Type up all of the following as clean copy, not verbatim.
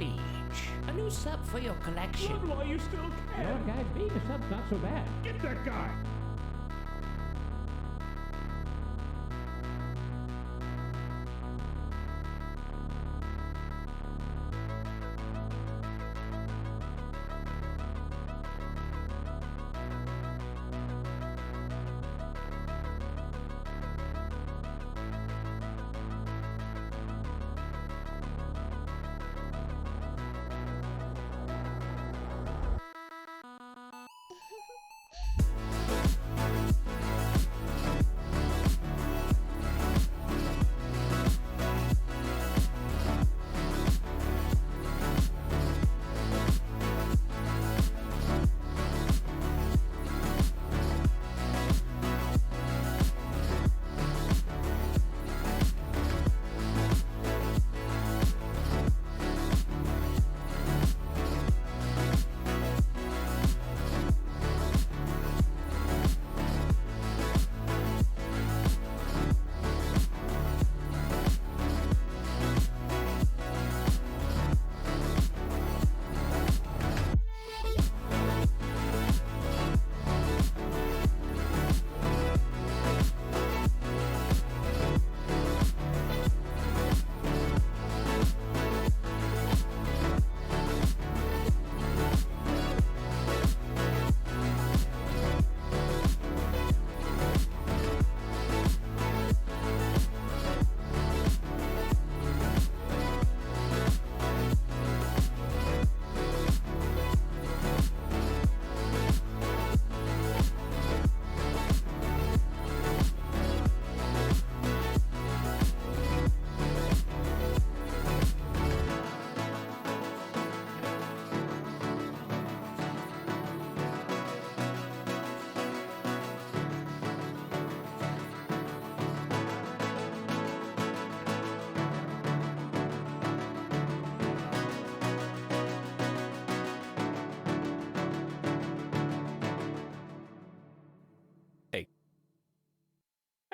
Liege. A new sub for your collection. Love while you still can. guys, being a sub's not so bad. Get that guy.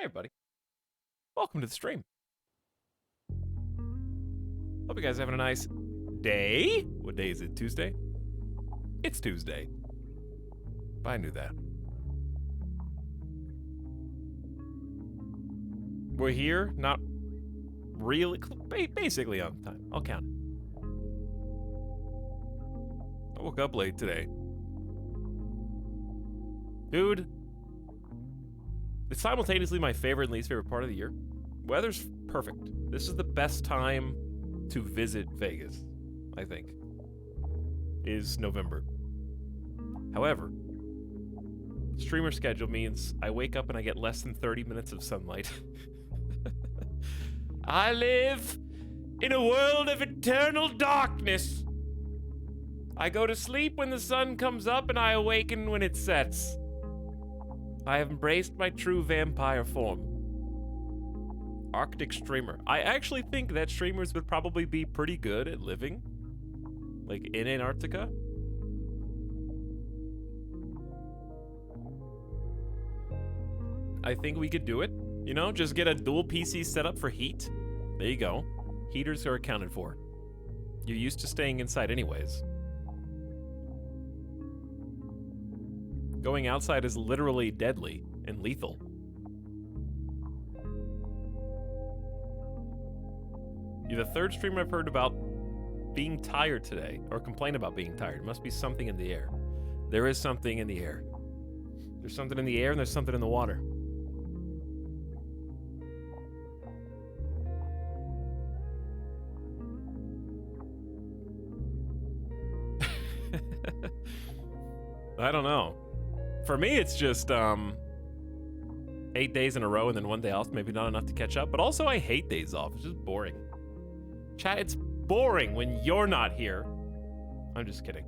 Hey everybody, welcome to the stream. Hope you guys are having a nice day. What day is it, Tuesday? It's Tuesday. I knew that. We're here, not really, basically on time. I'll count it. I woke up late today. Dude, it's simultaneously my favorite and least favorite part of the year. Weather's perfect. This is the best time to visit Vegas, I think, is November. However, streamer schedule means I wake up and I get less than 30 minutes of sunlight. I live in a world of eternal darkness. I go to sleep when the sun comes up and I awaken when it sets. I have embraced my true vampire form. Arctic streamer. I actually think that streamers would probably be pretty good at living, like, in Antarctica. I think we could do it. You know, just get a dual PC set up for heat. There you go. Heaters are accounted for. You're used to staying inside anyways. Going outside is literally deadly and lethal. You're the third streamer I've heard about being tired today, or complain about being tired. It must be something in the air. There is something in the air. There's something in the air and there's something in the water. I don't know. For me, it's just 8 days in a row and then 1 day off, maybe not enough to catch up. But also, I hate days off. It's just boring. Chat, it's boring when you're not here. I'm just kidding.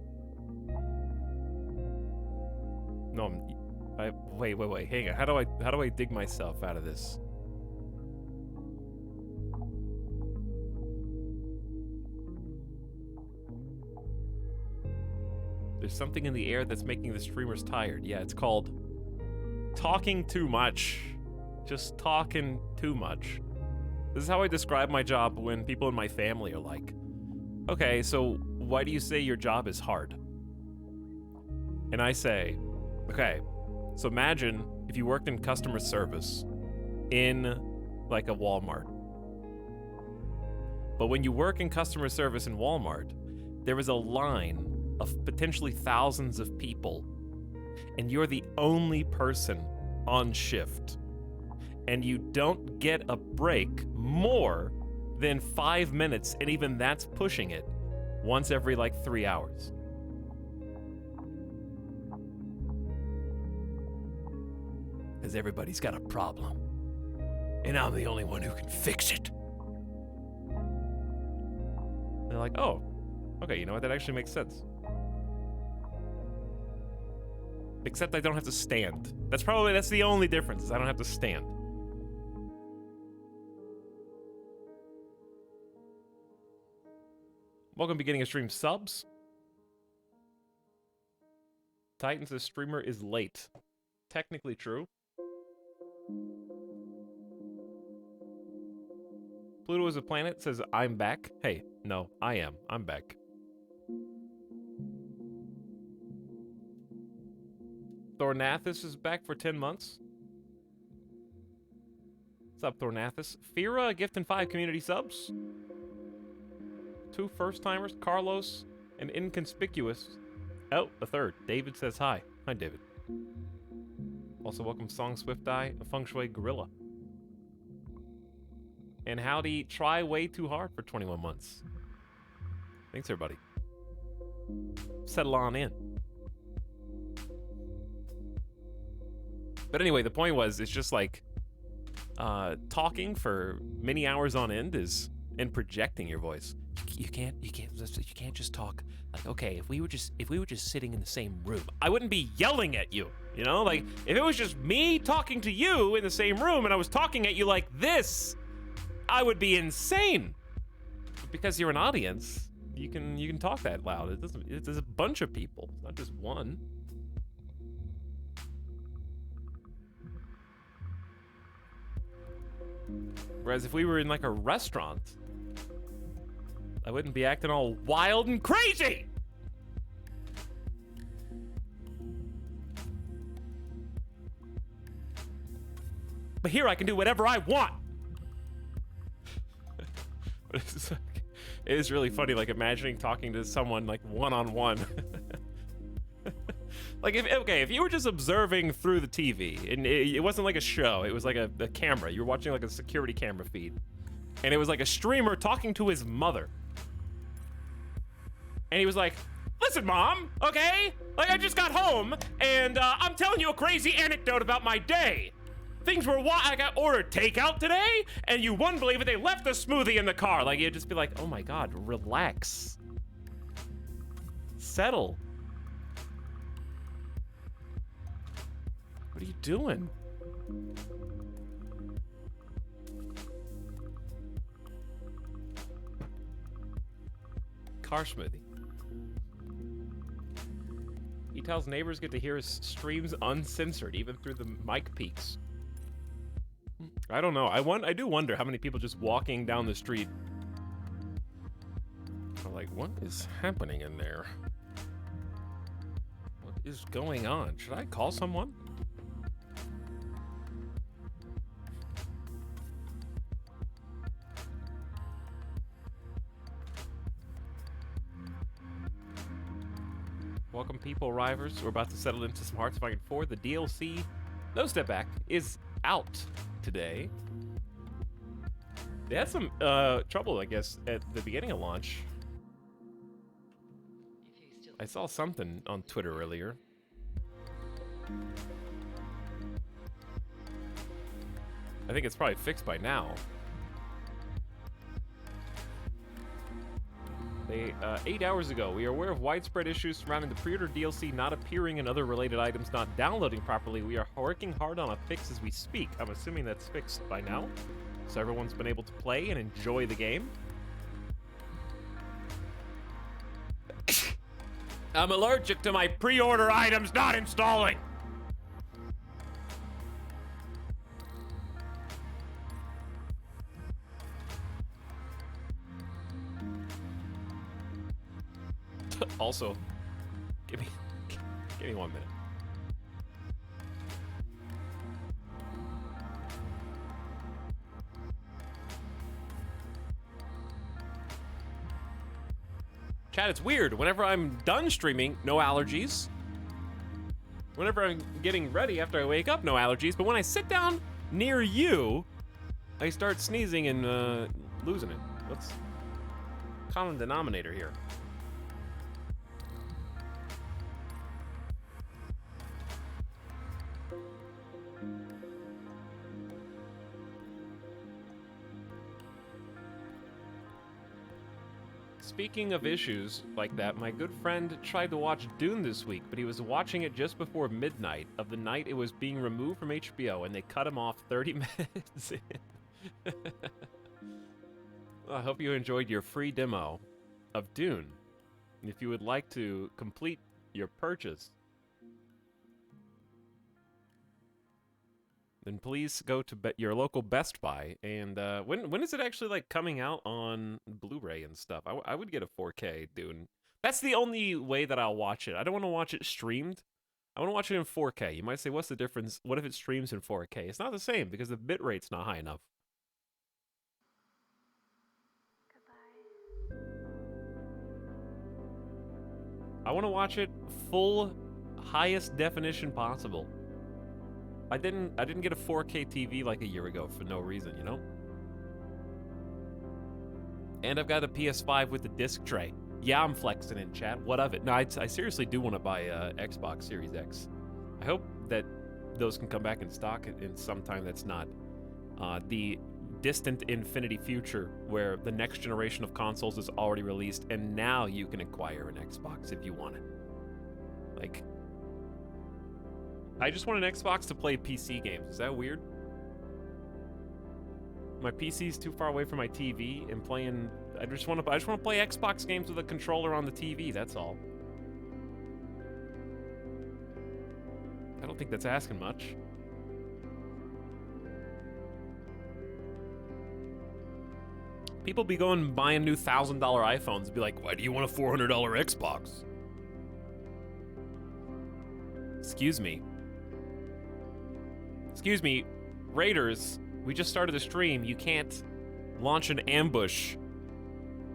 No, wait, hang on. How do I dig myself out of this? There's something in the air that's making the streamers tired. Yeah, it's called talking too much. Just talking too much. This is how I describe my job when people in my family are like, okay, so why do you say your job is hard? And I say, okay, so imagine if you worked in customer service in like a Walmart. But when you work in customer service in Walmart, there is a line of potentially thousands of people, and you're the only person on shift. And you don't get a break more than 5 minutes, and even that's pushing it, once every like 3 hours. Because everybody's got a problem, and I'm the only one who can fix it. They're like, oh, okay, you know what, that actually makes sense. Except I don't have to stand. That's the only difference, is I don't have to stand. Welcome to Beginning of Stream subs. Titan says streamer is late. Technically true. Pluto is a planet says I'm back. Hey, no, I am. I'm back. Thornathus is back for 10 months. What's up, Thornathus? Fira, gift and 5 community subs. 2 first-timers, Carlos and Inconspicuous. Oh, a third. David says hi. Hi, David. Also, welcome Song Swift Eye, a Feng Shui Gorilla. And howdy, try way too hard for 21 months. Thanks, everybody. Settle on in. But anyway, the point was, it's just like talking for many hours on end is and projecting your voice. You can't just talk like, okay, if we were just sitting in the same room, I wouldn't be yelling at you, you know? Like if it was just me talking to you in the same room and I was talking at you like this, I would be insane. But because you're an audience, you can talk that loud. There's a bunch of people, not just one. Whereas if we were in like a restaurant, I wouldn't be acting all wild and crazy. But here I can do whatever I want. It is really funny, like imagining talking to someone like one-on-one. Like if you were just observing through the TV and it wasn't like a show, it was like a camera. You were watching like a security camera feed. And it was like a streamer talking to his mother. And he was like, listen, Mom, okay? Like, I just got home, and I'm telling you a crazy anecdote about my day. Things were I got ordered takeout today, and you wouldn't believe it, they left the smoothie in the car. Like, you'd just be like, oh my God, relax. Settle. What are you doing? Car smoothie. He tells neighbors get to hear his streams uncensored, even through the mic peaks. I don't know. I do wonder how many people just walking down the street are like, what is happening in there? What is going on? Should I call someone? Welcome, people arrivers. We're about to settle into some Hearts of Iron 4. The DLC, No Step Back, is out today. They had some trouble, I guess, at the beginning of launch. I saw something on Twitter earlier. I think it's probably fixed by now. 8 hours ago, we are aware of widespread issues surrounding the pre-order DLC not appearing and other related items not downloading properly. We are working hard on a fix as we speak. I'm assuming that's fixed by now, so everyone's been able to play and enjoy the game. I'm allergic to my pre-order items not installing. Also, give me 1 minute. Chat, it's weird. Whenever I'm done streaming, no allergies. Whenever I'm getting ready after I wake up, no allergies. But when I sit down near you, I start sneezing and losing it. What's common denominator here? Speaking of issues like that, my good friend tried to watch Dune this week, but he was watching it just before midnight of the night it was being removed from HBO, and they cut him off 30 minutes in. Well, I hope you enjoyed your free demo of Dune. And if you would like to complete your purchase, then please go to your local Best Buy. And when is it actually like coming out on Blu-ray and stuff? I would get a 4K Dune. That's the only way that I'll watch it. I don't want to watch it streamed. I want to watch it in 4K. You might say, what's the difference? What if it streams in 4K? It's not the same because the bit rate's not high enough. I want to watch it full, highest definition possible. I didn't get a 4K TV like a year ago for no reason, you know? And I've got a PS5 with the disc tray. Yeah, I'm flexing in chat. What of it? No, I seriously do want to buy a Xbox Series X. I hope that those can come back in stock in some time that's not the distant infinity future where the next generation of consoles is already released and now you can acquire an Xbox if you want it. Like, I just want an Xbox to play PC games. Is that weird? My PC's too far away from my TV and playing. I just want to play Xbox games with a controller on the TV. That's all. I don't think that's asking much. People be going and buying new $1,000 iPhones and be like, why do you want a $400 Xbox? Excuse me. Excuse me, Raiders, we just started a stream. You can't launch an ambush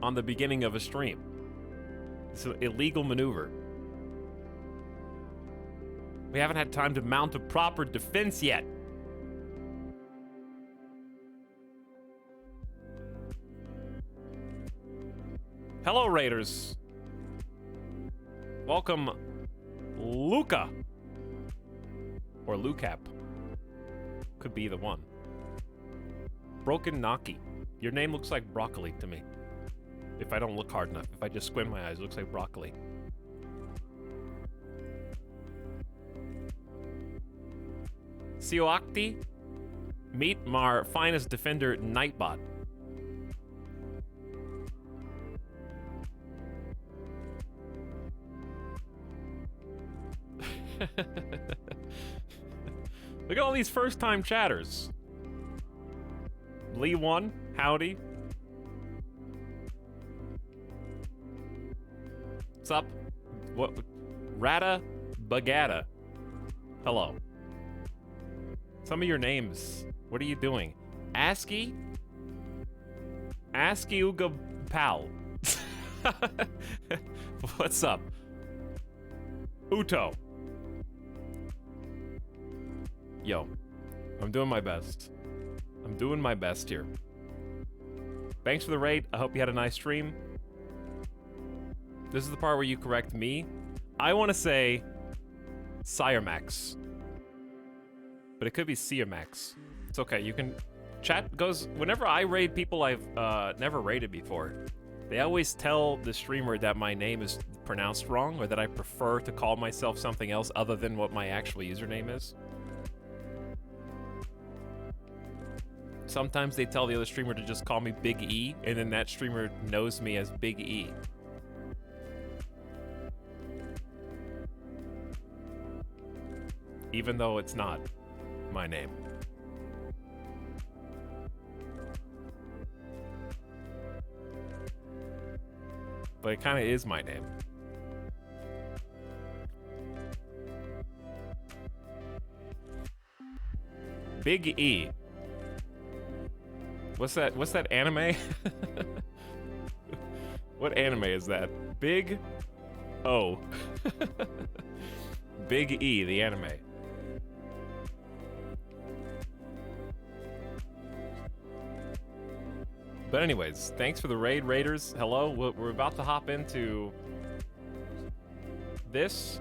on the beginning of a stream. It's an illegal maneuver. We haven't had time to mount a proper defense yet. Hello, Raiders. Welcome, Luca. Or Lucap. Could be the one. Broken Naki. Your name looks like broccoli to me. If I don't look hard enough. If I just squint my eyes, it looks like broccoli. Sioakti. Meet my finest defender, Nightbot. Look at all these first-time chatters. Lee1, howdy. What's up? What? Rata Bagata. Hello. Some of your names. What are you doing? ASCII? ASCII Uga Pal. What's up? Uto. Yo, I'm doing my best. I'm doing my best here. Thanks for the raid. I hope you had a nice stream. This is the part where you correct me. I want to say Siremax. But it could be Siamax. It's okay. You can... Chat goes... Whenever I raid people I've never raided before, they always tell the streamer that my name is pronounced wrong or that I prefer to call myself something else other than what my actual username is. Sometimes they tell the other streamer to just call me Big E, and then that streamer knows me as Big E. Even though it's not my name. But it kind of is my name. Big E. What's that anime? What anime is that? Big O. Big E, the anime. But anyways, thanks for the raid, Raiders. Hello, we're about to hop into this.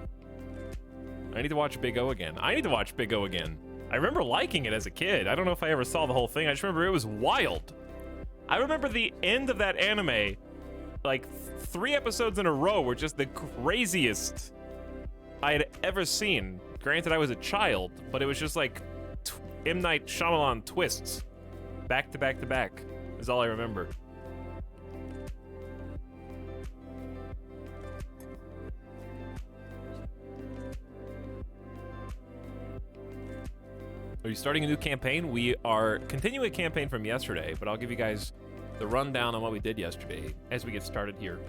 I need to watch Big O again. I need to watch Big O again. I remember liking it as a kid. I don't know if I ever saw the whole thing. I just remember it was wild. I remember the end of that anime, like 3 episodes in a row were just the craziest I had ever seen. Granted, I was a child, but it was just like M. Night Shyamalan twists. Back to back to back is all I remember. Are you starting a new campaign? We are continuing a campaign from yesterday, but I'll give you guys the rundown on what we did yesterday as we get started here.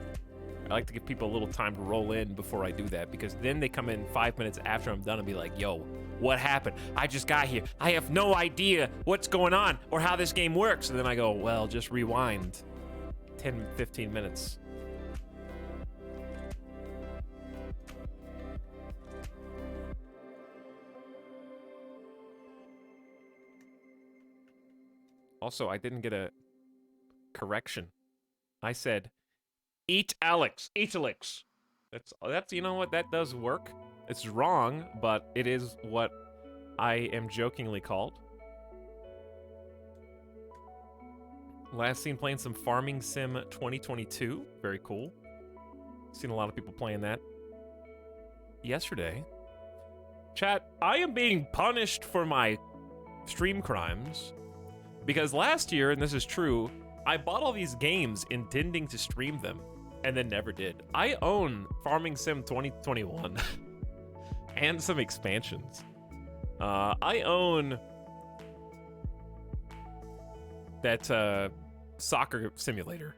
I like to give people a little time to roll in before I do that, because then they come in 5 minutes after I'm done and be like, yo, what happened? I just got here. I have no idea what's going on or how this game works. And then I go, well, just rewind 10, 15 minutes. Also, I didn't get a correction. I said, Etalyx. Etalyx. That's you know what, that does work. It's wrong, but it is what I am jokingly called. Last seen playing some Farming Sim 2022. Very cool. Seen a lot of people playing that yesterday. Chat, I am being punished for my stream crimes because last year, and this is true, I bought all these games intending to stream them and then never did. I own Farming Sim 2021 and some expansions. I own that soccer simulator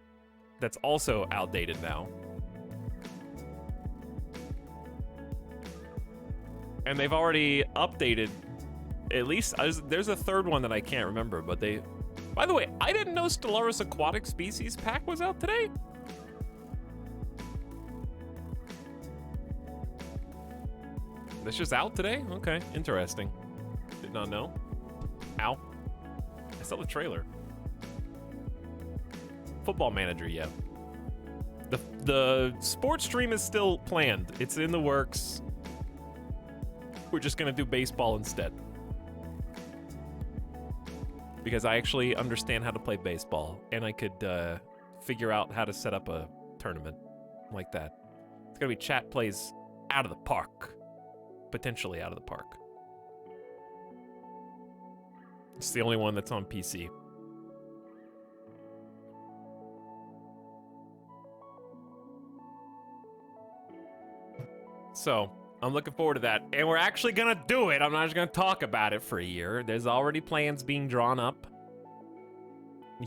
that's also outdated now. And they've already updated, at least, there's a third one that I can't remember, but they... By the way, I didn't know Stellaris Aquatic Species Pack was out today. That's just out today? Okay, interesting. Did not know. Ow. I saw the trailer. Football Manager, yeah. The sports stream is still planned. It's in the works. We're just gonna do baseball instead. Because I actually understand how to play baseball, and I could figure out how to set up a tournament like that. It's gonna be chat plays out of the park. Potentially out of the park. It's the only one that's on PC. So, I'm looking forward to that. And we're actually gonna do it. I'm not just gonna talk about it for a year. There's already plans being drawn up.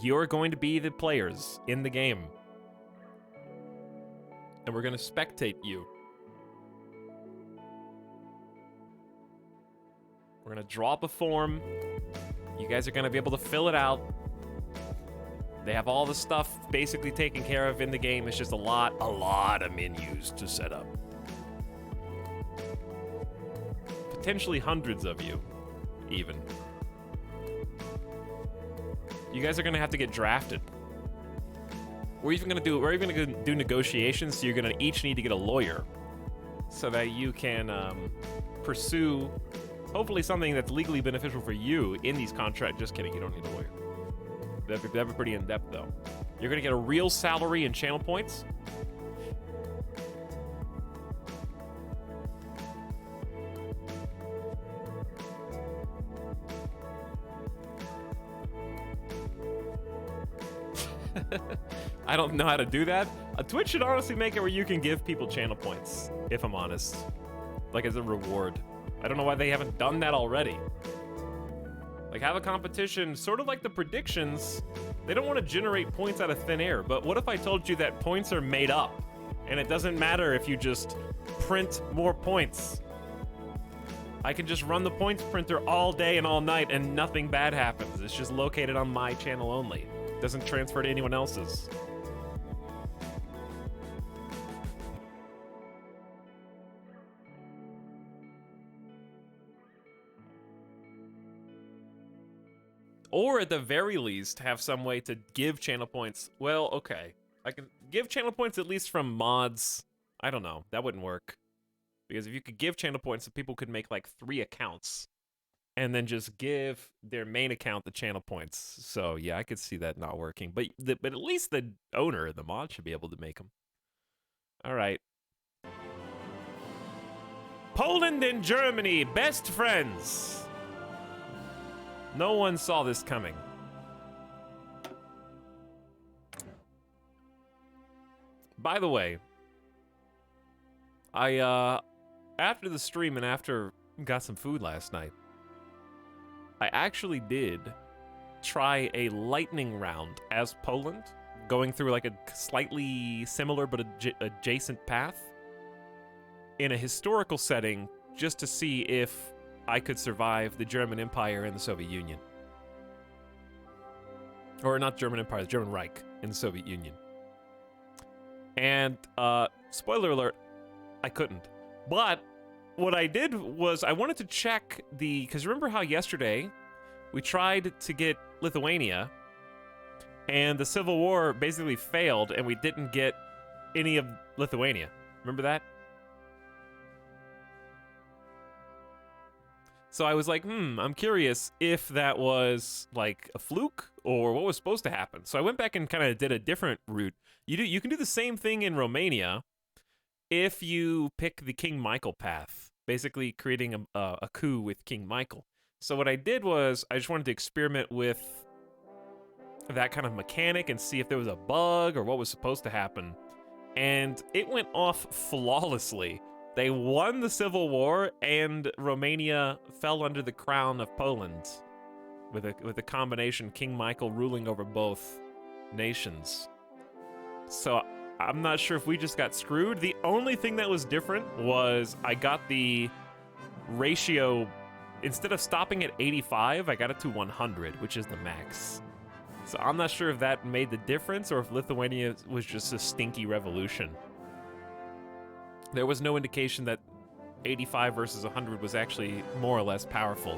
You're going to be the players in the game. And we're gonna spectate you. We're gonna draw up a form. You guys are gonna be able to fill it out. They have all the stuff basically taken care of in the game. It's just a lot of menus to set up. Potentially hundreds of you, even. You guys are gonna have to get drafted. We're even gonna do negotiations, so you're gonna each need to get a lawyer so that you can pursue hopefully something that's legally beneficial for you in these contracts. Just kidding, you don't need a lawyer. That'd be pretty in-depth, though. You're gonna get a real salary and channel points. I don't know how to do that. Twitch should honestly make it where you can give people channel points, if I'm honest. Like as a reward. I don't know why they haven't done that already. Like have a competition, sort of like the predictions. They don't want to generate points out of thin air, but what if I told you that points are made up? And it doesn't matter if you just print more points. I can just run the points printer all day and all night and nothing bad happens. It's just located on my channel only. It doesn't transfer to anyone else's. Or at the very least, have some way to give channel points. Well, okay. I can give channel points at least from mods. I don't know. That wouldn't work. Because if you could give channel points, people could make like 3 accounts. And then just give their main account the channel points. So yeah, I could see that not working. But at least the owner of the mod should be able to make them. All right. Poland and Germany, best friends. No one saw this coming. By the way, I after the stream and after got some food last night, I actually did try a lightning round as Poland, going through like a slightly similar but adjacent path in a historical setting just to see if I could survive the German Empire and the Soviet Union. Or not German Empire, the German Reich in the Soviet Union. And, spoiler alert, I couldn't. But what I did was I wanted to check because remember how yesterday we tried to get Lithuania and the Civil War basically failed and we didn't get any of Lithuania. Remember that? So I was like, I'm curious if that was like a fluke or what was supposed to happen. So I went back and kind of did a different route. You can do the same thing in Romania if you pick the King Michael path, basically creating a coup with King Michael. So what I did was I just wanted to experiment with that kind of mechanic and see if there was a bug or what was supposed to happen. And it went off flawlessly. They won the Civil War, and Romania fell under the crown of Poland with a combination King Michael ruling over both nations. So I'm not sure if we just got screwed. The only thing that was different was I got the ratio, instead of stopping at 85, I got it to 100, which is the max. So I'm not sure if that made the difference or if Lithuania was just a stinky revolution. There was no indication that 85 versus 100 was actually more or less powerful.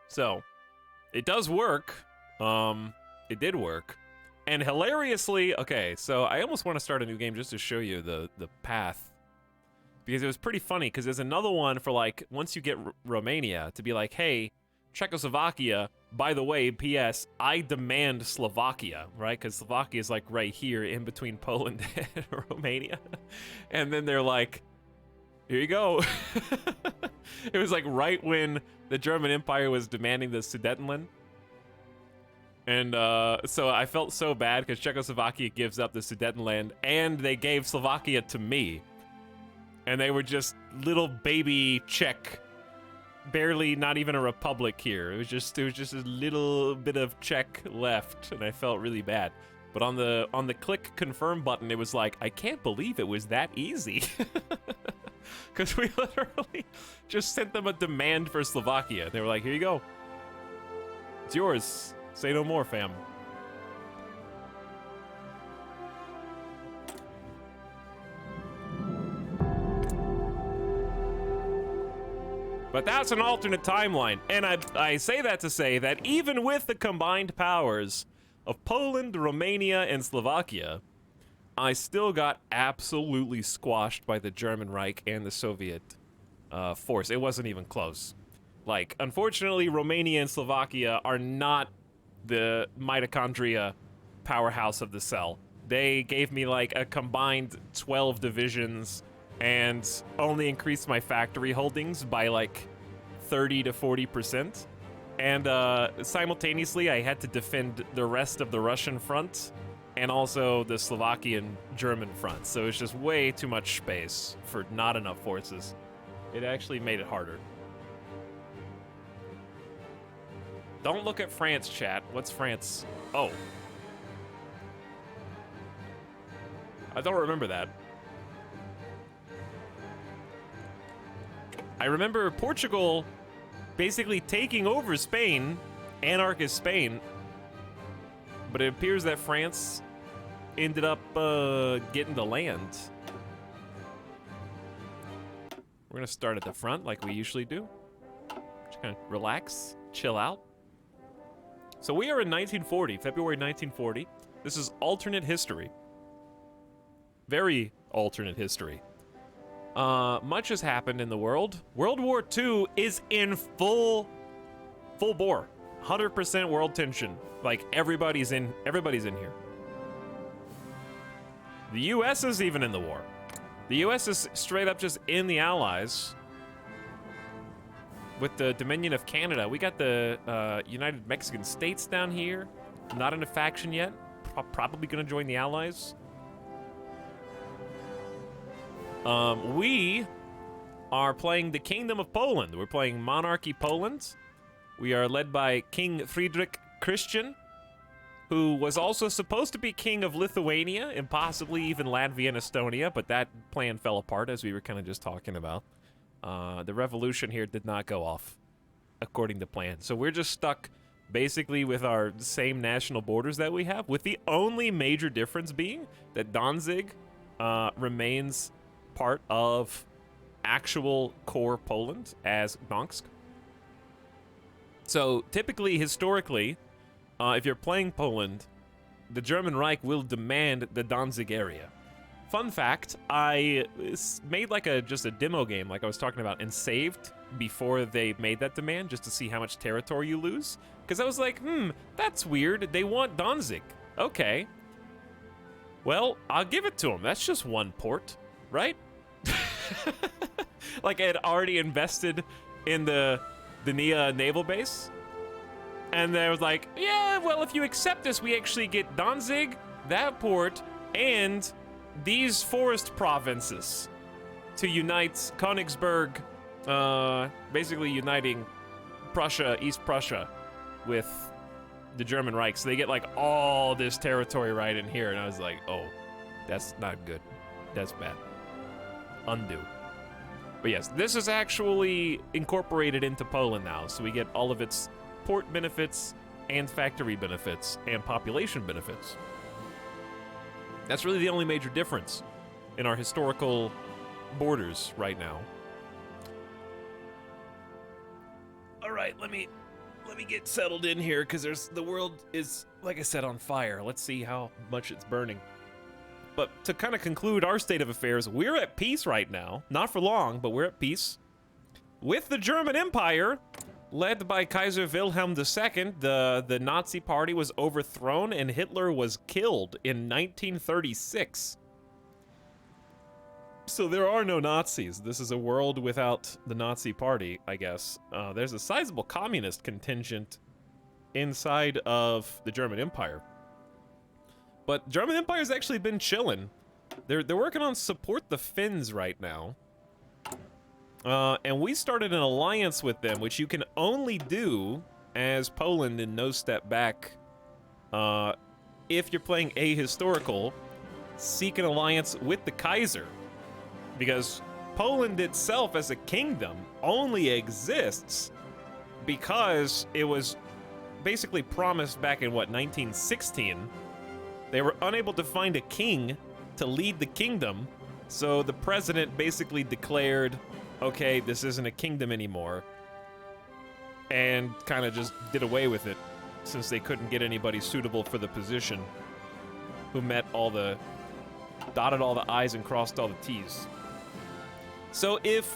So, it does work. It did work. And hilariously, okay, so I almost want to start a new game just to show you the path. Because it was pretty funny, because there's another one for like, once you get Romania, to be like, hey, Czechoslovakia, by the way, P.S., I demand Slovakia, right? Because Slovakia is like right here in between Poland and Romania. And then they're like, here you go. It was like right when the German Empire was demanding the Sudetenland. And so I felt so bad because Czechoslovakia gives up the Sudetenland and they gave Slovakia to me. And they were just little baby Czech, barely not even a republic here. It was just a little bit of Czech left, and I felt really bad. But on the click confirm button, it was like, I can't believe it was that easy. Because we literally just sent them a demand for Slovakia. They were like, here you go. It's yours. Say no more, fam. But that's an alternate timeline, and I say that to say that even with the combined powers of Poland, Romania, and Slovakia, I still got absolutely squashed by the German Reich and the Soviet force. It wasn't even close. Like, unfortunately, Romania and Slovakia are not the mitochondria powerhouse of the cell. They gave me like a combined 12 divisions and only increased my factory holdings by like 30 to 40%. And simultaneously, I had to defend the rest of the Russian front and also the Slovakian German front. So it's just way too much space for not enough forces. It actually made it harder. Don't look at France, chat. What's France? Oh. I don't remember that. I remember Portugal basically taking over Spain, anarchist Spain, but it appears that France ended up getting the land. We're gonna start at the front like we usually do. Just kind of relax, chill out. So we are in 1940, February 1940. This is alternate history. Very alternate history. Much has happened in the world. World War II is in full bore. 100% world tension. Like everybody's in here. The US is even in the war. The US is straight up just in the Allies. With the Dominion of Canada. We got the United Mexican States down here. Not in a faction yet. Probably gonna join the Allies. We are playing the Kingdom of Poland. We're playing Monarchy Poland. We are led by King Friedrich Christian, who was also supposed to be king of Lithuania and possibly even Latvia and Estonia, but that plan fell apart, as we were kind of just talking about. The revolution here did not go off according to plan. So we're just stuck basically with our same national borders that we have, with the only major difference being that Danzig remains part of actual core Poland as Gdansk. So typically, historically, if you're playing Poland, the German Reich will demand the Danzig area. Fun fact, I made like just a demo game like I was talking about and saved before they made that demand just to see how much territory you lose. Because I was like, that's weird. They want Danzig. Okay. Well, I'll give it to them. That's just one port, right? Like I had already invested in the Nia naval base. And they was like, yeah, well, if you accept this, we actually get Danzig, that port, and these forest provinces to unite Königsberg, basically uniting Prussia, East Prussia, with the German Reich. So they get like all this territory right in here. And I was like, oh, that's not good. That's bad. Undo. But yes, this is actually incorporated into Poland now. So we get all of its port benefits and factory benefits and population benefits. That's really the only major difference in our historical borders right now. All right, let me get settled in here because the world is, like I said, on fire. Let's see how much it's burning. But to kind of conclude our state of affairs, we're at peace right now. Not for long, but we're at peace with the German Empire, led by Kaiser Wilhelm II. The Nazi party was overthrown and Hitler was killed in 1936. So there are no Nazis. This is a world without the Nazi party, I guess. There's a sizable communist contingent inside of the German Empire. But German Empire's actually been chilling. They're working on support the Finns right now. And we started an alliance with them, which you can only do as Poland in No Step Back. If you're playing ahistorical, seek an alliance with the Kaiser. Because Poland itself as a kingdom only exists because it was basically promised back in, 1916? They were unable to find a king to lead the kingdom, so the president basically declared, okay, this isn't a kingdom anymore, and kind of just did away with it since they couldn't get anybody suitable for the position who dotted all the I's and crossed all the T's. So if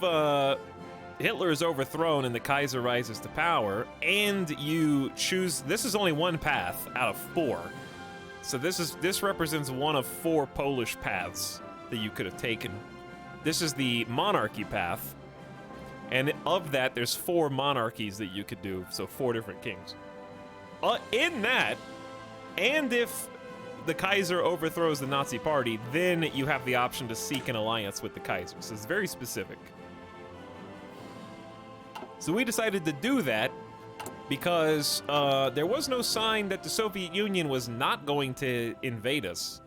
Hitler is overthrown and the Kaiser rises to power, and you choose, this is only one path out of 4. So this represents one of 4 Polish paths that you could have taken. This is the monarchy path, and of that, there's 4 monarchies that you could do, so 4 different kings. In that, and if the Kaiser overthrows the Nazi party, then you have the option to seek an alliance with the Kaiser. So it's very specific. So we decided to do that because there was no sign that the Soviet Union was not going to invade us.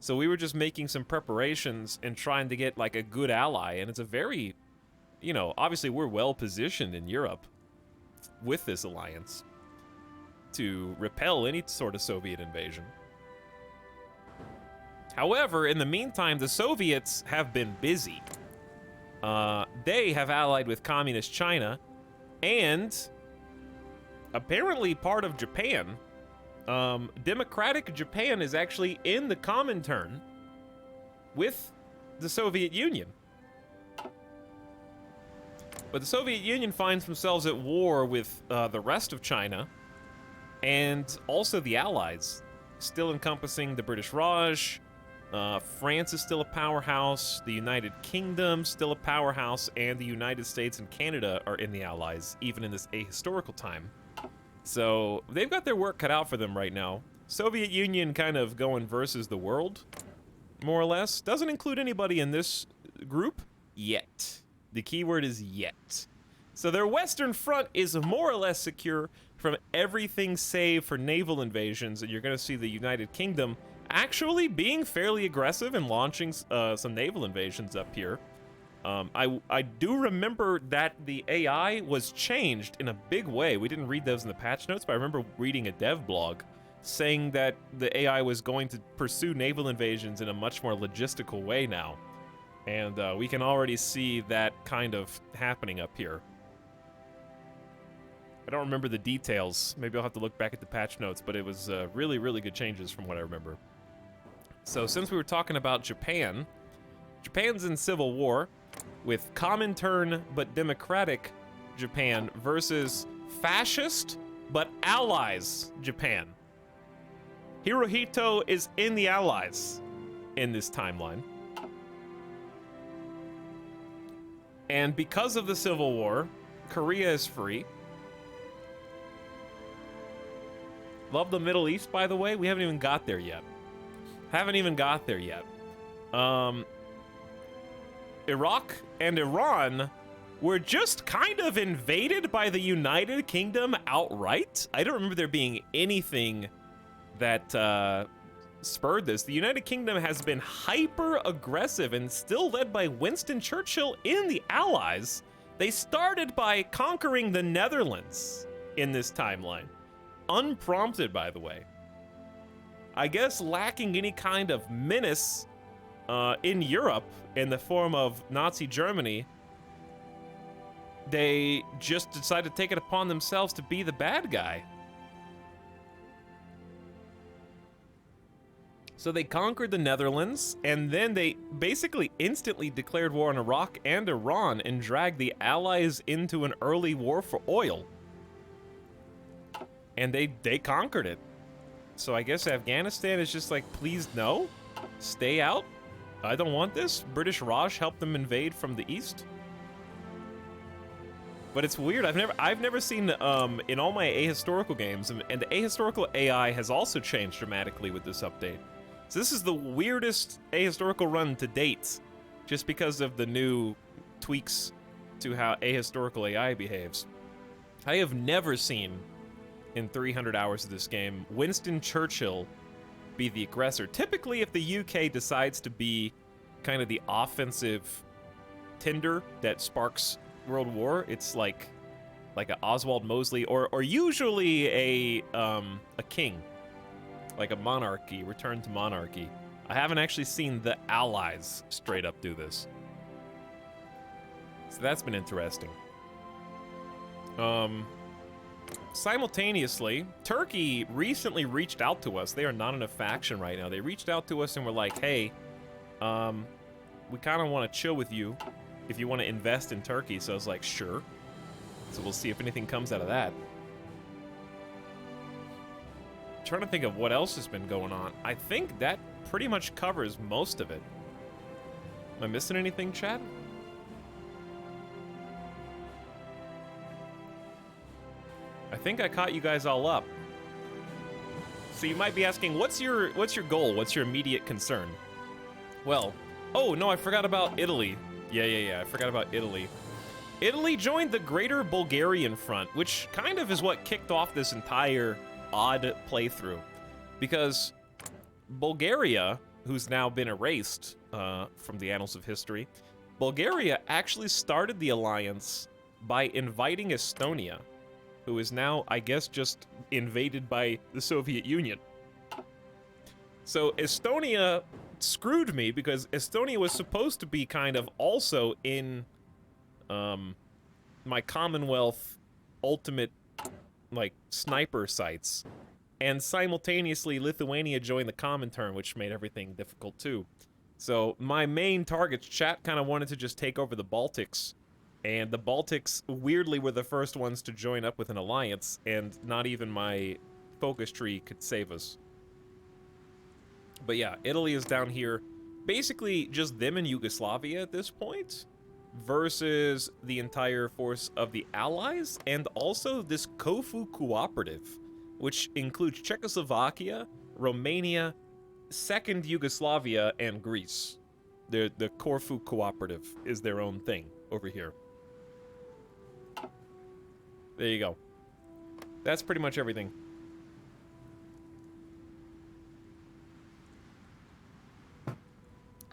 So we were just making some preparations and trying to get like a good ally, and it's a very you know, obviously we're well positioned in Europe with this alliance to repel any sort of Soviet invasion. However, in the meantime, the Soviets have been busy. They have allied with Communist China and apparently part of Japan. Democratic Japan is actually in the Comintern with the Soviet Union. But the Soviet Union finds themselves at war with the rest of China and also the Allies, still encompassing the British Raj. France is still a powerhouse, the United Kingdom still a powerhouse, and the United States and Canada are in the Allies, even in this ahistorical time. So they've got their work cut out for them right now. Soviet Union kind of going versus the world, more or less. Doesn't include anybody in this group yet. The keyword is yet. So their Western Front is more or less secure from everything save for naval invasions, and you're going to see the United Kingdom actually being fairly aggressive and launching some naval invasions up here. I do remember that the AI was changed in a big way. We didn't read those in the patch notes, but I remember reading a dev blog saying that the AI was going to pursue naval invasions in a much more logistical way now. And we can already see that kind of happening up here. I don't remember the details. Maybe I'll have to look back at the patch notes, but it was really, really good changes from what I remember. So since we were talking about Japan, Japan's in civil war with Comintern but democratic Japan versus fascist but allies Japan. Hirohito is in the Allies in this timeline. And because of the Civil War, Korea is free. Love the Middle East, by the way. We haven't even got there yet. Iraq and Iran were just kind of invaded by the United Kingdom outright. I don't remember there being anything that spurred this. The United Kingdom has been hyper aggressive and still led by Winston Churchill in the Allies. They started by conquering the Netherlands in this timeline. Unprompted, by the way. I guess lacking any kind of menace in Europe in the form of Nazi Germany, they just decided to take it upon themselves to be the bad guy. So they conquered the Netherlands, and then they basically instantly declared war on Iraq and Iran and dragged the Allies into an early war for oil. And they conquered it. So I guess Afghanistan is just like, please no, stay out. I don't want this. British Raj helped them invade from the east. But it's weird. I've never seen in all my ahistorical games, and the ahistorical AI has also changed dramatically with this update. So this is the weirdest ahistorical run to date, just because of the new tweaks to how ahistorical AI behaves. I have never seen in 300 hours of this game Winston Churchill be the aggressor. Typically, if the UK decides to be kind of the offensive tinder that sparks World War, it's like a Oswald Mosley or usually a king, like a monarchy, return to monarchy. I haven't actually seen the Allies straight up do this. So that's been interesting. Simultaneously, Turkey recently reached out to us. They are not in a faction right now. They reached out to us and were like, hey, we kind of want to chill with you if you want to invest in Turkey. So I was like, sure. So we'll see if anything comes out of that. I'm trying to think of what else has been going on. I think that pretty much covers most of it. Am I missing anything, Chad? I think I caught you guys all up. So you might be asking, what's your goal? What's your immediate concern? Well, oh no, I forgot about Italy. Yeah, I forgot about Italy. Italy joined the Greater Bulgarian Front, which kind of is what kicked off this entire odd playthrough. Because Bulgaria, who's now been erased from the annals of history, Bulgaria actually started the alliance by inviting Estonia, who is now, I guess, just invaded by the Soviet Union. So Estonia screwed me because Estonia was supposed to be kind of also in my Commonwealth ultimate, like, sniper sites. And simultaneously, Lithuania joined the Comintern, which made everything difficult too. So my main targets, chat kind of wanted to just take over the Baltics. And the Baltics, weirdly, were the first ones to join up with an alliance, and not even my focus tree could save us. But yeah, Italy is down here. Basically, just them and Yugoslavia at this point, versus the entire force of the Allies, and also this Kofu Cooperative, which includes Czechoslovakia, Romania, Second Yugoslavia, and Greece. The Corfu Cooperative is their own thing over here. There you go. That's pretty much everything.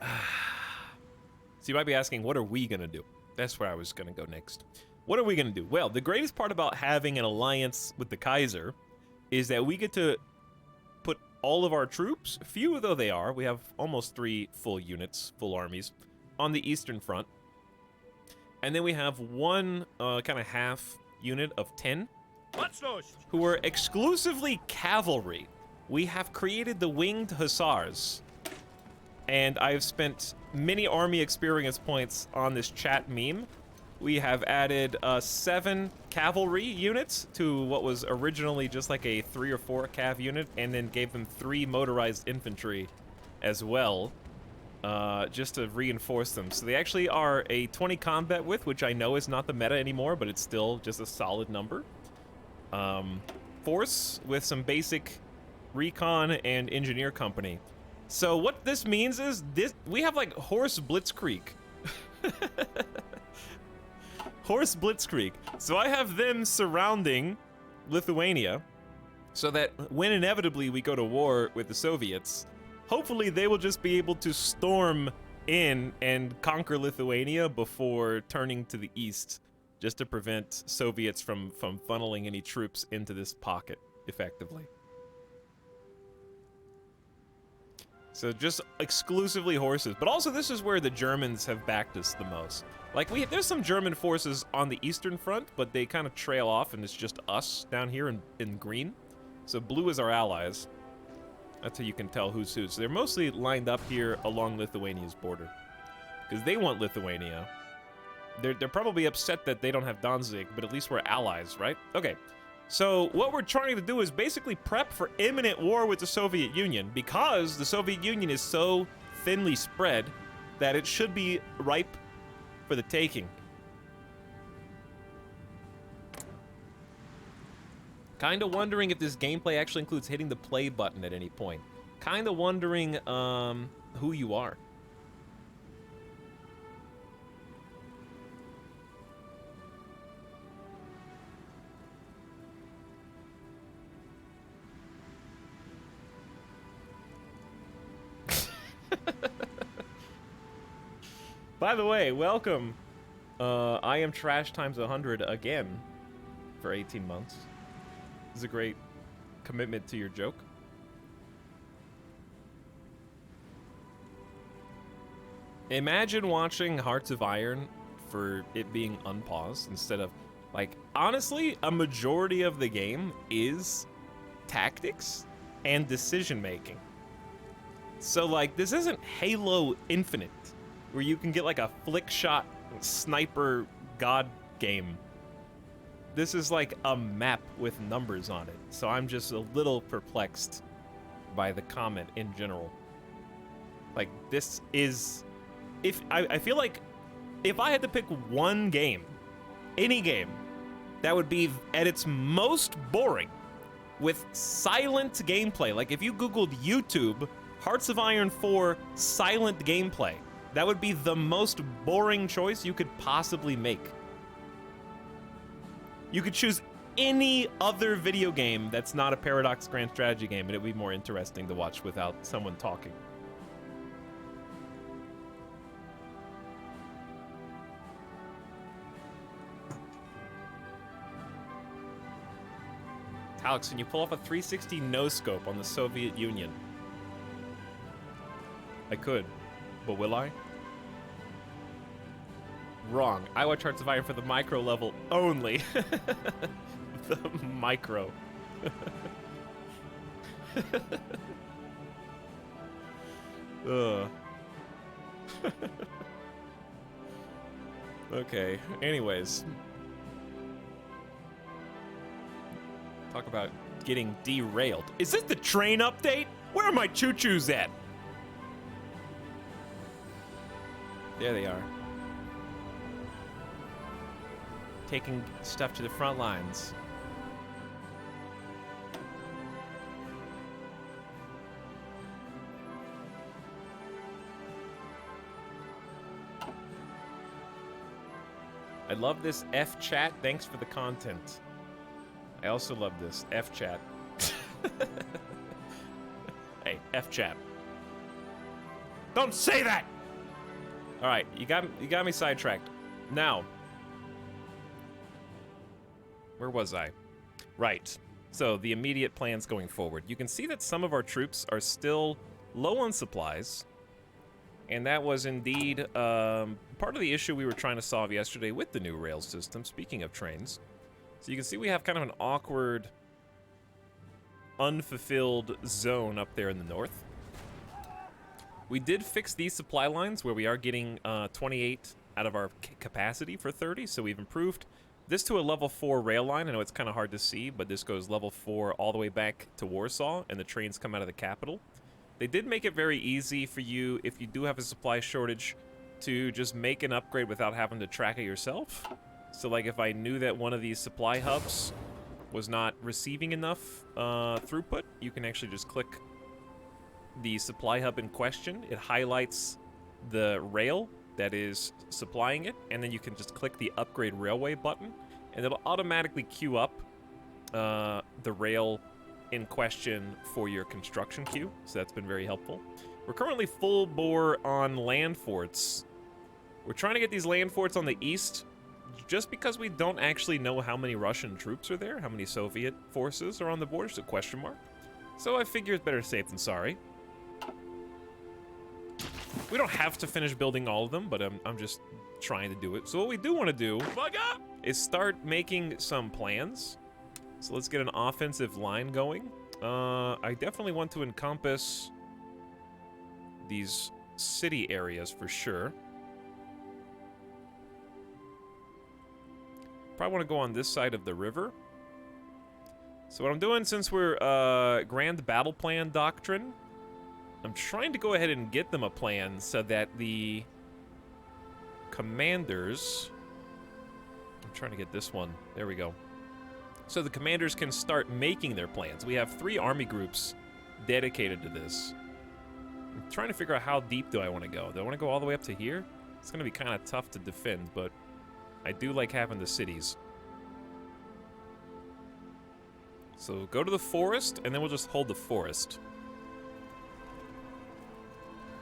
So you might be asking, what are we gonna do? That's where I was gonna go next. What are we gonna do? Well, the greatest part about having an alliance with the Kaiser is that we get to put all of our troops, few though they are, we have almost 3 full units, full armies, on the Eastern Front. And then we have one kind of half unit of 10 who are exclusively cavalry. We have created the Winged Hussars. And I've spent many army experience points on this chat meme. We have added 7 cavalry units to what was originally just like a 3 or 4 cav unit, and then gave them 3 motorized infantry as well, just to reinforce them. So they actually are a 20 combat width, which I know is not the meta anymore, but it's still just a solid number. Force with some basic recon and engineer company. So what this means is we have like Horse Blitzkrieg. Horse Blitzkrieg. So I have them surrounding Lithuania so that when inevitably we go to war with the Soviets, hopefully they will just be able to storm in and conquer Lithuania before turning to the east, just to prevent Soviets from funneling any troops into this pocket effectively. So just exclusively horses. But also this is where the Germans have backed us the most. Like, there's some German forces on the Eastern Front, but they kind of trail off and it's just us down here in green. So blue is our allies. That's how you can tell who's who. So they're mostly lined up here along Lithuania's border, because they want Lithuania. They're probably upset that they don't have Danzig, but at least we're allies, right? Okay. So what we're trying to do is basically prep for imminent war with the Soviet Union, because the Soviet Union is so thinly spread that it should be ripe for the taking. Kinda wondering if this gameplay actually includes hitting the play button at any point. Kinda wondering who you are. By the way, welcome. I am trash times 100 again for 18 months. This is a great commitment to your joke. Imagine watching Hearts of Iron for it being unpaused instead of, like, honestly, a majority of the game is tactics and decision making. So, like, this isn't Halo Infinite, where you can get like a flick shot sniper god game. This is like a map with numbers on it. So I'm just a little perplexed by the comment in general. Like, this is, I feel like if I had to pick one game, any game, that would be at its most boring with silent gameplay. Like, if you Googled YouTube Hearts of Iron 4 silent gameplay, that would be the most boring choice you could possibly make. You could choose any other video game that's not a Paradox Grand Strategy game, and it would be more interesting to watch without someone talking. Alex, can you pull off a 360 no-scope on the Soviet Union? I could, but will I? Wrong. I watch Hearts of Iron for the micro level only. The micro. Ugh. Okay, anyways. Talk about getting derailed. Is this the train update? Where are my choo-choos at? There they are. Taking stuff to the front lines. I love this F chat. Thanks for the content. I also love this F chat. Hey, F chat. Don't say that. All right, you got me sidetracked. Now, where was I? Right. So the immediate plans going forward. You can see that some of our troops are still low on supplies. And that was indeed part of the issue we were trying to solve yesterday with the new rail system, speaking of trains. So you can see we have kind of an awkward, unfulfilled zone up there in the north. We did fix these supply lines where we are getting 28 out of our capacity for 30, so we've improved this to a level 4 rail line. I know it's kind of hard to see, but this goes level 4 all the way back to Warsaw, and the trains come out of the capital. They did make it very easy for you, if you do have a supply shortage, to just make an upgrade without having to track it yourself. So like if I knew that one of these supply hubs was not receiving enough throughput, you can actually just click the supply hub in question. It highlights the rail that is supplying it, and then you can just click the upgrade railway button, and it'll automatically queue up the rail in question for your construction queue, so that's been very helpful. We're currently full bore on land forts. We're trying to get these land forts on the east, just because we don't actually know how many Russian troops are there, how many Soviet forces are on the border, so question mark. So I figure it's better safe than sorry. We don't have to finish building all of them, but I'm just trying to do it. So what we do want to do is start making some plans. So let's get an offensive line going. I definitely want to encompass these city areas for sure. Probably want to go on this side of the river. So what I'm doing, since we're Grand Battle Plan Doctrine, I'm trying to go ahead and get them a plan so that the commanders... I'm trying to get this one. There we go. So the commanders can start making their plans. We have 3 army groups dedicated to this. I'm trying to figure out how deep do I want to go. Do I want to go all the way up to here? It's going to be kind of tough to defend, but I do like having the cities. So go to the forest, and then we'll just hold the forest.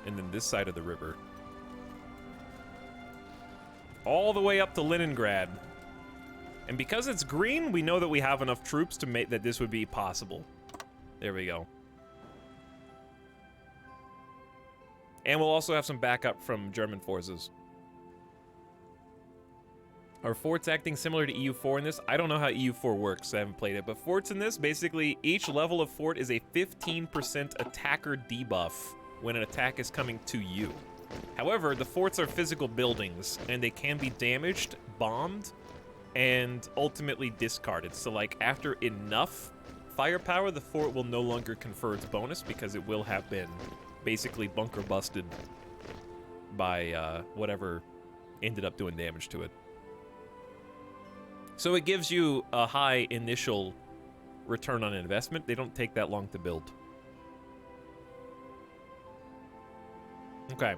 And then this side of the river. All the way up to Leningrad. And because it's green, we know that we have enough troops to make that this would be possible. There we go. And we'll also have some backup from German forces. Are forts acting similar to EU4 in this? I don't know how EU4 works. I haven't played it. But forts in this, basically, each level of fort is a 15% attacker debuff when an attack is coming to you. However, the forts are physical buildings, and they can be damaged, bombed, and ultimately discarded. So, like, after enough firepower, the fort will no longer confer its bonus because it will have been basically bunker busted by whatever ended up doing damage to it. So it gives you a high initial return on investment. They don't take that long to build. Okay.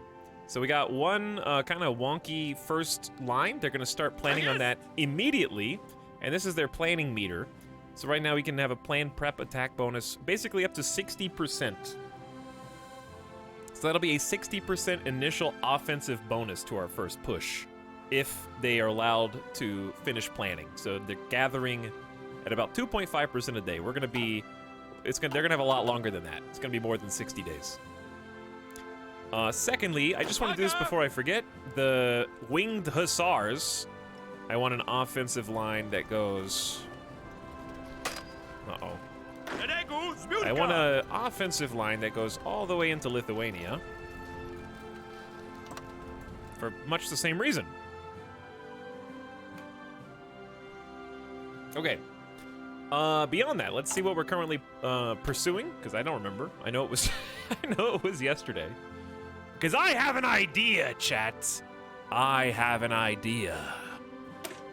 So we got one kind of wonky first line. They're going to start planning on that immediately. And this is their planning meter. So right now we can have a planned prep attack bonus basically up to 60%. So that'll be a 60% initial offensive bonus to our first push if they are allowed to finish planning. So they're gathering at about 2.5% a day. We're gonna be, they're gonna have a lot longer than that. It's gonna be more than 60 days. Secondly, I just want to do this before I forget. The Winged Hussars. I want an offensive line that goes. Uh-oh. I want an offensive line that goes all the way into Lithuania. For much the same reason. Okay. Beyond that, let's see what we're currently pursuing, because I don't remember. I know it was I know it was yesterday. Because I have an idea, chat. I have an idea.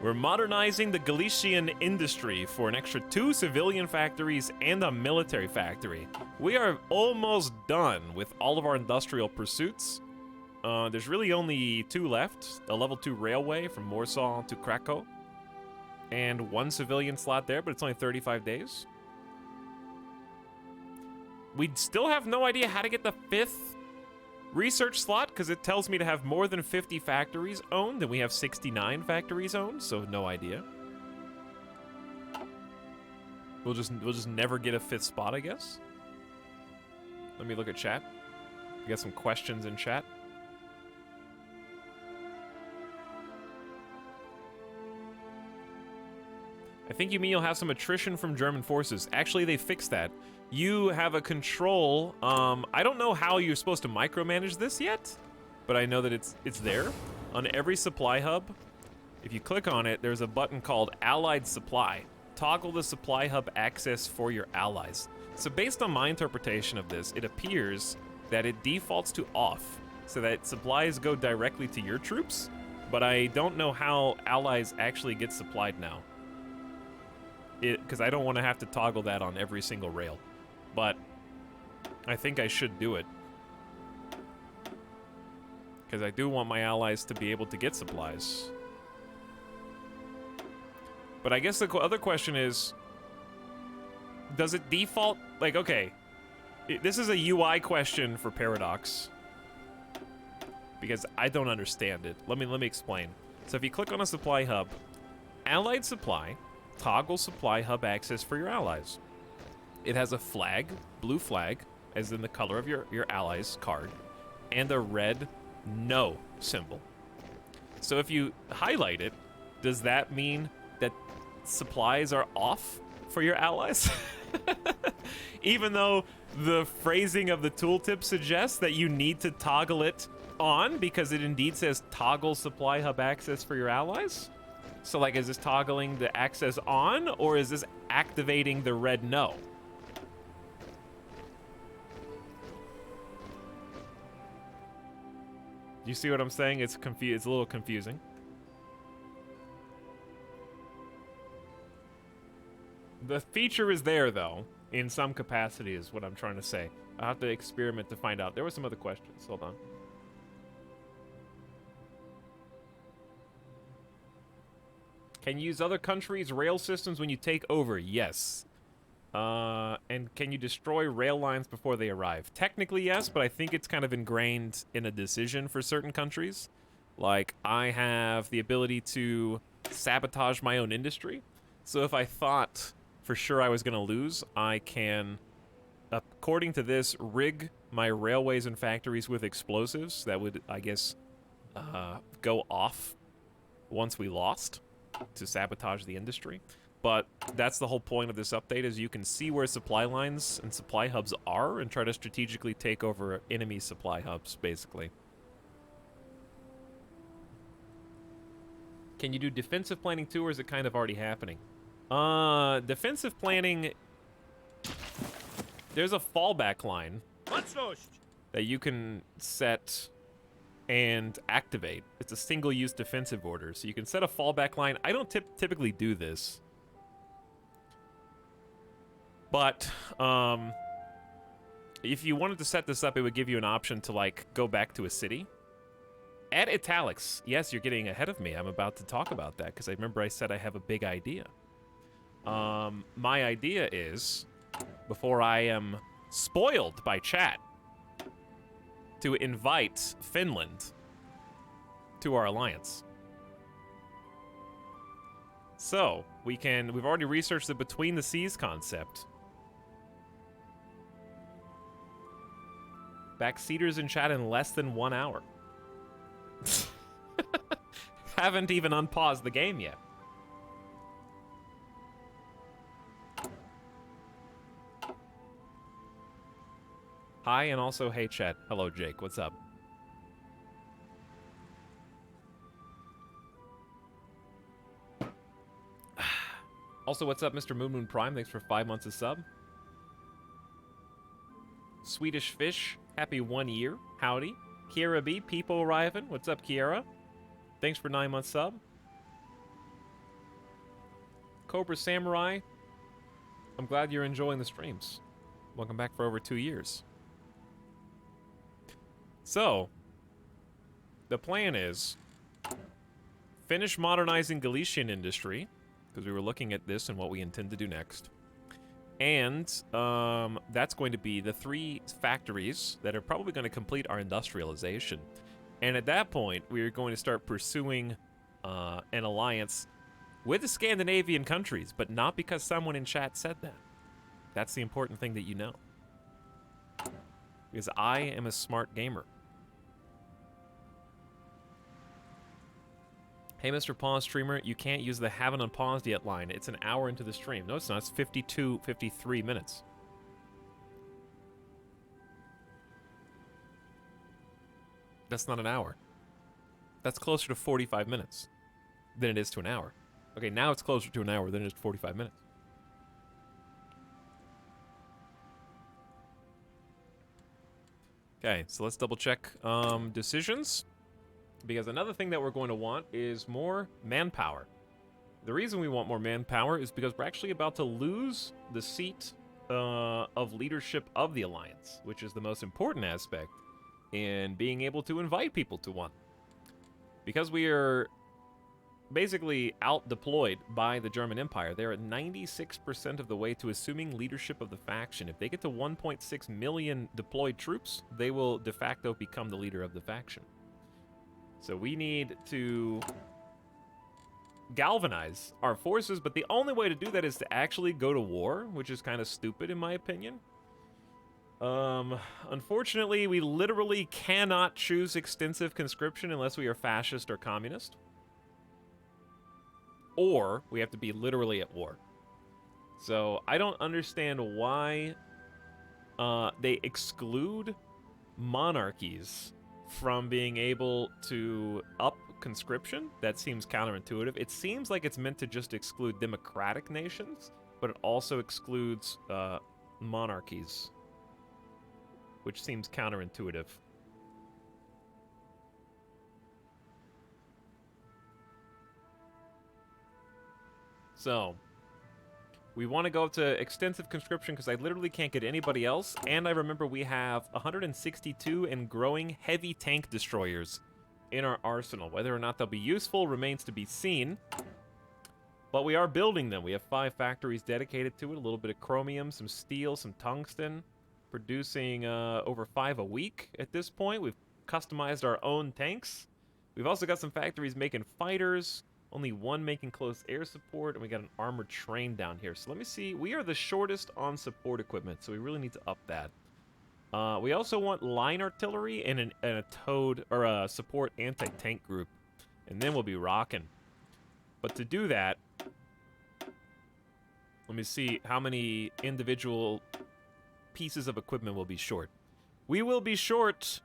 We're modernizing the Galician industry for an extra 2 civilian factories and a military factory. We are almost done with all of our industrial pursuits. There's really only 2 left. A level 2 railway from Warsaw to Krakow. And 1 civilian slot there, but it's only 35 days. We still have no idea how to get the 5th research slot, because it tells me to have more than 50 factories owned, and we have 69 factories owned, so no idea. We'll just never get a 5th spot, I guess. Let me look at chat. We got some questions in chat. I think you mean you'll have some attrition from German forces. Actually, they fixed that. You have a control. I don't know how you're supposed to micromanage this yet, but I know that it's there. On every supply hub, if you click on it, there's a button called Allied Supply. Toggle the supply hub access for your allies. So based on my interpretation of this, it appears that it defaults to off, so that supplies go directly to your troops, but I don't know how allies actually get supplied now. Because I don't want to have to toggle that on every single rail. But I think I should do it. Because I do want my allies to be able to get supplies. But I guess the other question is, does it default? Like, okay, this is a UI question for Paradox. Because I don't understand it. Let me explain. So if you click on a supply hub, Allied Supply, toggle supply hub access for your allies. It has a flag, blue flag, as in the color of your allies card, and a red no symbol. So if you highlight it, does that mean that supplies are off for your allies? Even though the phrasing of the tooltip suggests that you need to toggle it on, because it indeed says toggle supply hub access for your allies? So, like, is this toggling the access on, or is this activating the red no? Do you see what I'm saying? It's a little confusing. The feature is there, though, in some capacity, is what I'm trying to say. I'll have to experiment to find out. There were some other questions. Hold on. Can you use other countries' rail systems when you take over? Yes. And can you destroy rail lines before they arrive? Technically, yes, but I think it's kind of ingrained in a decision for certain countries. Like, I have the ability to sabotage my own industry. So if I thought for sure I was going to lose, I can, according to this, rig my railways and factories with explosives that would, I guess, go off once we lost, to sabotage the industry. But that's the whole point of this update, is you can see where supply lines and supply hubs are and try to strategically take over enemy supply hubs, basically. Can you do defensive planning too, or is it kind of already happening? Defensive planning, there's a fallback line that you can set and activate. It's a single-use defensive order, so you can set a fallback line. I don't typically do this, but if you wanted to set this up, it would give you an option to, like, go back to a city. At Etalyx, yes, you're getting ahead of me. I'm about to talk about that, because I remember I said I have a big idea. My idea is, before I am spoiled by chat, to invite Finland to our alliance. So, we've already researched the Between the Seas concept. Backseaters in chat in less than 1 hour. Haven't even unpaused the game yet. Hi, and also hey chat. Hello Jake, what's up? Also, what's up, Mr. Moon Moon Prime? Thanks for 5 months of sub. Swedish Fish, happy 1 year. Howdy. Kiera B, people arriving. What's up, Kiera? Thanks for 9 months sub. Cobra Samurai, I'm glad you're enjoying the streams. Welcome back for over 2 years. So, the plan is finish modernizing Galician industry, because we were looking at this and what we intend to do next. And that's going to be the 3 factories that are probably going to complete our industrialization. And at that point, we are going to start pursuing an alliance with the Scandinavian countries, but not because someone in chat said that. That's the important thing that you know. Because I am a smart gamer. Hey, Mr. Pause Streamer, you can't use the haven't unpaused yet line. It's an hour into the stream. No, it's not. It's 53 minutes. That's not an hour. That's closer to 45 minutes than it is to an hour. Okay, now it's closer to an hour than it is to 45 minutes. Okay, so let's double check decisions. Because another thing that we're going to want is more manpower. The reason we want more manpower is because we're actually about to lose the seat of leadership of the Alliance, which is the most important aspect in being able to invite people to one. Because we are basically out-deployed by the German Empire, they're at 96% of the way to assuming leadership of the faction. If they get to 1.6 million deployed troops, they will de facto become the leader of the faction. So we need to galvanize our forces, but the only way to do that is to actually go to war, which is kind of stupid in my opinion. Unfortunately, we literally cannot choose extensive conscription unless we are fascist or communist. Or we have to be literally at war. So I don't understand why they exclude monarchies from being able to up conscription. That seems counterintuitive. It seems like it's meant to just exclude democratic nations, but it also excludes monarchies, which seems counterintuitive. So, we want to go up to extensive conscription because I literally can't get anybody else, and I remember we have 162 and growing heavy tank destroyers in our arsenal. Whether or not they'll be useful remains to be seen, but we are building them. We have 5 factories dedicated to it, a little bit of chromium, some steel, some tungsten, producing over 5 a week at this point. We've customized our own tanks. We've also got some factories making fighters, only 1 making close air support, and we got an armored train down here. So let me see. We are the shortest on support equipment, so we really need to up that. We also want line artillery and a towed or a support anti-tank group, and then we'll be rocking. But to do that, let me see how many individual pieces of equipment will be short. We will be short.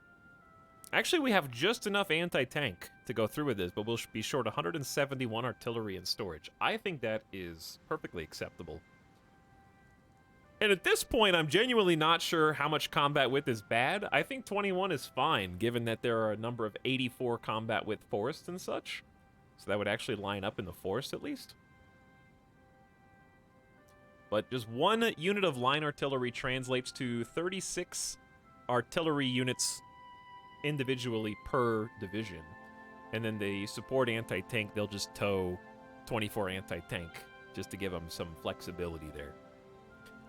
Actually, we have just enough anti-tank to go through with this, but we'll be short 171 artillery and storage. I think that is perfectly acceptable. And at this point, I'm genuinely not sure how much combat width is bad. I think 21 is fine, given that there are a number of 84 combat width forests and such. So that would actually line up in the forest, at least. But just 1 unit of line artillery translates to 36 artillery units individually per division. And then the support anti-tank, they'll just tow 24 anti-tank just to give them some flexibility there.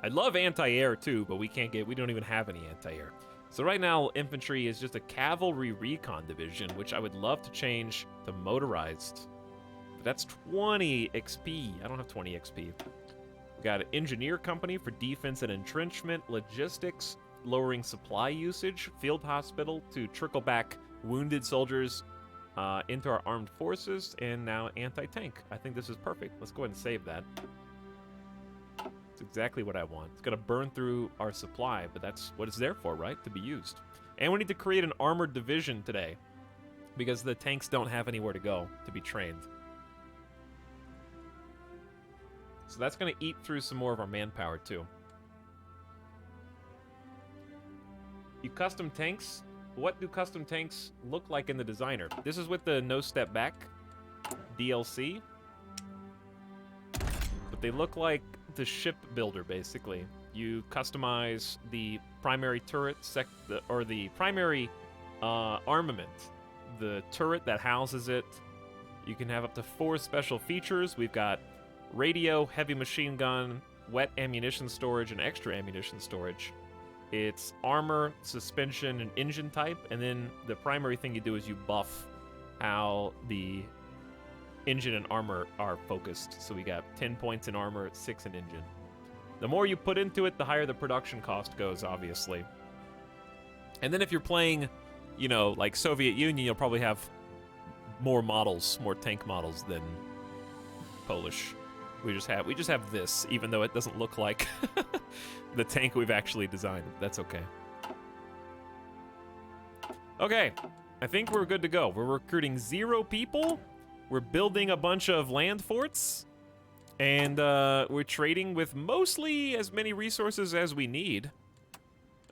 I love anti-air too, but we don't even have any anti-air. So right now, infantry is just a cavalry recon division, which I would love to change to motorized That's 20 XP. I don't have 20 XP. We got an engineer company for defense and entrenchment, logistics, lowering supply usage, field hospital to trickle back wounded soldiers into our armed forces, and now anti-tank. I think this is perfect. Let's go ahead and save that. It's exactly what I want. It's going to burn through our supply, but that's what it's there for, right? To be used. And we need to create an armored division today because the tanks don't have anywhere to go to be trained. So that's going to eat through some more of our manpower, too. You custom tanks? What do custom tanks look like in the designer? This is with the No Step Back DLC. But they look like the ship builder, basically. You customize the primary turret, or the primary armament. The turret that houses it. You can have up to 4 special features. We've got radio, heavy machine gun, wet ammunition storage, and extra ammunition storage. It's armor, suspension, and engine type, and then the primary thing you do is you buff how the engine and armor are focused. So we got 10 points in armor, 6 in engine. The more you put into it, the higher the production cost goes, obviously. And then if you're playing, you know, like Soviet Union, you'll probably have more models, more tank models than Polish. We just have this, even though it doesn't look like the tank we've actually designed. That's okay. Okay, I think we're good to go. We're recruiting 0 people. We're building a bunch of land forts. And we're trading with mostly as many resources as we need.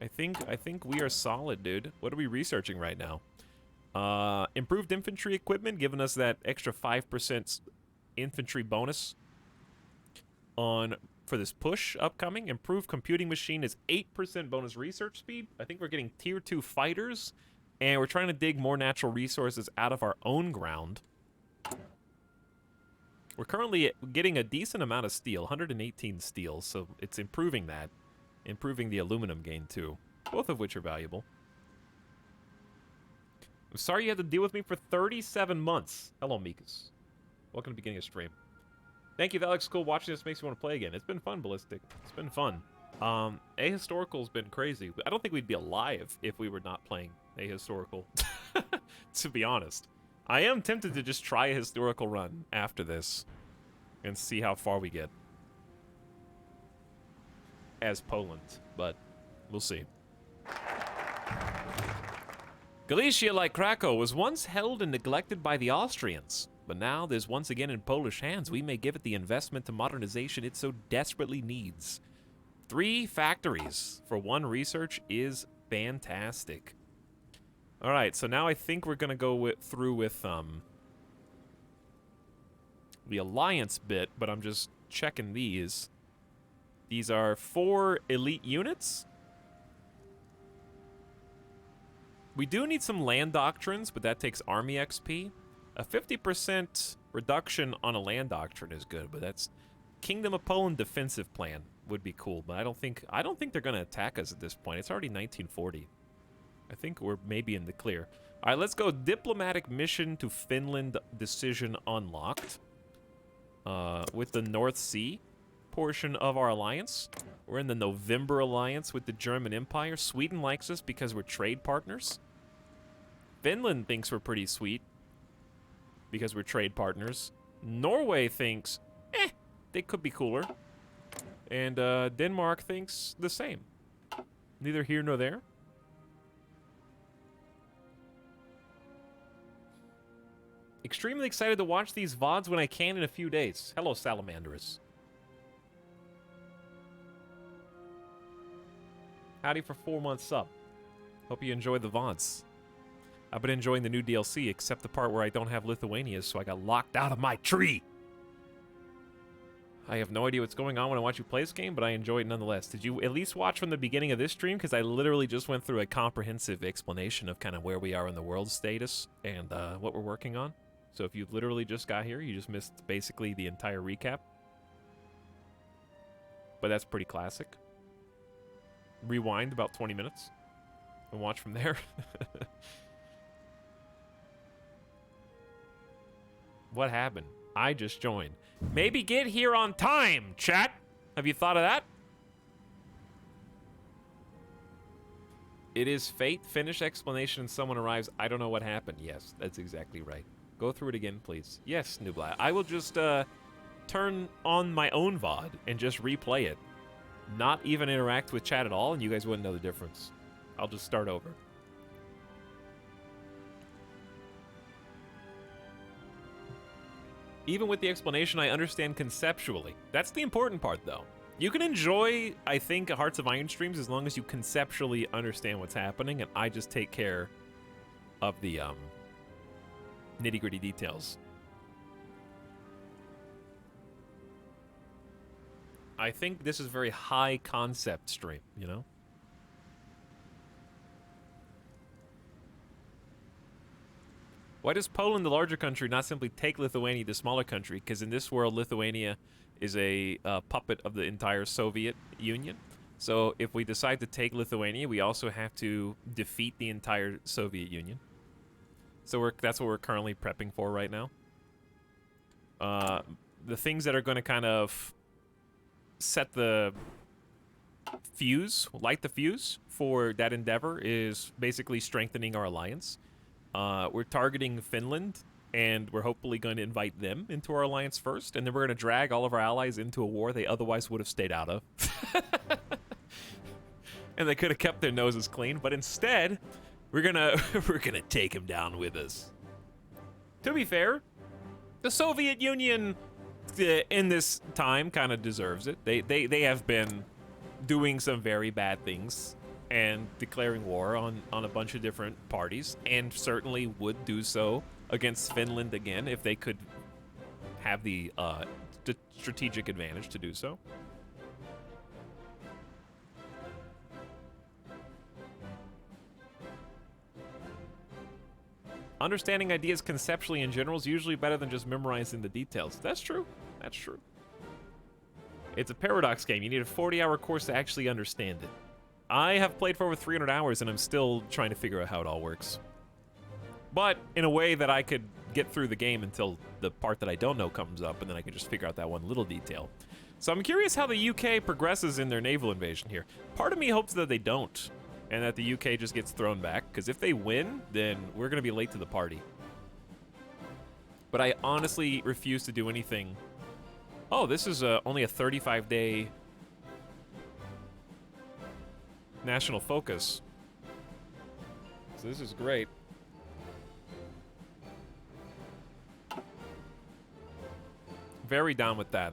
I think we are solid, dude. What are we researching right now? Improved infantry equipment, giving us that extra 5% infantry bonus for this push upcoming. Improved computing machine is 8% bonus research speed. I think we're getting tier 2 fighters, and we're trying to dig more natural resources out of our own ground. We're currently getting a decent amount of steel, 118 steel, so it's improving that. Improving the aluminum gain too, both of which are valuable. I'm sorry you had to deal with me for 37 months. Hello, Mikas. Welcome to the beginning of stream. Thank you, Etalyx. Cool watching this makes me want to play again. It's been fun, Ballistic. It's been fun. Ahistorical's been crazy. I don't think we'd be alive if we were not playing Ahistorical, to be honest. I am tempted to just try a historical run after this and see how far we get as Poland, but we'll see. Galicia, like Krakow, was once held and neglected by the Austrians. But now there's once again in Polish hands. We may give it the investment to modernization it so desperately needs. 3 factories for 1 research is fantastic. All right, so now I think we're going to go through with the alliance bit, but I'm just checking these. These are 4 elite units. We do need some land doctrines, but that takes army XP. A 50% reduction on a land doctrine is good, but that's Kingdom of Poland defensive plan would be cool, but I don't think they're going to attack us at this point. It's already 1940. I think we're maybe in the clear. All right, let's go. Diplomatic mission to Finland decision unlocked. With the North Sea portion of our alliance. We're in the November alliance with the German Empire. Sweden likes us because we're trade partners. Finland thinks we're pretty sweet because we're trade partners. Norway thinks, they could be cooler. And Denmark thinks the same. Neither here nor there. Extremely excited to watch these VODs when I can in a few days. Hello, Salamanderus. Howdy for 4 months sub. Hope you enjoy the VODs. I've been enjoying the new DLC, except the part where I don't have Lithuania, so I got locked out of my tree. I have no idea what's going on when I watch you play this game, but I enjoy it nonetheless. Did you at least watch from the beginning of this stream? Because I literally just went through a comprehensive explanation of kind of where we are in the world status and what we're working on. So if you literally just got here, you just missed basically the entire recap. But that's pretty classic. Rewind about 20 minutes and watch from there. What happened? I just joined. Maybe get here on time, chat. Have you thought of that? It is fate. Finish explanation and someone arrives. I don't know what happened. Yes, that's exactly right. Go through it again, please. Yes, Nubla. I will just turn on my own VOD and just replay it. Not even interact with chat at all, and you guys wouldn't know the difference. I'll just start over. Even with the explanation, I understand conceptually. That's the important part, though. You can enjoy, I think, Hearts of Iron streams as long as you conceptually understand what's happening, and I just take care of the nitty-gritty details. I think this is a very high-concept stream, you know? Why does Poland, the larger country, not simply take Lithuania, the smaller country? Because in this world, Lithuania is a puppet of the entire Soviet Union. So if we decide to take Lithuania, we also have to defeat the entire Soviet Union. So that's what we're currently prepping for right now. The things that are going to kind of set the fuse, light the fuse for that endeavor is basically strengthening our alliance. We're targeting Finland, and we're hopefully going to invite them into our alliance first, and then we're going to drag all of our allies into a war they otherwise would have stayed out of. And they could have kept their noses clean, but instead, we're gonna take them down with us. To be fair, the Soviet Union in this time kind of deserves it. They have been doing some very bad things and declaring war on a bunch of different parties, and certainly would do so against Finland again if they could have the strategic advantage to do so. Understanding ideas conceptually in general is usually better than just memorizing the details. That's true. That's true. It's a paradox game. You need a 40-hour course to actually understand it. I have played for over 300 hours, and I'm still trying to figure out how it all works. But in a way that I could get through the game until the part that I don't know comes up, and then I can just figure out that one little detail. So I'm curious how the UK progresses in their naval invasion here. Part of me hopes that they don't, and that the UK just gets thrown back, because if they win, then we're going to be late to the party. But I honestly refuse to do anything. Oh, this is only a 35-day national focus. So this is great. Very down with that.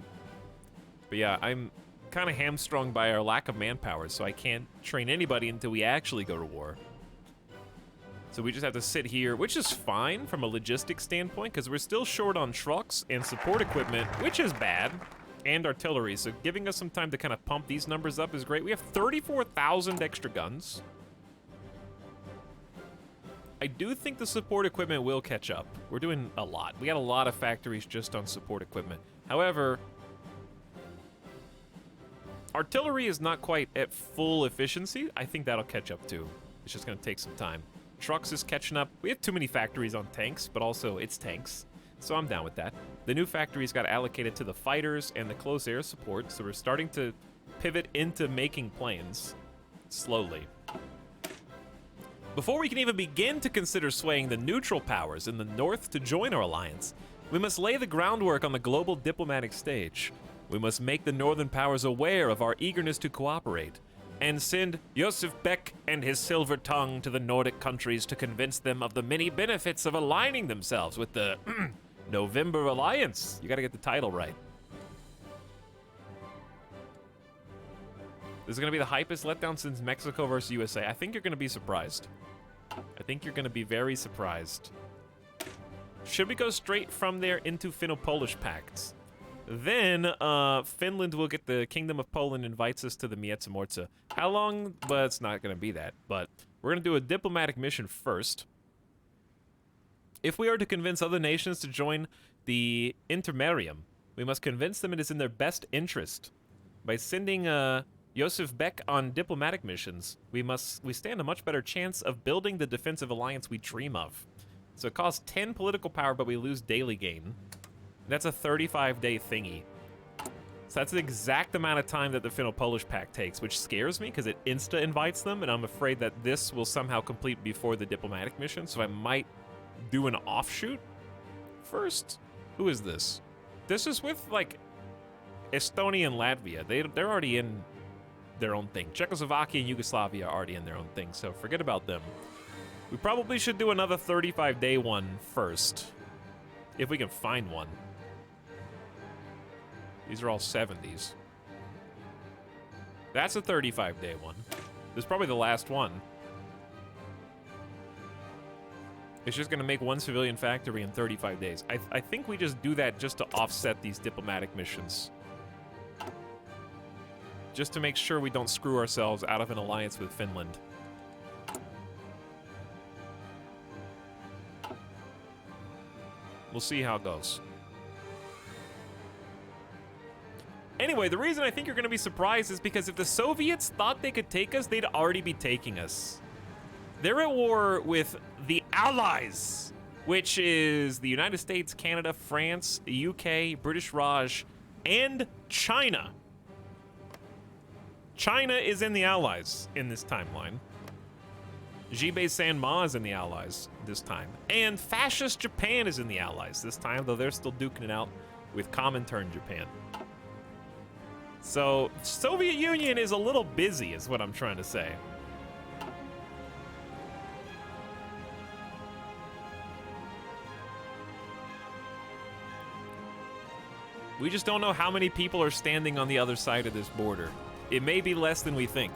But yeah, I'm kind of hamstrung by our lack of manpower, so I can't train anybody until we actually go to war. So we just have to sit here, which is fine from a logistics standpoint, because we're still short on trucks and support equipment, which is bad, and artillery. So giving us some time to kind of pump these numbers up is great. We have 34,000 extra guns. I do think the support equipment will catch up. We're doing a lot. We got a lot of factories just on support equipment. However, artillery is not quite at full efficiency. I think that'll catch up too. It's just going to take some time. Trucks is catching up. We have too many factories on tanks, but also it's tanks. So I'm down with that. The new factories got allocated to the fighters and the close air support, so we're starting to pivot into making planes slowly. Before we can even begin to consider swaying the neutral powers in the north to join our alliance, we must lay the groundwork on the global diplomatic stage. We must make the northern powers aware of our eagerness to cooperate, and send Josef Beck and his silver tongue to the Nordic countries to convince them of the many benefits of aligning themselves with the November Alliance. You gotta get the title right. This is gonna be the hypest letdown since Mexico versus USA. I think you're gonna be surprised. I think you're gonna be very surprised. Should we go straight from there into Finno-Polish pacts? Then, Finland will get the Kingdom of Poland invites us to the Międzymorze. How long? Well, it's not going to be that, but we're going to do a diplomatic mission first. If we are to convince other nations to join the Intermarium, we must convince them it is in their best interest. By sending Josef Beck on diplomatic missions, we stand a much better chance of building the defensive alliance we dream of. So it costs 10 political power, but we lose daily gain. That's a 35-day thingy. So that's the exact amount of time that the Finno-Polish pact takes, which scares me because it insta-invites them, and I'm afraid that this will somehow complete before the diplomatic mission, so I might do an offshoot first. Who is this? This is with, like, Estonia and Latvia. They're already in their own thing. Czechoslovakia and Yugoslavia are already in their own thing, so forget about them. We probably should do another 35-day one first, if we can find one. These are all 70s. That's a 35-day one. This is probably the last one. It's just gonna make one civilian factory in 35 days. I think we just do that just to offset these diplomatic missions. Just to make sure we don't screw ourselves out of an alliance with Finland. We'll see how it goes. Anyway, the reason I think you're going to be surprised is because if the Soviets thought they could take us, they'd already be taking us. They're at war with the Allies, which is the United States, Canada, France, the UK, British Raj, and China. China is in the Allies in this timeline. Jibei Sanma is in the Allies this time. And fascist Japan is in the Allies this time, though they're still duking it out with Comintern Japan. So, Soviet Union is a little busy, is what I'm trying to say. We just don't know how many people are standing on the other side of this border. It may be less than we think,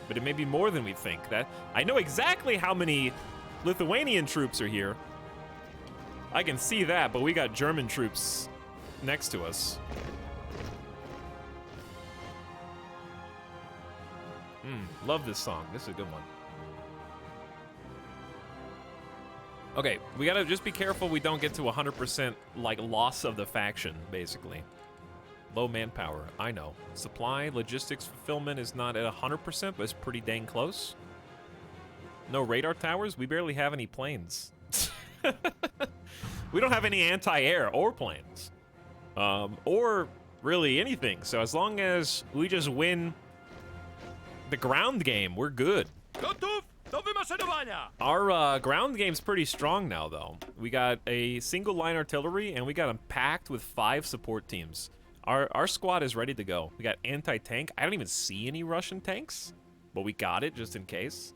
but it may be more than we think. That I know exactly how many Lithuanian troops are here. I can see that, but we got German troops next to us. Love this song. This is a good one. Okay, we gotta just be careful we don't get to 100% like loss of the faction, basically. Low manpower, I know. Supply, logistics, fulfillment is not at 100%, but it's pretty dang close. No radar towers? We barely have any planes. We don't have any anti-air or planes. Or really anything. So as long as we just win the ground game, we're good. Our ground game's pretty strong now, though. We got a single line artillery, and we got them packed with 5 support teams. Our squad is ready to go. We got anti-tank. I don't even see any Russian tanks, but we got it just in case.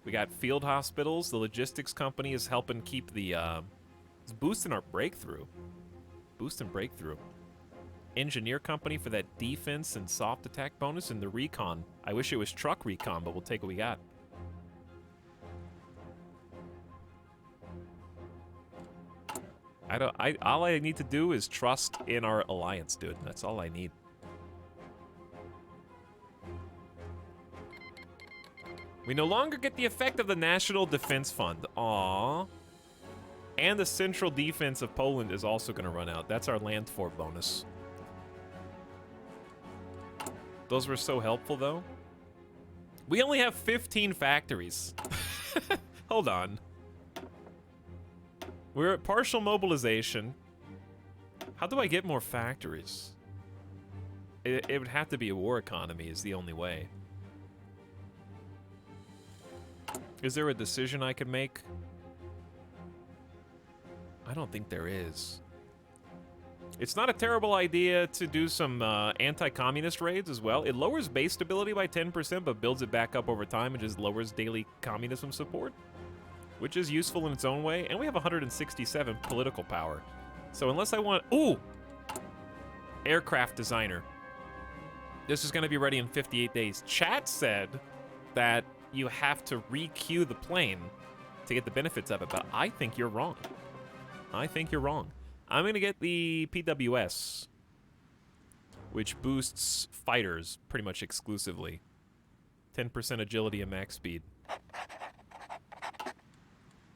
We got field hospitals. The logistics company is helping keep the it's boosting our breakthrough. Boosting breakthrough. Engineer company for that defense and soft attack bonus, and the recon. I wish it was truck recon, but we'll take what we got. All I need to do is trust in our alliance, dude. That's all I need. We no longer get the effect of the National Defense Fund. Aww. And the Central Defense of Poland is also going to run out. That's our land fort bonus. Those were so helpful, though. We only have 15 factories. Hold on. We're at partial mobilization. How do I get more factories? It would have to be a war economy is the only way. Is there a decision I could make? I don't think there is. It's not a terrible idea to do some anti-communist raids as well. It lowers base stability by 10%, but builds it back up over time and just lowers daily communism support, which is useful in its own way. And we have 167 political power. So unless I want... Ooh! Aircraft designer. This is going to be ready in 58 days. Chat said that you have to re-queue the plane to get the benefits of it, but I think you're wrong. I think you're wrong. I'm going to get the PWS, which boosts fighters pretty much exclusively. 10% agility and max speed.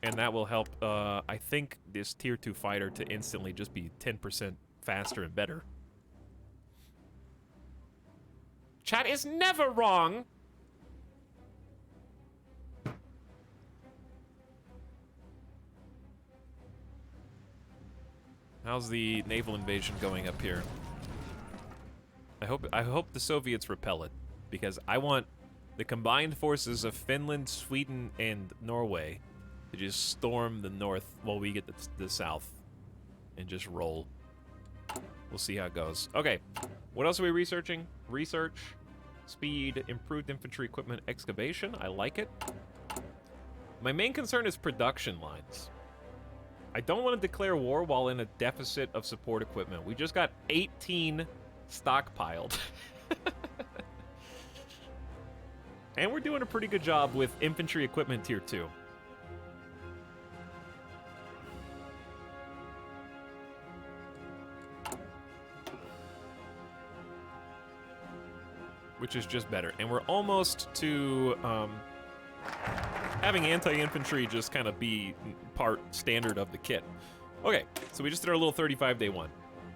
And that will help, I think, this tier 2 fighter to instantly just be 10% faster and better. Chat is never wrong! How's the naval invasion going up here? I hope the Soviets repel it, because I want the combined forces of Finland, Sweden, and Norway to just storm the north while we get the south and just roll. We'll see how it goes. Okay, what else are we researching? Research, speed, improved infantry equipment, excavation. I like it. My main concern is production lines. I don't want to declare war while in a deficit of support equipment. We just got 18 stockpiled. And we're doing a pretty good job with infantry equipment tier 2. Which is just better. And we're almost to having anti-infantry just kind of be part standard of the kit. Okay, so we just did our little 35-day one.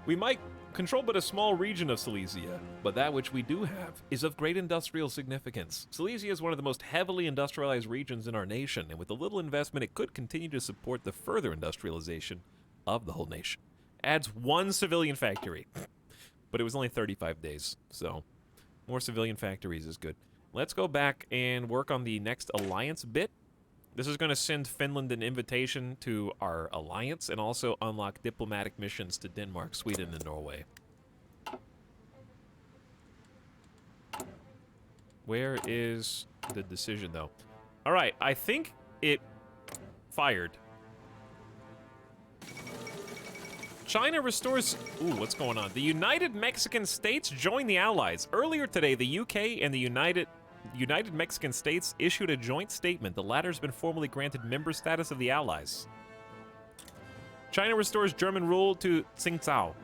We might control but a small region of Silesia, but that which we do have is of great industrial significance. Silesia is one of the most heavily industrialized regions in our nation, and with a little investment, it could continue to support the further industrialization of the whole nation. Adds 1 civilian factory, but it was only 35 days, so more civilian factories is good. Let's go back and work on the next alliance bit. This is going to send Finland an invitation to our alliance and also unlock diplomatic missions to Denmark, Sweden, and Norway. Where is the decision, though? All right, I think it fired. China restores... Ooh, what's going on? The United Mexican States join the Allies. Earlier today, the UK and the United Mexican States issued a joint statement. The latter has been formally granted member status of the Allies. China restores German rule to Tsingtao.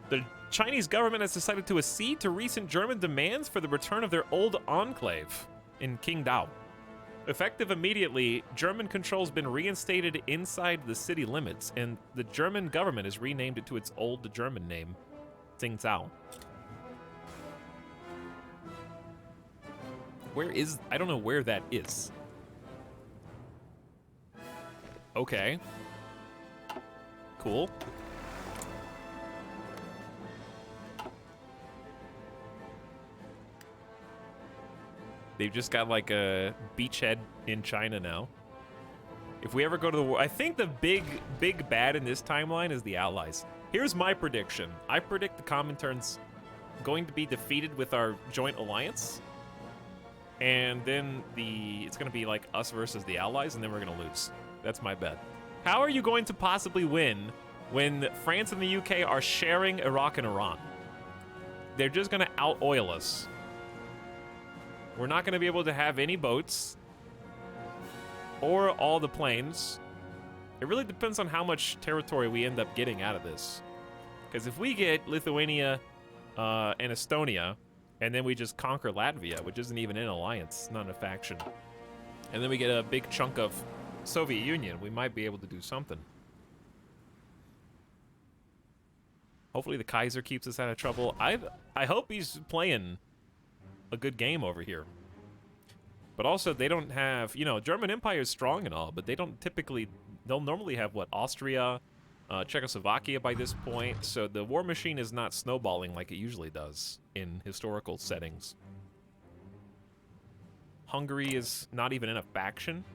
The Chinese government has decided to accede to recent German demands for the return of their old enclave in Qingdao. Effective immediately, German control has been reinstated inside the city limits, and the German government has renamed it to its old German name, Tsingtao. Where is... I don't know where that is. Okay. Cool. They've just got like a beachhead in China now. If we ever go to the war... I think the big bad in this timeline is the Allies. Here's my prediction. I predict the Comintern's going to be defeated with our joint alliance. And then it's going to be like us versus the Allies, and then we're going to lose. That's my bet. How are you going to possibly win when France and the UK are sharing Iraq and Iran? They're just going to out-oil us. We're not going to be able to have any boats or all the planes. It really depends on how much territory we end up getting out of this. Because if we get Lithuania and Estonia, and then we just conquer Latvia, which isn't even in alliance, not in a faction, and then we get a big chunk of Soviet Union, we might be able to do something. Hopefully the Kaiser keeps us out of trouble. I hope he's playing a good game over here. But also, they don't have, you know, German Empire is strong and all, but they don't typically, they'll normally have, what, Austria, Czechoslovakia by this point, so the war machine is not snowballing like it usually does in historical settings. Hungary is not even in a faction.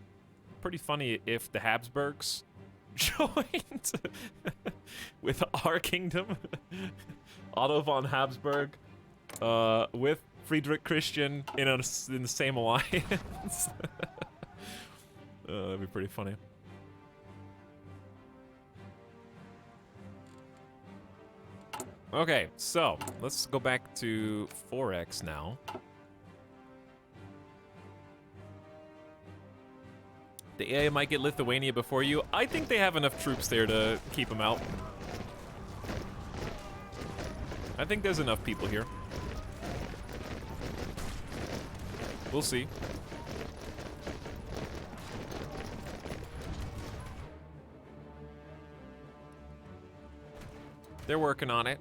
Pretty funny if the Habsburgs joined with our kingdom. Otto von Habsburg with Friedrich Christian in the same alliance. That'd be pretty funny. Okay, so let's go back to 4X now. The AI might get Lithuania before you. I think they have enough troops there to keep them out. I think there's enough people here. We'll see. They're working on it.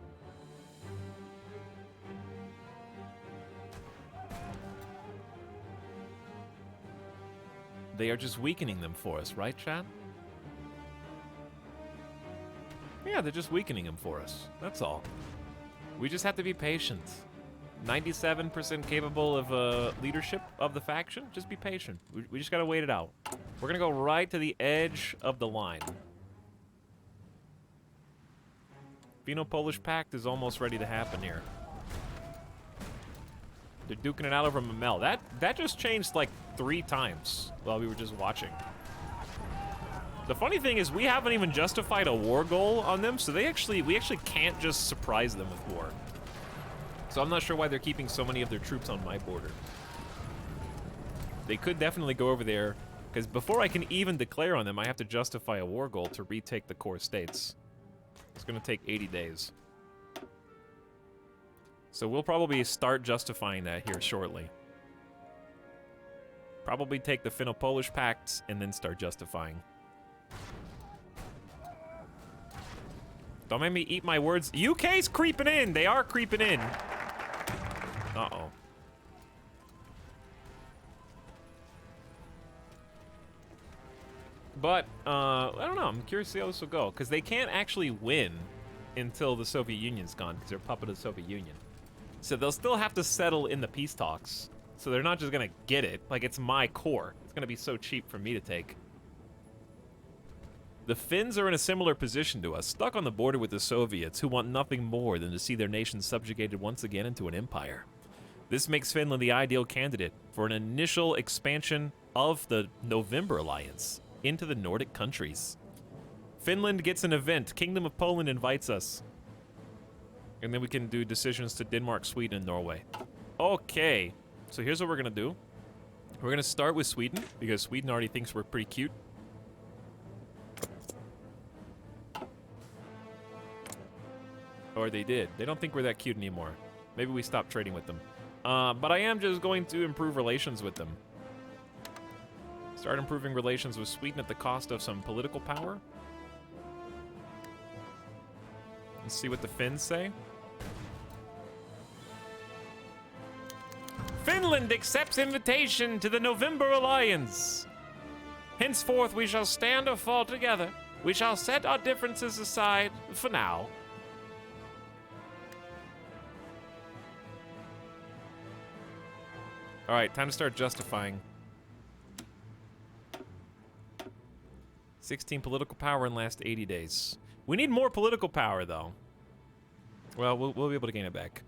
They are just weakening them for us, right, chat? Yeah, they're just weakening him for us. That's all. We just have to be patient. 97% capable of leadership of the faction. Just be patient. We just gotta wait it out. We're gonna go right to the edge of the line. Finno-Polish Pact is almost ready to happen here. They're duking it out over Mamel. That just changed like 3 times while we were just watching. The funny thing is we haven't even justified a war goal on them, so we actually can't just surprise them with war. So I'm not sure why they're keeping so many of their troops on my border. They could definitely go over there, because before I can even declare on them, I have to justify a war goal to retake the core states. It's gonna take 80 days. So we'll probably start justifying that here shortly. Probably take the Finno-Polish Pact and then start justifying. Don't make me eat my words. UK's creeping in. They are creeping in. Uh-oh. But, I don't know. I'm curious to see how this will go. Because they can't actually win until the Soviet Union's gone. Because they're a puppet of the Soviet Union. So they'll still have to settle in the peace talks. So they're not just going to get it. Like, it's my core. It's going to be so cheap for me to take. The Finns are in a similar position to us, stuck on the border with the Soviets, who want nothing more than to see their nation subjugated once again into an empire. This makes Finland the ideal candidate for an initial expansion of the November Alliance into the Nordic countries. Finland gets an event. Kingdom of Poland invites us. And then we can do decisions to Denmark, Sweden, and Norway. Okay, so here's what we're going to do. We're going to start with Sweden, because Sweden already thinks we're pretty cute. Or they did. They don't think we're that cute anymore. Maybe we stopped trading with them. But I am just going to improve relations with them. Start improving relations with Sweden at the cost of some political power. Let's see what the Finns say. Finland accepts invitation to the November Alliance. Henceforth we shall stand or fall together. We shall set our differences aside for now. All right, time to start justifying. 16 political power in last 80 days. We need more political power, though. Well, we'll be able to gain it back.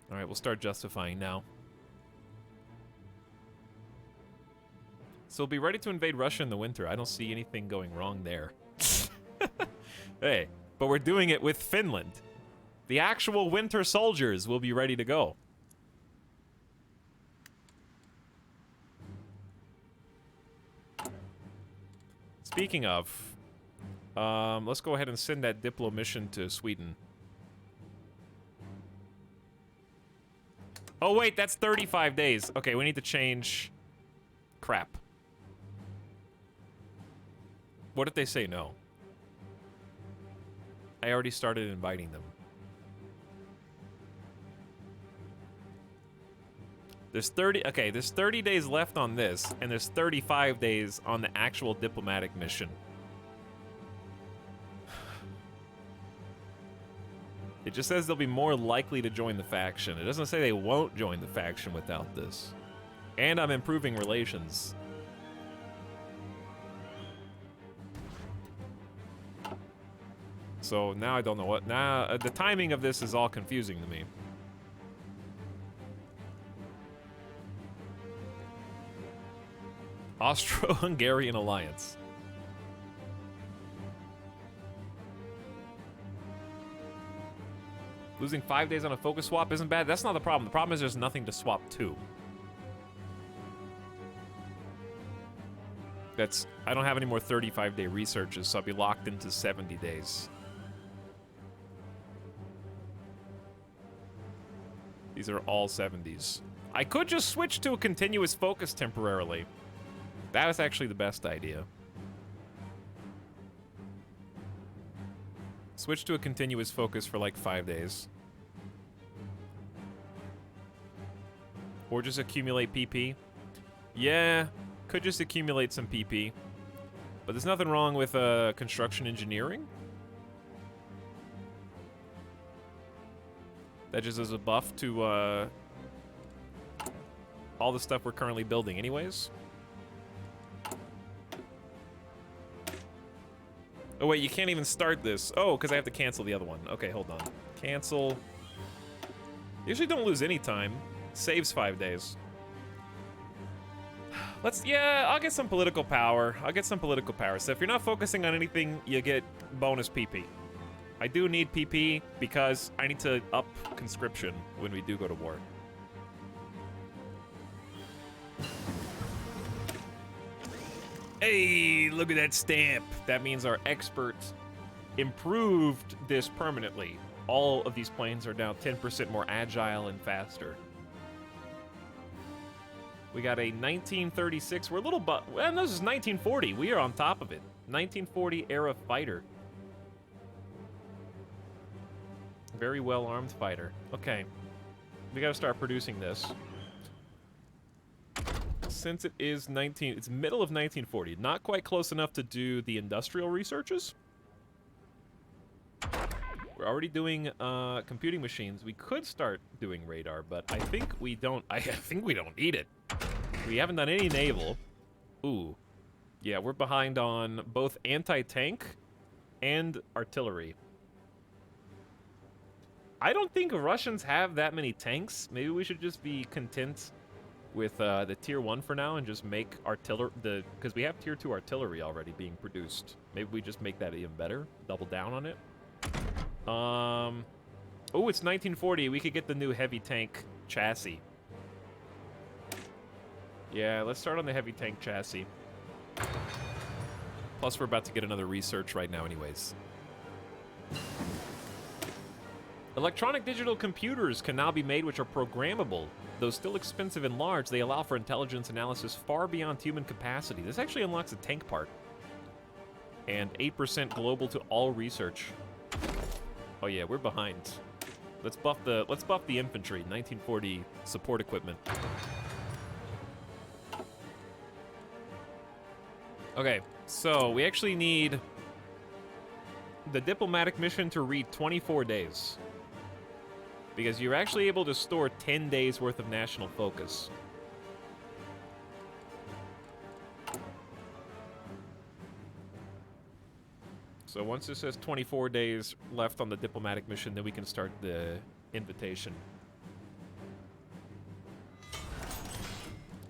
All right, we'll start justifying now. So we'll be ready to invade Russia in the winter. I don't see anything going wrong there. Hey, but we're doing it with Finland. The actual winter soldiers will be ready to go. Speaking of, let's go ahead and send that Diplo mission to Sweden. Oh wait, that's 35 days. Okay, we need to change. Crap. What if they say no? I already started inviting them. There's 30 days left on this, and there's 35 days on the actual diplomatic mission. It just says they'll be more likely to join the faction. It doesn't say they won't join the faction without this. And I'm improving relations. So now I don't know what. Now the timing of this is all confusing to me. Austro-Hungarian alliance. Losing 5 days on a focus swap isn't bad. That's not the problem. The problem is there's nothing to swap to. I don't have any more 35-day researches, so I'll be locked into 70 days. These are all 70s. I could just switch to a continuous focus temporarily. That was actually the best idea. Switch to a continuous focus for like 5 days. Or just accumulate PP. Yeah, could just accumulate some PP. But there's nothing wrong with construction engineering. That just is a buff to all the stuff we're currently building anyways. Oh wait, you can't even start this. Oh, because I have to cancel the other one. Okay, hold on. Cancel. Usually don't lose any time. Saves 5 days. Yeah, I'll get some political power. So if you're not focusing on anything, you get bonus PP. I do need PP because I need to up conscription when we do go to war. Hey, look at that stamp. That means our expert improved this permanently. All of these planes are now 10% more agile and faster. We got a 1936. We're a little well, this is 1940. We are on top of it. 1940 era fighter. Very well armed fighter. Okay. We got to start producing this. Since it is it's middle of 1940. Not quite close enough to do the industrial researches. We're already doing computing machines. We could start doing radar, but I think we don't. I think we don't need it. We haven't done any naval. Ooh. Yeah, we're behind on both anti-tank and artillery. I don't think Russians have that many tanks. Maybe we should just be content with the tier 1 for now and just make artillery, because we have tier 2 artillery already being produced. Maybe we just make that even better. Double down on it. Oh, it's 1940. We could get the new heavy tank chassis. Yeah, let's start on the heavy tank chassis. Plus, we're about to get another research right now anyways. Electronic digital computers can now be made which are programmable. Though still expensive and large, they allow for intelligence analysis far beyond human capacity. This actually unlocks a tank part. And 8% global to all research. Oh yeah, we're behind. Let's buff the infantry. 1940 support equipment. Okay, so we actually need the diplomatic mission to read 24 days. Because you're actually able to store 10 days worth of national focus. So once it says 24 days left on the diplomatic mission, then we can start the invitation.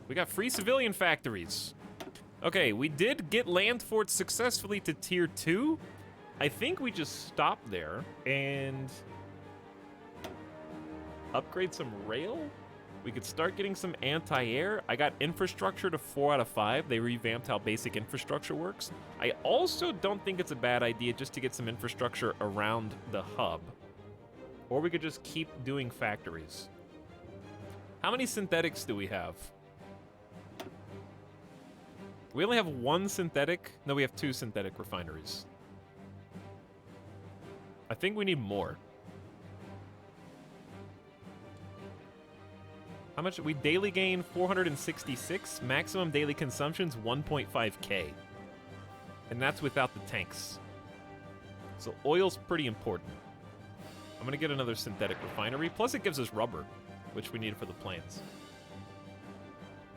We got free civilian factories. Okay, we did get land forts successfully to tier 2. I think we just stop there and upgrade some rail. We could start getting some anti-air. I got infrastructure to 4 out of 5. They revamped how basic infrastructure works. I also don't think it's a bad idea just to get some infrastructure around the hub. Or we could just keep doing factories. How many synthetics do we have? We only have 1 synthetic. No, we have 2 synthetic refineries. I think we need more. How much? We daily gain 466. Maximum daily consumption's 1.5k. And that's without the tanks. So oil's pretty important. I'm going to get another synthetic refinery. Plus it gives us rubber, which we need for the planes.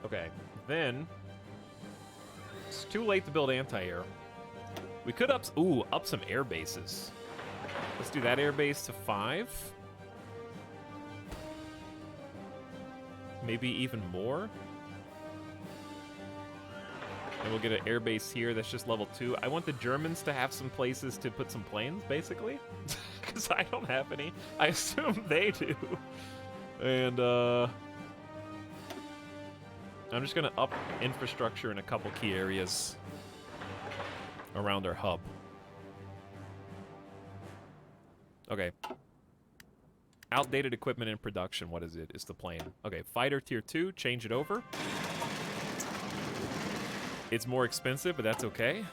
Okay, then it's too late to build anti-air. We could up some air bases. Let's do that air base to 5. Maybe even more. And we'll get an air base here that's just level 2. I want the Germans to have some places to put some planes, basically. Because I don't have any. I assume they do. And, I'm just going to up infrastructure in a couple key areas around our hub. Okay. Outdated equipment in production. What is it? It's the plane. Okay, fighter tier 2. Change it over. It's more expensive, but that's okay.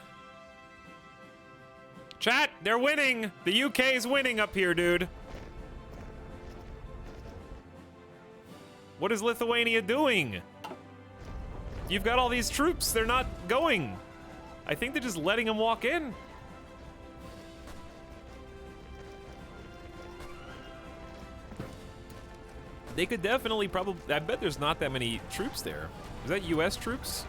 Chat, they're winning! The UK is winning up here, dude. What is Lithuania doing? You've got all these troops. They're not going. I think they're just letting him walk in. They could definitely probably... I bet there's not that many troops there. Is that U.S. troops?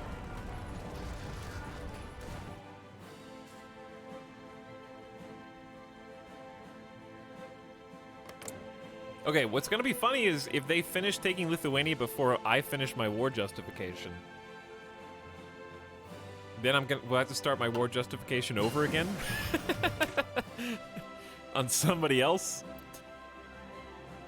Okay, what's gonna be funny is if they finish taking Lithuania before I finish my war justification. Then we'll have to start my war justification over again. On somebody else.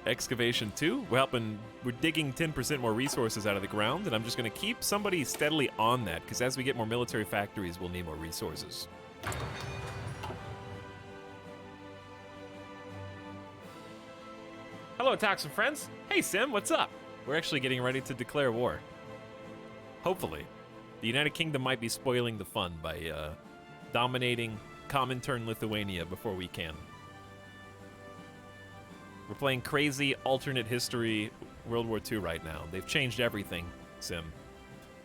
Excavation 2. We're digging 10% more resources out of the ground, and I'm just gonna keep somebody steadily on that, because as we get more military factories, we'll need more resources. Hello, Attacks and friends. Hey, Sim, what's up? We're actually getting ready to declare war. Hopefully. The United Kingdom might be spoiling the fun by dominating Comintern Lithuania before we can. We're playing crazy alternate history World War II right now. They've changed everything, Sim.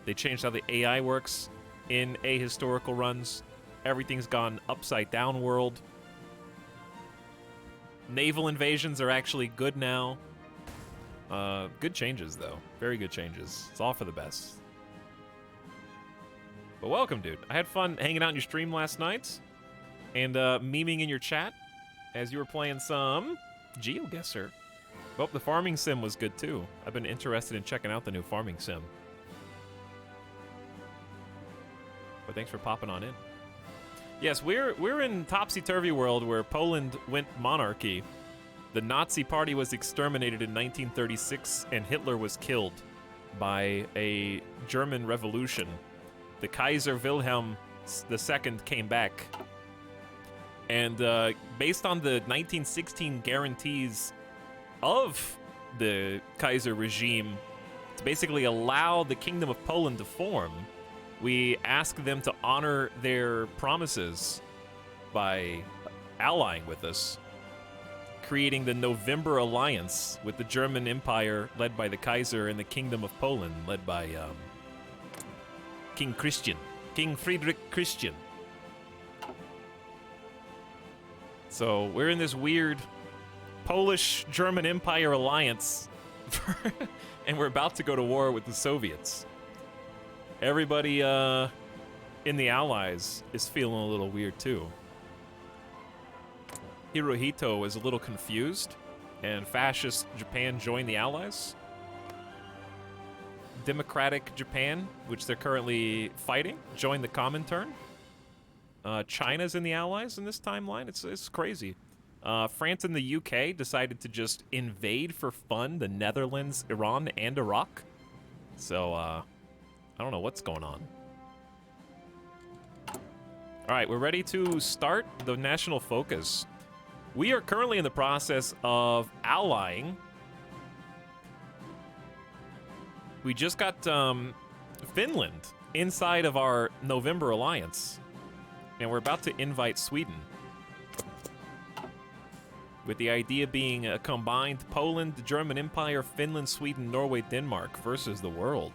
They changed how the AI works in ahistorical runs. Everything's gone upside down world. Naval invasions are actually good now. Good changes, though. Very good changes. It's all for the best. But welcome, dude. I had fun hanging out in your stream last night and memeing in your chat as you were playing some GeoGuessr. Oh, the farming sim was good, too. I've been interested in checking out the new farming sim. But thanks for popping on in. Yes, we're in topsy-turvy world where Poland went monarchy. The Nazi party was exterminated in 1936, and Hitler was killed by a German revolution. The Kaiser Wilhelm II came back. And based on the 1916 guarantees of the Kaiser regime to basically allow the Kingdom of Poland to form, we ask them to honor their promises by allying with us, creating the November Alliance with the German Empire led by the Kaiser and the Kingdom of Poland led by King Friedrich Christian. So we're in this weird Polish-German Empire alliance, and we're about to go to war with the Soviets. Everybody in the Allies is feeling a little weird, too. Hirohito is a little confused, and fascist Japan joined the Allies. Democratic Japan, which they're currently fighting, joined the Comintern. China's in the Allies in this timeline. It's crazy. France and the UK decided to just invade for fun the Netherlands, Iran, and Iraq. So, I don't know what's going on. All right, we're ready to start the national focus. We are currently in the process of allying. We just got Finland inside of our November alliance, and we're about to invite Sweden. With the idea being a combined Poland, the German Empire, Finland, Sweden, Norway, Denmark versus the world.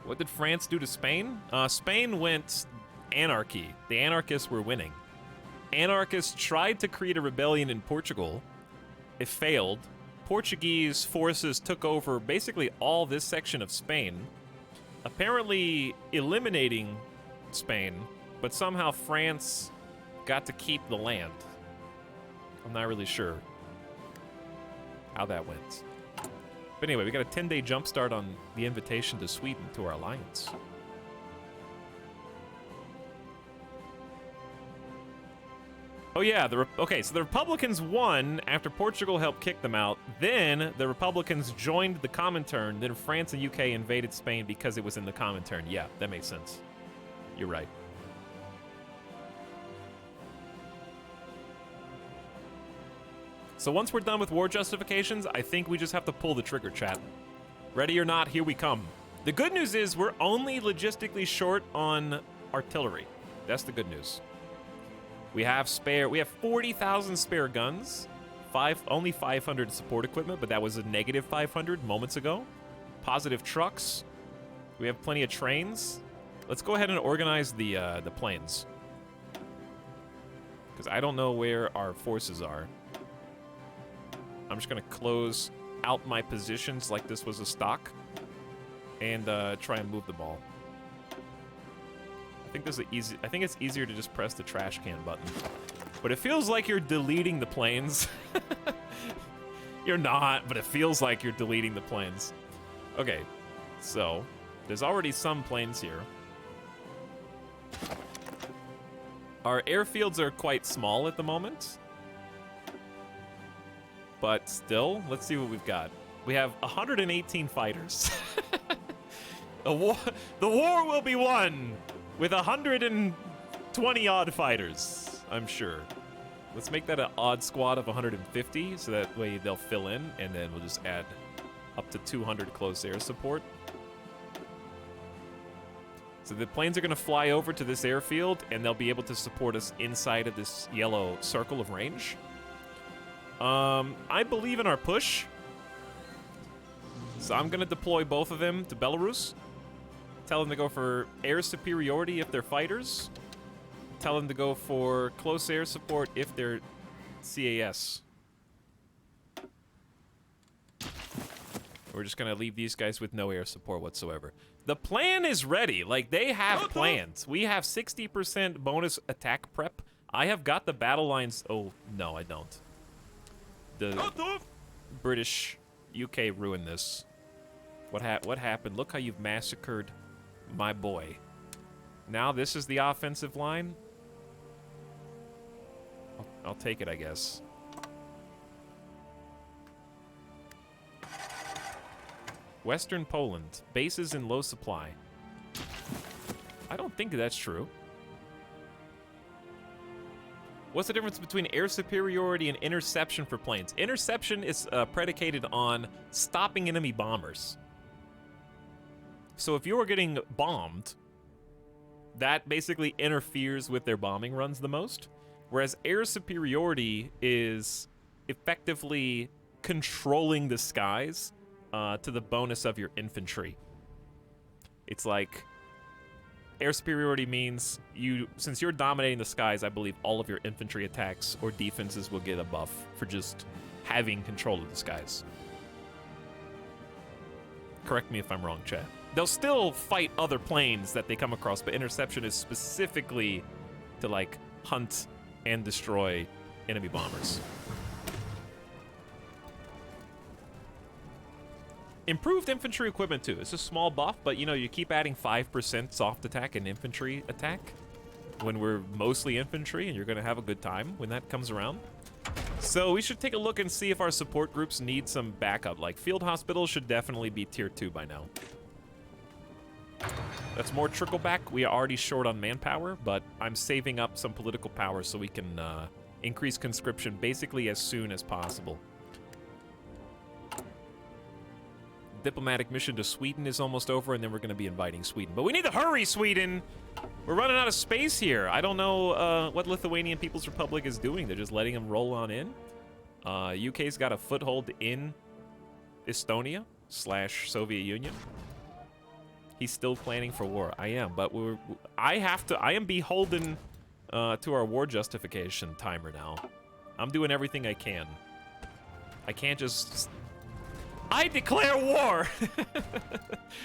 What did France do to Spain? Spain went anarchy. The anarchists were winning. Anarchists tried to create a rebellion in Portugal. It failed. Portuguese forces took over basically all this section of Spain, apparently eliminating Spain, but somehow France got to keep the land. I'm not really sure how that went. But anyway, we got a 10-day jump start on the invitation to Sweden to our alliance. Oh yeah, okay, so the Republicans won after Portugal helped kick them out. Then the Republicans joined the Comintern. Then France and UK invaded Spain because it was in the Comintern. Yeah, that makes sense. You're right. So once we're done with war justifications, I think we just have to pull the trigger, chat. Ready or not, here we come. The good news is we're only logistically short on artillery. That's the good news. We have 40,000 spare guns, only 500 support equipment, but that was a negative 500 moments ago. Positive trucks. We have plenty of trains. Let's go ahead and organize the planes. Because I don't know where our forces are. I'm just going to close out my positions like this was a stock. And try and move the ball. I think this is easy. I think it's easier to just press the trash can button. But it feels like you're deleting the planes. You're not, but it feels like you're deleting the planes. Okay, so there's already some planes here. Our airfields are quite small at the moment. But still, let's see what we've got. We have 118 fighters. The war will be won with 120 odd fighters, I'm sure. Let's make that an odd squad of 150, so that way they'll fill in, and then we'll just add up to 200 close air support. So the planes are going to fly over to this airfield, and they'll be able to support us inside of this yellow circle of range. I believe in our push. So I'm going to deploy both of them to Belarus. Tell them to go for air superiority if they're fighters. Tell them to go for close air support if they're CAS. We're just going to leave these guys with no air support whatsoever. The plan is ready. Like, they have plans. We have 60% bonus attack prep. I have got the battle lines. Oh, no, I don't. The British, UK ruined this. What happened? Look how you've massacred my boy. Now this is the offensive line. I'll take it, I guess. Western Poland. Bases in low supply. I don't think that's true. What's the difference between air superiority and interception for planes? Interception is predicated on stopping enemy bombers. So if you're getting bombed, that basically interferes with their bombing runs the most. Whereas air superiority is effectively controlling the skies to the bonus of your infantry. It's like air superiority means since you're dominating the skies, I believe all of your infantry attacks or defenses will get a buff for just having control of the skies. Correct me if I'm wrong, chat. They'll still fight other planes that they come across, but interception is specifically to, like, hunt and destroy enemy bombers. Improved infantry equipment, too. It's a small buff, but, you know, you keep adding 5% soft attack and infantry attack when we're mostly infantry, and you're going to have a good time when that comes around. So we should take a look and see if our support groups need some backup. Like, field hospitals should definitely be tier 2 by now. That's more trickle back. We are already short on manpower, but I'm saving up some political power so we can increase conscription basically as soon as possible. Diplomatic mission to Sweden is almost over, and then we're going to be inviting Sweden. But we need to hurry, Sweden! We're running out of space here. I don't know what Lithuanian People's Republic is doing. They're just letting them roll on in. UK's got a foothold in Estonia / Soviet Union. He's still planning for war. I am, but I am beholden to our war justification timer now. I'm doing everything I can. I can't just... I declare war!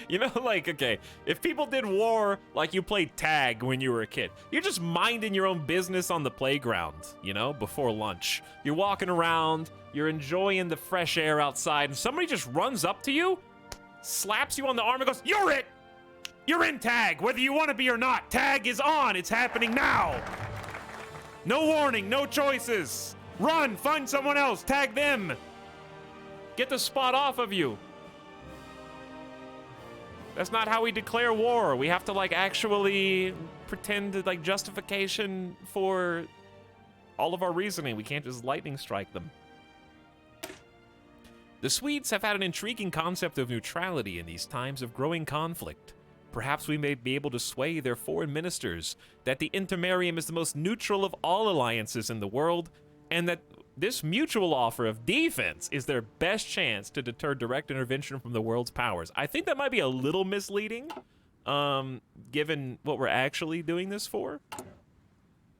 You know, like, okay, if people did war like you played tag when you were a kid, you're just minding your own business on the playground, you know, before lunch. You're walking around, you're enjoying the fresh air outside, and somebody just runs up to you, slaps you on the arm, and goes, "You're it! You're in tag, whether you want to be or not. Tag is on. It's happening now. No warning, no choices. Run, find someone else, tag them. Get the spot off of you." That's not how we declare war. We have to, like, actually pretend to, like, justification for all of our reasoning. We can't just lightning strike them. The Swedes have had an intriguing concept of neutrality in these times of growing conflict. Perhaps we may be able to sway their foreign ministers that the intermarium is the most neutral of all alliances in the world, and that this mutual offer of defense is their best chance to deter direct intervention from the world's powers. I think that might be a little misleading, given what we're actually doing this for.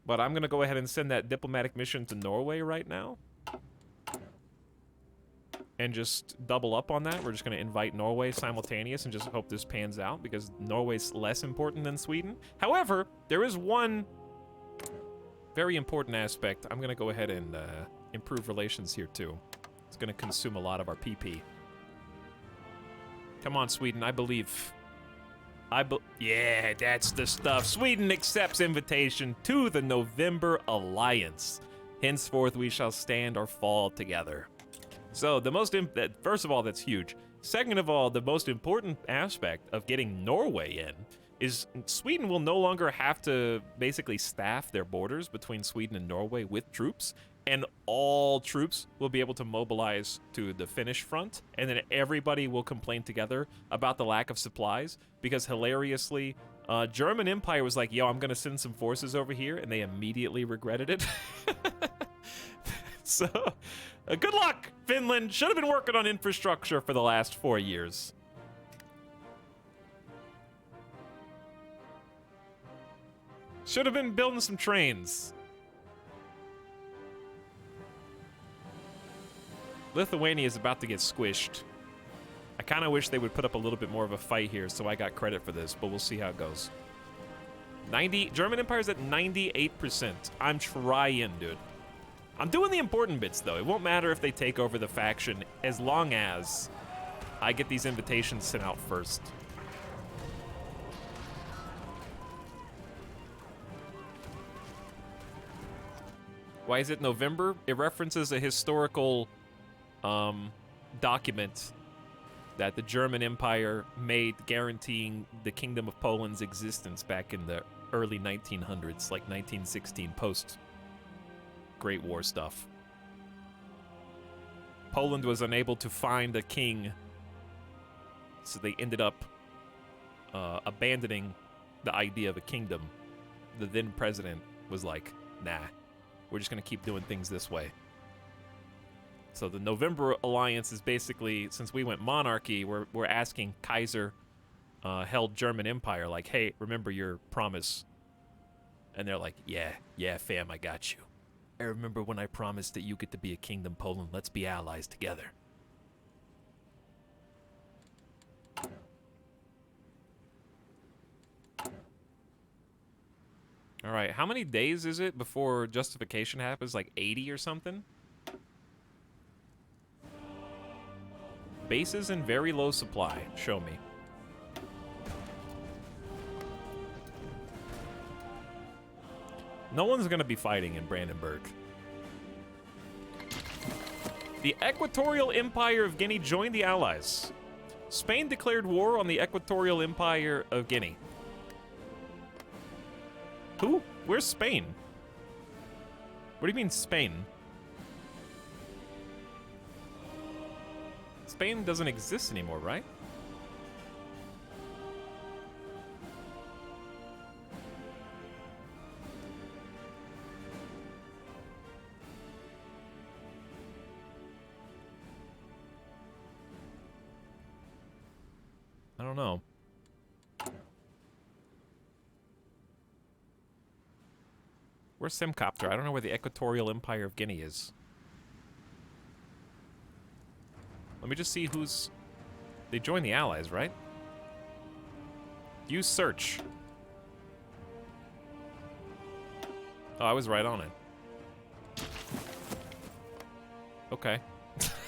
But I'm going to go ahead and send that diplomatic mission to Norway right now. And just double up on that. We're just going to invite Norway simultaneous and just hope this pans out, because Norway's less important than Sweden. However, there is one very important aspect. I'm going to go ahead and improve relations here too. It's going to consume a lot of our PP. Come on, Sweden, I believe. Yeah, that's the stuff. Sweden accepts invitation to the November Alliance. Henceforth, we shall stand or fall together. So, first of all, that's huge. Second of all, the most important aspect of getting Norway in is Sweden will no longer have to basically staff their borders between Sweden and Norway with troops, and all troops will be able to mobilize to the Finnish front, and then everybody will complain together about the lack of supplies, because hilariously, German Empire was like, yo, I'm gonna send some forces over here, and they immediately regretted it. So, good luck, Finland. Should have been working on infrastructure for the last 4 years. Should have been building some trains. Lithuania is about to get squished. I kind of wish they would put up a little bit more of a fight here, so I got credit for this, but we'll see how it goes. German Empire's at 98%. I'm trying, dude. I'm doing the important bits, though. It won't matter if they take over the faction, as long as I get these invitations sent out first. Why is it November? It references a historical document that the German Empire made guaranteeing the Kingdom of Poland's existence back in the early 1900s, like 1916, post Great War stuff. Poland was unable to find a king, so they ended up abandoning the idea of a kingdom. The then president was like, nah, we're just going to keep doing things this way. So the November Alliance is basically, since we went monarchy, we're asking Kaiser held German Empire, like, hey, remember your promise? And they're like, yeah, fam, I got you. I remember when I promised that you get to be a kingdom, Poland. Let's be allies together. All right, how many days is it before justification happens? Like 80 or something? Bases in very low supply. Show me. No one's gonna be fighting in Brandenburg. The Equatorial Empire of Guinea joined the Allies. Spain declared war on the Equatorial Empire of Guinea. Who? Where's Spain? What do you mean, Spain? Spain doesn't exist anymore, right? I don't know. Where's Simcopter? I don't know where the Equatorial Empire of Guinea is. Let me just see who's... They joined the Allies, right? Use search. Oh, I was right on it. Okay.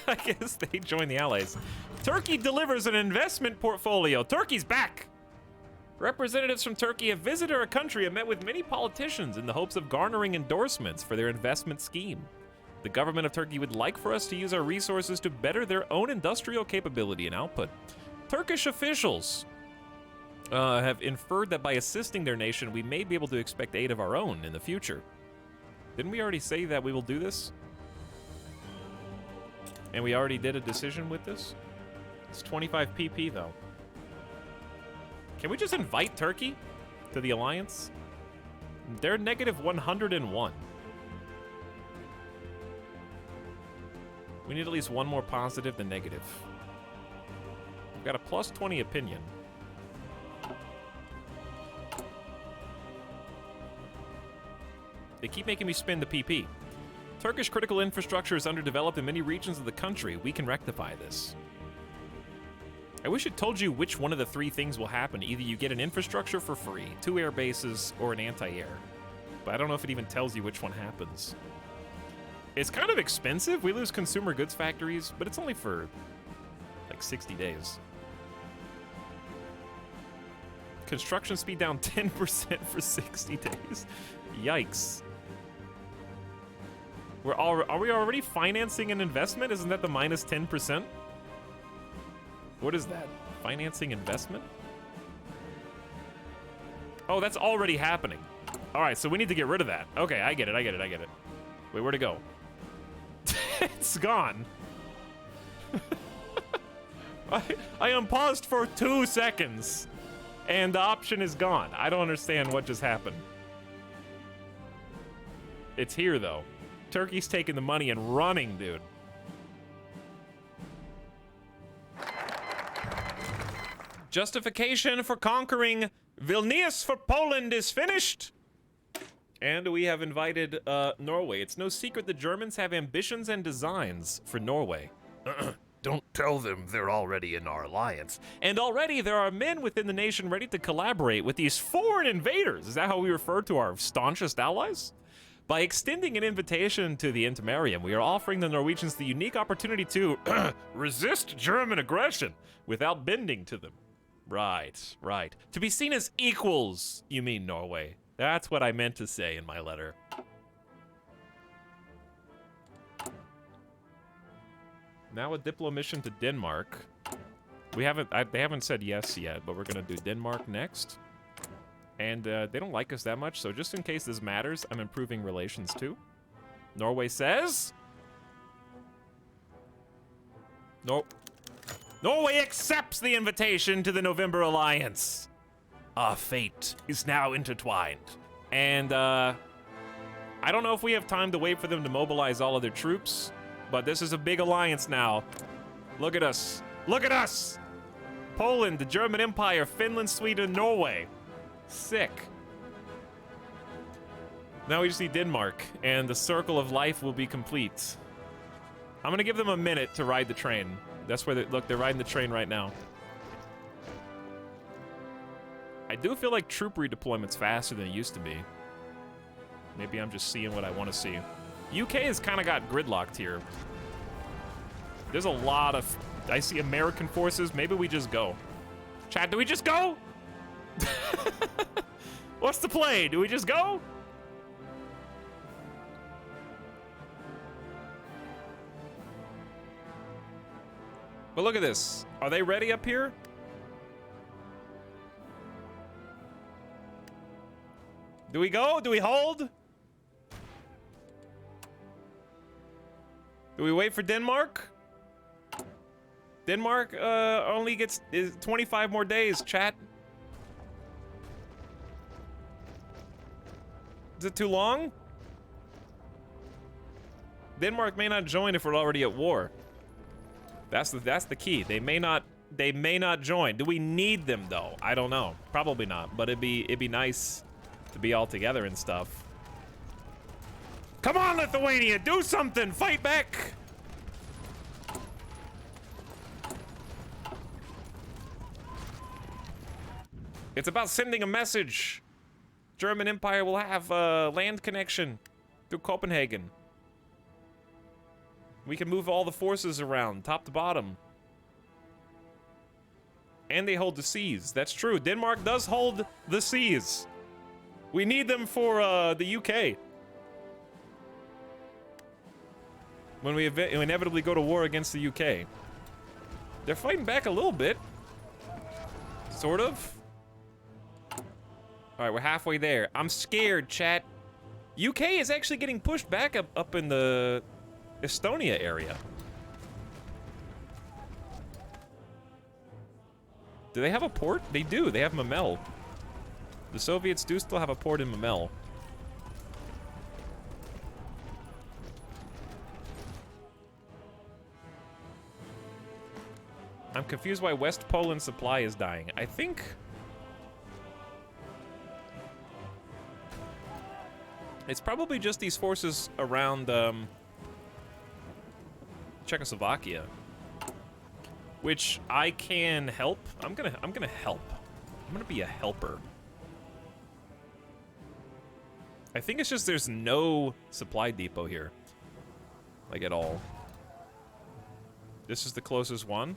I guess they joined the Allies. Turkey delivers an investment portfolio. Turkey's back! Representatives from Turkey have visited our country and met with many politicians in the hopes of garnering endorsements for their investment scheme. The government of Turkey would like for us to use our resources to better their own industrial capability and output. Turkish officials have inferred that by assisting their nation, we may be able to expect aid of our own in the future. Didn't we already say that we will do this? And we already did a decision with this? It's 25 PP, though. Can we just invite Turkey to the alliance? They're negative 101. We need at least one more positive than negative. We've got a plus 20 opinion. They keep making me spin the PP. Turkish critical infrastructure is underdeveloped in many regions of the country. We can rectify this. I wish it told you which one of the 3 things will happen. Either you get an infrastructure for free, 2 air bases, or an anti-air. But I don't know if it even tells you which one happens. It's kind of expensive. We lose consumer goods factories, but it's only for like 60 days. Construction speed down 10% for 60 days. Yikes. Are we already financing an investment? Isn't that the minus 10%? What is that? Financing investment? Oh, that's already happening. All right, so we need to get rid of that. Okay, I get it. Wait, where'd it go? It's gone. I unpaused for 2 seconds, and the option is gone. I don't understand what just happened. It's here, though. Turkey's taking the money and running, dude. Justification for conquering Vilnius for Poland is finished. And we have invited Norway. It's no secret the Germans have ambitions and designs for Norway. Don't tell them they're already in our alliance. And already there are men within the nation ready to collaborate with these foreign invaders. Is that how we refer to our staunchest allies? By extending an invitation to the Intermarium, we are offering the Norwegians the unique opportunity to resist German aggression without bending to them. Right. To be seen as equals, you mean, Norway. That's what I meant to say in my letter. Now a diplo mission to Denmark. They haven't said yes yet, but we're gonna do Denmark next. And they don't like us that much, so just in case this matters, I'm improving relations too. Norway says... Nope. Norway accepts the invitation to the November Alliance. Our fate is now intertwined. And, I don't know if we have time to wait for them to mobilize all of their troops, but this is a big alliance now. Look at us. Look at us! Poland, the German Empire, Finland, Sweden, Norway. Sick. Now we just need Denmark, and the circle of life will be complete. I'm gonna give them a minute to ride the train. That's where they're riding the train right now. I do feel like troop redeployment's faster than it used to be. Maybe I'm just seeing what I want to see. UK has kind of got gridlocked here. There's a lot of... I see American forces. Maybe we just go. Chat, do we just go? What's the play? Do we just go? But look at this. Are they ready up here? Do we go? Do we hold? Do we wait for Denmark? Denmark only gets 25 more days, chat. Is it too long? Denmark may not join if we're already at war. That's the key. They may not join. Do we need them though? I don't know. Probably not. But it'd be nice to be all together and stuff. Come on, Lithuania, do something! Fight back! It's about sending a message. German Empire will have a land connection through Copenhagen. We can move all the forces around, top to bottom. And they hold the seas. That's true. Denmark does hold the seas. We need them for the UK. When we inevitably go to war against the UK. They're fighting back a little bit. Sort of. All right, we're halfway there. I'm scared, chat. UK is actually getting pushed back up in the Estonia area. Do they have a port? They do. They have Mamel. The Soviets do still have a port in Mamel. I'm confused why West Poland supply is dying. I think It's probably just these forces around Czechoslovakia, which I can help. I'm gonna help. I'm gonna be a helper. I think it's just there's no supply depot here, like at all. This is the closest one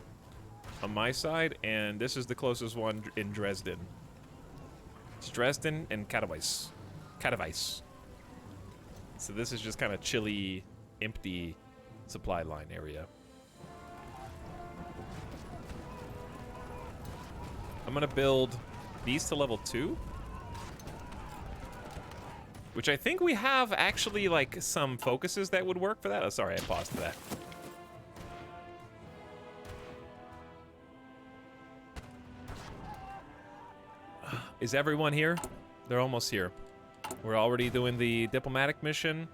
on my side, and this is the closest one in Dresden. It's Dresden and Katowice. Katowice. So this is just kind of chilly, empty supply line area. I'm gonna build these to level 2. Which I think we have actually like some focuses that would work for that. Oh, sorry, I paused for that. Is everyone here? They're almost here. We're already doing the diplomatic mission.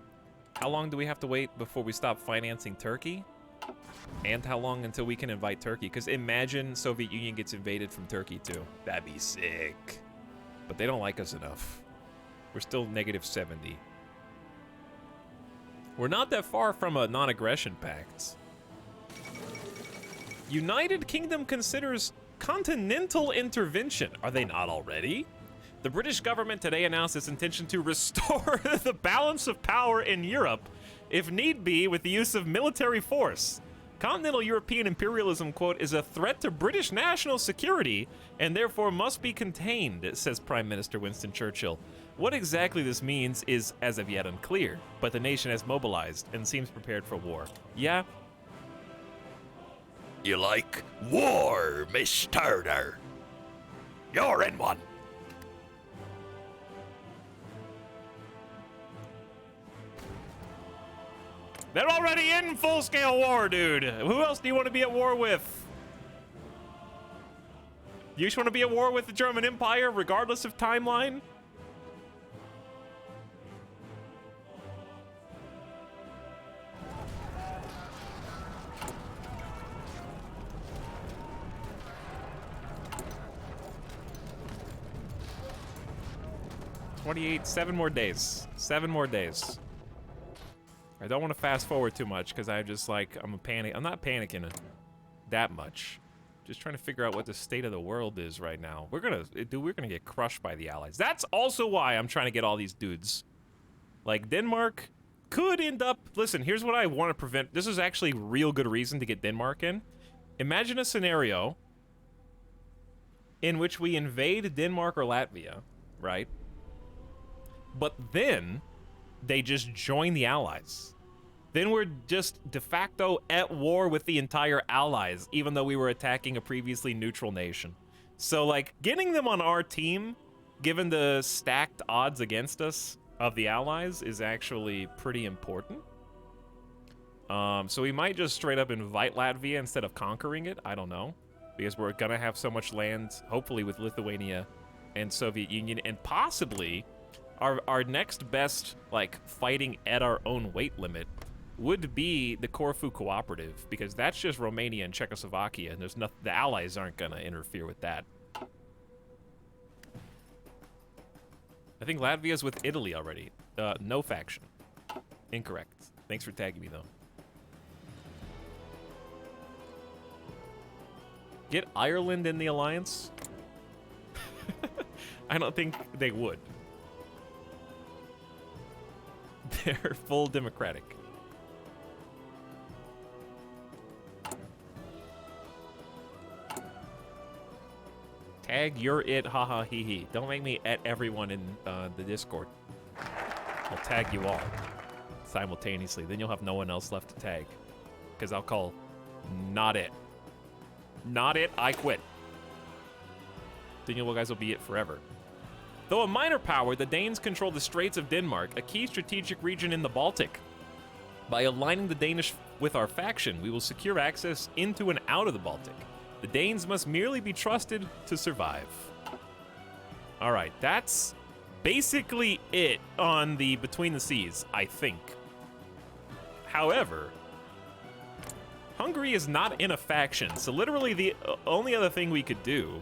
How long do we have to wait before we stop financing Turkey? And how long until we can invite Turkey? Because imagine Soviet Union gets invaded from Turkey too. That'd be sick. But they don't like us enough. We're still negative 70. We're not that far from a non-aggression pact. United Kingdom considers continental intervention. Are they not already? The British government today announced its intention to restore the balance of power in Europe, if need be, with the use of military force. Continental European imperialism, quote, is a threat to British national security and therefore must be contained, says Prime Minister Winston Churchill. What exactly this means is as of yet unclear, but the nation has mobilized and seems prepared for war. Yeah? You like war, Miss Turner? You're in one. They're already in full-scale war, dude. Who else do you want to be at war with? You just want to be at war with the German Empire, regardless of timeline? Seven more days. 7 more days. I don't want to fast forward too much because I'm just like, I'm not panicking that much. Just trying to figure out what the state of the world is right now. We're gonna get crushed by the Allies. That's also why I'm trying to get all these dudes. Like, Denmark could end up, listen, here's what I want to prevent. This is actually real good reason to get Denmark in. Imagine a scenario in which we invade Denmark or Latvia, right? But then they just join the Allies. Then we're just de facto at war with the entire Allies, even though we were attacking a previously neutral nation. So, like, getting them on our team, given the stacked odds against us of the Allies, is actually pretty important. So we might just straight up invite Latvia instead of conquering it. I don't know. Because we're gonna have so much land, hopefully with Lithuania and Soviet Union, and possibly our next best, like, fighting at our own weight limit would be the Corfu Cooperative, because that's just Romania and Czechoslovakia, and there's nothing, the Allies aren't gonna interfere with that. I think Latvia's with Italy already. No faction. Incorrect. Thanks for tagging me, though. Get Ireland in the alliance? I don't think they would. They're full democratic. Tag, you're it, haha, hee hee. Don't make me at everyone in the Discord. I'll tag you all simultaneously. Then you'll have no one else left to tag. Because I'll call not it. Not it, I quit. Then you guys will be it forever. Though a minor power, the Danes control the Straits of Denmark, a key strategic region in the Baltic. By aligning the Danish with our faction, we will secure access into and out of the Baltic. The Danes must merely be trusted to survive. All right, that's basically it on the Between the Seas, I think. However, Hungary is not in a faction, so literally the only other thing we could do...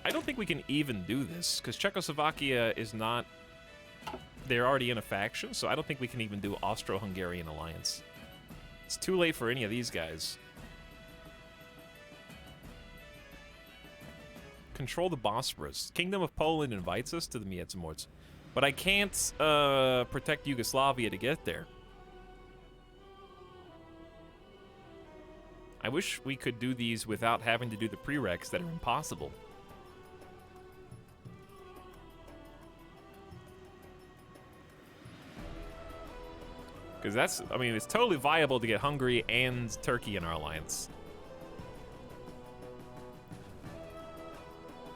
I don't think we can even do this, because Czechoslovakia is not... They're already in a faction, so I don't think we can even do Austro-Hungarian alliance. It's too late for any of these guys. Control the Bosporus. Kingdom of Poland invites us to the Miedzimords. But I can't protect Yugoslavia to get there. I wish we could do these without having to do the prereqs that are impossible. Because that's, I mean, it's totally viable to get Hungary and Turkey in our alliance.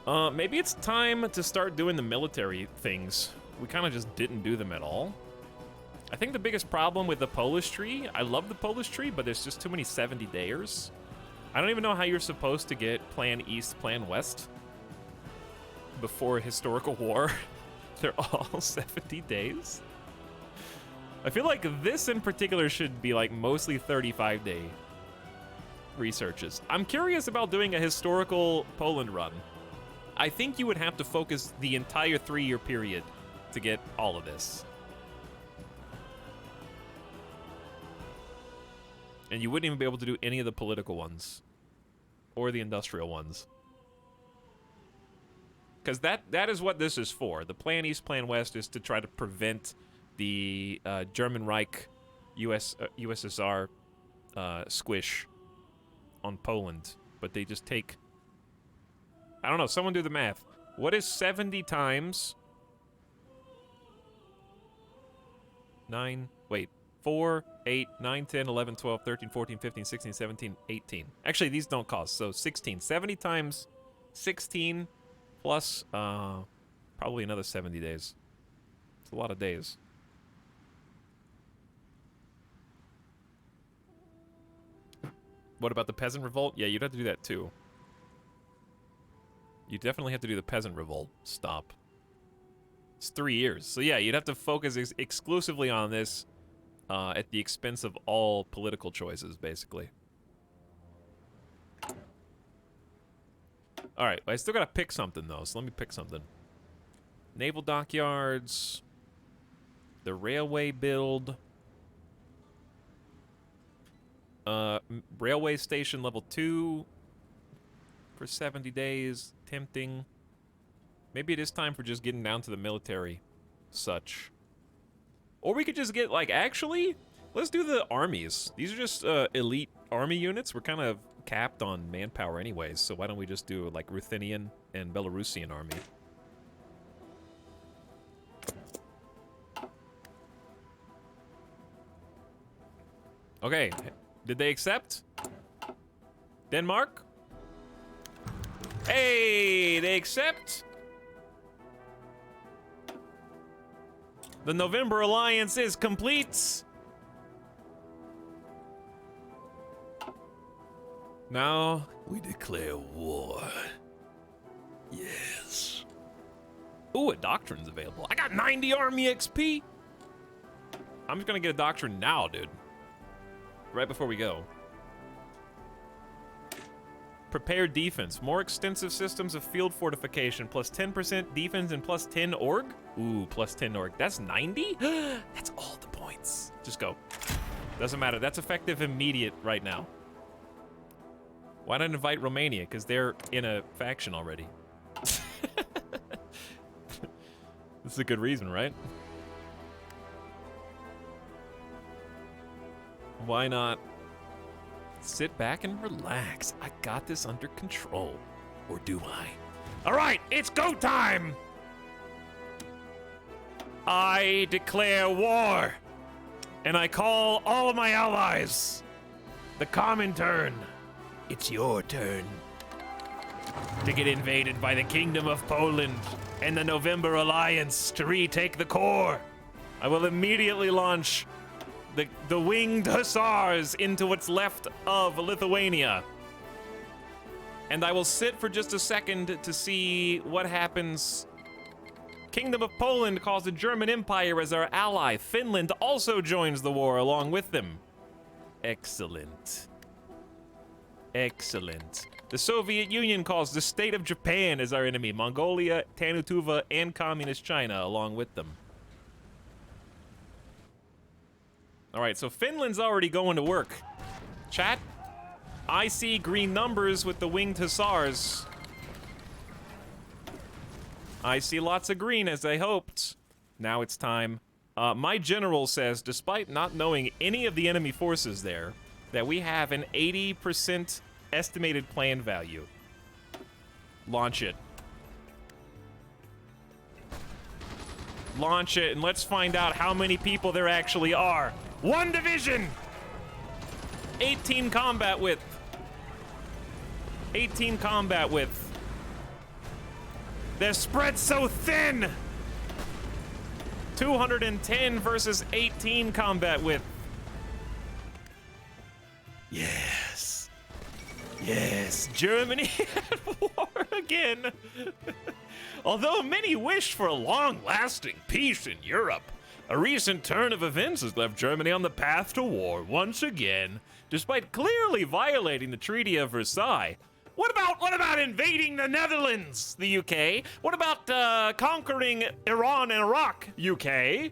Maybe it's time to start doing the military things. We kind of just didn't do them at all. I think the biggest problem with the Polish tree, I love the Polish tree, but there's just too many 70-dayers. I don't even know how you're supposed to get Plan East, Plan West before a historical war. They're all 70 days. I feel like this in particular should be like mostly 35-day researches. I'm curious about doing a historical Poland run. I think you would have to focus the entire 3-year period to get all of this. And you wouldn't even be able to do any of the political ones. Or the industrial ones. Because that is what this is for. The Plan East, Plan West is to try to prevent the German Reich, USSR squish on Poland. But they just take... I don't know, someone do the math. What is 70 times... 9, wait, 4, 8, 9, 10, 11, 12, 13, 14, 15, 16, 17, 18. Actually, these don't cost, so 16. 70 times 16 plus probably another 70 days. It's a lot of days. What about the peasant revolt? Yeah, you'd have to do that too. You definitely have to do the peasant revolt. Stop. It's 3 years. So yeah, you'd have to focus exclusively on this at the expense of all political choices, basically. Alright, I still gotta pick something, though, so let me pick something. Naval dockyards. The railway build. Railway station level 2 for 70 days. Tempting. Maybe it is time for just getting down to the military such. Or we could just get, like, actually, let's do the armies. These are just elite army units. We're kind of capped on manpower anyways, so why don't we just do, like, Ruthenian and Belarusian army? Okay, did they accept? Denmark? Hey, they accept? The November alliance is complete. Now We declare war. Yes. ooh, a doctrine's available. I got 90 army XP. I'm just gonna get a doctrine now, dude. Right before we go. Prepare defense. More extensive systems of field fortification. Plus 10% defense and plus 10 org? Ooh, plus 10 org. That's 90? That's all the points. Just go. Doesn't matter. That's effective immediate right now. Why not invite Romania? Because they're in a faction already. This is a good reason, right? Why not sit back and relax? I got this under control. Or do I? All right, it's go time! I declare war. And I call all of my allies. The Comintern. It's your turn to get invaded by the Kingdom of Poland and the November Alliance to retake the core. I will immediately launch the winged hussars into what's left of Lithuania. And I will sit for just a second to see what happens. Kingdom of Poland calls the German Empire as our ally. Finland also joins the war along with them. Excellent. Excellent. The Soviet Union calls the state of Japan as our enemy. Mongolia, Tanutuva, and Communist China along with them. All right, so Finland's already going to work. Chat, I see green numbers with the winged hussars. I see lots of green, as I hoped. Now it's time. My general says, despite not knowing any of the enemy forces there, that we have an 80% estimated plan value. Launch it. Launch it, and let's find out how many people there actually are. 1 division! 18 combat width. 18 combat width. They're spread so thin! 210 versus 18 combat width. Yes. Yes, Germany at war again. Although many wish for a long-lasting peace in Europe, a recent turn of events has left Germany on the path to war once again, despite clearly violating the Treaty of Versailles. What about invading the Netherlands, the UK? What about conquering Iran and Iraq, UK?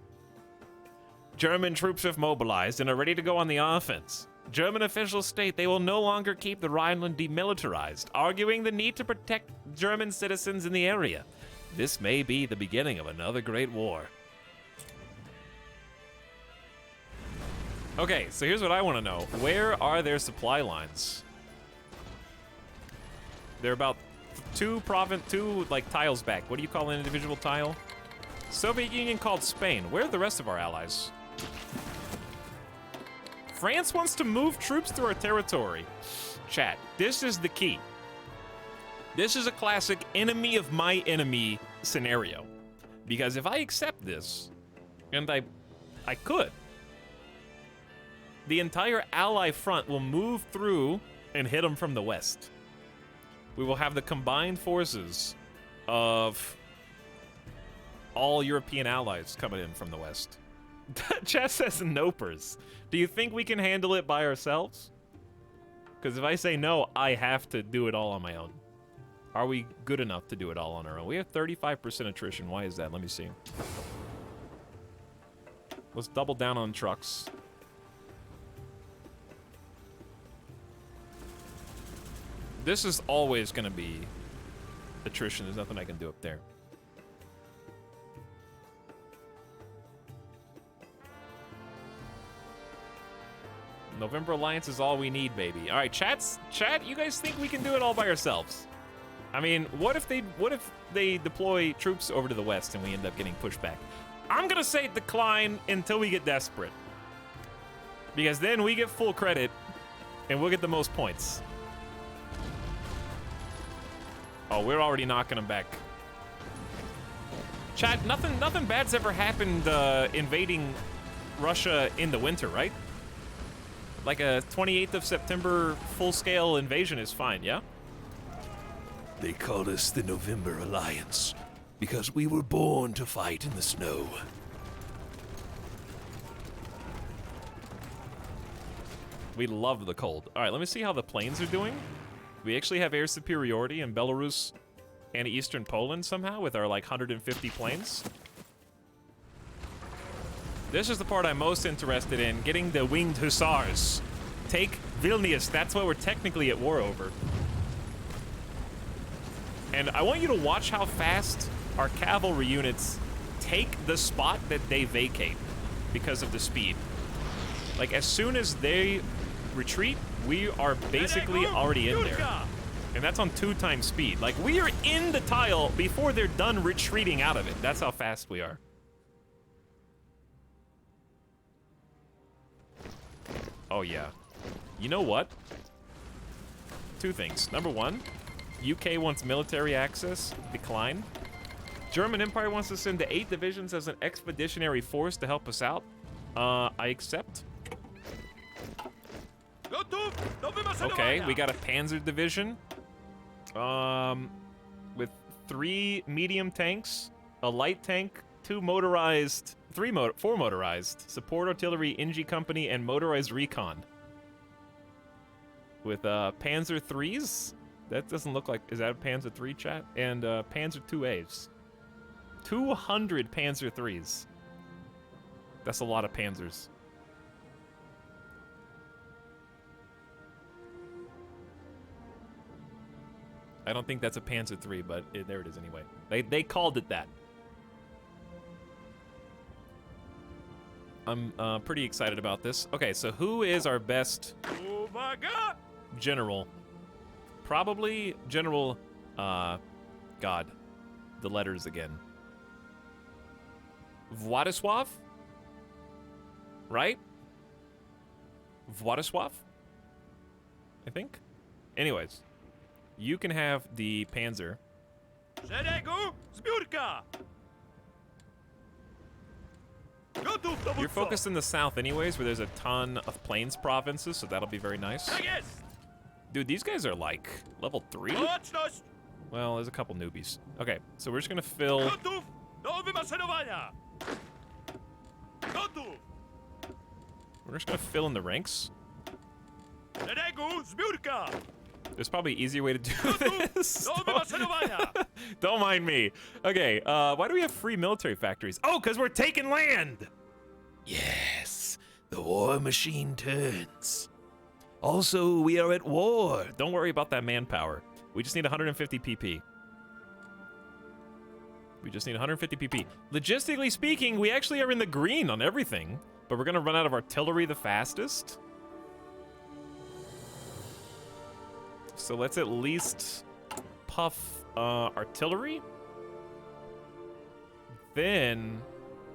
German troops have mobilized and are ready to go on the offense. German officials state they will no longer keep the Rhineland demilitarized, arguing the need to protect German citizens in the area. This may be the beginning of another great war. Okay, so here's what I want to know. Where are their supply lines? They're about two like tiles back. What do you call an individual tile? Soviet Union called Spain. Where are the rest of our allies? France wants to move troops through our territory. Chat, this is the key. This is a classic enemy of my enemy scenario. Because if I accept this, and I could, the entire ally front will move through and hit them from the west. We will have the combined forces of all European allies coming in from the west. Chat says nopers. Do you think we can handle it by ourselves? Because if I say no, I have to do it all on my own. Are we good enough to do it all on our own? We have 35% attrition. Why is that? Let me see. Let's double down on trucks. This is always going to be attrition. There's nothing I can do up there. November Alliance is all we need, baby. All right, chat, you guys think we can do it all by ourselves? I mean, what if they deploy troops over to the west and we end up getting pushed back? I'm going to say decline until we get desperate. Because then we get full credit and we'll get the most points. Oh, we're already knocking them back. Chat, nothing bad's ever happened invading Russia in the winter, right? Like a 28th of September full-scale invasion is fine, yeah? They called us the November Alliance because we were born to fight in the snow. We love the cold. All right, let me see how the planes are doing. We actually have air superiority in Belarus and eastern Poland somehow with our like 150 planes. This is the part I'm most interested in, getting the winged hussars. Take Vilnius, that's what we're technically at war over. And I want you to watch how fast our cavalry units take the spot that they vacate because of the speed. Like, as soon as they retreat, we are basically already in there. And that's on 2x speed. Like, we are in the tile before they're done retreating out of it. That's how fast we are. Oh, yeah. You know what? Two things. Number one, UK wants military access. Decline. German Empire wants to send 8 divisions as an expeditionary force to help us out. I accept. Okay, we got a Panzer division. With 3 medium tanks, a light tank, 4 motorized, support artillery, NG company, and motorized recon. With Panzer 3s That doesn't look like... Is that a Panzer III, chat? And Panzer IIAs. 200 Panzer IIIs. That's a lot of Panzers. I don't think that's a Panzer III, but there it is anyway. They called it that. I'm pretty excited about this. Okay, so who is our best Oh my god! general? Probably General, God, the letters again. Władysław? Right? Władysław? I think? Anyways, you can have the Panzer. Szeregu, zbiórka! Gotów, dowódco! You're focused in the south anyways, where there's a ton of plains provinces, so that'll be very nice. Tak jest! Dude, these guys are like level 3? Baczność! Well, there's a couple newbies. Okay, so we're just gonna fill... Gotów do wymaszerowania! Gotów! We're just gonna fill in the ranks. Szeregu, zbiórka! There's probably an easier way to do Gotów this. do wymaszerowania! Don't mind me. Okay, why do we have free military factories? Oh, because we're taking land! Yes, the war machine turns. Also, we are at war. Don't worry about that manpower. We just need 150 PP. We just need 150 PP. Logistically speaking, we actually are in the green on everything, but we're gonna run out of artillery the fastest. So let's at least puff artillery. Then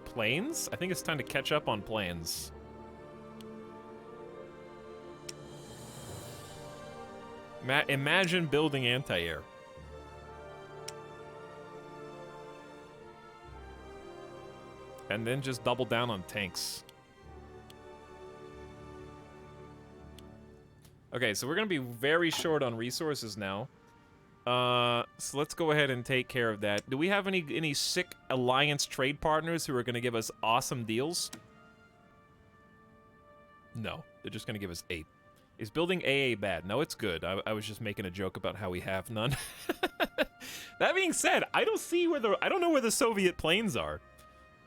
planes. I think it's time to catch up on planes. Imagine building anti-air. And then just double down on tanks. Okay, so we're gonna be very short on resources now. So let's go ahead and take care of that. Do we have any sick alliance trade partners who are gonna give us awesome deals? No, they're just gonna give us 8. Is building AA bad? No, it's good. I was just making a joke about how we have none. That being said, I don't know where the Soviet planes are.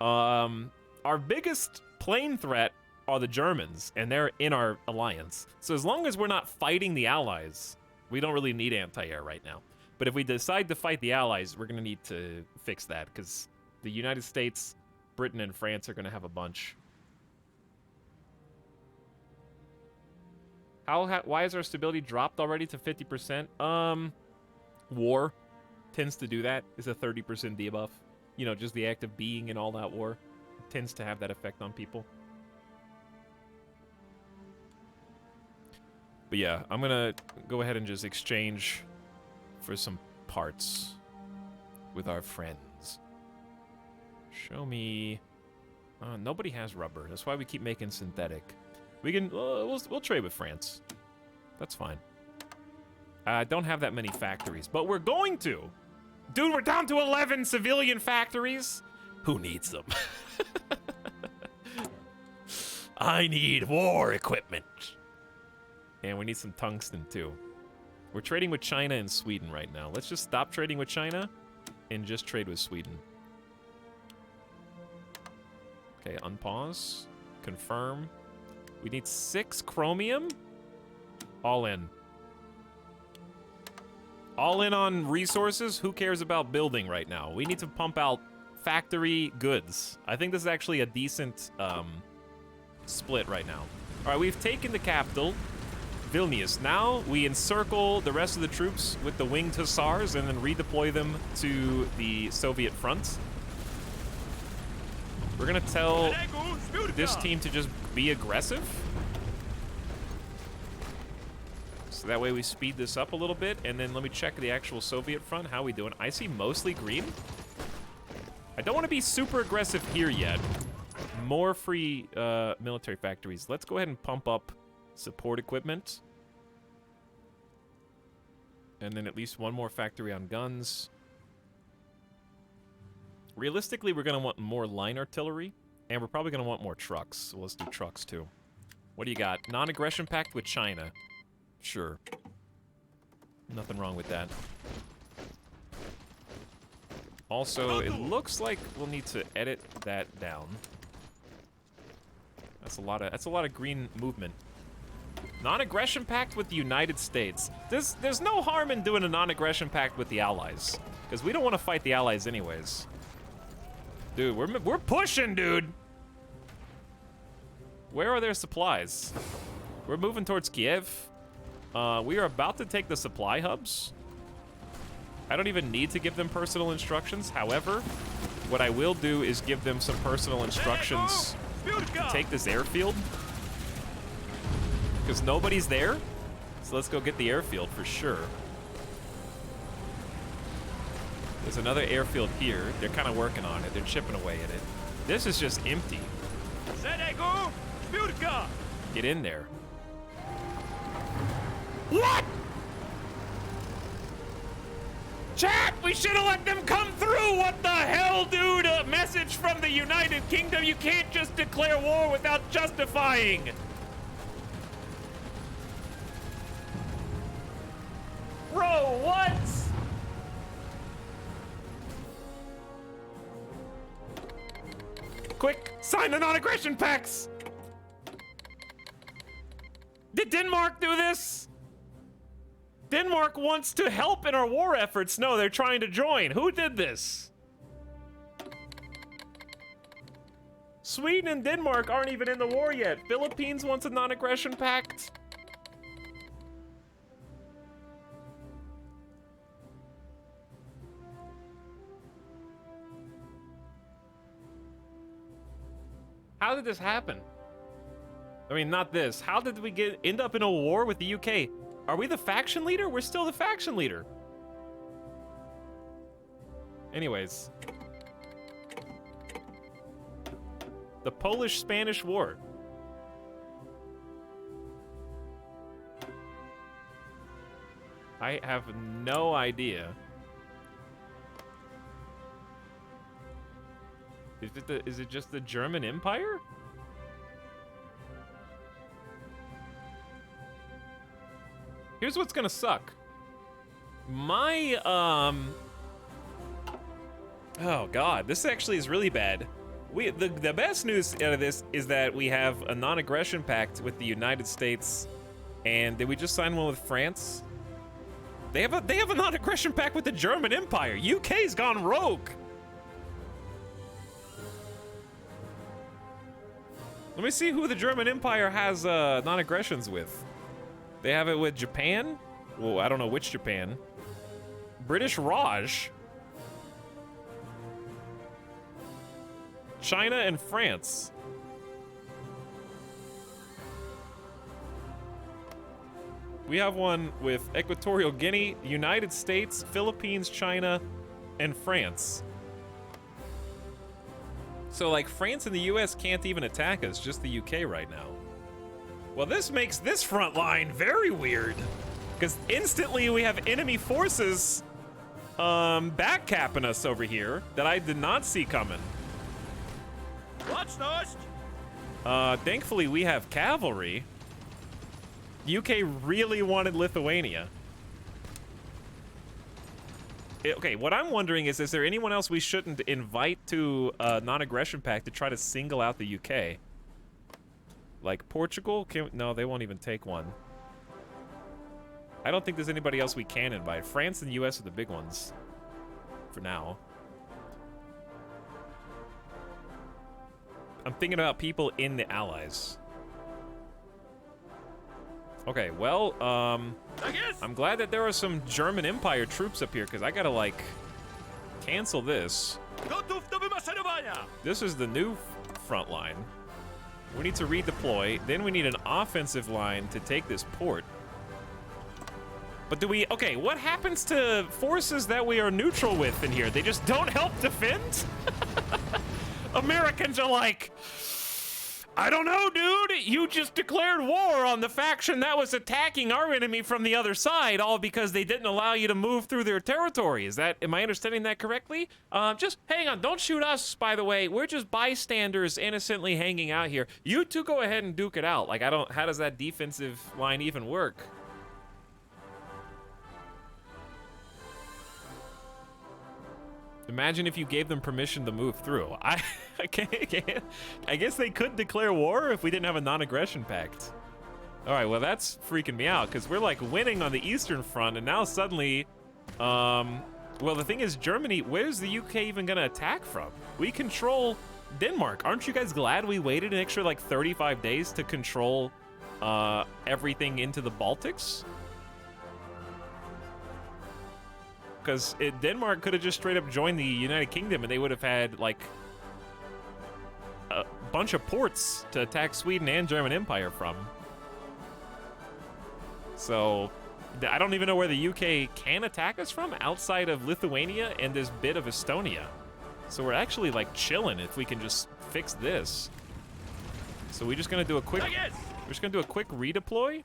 Our biggest plane threat are the Germans, and they're in our alliance. So as long as we're not fighting the Allies, we don't really need anti-air right now. But if we decide to fight the Allies, we're gonna need to fix that, because the United States, Britain, and France are gonna have a bunch. Why is our stability dropped already to 50%? War tends to do that. It's a 30% debuff. You know, just the act of being in all that war tends to have that effect on people. But yeah, I'm gonna go ahead and just exchange for some parts with our friends. Show me... nobody has rubber. That's why we keep making synthetic. We can... we'll trade with France. That's fine. I don't have that many factories, but we're going to! Dude, we're down to 11 civilian factories! Who needs them? I need war equipment. And we need some tungsten, too. We're trading with China and Sweden right now. Let's just stop trading with China and just trade with Sweden. Okay, unpause. Confirm. We need 6 chromium. All in. All in on resources. Who cares about building right now? We need to pump out factory goods. I think this is actually a decent split right now. All right, we've taken the capital, Vilnius. Now we encircle the rest of the troops with the winged hussars and then redeploy them to the Soviet front. We're gonna tell this team to just be aggressive. So that way we speed this up a little bit, and then let me check the actual Soviet front. How we doing? I see mostly green. I don't want to be super aggressive here yet. More free military factories. Let's go ahead and pump up support equipment. And then at least one more factory on guns. Realistically, we're going to want more line artillery, and we're probably going to want more trucks. So let's do trucks too. What do you got? Non-aggression pact with China. Sure. Nothing wrong with that. Also, it looks like we'll need to edit that down. That's a lot of green movement. Non-aggression pact with the United States. There's no harm in doing a non-aggression pact with the Allies, because we don't want to fight the Allies anyways. Dude, we're pushing, dude. Where are their supplies? We're moving towards Kiev. We are about to take the supply hubs. I don't even need to give them personal instructions. However, what I will do is give them some personal instructions to take this airfield. Because nobody's there. So let's go get the airfield for sure. There's another airfield here. They're kind of working on it. They're chipping away at it. This is just empty. Get in there. What? Chat, we should have let them come through. What the hell, dude? A message from the United Kingdom. You can't just declare war without justifying. Bro, what? Quick, sign the non-aggression pacts. Did Denmark do this? Denmark wants to help in our war efforts. No, they're trying to join. Who did this? Sweden and Denmark aren't even in the war yet. Philippines wants a non-aggression pact. How did this happen? I mean, not this. How did we end up in a war with the UK? Are we the faction leader? We're still the faction leader. Anyways. The Polish-Spanish War. I have no idea. Is it just the German Empire? Here's what's gonna suck. My, oh god, this actually is really bad. The best news out of this is that we have a non-aggression pact with the United States, and did we just sign one with France? They have a non-aggression pact with the German Empire. UK's gone rogue. Let me see who the German Empire has non-aggressions with. They have it with Japan. Well, I don't know which Japan. British Raj. China and France. We have one with Equatorial Guinea, United States, Philippines, China, and France. So, like, France and the US can't even attack us, just the UK right now. Well, this makes this front line very weird, because instantly we have enemy forces backcapping us over here that I did not see coming. What's next? Thankfully we have cavalry. UK really wanted Lithuania. Okay, what I'm wondering is there anyone else we shouldn't invite to non-aggression pact to try to single out the UK? Like Portugal? No, they won't even take one. I don't think there's anybody else we can invite. France and the US are the big ones. For now. I'm thinking about people in the Allies. Okay, well, I'm glad that there are some German Empire troops up here, because I gotta, like, cancel this. This is the new front line. We need to redeploy. Then we need an offensive line to take this port. But do we... Okay, what happens to forces that we are neutral with in here? They just don't help defend? Americans are like... I don't know, dude. You just declared war on the faction that was attacking our enemy from the other side, all because they didn't allow you to move through their territory. Am I understanding that correctly? Just hang on. Don't shoot us, by the way. We're just bystanders innocently hanging out here. You two go ahead and duke it out. Like, how does that defensive line even work? Imagine if you gave them permission to move through. I guess they could declare war if we didn't have a non-aggression pact. All right, well, that's freaking me out because we're like winning on the Eastern Front, and now suddenly, well, the thing is, Germany, where's the UK even gonna attack from? We control Denmark. Aren't you guys glad we waited an extra like 35 days to control everything into the Baltics? Because Denmark could have just straight up joined the United Kingdom and they would have had like a bunch of ports to attack Sweden and German Empire from. So I don't even know where the UK can attack us from outside of Lithuania and this bit of Estonia. So we're actually like chilling if we can just fix this. So we're just gonna do a quick redeploy.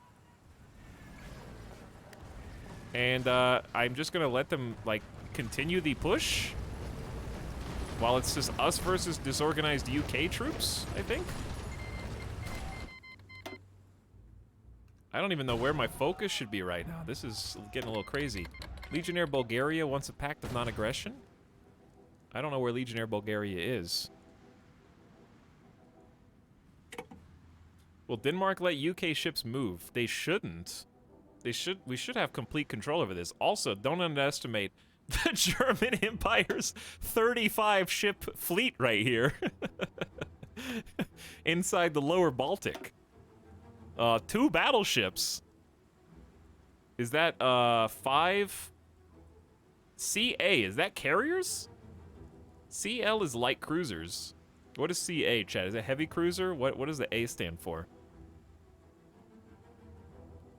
And I'm just gonna let them like continue the push while it's just us versus disorganized UK troops, I think. I don't even know where my focus should be right now. This is getting a little crazy. Legionnaire Bulgaria wants a pact of non-aggression. I don't know where Legionnaire Bulgaria is. Will Denmark let UK ships move? They shouldn't. We should have complete control over this. Also, don't underestimate the German Empire's 35 ship fleet right here. Inside the lower Baltic. 2 battleships. Is that 5? CA, is that carriers? CL is light cruisers. What is CA, Chad? Is it heavy cruiser? What does the A stand for?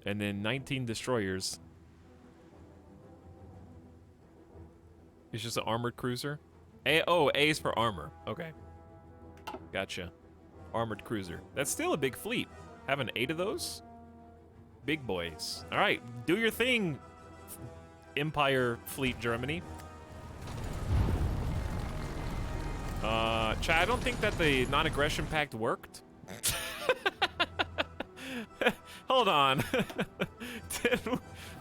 And then 19 destroyers. It's just an armored cruiser. A is for armor. Okay. Gotcha. Armored cruiser. That's still a big fleet. Having 8 of those? Big boys. All right, do your thing, Empire Fleet Germany. Chad, I don't think that the non-aggression pact worked. Hold on.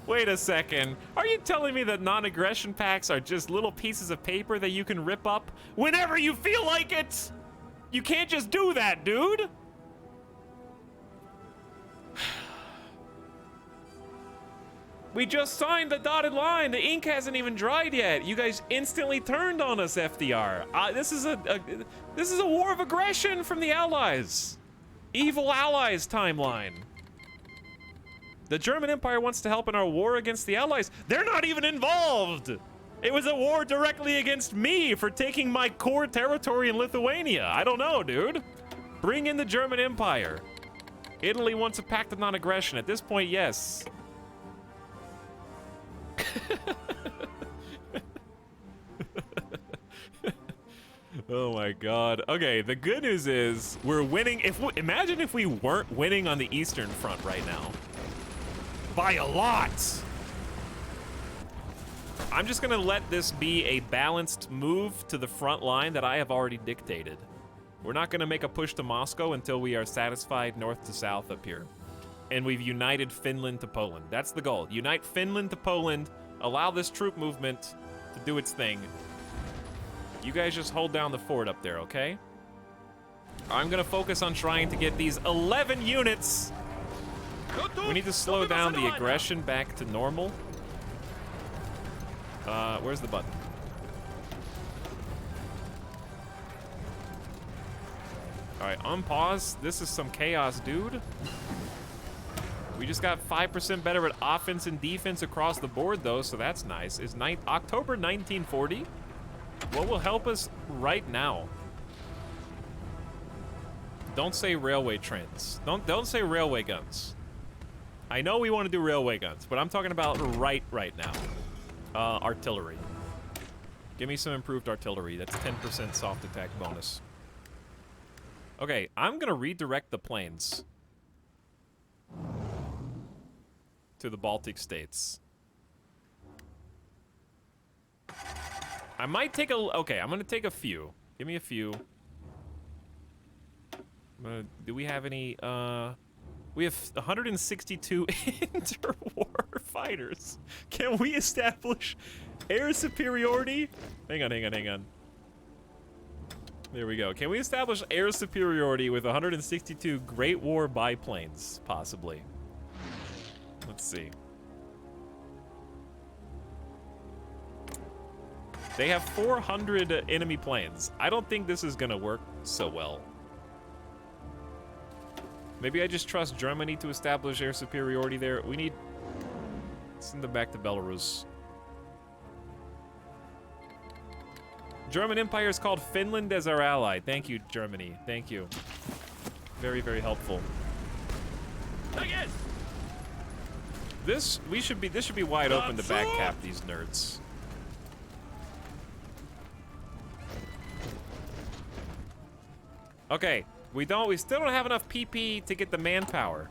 Wait a second. Are you telling me that non-aggression pacts are just little pieces of paper that you can rip up whenever you feel like it? You can't just do that, dude. We just signed the dotted line. The ink hasn't even dried yet. You guys instantly turned on us, FDR. This is a war of aggression from the Allies. Evil Allies timeline. The German Empire wants to help in our war against the Allies. They're not even involved. It was a war directly against me for taking my core territory in Lithuania. I don't know, dude. Bring in the German Empire. Italy wants a pact of non-aggression. At this point, yes. Oh my god. Okay, the good news is we're winning. Imagine if we weren't winning on the Eastern Front right now. By a lot. I'm just gonna let this be a balanced move to the front line that I have already dictated. We're not gonna make a push to Moscow until we are satisfied north to south up here. And we've united Finland to Poland. That's the goal. Unite Finland to Poland, allow this troop movement to do its thing. You guys just hold down the fort up there, okay? I'm gonna focus on trying to get these 11 units. We need to slow down the aggression back to normal. Where's the button? All right, unpause. This is some chaos, dude. We just got 5% better at offense and defense across the board, though, so that's nice. It's October 1940. What will help us right now? Don't say railway trains. Don't say railway guns. I know we want to do railway guns, but I'm talking about right now. Artillery. Give me some improved artillery. That's 10% soft attack bonus. Okay, I'm gonna redirect the planes to the Baltic states. I might take okay, I'm gonna take a few. Give me a few. Do we have any, we have 162 interwar fighters. Can we establish air superiority? Hang on. There we go. Can we establish air superiority with 162 Great War biplanes, possibly? Let's see. They have 400 enemy planes. I don't think this is gonna work so well. Maybe I just trust Germany to establish air superiority there. We need... Send them back to Belarus. German Empire is called Finland as our ally. Thank you, Germany. Thank you. Very, very helpful. This should be wide open to backcap these nerds. Okay, we still don't have enough PP to get the manpower.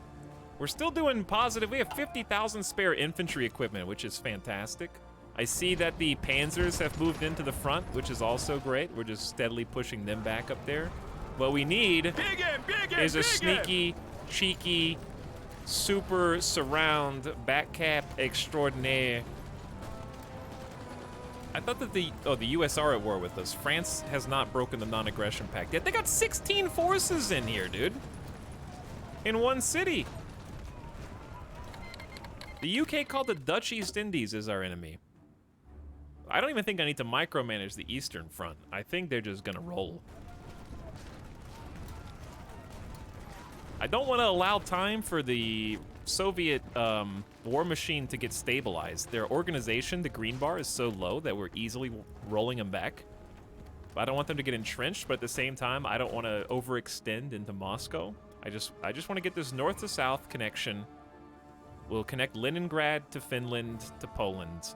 We're still doing positive. We have 50,000 spare infantry equipment, which is fantastic. I see that the Panzers have moved into the front, which is also great. We're just steadily pushing them back up there. What we need is a sneaky, cheeky, super surround backcap extraordinaire. I thought that the US are at war with us. France has not broken the non-aggression pact yet. They got 16 forces in here, dude. In one city. The UK called the Dutch East Indies as our enemy. I don't even think I need to micromanage the Eastern Front. I think they're just gonna roll. I don't want to allow time for the Soviet war machine to get stabilized. Their organization, the green bar, is so low that we're easily rolling them back. But I don't want them to get entrenched, but at the same time, I don't want to overextend into Moscow. I just want to get this north to south connection. We'll connect Leningrad to Finland to Poland.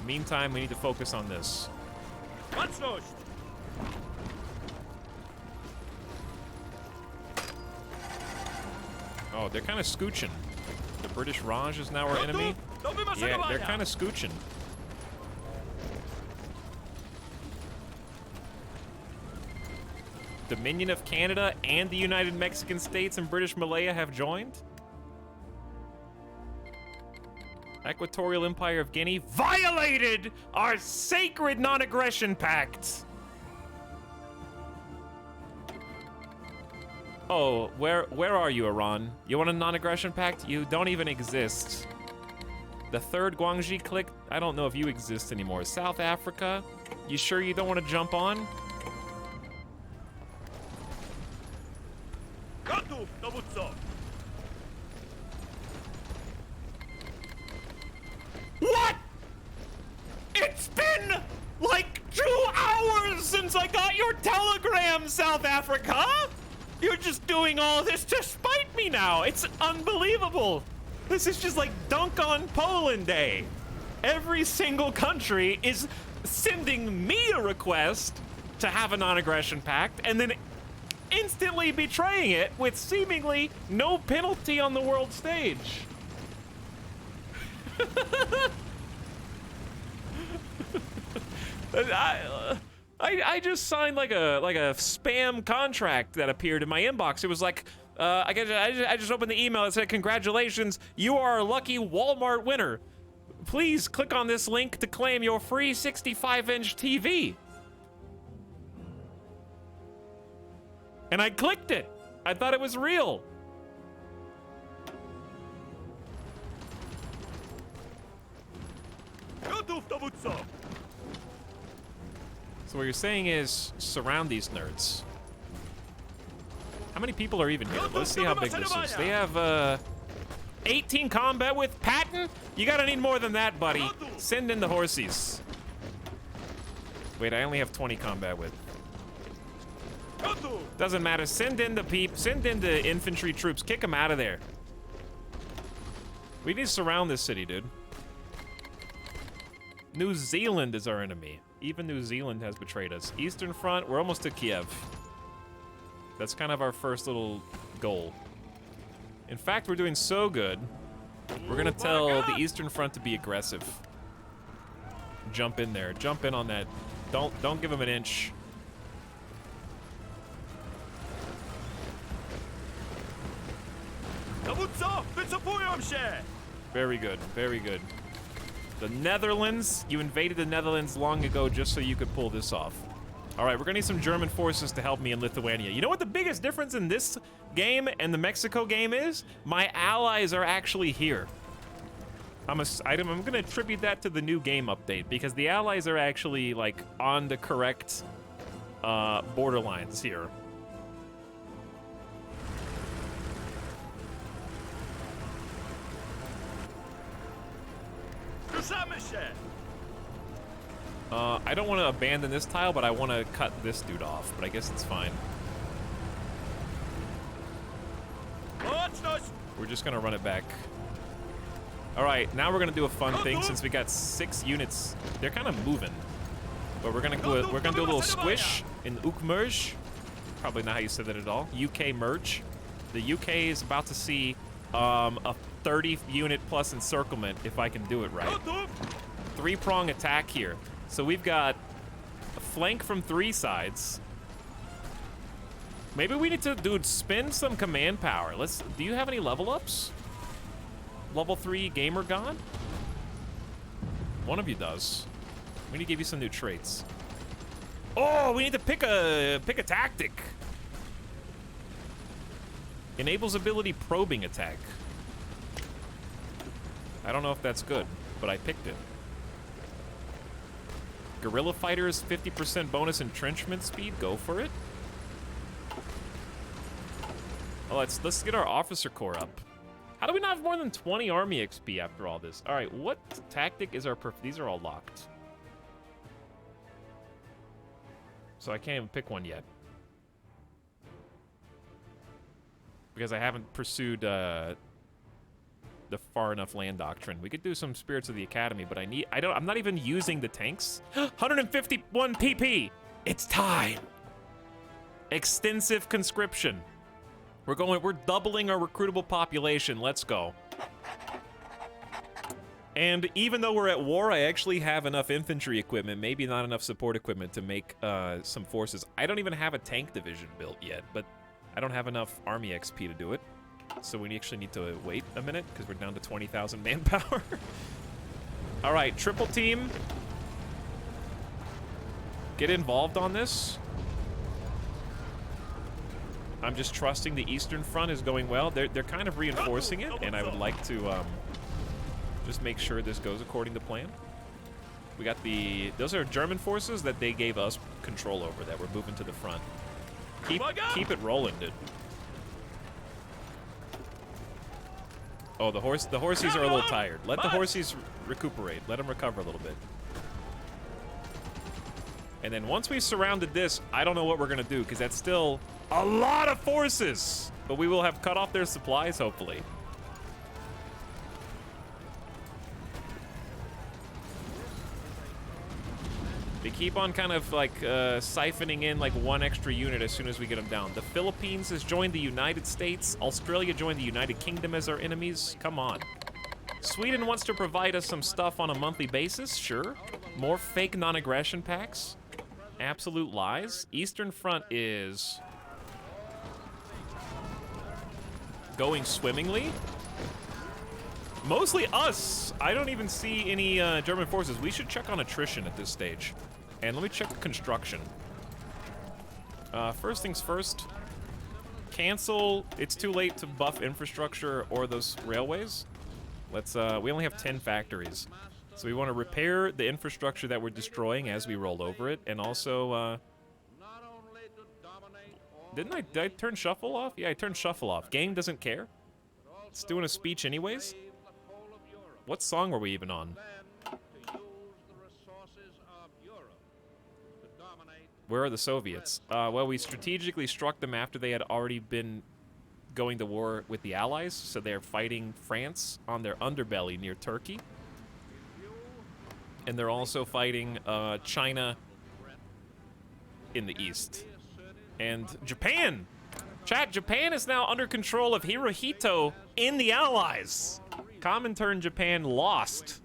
Meantime, we need to focus on this. Oh, they're kind of scooching. The British Raj is now our enemy. Yeah, they're kind of scooching. Dominion of Canada and the United Mexican States and British Malaya have joined. Equatorial Empire of Guinea violated our sacred non-aggression pact. Oh, where are you, Iran? You want a non-aggression pact? You don't even exist. The third Guangxi clique, I don't know if you exist anymore. South Africa, you sure you don't want to jump on? What? It's been like 2 hours since I got your telegram, South Africa! You're just doing all this to spite me now. It's unbelievable. This is just like dunk on Poland day. Every single country is sending me a request to have a non-aggression pact and then instantly betraying it with seemingly no penalty on the world stage. I just signed like a spam contract that appeared in my inbox. It was like, I just opened the email. It said, "Congratulations, you are a lucky Walmart winner. Please click on this link to claim your free 65-inch TV." And I clicked it. I thought it was real. So what you're saying is surround these nerds. How many people are even here? Let's see how big this is. They have 18 combat with Patton. You gotta need more than that, buddy. Send in the horsies. Wait, I only have 20 combat with. Doesn't matter. Send in the infantry troops. Kick them out of there. We need to surround this city, dude. New Zealand is our enemy. Even New Zealand has betrayed us. Eastern Front, we're almost to Kiev. That's kind of our first little goal. In fact, we're doing so good, we're gonna tell the Eastern Front to be aggressive. Jump in there. Jump in on that. Don't give them an inch. Very good, very good. The Netherlands, you invaded the Netherlands long ago just so you could pull this off. All right, we're gonna need some German forces to help me in Lithuania. You know what the biggest difference in this game and the Mexico game is? My allies are actually here. I'm gonna attribute that to the new game update because the allies are actually like on the correct borderlines here. I don't want to abandon this tile, but I want to cut this dude off, but I guess it's fine. We're just gonna run it back. All right, now we're gonna do a fun thing since we got 6 units. They're kind of moving, but we're gonna do a little squish in Ukmerge. Probably not how you said that at all. UK merge. The UK is about to see a 30 unit plus encirclement if I can do it right. 3-prong attack here. So we've got a flank from 3 sides. Maybe we need to, dude, spend some command power. Do you have any level ups? Level 3 gamer god? One of you does. We need to give you some new traits. Oh, we need to pick a tactic. Enables ability probing attack. I don't know if that's good, but I picked it. Guerrilla fighters, 50% bonus entrenchment speed. Go for it. Oh, let's get our officer corps up. How do we not have more than 20 army XP after all this? All right, what tactic is our these are all locked. So I can't even pick one yet. Because I haven't pursued the far enough land doctrine. We could do some Spirits of the Academy, but I'm not even using the tanks. 151 PP. It's time. Extensive conscription. We're doubling our recruitable population. Let's go. And even though we're at war, I actually have enough infantry equipment, maybe not enough support equipment to make some forces. I don't even have a tank division built yet, but I don't have enough army XP to do it. So we actually need to wait a minute because we're down to 20,000 manpower. All right, triple team. Get involved on this. I'm just trusting the Eastern Front is going well. They're kind of reinforcing it, and I would like to just make sure this goes according to plan. We got those are German forces that they gave us control over that we're moving to the front. Keep it rolling, dude. Oh, the horsies are a little tired. Let the horsies recuperate. Let them recover a little bit. And then once we've surrounded this, I don't know what we're gonna do because that's still a lot of forces. But we will have cut off their supplies, hopefully. They keep on kind of like siphoning in like 1 extra unit as soon as we get them down. The Philippines has joined the United States. Australia joined the United Kingdom as our enemies. Come on. Sweden wants to provide us some stuff on a monthly basis. Sure. More fake non-aggression packs. Absolute lies. Eastern Front is going swimmingly. Mostly us. I don't even see any German forces. We should check on attrition at this stage. And let me check construction. First things first. Cancel. It's too late to buff infrastructure or those railways. We only have 10 factories. So we want to repair the infrastructure that we're destroying as we roll over it. And also, did I turn shuffle off? Yeah, I turned shuffle off. Game doesn't care. It's doing a speech anyways. What song were we even on? Where are the Soviets? Well, we strategically struck them after they had already been going to war with the Allies, so they're fighting France on their underbelly near Turkey. And they're also fighting China in the east. And Japan! Chat, Japan is now under control of Hirohito in the Allies! Comintern Japan lost.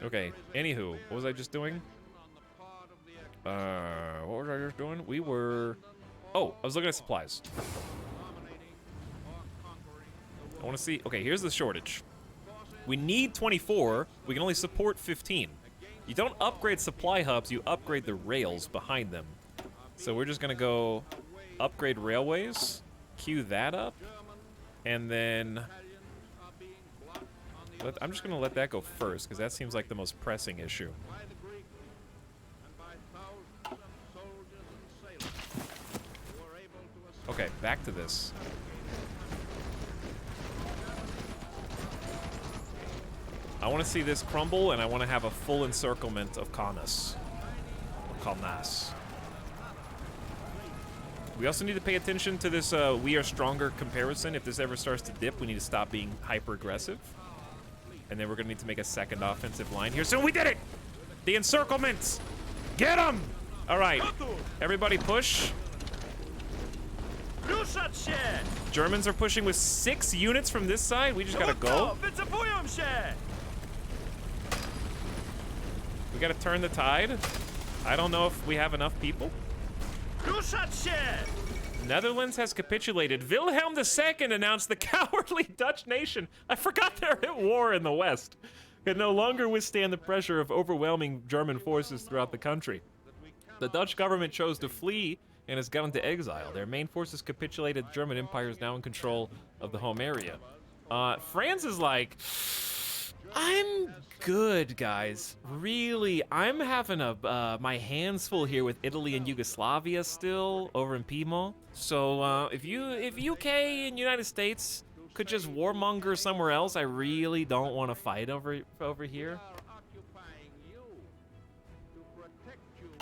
Okay, anywho, what was I just doing? What was I just doing? Oh, I was looking at supplies. I want to see. Okay, here's the shortage. We need 24. We can only support 15. You don't upgrade supply hubs, you upgrade the rails behind them. So we're just gonna go upgrade railways, queue that up, and then I'm just gonna let that go first because that seems like the most pressing issue. Okay, back to this. I want to see this crumble, and I want to have a full encirclement of Kaunas. We also need to pay attention to this we are stronger comparison. If this ever starts to dip, we need to stop being hyper-aggressive. And then we're going to need to make a second offensive line here. So we did it! The encirclements! Get them! All right, everybody push. Germans are pushing with 6 units from this side. We just got to go. We got to turn the tide. I don't know if we have enough people. Netherlands has capitulated. Wilhelm II announced the cowardly Dutch nation. I forgot they're at war in the West. Could no longer withstand the pressure of overwhelming German forces throughout the country. The Dutch government chose to flee and has gone into exile. Their main forces capitulated. German Empire is now in control of the home area. France is like, I'm good, guys. Really, I'm having my hands full here with Italy and Yugoslavia still over in Piedmont. So if UK and United States could just warmonger somewhere else, I really don't want to fight over here.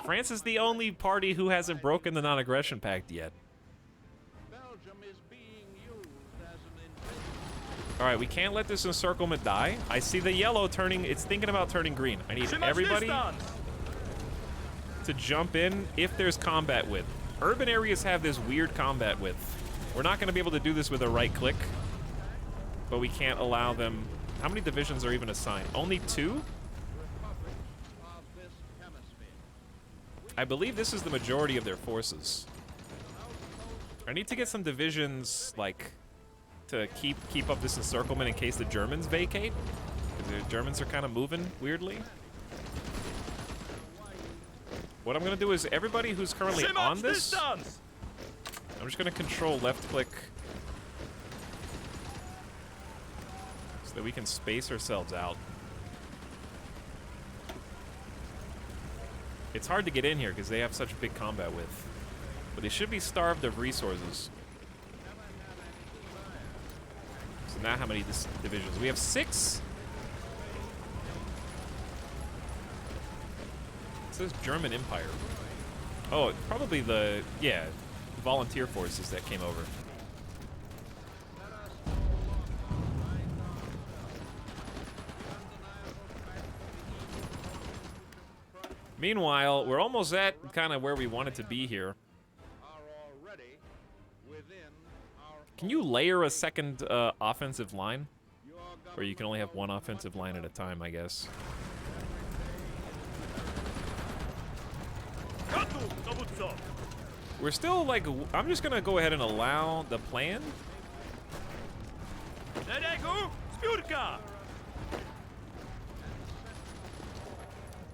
France is the only party who hasn't broken the non-aggression pact yet. All right, we can't let this encirclement die. I see the yellow turning, it's thinking about turning green. I need everybody to jump in if there's combat width. Urban areas have this weird combat width. We're not gonna be able to do this with a right click, but we can't allow them. How many divisions are even assigned? Only 2? I believe this is the majority of their forces. I need to get some divisions, like, to keep up this encirclement in case the Germans vacate. Because the Germans are kind of moving weirdly. What I'm gonna do is everybody who's currently on this, I'm just gonna control left click so that we can space ourselves out. It's hard to get in here because they have such big combat width. But they should be starved of resources. So now how many divisions? We have 6. It says German Empire. Oh, probably the volunteer forces that came over. Meanwhile, we're almost at kind of where we wanted to be here. Can you layer a second offensive line? Or you can only have one offensive line at a time, I guess. We're still like, I'm just gonna go ahead and allow the plan.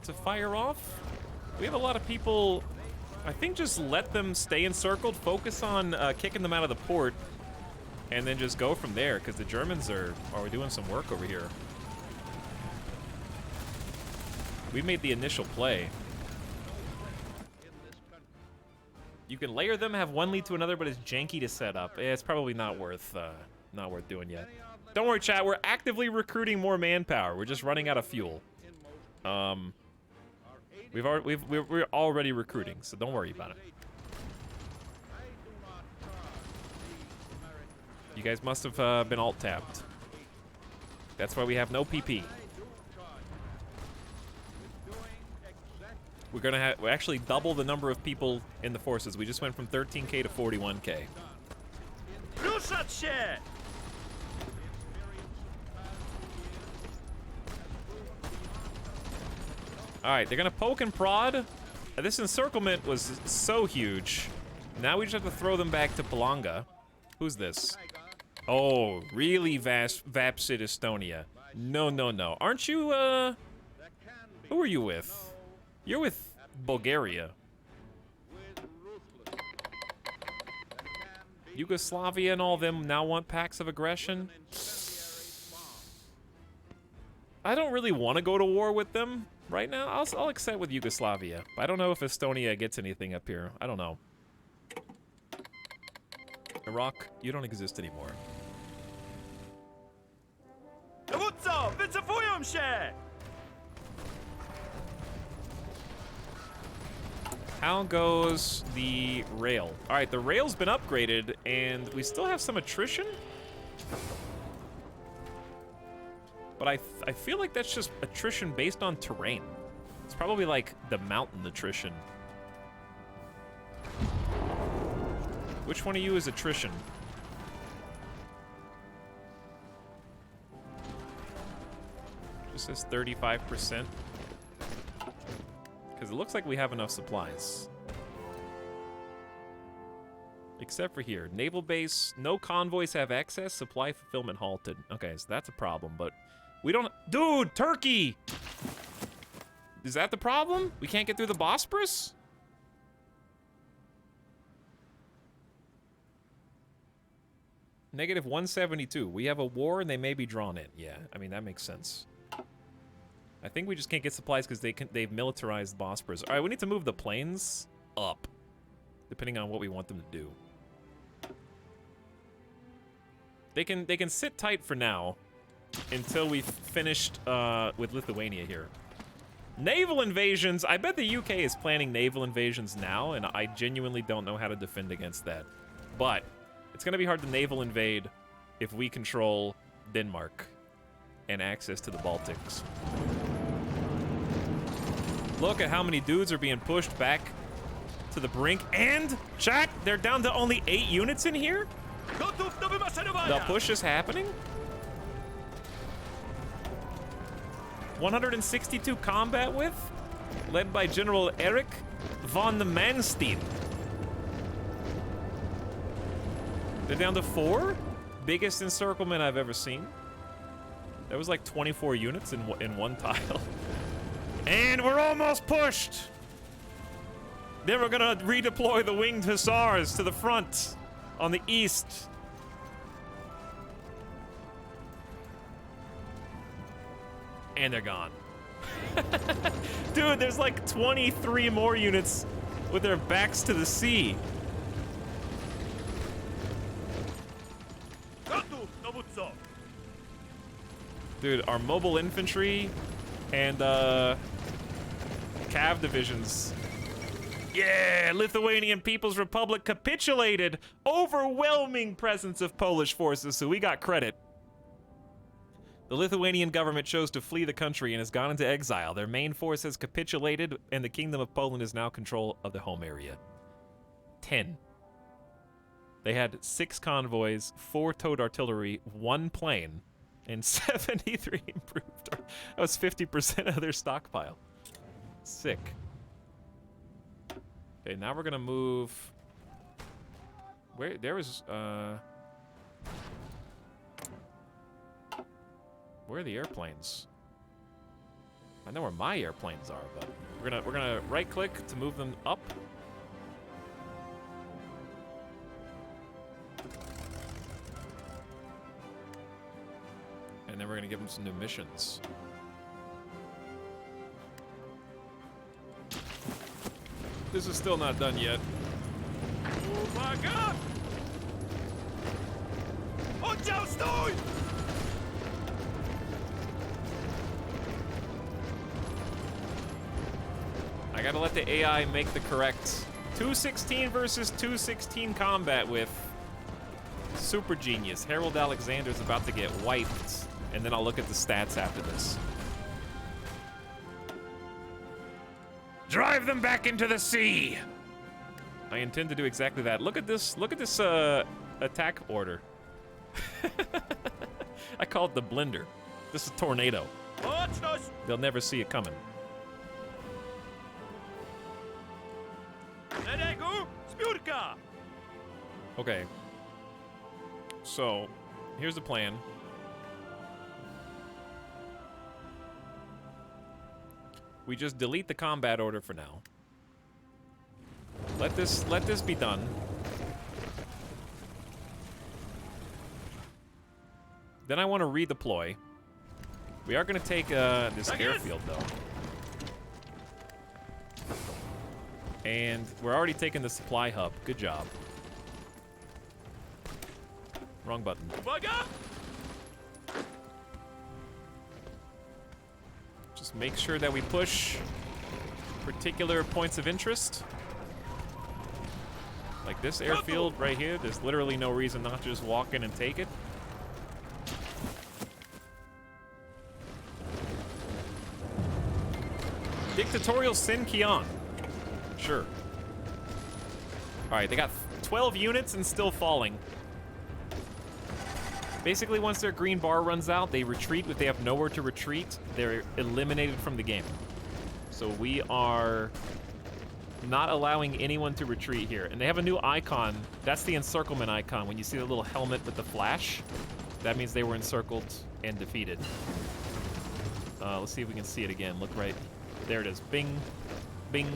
To fire off. We have a lot of people. I think just let them stay encircled, focus on kicking them out of the port, and then just go from there, because the Germans are doing some work over here. We made the initial play. You can layer them, have one lead to another, but it's janky to set up. It's probably not worth doing yet. Don't worry, chat. We're actively recruiting more manpower. We're just running out of fuel. We're already recruiting, so don't worry about it. You guys must have been alt-tabbed. That's why we have no PP. We're actually double the number of people in the forces. We just went from 13K to 41K. All right, they're gonna poke and prod. This encirclement was so huge. Now we just have to throw them back to Palanga. Who's this? Oh, really Vapsid Estonia. No, no, no. Aren't you, who are you with? You're with Bulgaria. Yugoslavia and all them now want pacts of aggression? I don't really want to go to war with them right now. I'll accept with Yugoslavia. I don't know if Estonia gets anything up here. I don't know. Iraq, you don't exist anymore. Dowódco, wycofują się! How goes the rail? All right, the rail's been upgraded, and we still have some attrition. But I feel like that's just attrition based on terrain. It's probably like the mountain attrition. Which one of you is attrition? Just says 35%. Because it looks like we have enough supplies. Except for here. Naval base, no convoys have access, supply fulfillment halted. Okay, so that's a problem, but we don't... Dude, Turkey! Is that the problem? We can't get through the Bosporus? Negative 172. We have a war and they may be drawn in. Yeah, I mean, that makes sense. I think we just can't get supplies because they've militarized the Bosporus. All right, we need to move the planes up, depending on what we want them to do. They can sit tight for now until we've finished with Lithuania here. Naval invasions. I bet the UK is planning naval invasions now, and I genuinely don't know how to defend against that. But it's going to be hard to naval invade if we control Denmark and access to the Baltics. Look at how many dudes are being pushed back to the brink. And, chat, they're down to only 8 units in here? Gotów do The wymaszerowania! push is happening? 162 combat with? Led by General Erich von Manstein. They're down to 4? Biggest encirclement I've ever seen. That was like 24 units in one tile. And we're almost pushed! Then we're gonna redeploy the winged hussars to the front on the east. And they're gone. Dude, there's like 23 more units with their backs to the sea. Gotów, dowódco! Dude, our mobile infantry and cav divisions. Yeah, Lithuanian People's Republic capitulated. Overwhelming presence of Polish forces, so we got credit. The Lithuanian government chose to flee the country and has gone into exile. Their main force has capitulated, and the Kingdom of Poland is now control of the home area. 10. They had 6 convoys, 4 towed artillery, 1 plane, and 73 improved. That was 50% of their stockpile. Sick. Okay, now we're gonna move. Where there was where are the airplanes? I know where my airplanes are, but we're gonna right click to move them up. And then we're gonna give them some new missions. This is still not done yet. Uwaga! Oddział, stój! I gotta let the AI make the correct 216 versus 216 combat with Super Genius. Harold Alexander's about to get wiped, and then I'll look at the stats after this. Drive them back into the sea! I intend to do exactly that. Look at this attack order. I call it the blender. This is tornado. Łączność! They'll never see it coming. Szeregu, zbiórka! Okay. So, here's the plan. We just delete the combat order for now. Let this be done. Then I want to redeploy. We are going to take this airfield, though. And we're already taking the supply hub. Good job. Wrong button. Uwaga! Just make sure that we push particular points of interest. Like this airfield right here. There's literally no reason not to just walk in and take it. Dictatorial Sin Kion. Sure. Alright, they got 12 units and still falling. Basically, once their green bar runs out, they retreat. If they have nowhere to retreat, they're eliminated from the game. So we are not allowing anyone to retreat here. And they have a new icon. That's the encirclement icon. When you see the little helmet with the flash, that means they were encircled and defeated. Let's see if we can see it again. Look right. There it is. Bing. Bing.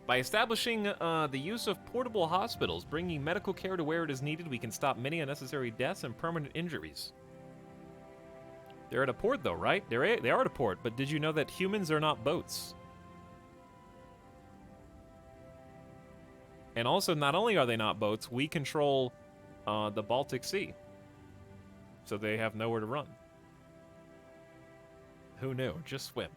By establishing the use of portable hospitals, bringing medical care to where it is needed, we can stop many unnecessary deaths and permanent injuries. They're at a port, though, right? They are at a port, but did you know that humans are not boats? And also, not only are they not boats, we control the Baltic Sea. So they have nowhere to run. Who knew? Just swim.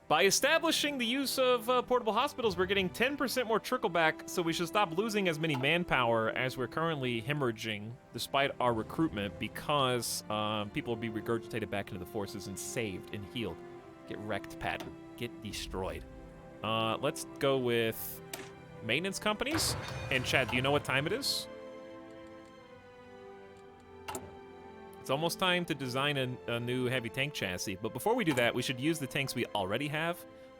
By establishing the use of portable hospitals, we're getting 10% more trickle back, so we should stop losing as many manpower as we're currently hemorrhaging, despite our recruitment, because people will be regurgitated back into the forces and saved and healed. Get wrecked, Patton. Get destroyed. Let's go with maintenance companies. And Chad, do you know what time it is? It's almost time to design a new heavy tank chassis, but before we do that, we should use the tanks we already have.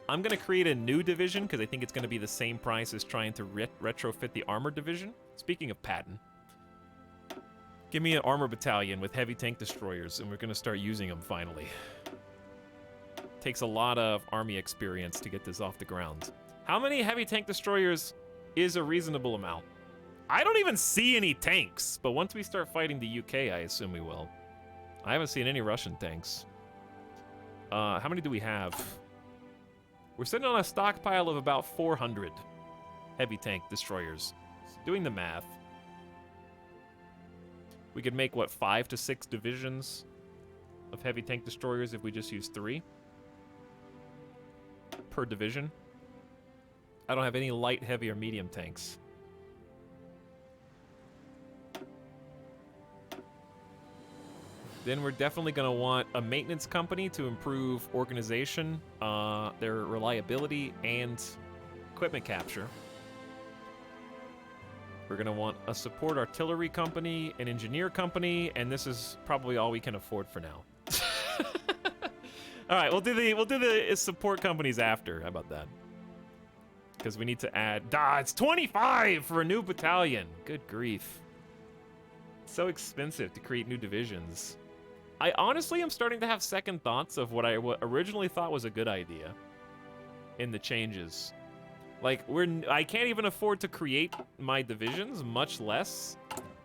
I'm going to create a new division because I think it's going to be the same price as trying to retrofit the armor division. Speaking of Patton, give me an armor battalion with heavy tank destroyers, and we're going to start using them finally. Takes a lot of army experience to get this off the ground. How many heavy tank destroyers is a reasonable amount? I don't even see any tanks, but once we start fighting the UK, I assume we will. I haven't seen any Russian tanks. How many do we have? We're sitting on a stockpile of about 400 heavy tank destroyers. Doing the math. We could make, what, 5 to 6 divisions of heavy tank destroyers if we just use 3 per division. I don't have any light, heavy, or medium tanks. Then we're definitely going to want a maintenance company to improve organization, their reliability, and equipment capture. We're going to want a support artillery company, an engineer company, and this is probably all we can afford for now. All right, we'll do the support companies after. How about that? Because we need to add. It's 25 for a new battalion. Good grief. It's so expensive to create new divisions. I honestly am starting to have second thoughts of what I originally thought was a good idea in the changes. Like, I can't even afford to create my divisions, much less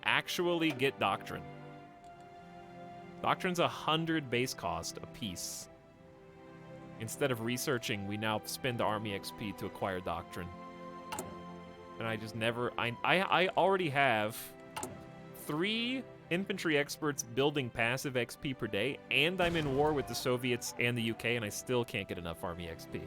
actually get Doctrine. Doctrine's 100 base cost a piece. Instead of researching, we now spend Army XP to acquire Doctrine. And I just never... I already have 3... infantry experts building passive XP per day, and I'm in war with the Soviets and the UK, and I still can't get enough Army XP.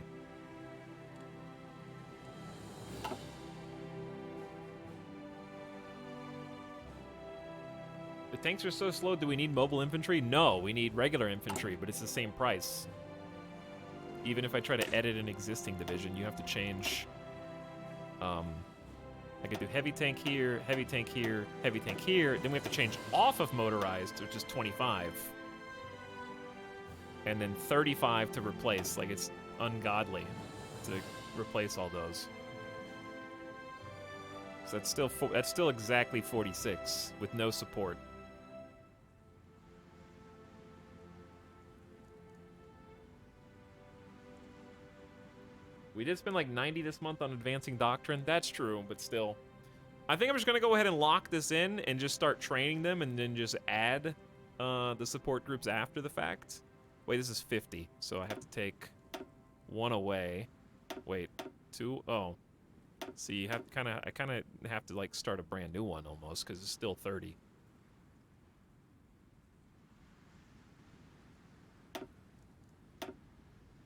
The tanks are so slow, do we need mobile infantry? No, we need regular infantry, but it's the same price. Even if I try to edit an existing division, you have to change... I could do heavy tank here, heavy tank here, heavy tank here. Then we have to change off of motorized, which is 25. And then 35 to replace. Like, it's ungodly to replace all those. That's still exactly 46 with no support. We did spend like 90 this month on advancing doctrine. That's true, but still. I think I'm just going to go ahead and lock this in and just start training them and then just add the support groups after the fact. Wait, this is 50, so I have to take 1 away. Wait, 2? Oh. See, you have I kind of have to like start a brand new one almost because it's still 30.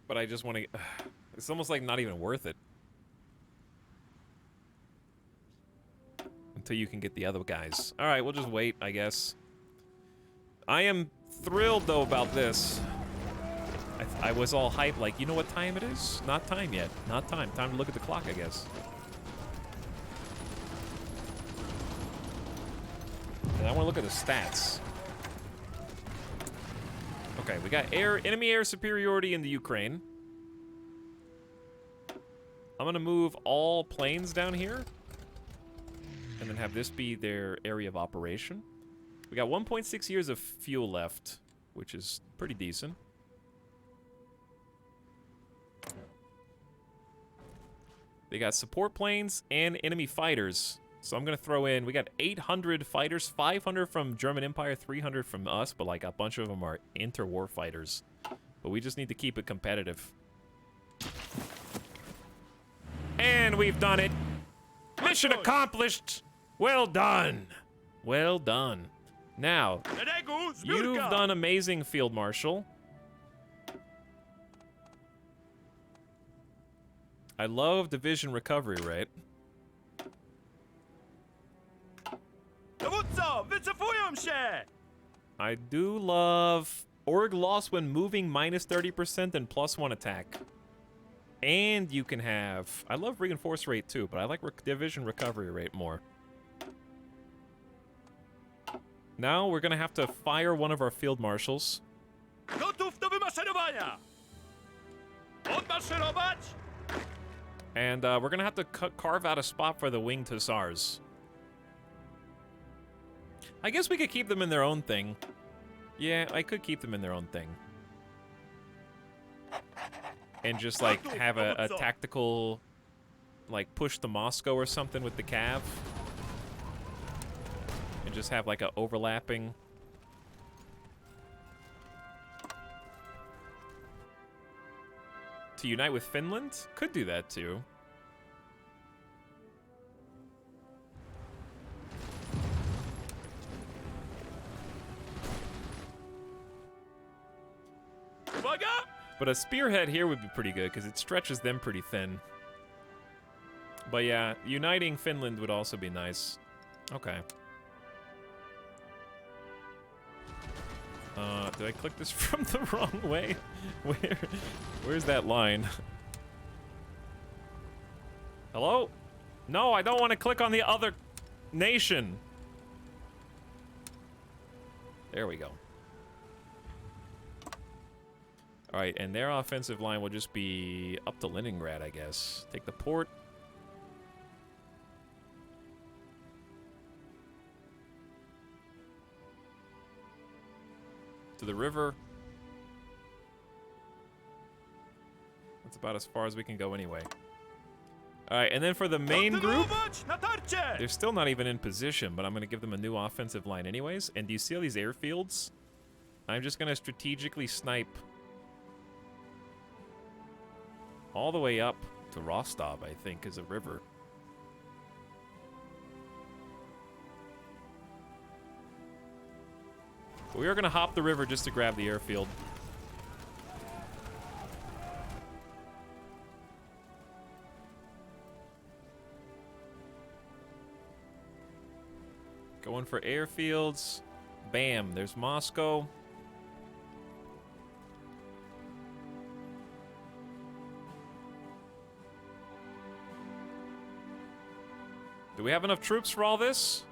But I just want to... It's almost like not even worth it. Until you can get the other guys. Alright, we'll just wait, I guess. I am thrilled, though, about this. I was all hyped, like, you know what time it is? Not time yet. Not time. Time to look at the clock, I guess. And I want to look at the stats. Okay, we got enemy air superiority in the Ukraine. I'm gonna move all planes down here. And then have this be their area of operation. We got 1.6 years of fuel left, which is pretty decent. They got support planes and enemy fighters. So I'm gonna throw in, we got 800 fighters, 500 from German Empire, 300 from us, but like a bunch of them are interwar fighters. But we just need to keep it competitive. And we've done it. Mission accomplished. Well done. Well done. Now, you've done amazing, Field Marshal. I love division recovery rate. I do love org loss when moving minus 30% and +1 attack. And you can have... I love reinforce rate too, but I like division recovery rate more. Now we're gonna have to fire one of our field marshals. And we're gonna have to carve out a spot for the winged hussars. I guess we could keep them in their own thing. Yeah, I could keep them in their own thing. And just, like, have a tactical, like, push to Moscow or something with the Cav. And just have, like, a overlapping... To unite with Finland? Could do that, too. But a spearhead here would be pretty good, because it stretches them pretty thin. But yeah, uniting Finland would also be nice. Okay. Did I click this from the wrong way? Where's that line? Hello? No, I don't want to click on the other nation. There we go. Alright, and their offensive line will just be up to Leningrad, I guess. Take the port. To the river. That's about as far as we can go anyway. Alright, and then for the main group, they're still not even in position, but I'm going to give them a new offensive line anyways. And do you see all these airfields? I'm just going to strategically snipe all the way up to Rostov, I think, is a river. But we are going to hop the river just to grab the airfield. Going for airfields. Bam, there's Moscow. Do we have enough troops for all this?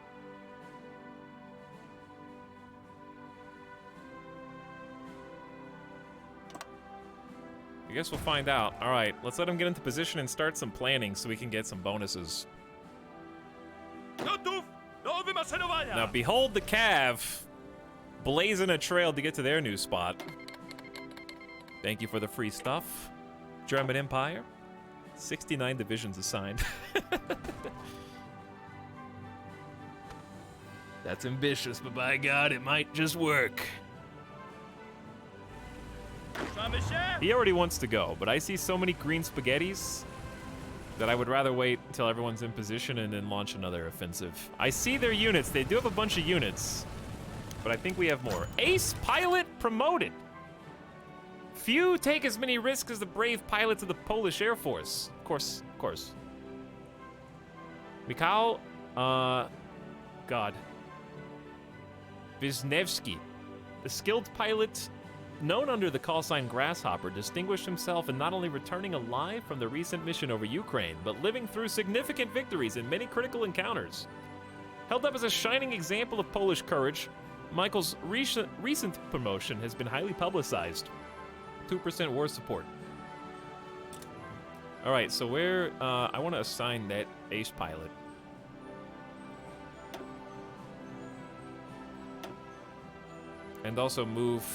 I guess we'll find out. All right, let's let them get into position and start some planning so we can get some bonuses. Now behold the Cav blazing a trail to get to their new spot. Thank you for the free stuff. German Empire. 69 divisions assigned. That's ambitious, but by God, it might just work. Jean-Michel. He already wants to go, but I see so many green spaghettis that I would rather wait until everyone's in position and then launch another offensive. I see their units. They do have a bunch of units, but I think we have more. Ace pilot promoted. Few take as many risks as the brave pilots of the Polish Air Force. Of course, of course. Mikhail, God. Wisniewski, the skilled pilot known under the call sign Grasshopper, distinguished himself in not only returning alive from the recent mission over Ukraine, but living through significant victories in many critical encounters. Held up as a shining example of Polish courage, Michael's recent promotion has been highly publicized. 2% war support. All right, so where I want to assign that ace pilot. And also move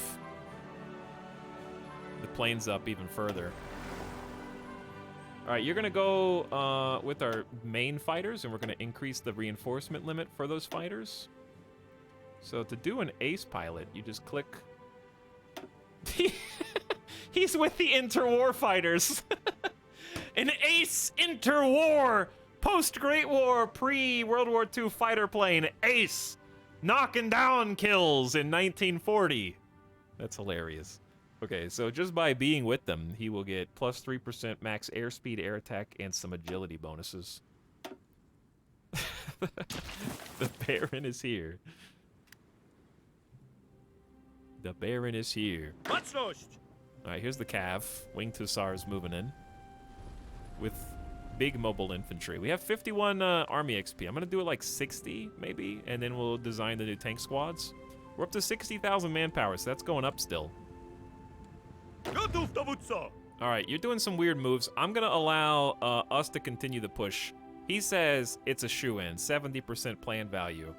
the planes up even further. All right, you're gonna go with our main fighters, and we're gonna increase the reinforcement limit for those fighters. So to do an ace pilot, you just click. He's with the interwar fighters. An ace interwar, post-Great War, pre-World War II fighter plane, ace, knocking down kills in 1940. That's hilarious. Okay, so just by being with them, he will get plus 3% max airspeed, air attack, and some agility bonuses. The Baron is here. The Baron is here. Baczność. All right, here's the Cav. Winged Hussars moving in with big mobile infantry. We have 51 army XP. I'm going to do it like 60, maybe, and then we'll design the new tank squads. We're up to 60,000 manpower, so that's going up still. Gotów, dowódco. All right, you're doing some weird moves. I'm going to allow us to continue the push. He says it's a shoo-in, 70% planned value.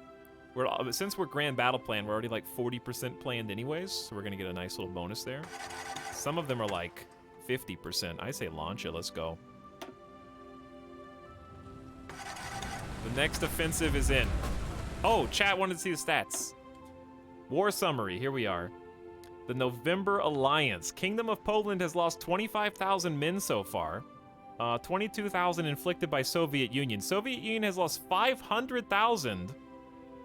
Since we're Grand Battle Plan, we're already like 40% planned anyways, so we're going to get a nice little bonus there. Some of them are like 50%. I say launch it, let's go. The next offensive is in. Oh, chat wanted to see the stats. War summary, here we are. The November Alliance. Kingdom of Poland has lost 25,000 men so far. 22,000 inflicted by Soviet Union. Soviet Union has lost 500,000,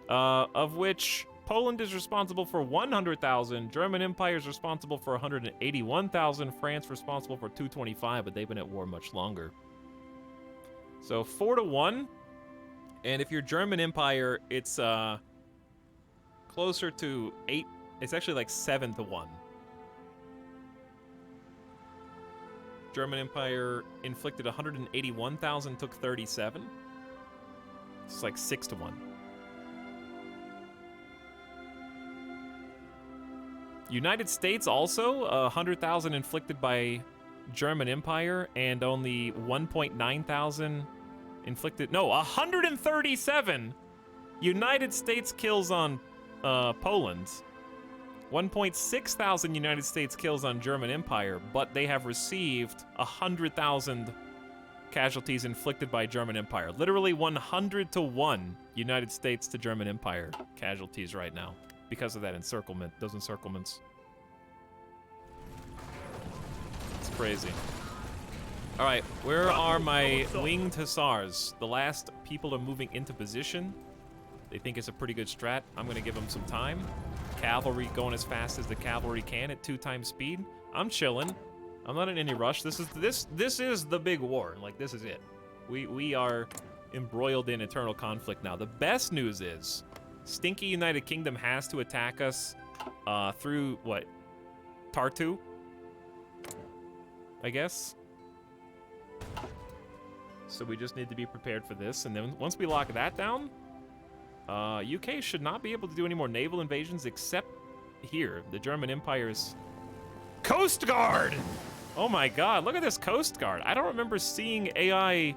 of which Poland is responsible for 100,000. German Empire is responsible for 181,000. France responsible for 225, but they've been at war much longer. So 4-1. And if you're German Empire, it's closer to 8. It's actually like 7-1. German Empire inflicted 181,000, took 37. It's like 6-1. United States also 100,000 inflicted by German Empire, and only 1.9 thousand inflicted. No, 137 United States kills on Poland. 1.6 thousand United States kills on German Empire, but they have received 100,000 casualties inflicted by German Empire. Literally 100-1 United States to German Empire casualties right now because of that encirclement, those encirclements. It's crazy. All right, where are my winged hussars? The last people are moving into position. They think it's a pretty good strat. I'm gonna give them some time. Cavalry going as fast as the cavalry can at 2 times speed. I'm chilling. I'm not in any rush. This is the big war. Like, this is it. We are embroiled in eternal conflict now. The best news is stinky United Kingdom has to attack us through what? Tartu? I guess. So we just need to be prepared for this, and then once we lock that down, UK should not be able to do any more naval invasions except here. The German Empire's Coast Guard! Oh my god, look at this Coast Guard. I don't remember seeing AI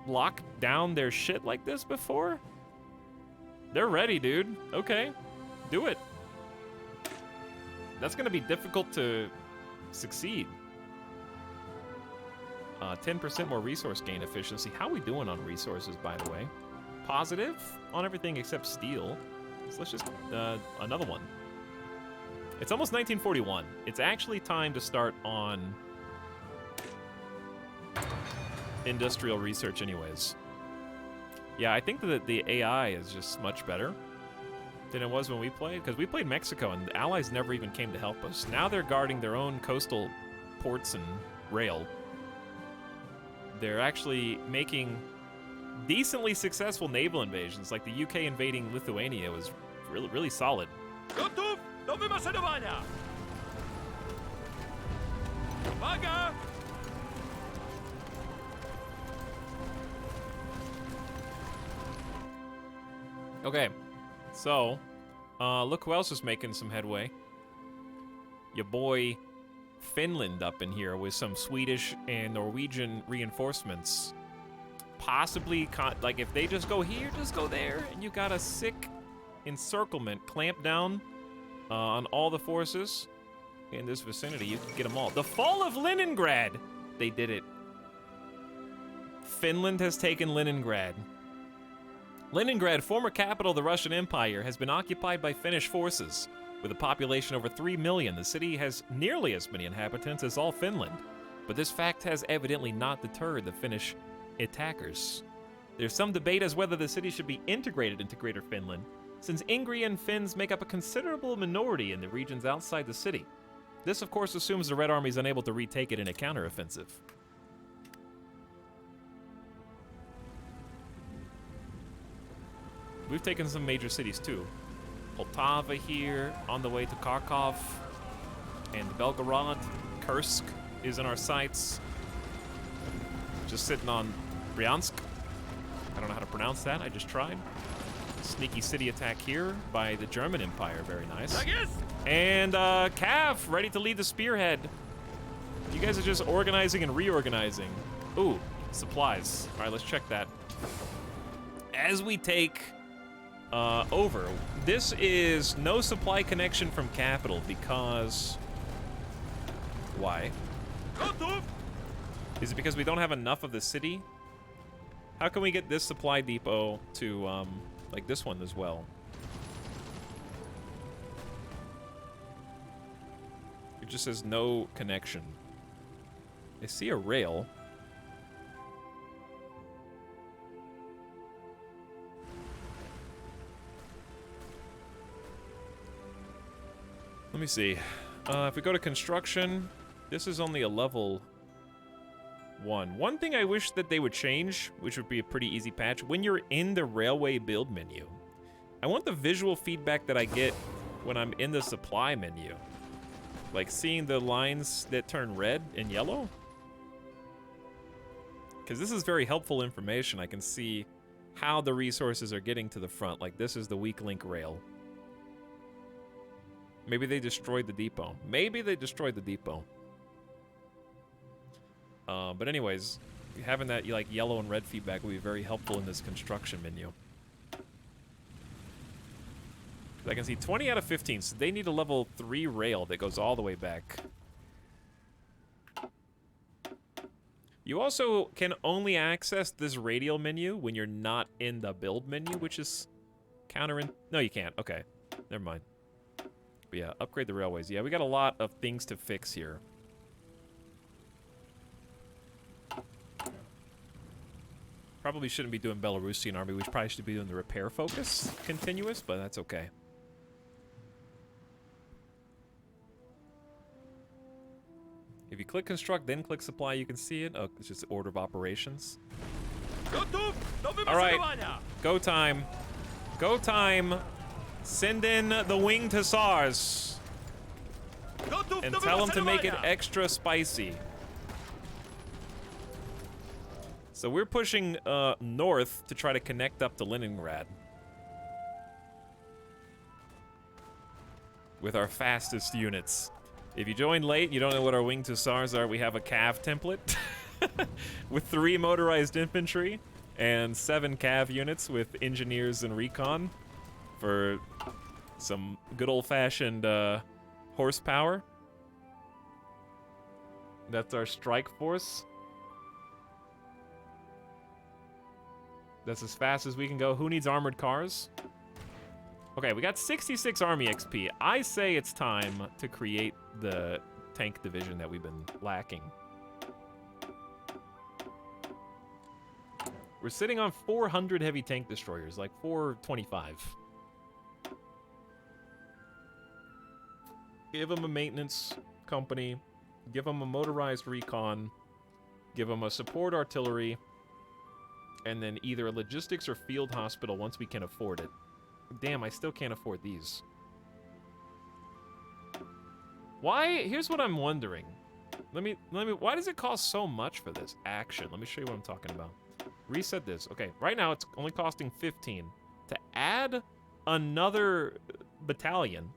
lock down their shit like this before. They're ready, dude. Okay. Do it. That's gonna be difficult to succeed. 10% more resource gain efficiency. How are we doing on resources, by the way? Positive on everything except steel. So let's just, another one. It's almost 1941. It's actually time to start on industrial research anyways. Yeah, I think that the AI is just much better than it was when we played, because we played Mexico and the Allies never even came to help us. Now they're guarding their own coastal ports and rail. They're actually making decently successful naval invasions, like the UK invading Lithuania was really solid. Gotów do wymaszerowania! Uwaga! Okay, so, look who else is making some headway. Your boy Finland up in here with some Swedish and Norwegian reinforcements. Possibly, like, if they just go here, just go there, and you got a sick encirclement clamped down on all the forces in this vicinity. You can get them all. The fall of Leningrad! They did it. Finland has taken Leningrad. Leningrad, former capital of the Russian Empire, has been occupied by Finnish forces. With a population over 3 million, the city has nearly as many inhabitants as all Finland. But this fact has evidently not deterred the Finnish attackers. There's some debate as whether the city should be integrated into Greater Finland, since Ingrian Finns make up a considerable minority in the regions outside the city. This, of course, assumes the Red Army is unable to retake it in a counteroffensive. We've taken some major cities too. Poltava here, on the way to Kharkov, and Belgorod. Kursk is in our sights. Just sitting on Bryansk. I don't know how to pronounce that, I just tried. Sneaky city attack here by the German Empire, very nice. And Cav, ready to lead the spearhead. You guys are just organizing and reorganizing. Ooh, supplies. All right, let's check that. As we take over, this is no supply connection from capital because... Why? Is it because we don't have enough of the city? How can we get this supply depot to, like this one as well? It just says no connection. I see a rail. Let me see. If we go to construction, this is only a level 1. One thing I wish that they would change, which would be a pretty easy patch, when you're in the railway build menu, I want the visual feedback that I get when I'm in the supply menu. Like seeing the lines that turn red and yellow. Because this is very helpful information. I can see how the resources are getting to the front. Like this is the weak link rail. Maybe they destroyed the depot. Maybe they destroyed the depot. But anyways, having that like yellow and red feedback will be very helpful in this construction menu. I can see 20 out of 15, so they need a level 3 rail that goes all the way back. You also can only access this radial menu when you're not in the build menu, which is no, you can't. Okay, never mind. But yeah, upgrade the railways. Yeah, we got a lot of things to fix here. Probably shouldn't be doing Belarusian army. We probably should be doing the repair focus continuous, but that's okay. If you click construct, then click supply, you can see it. Oh, it's just order of operations. All right, go time. Go time. Send in the winged hussars. And tell them to make it extra spicy. So we're pushing north to try to connect up to Leningrad. With our fastest units. If you joined late, you don't know what our winged hussars are, we have a cav template. With 3 motorized infantry and 7 cav units with engineers and recon. for some good old-fashioned horsepower. That's our strike force. That's as fast as we can go. Who needs armored cars? Okay, we got 66 army XP. I say it's time to create the tank division that we've been lacking. We're sitting on 400 heavy tank destroyers, like 425. Give them a maintenance company. Give them a motorized recon. Give them a support artillery. And then either a logistics or field hospital once we can afford it. Damn, I still can't afford these. Why? Here's what I'm wondering. Why does it cost so much for this? Action. Let me show you what I'm talking about. Reset this. Okay, right now it's only costing 15. To add another battalion,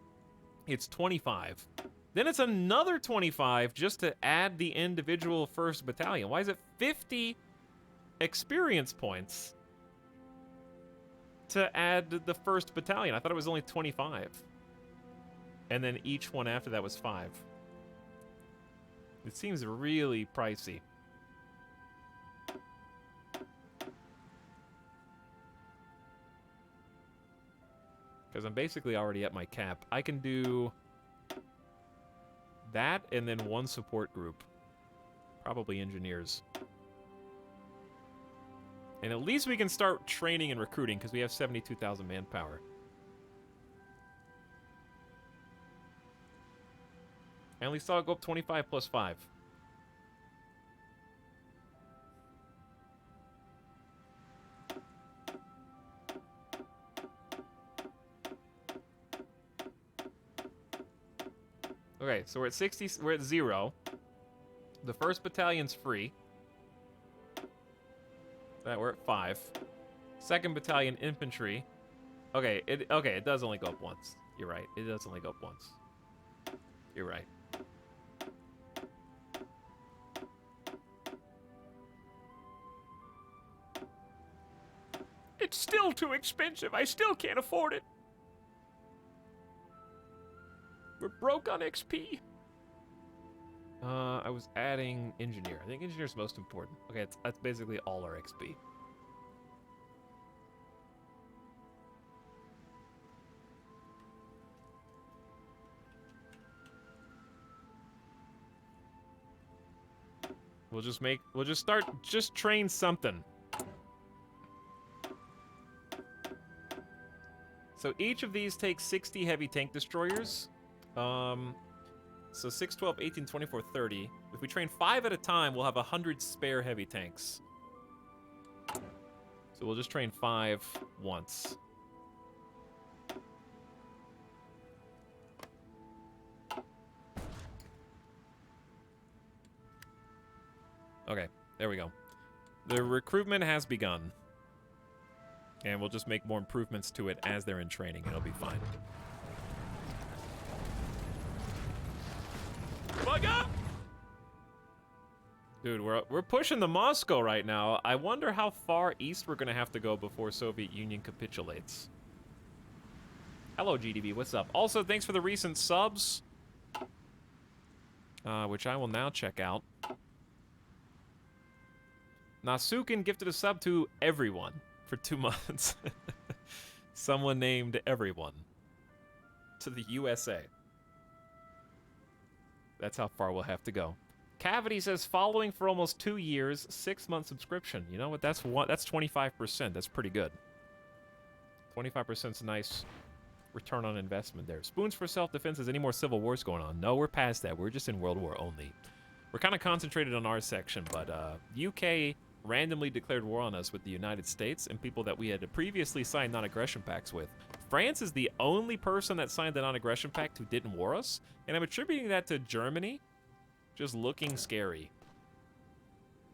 it's 25. Then it's another 25 just to add the individual first battalion. Why is it 50 experience points to add the first battalion? I thought it was only 25. And then each one after that was 5. It seems really pricey. Because I'm basically already at my cap. I can do that and then one support group. Probably engineers. And at least we can start training and recruiting because we have 72,000 manpower. And at least I'll go up 25 plus 5. Okay, so we're at 60, we're at 0. The first battalion's free. That we're at 5. Second battalion infantry. Okay, it does only go up once. You're right. It does only go up once. You're right. It's still too expensive. I still can't afford it. We're broke on XP. I was adding engineer. I think engineer's most important. Okay, that's basically all our XP. We'll just train something. So each of these takes 60 heavy tank destroyers. So 6, 12, 18, 24, 30. If we train 5 at a time, we'll have 100 spare heavy tanks. So we'll just train 5 once. Okay, there we go. The recruitment has begun. And we'll just make more improvements to it as they're in training, and it'll be fine. Dude, we're pushing the Moscow right now. I wonder how far east we're gonna have to go before Soviet Union capitulates. Hello, GDB, what's up? Also, thanks for the recent subs, which I will now check out. Nasukin gifted a sub to everyone for 2 months. Someone named everyone to the USA. That's how far we'll have to go. Cavity says, following for almost 2 years, 6-month subscription. You know what? That's 25%. That's pretty good. 25% is a nice return on investment there. Spoons for self-defense. Is any more civil wars going on? No, we're past that. We're just in World War only. We're kind of concentrated on our section, but UK randomly declared war on us with the United States and people that we had previously signed non-aggression pacts with. France is the only person that signed the non-aggression pact who didn't war us, and I'm attributing that to Germany just looking scary.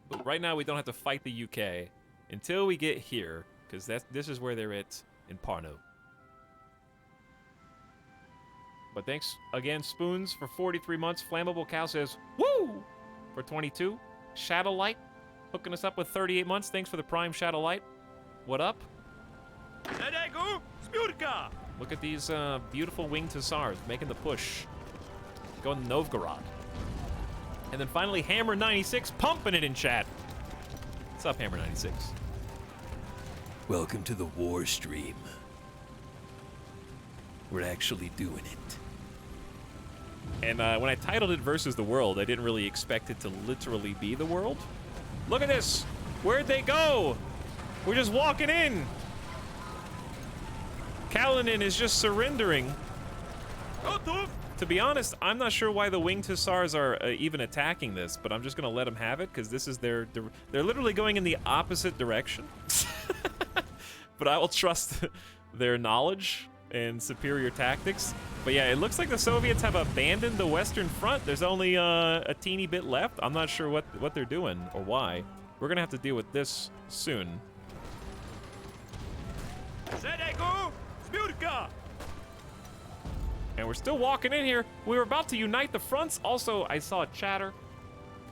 But right now we don't have to fight the UK until we get here, because this is where they're at in Parno. But thanks again, Spoons, for 43 months. Flammable Cow says, woo! For 22. Shadowlight hooking us up with 38 months. Thanks for the Prime Shadowlight. What up? Nadegu, Smurka! Look at these beautiful winged hussars making the push. Going to Novgorod. And then finally, Hammer96 pumping it in chat. What's up, Hammer96? Welcome to the war stream. We're actually doing it. And when I titled it Versus the World, I didn't really expect it to literally be the world. Look at this! Where'd they go? We're just walking in! Kalinin is just surrendering. To be honest, I'm not sure why the winged hussars are even attacking this, but I'm just gonna let them have it, because this is they're literally going in the opposite direction. But I will trust their knowledge and superior tactics. But yeah, it looks like the Soviets have abandoned the Western Front. There's only a teeny bit left. I'm not sure what they're doing or why. We're gonna have to deal with this soon. And we're still walking in here. We were about to unite the fronts. Also, I saw a chatter.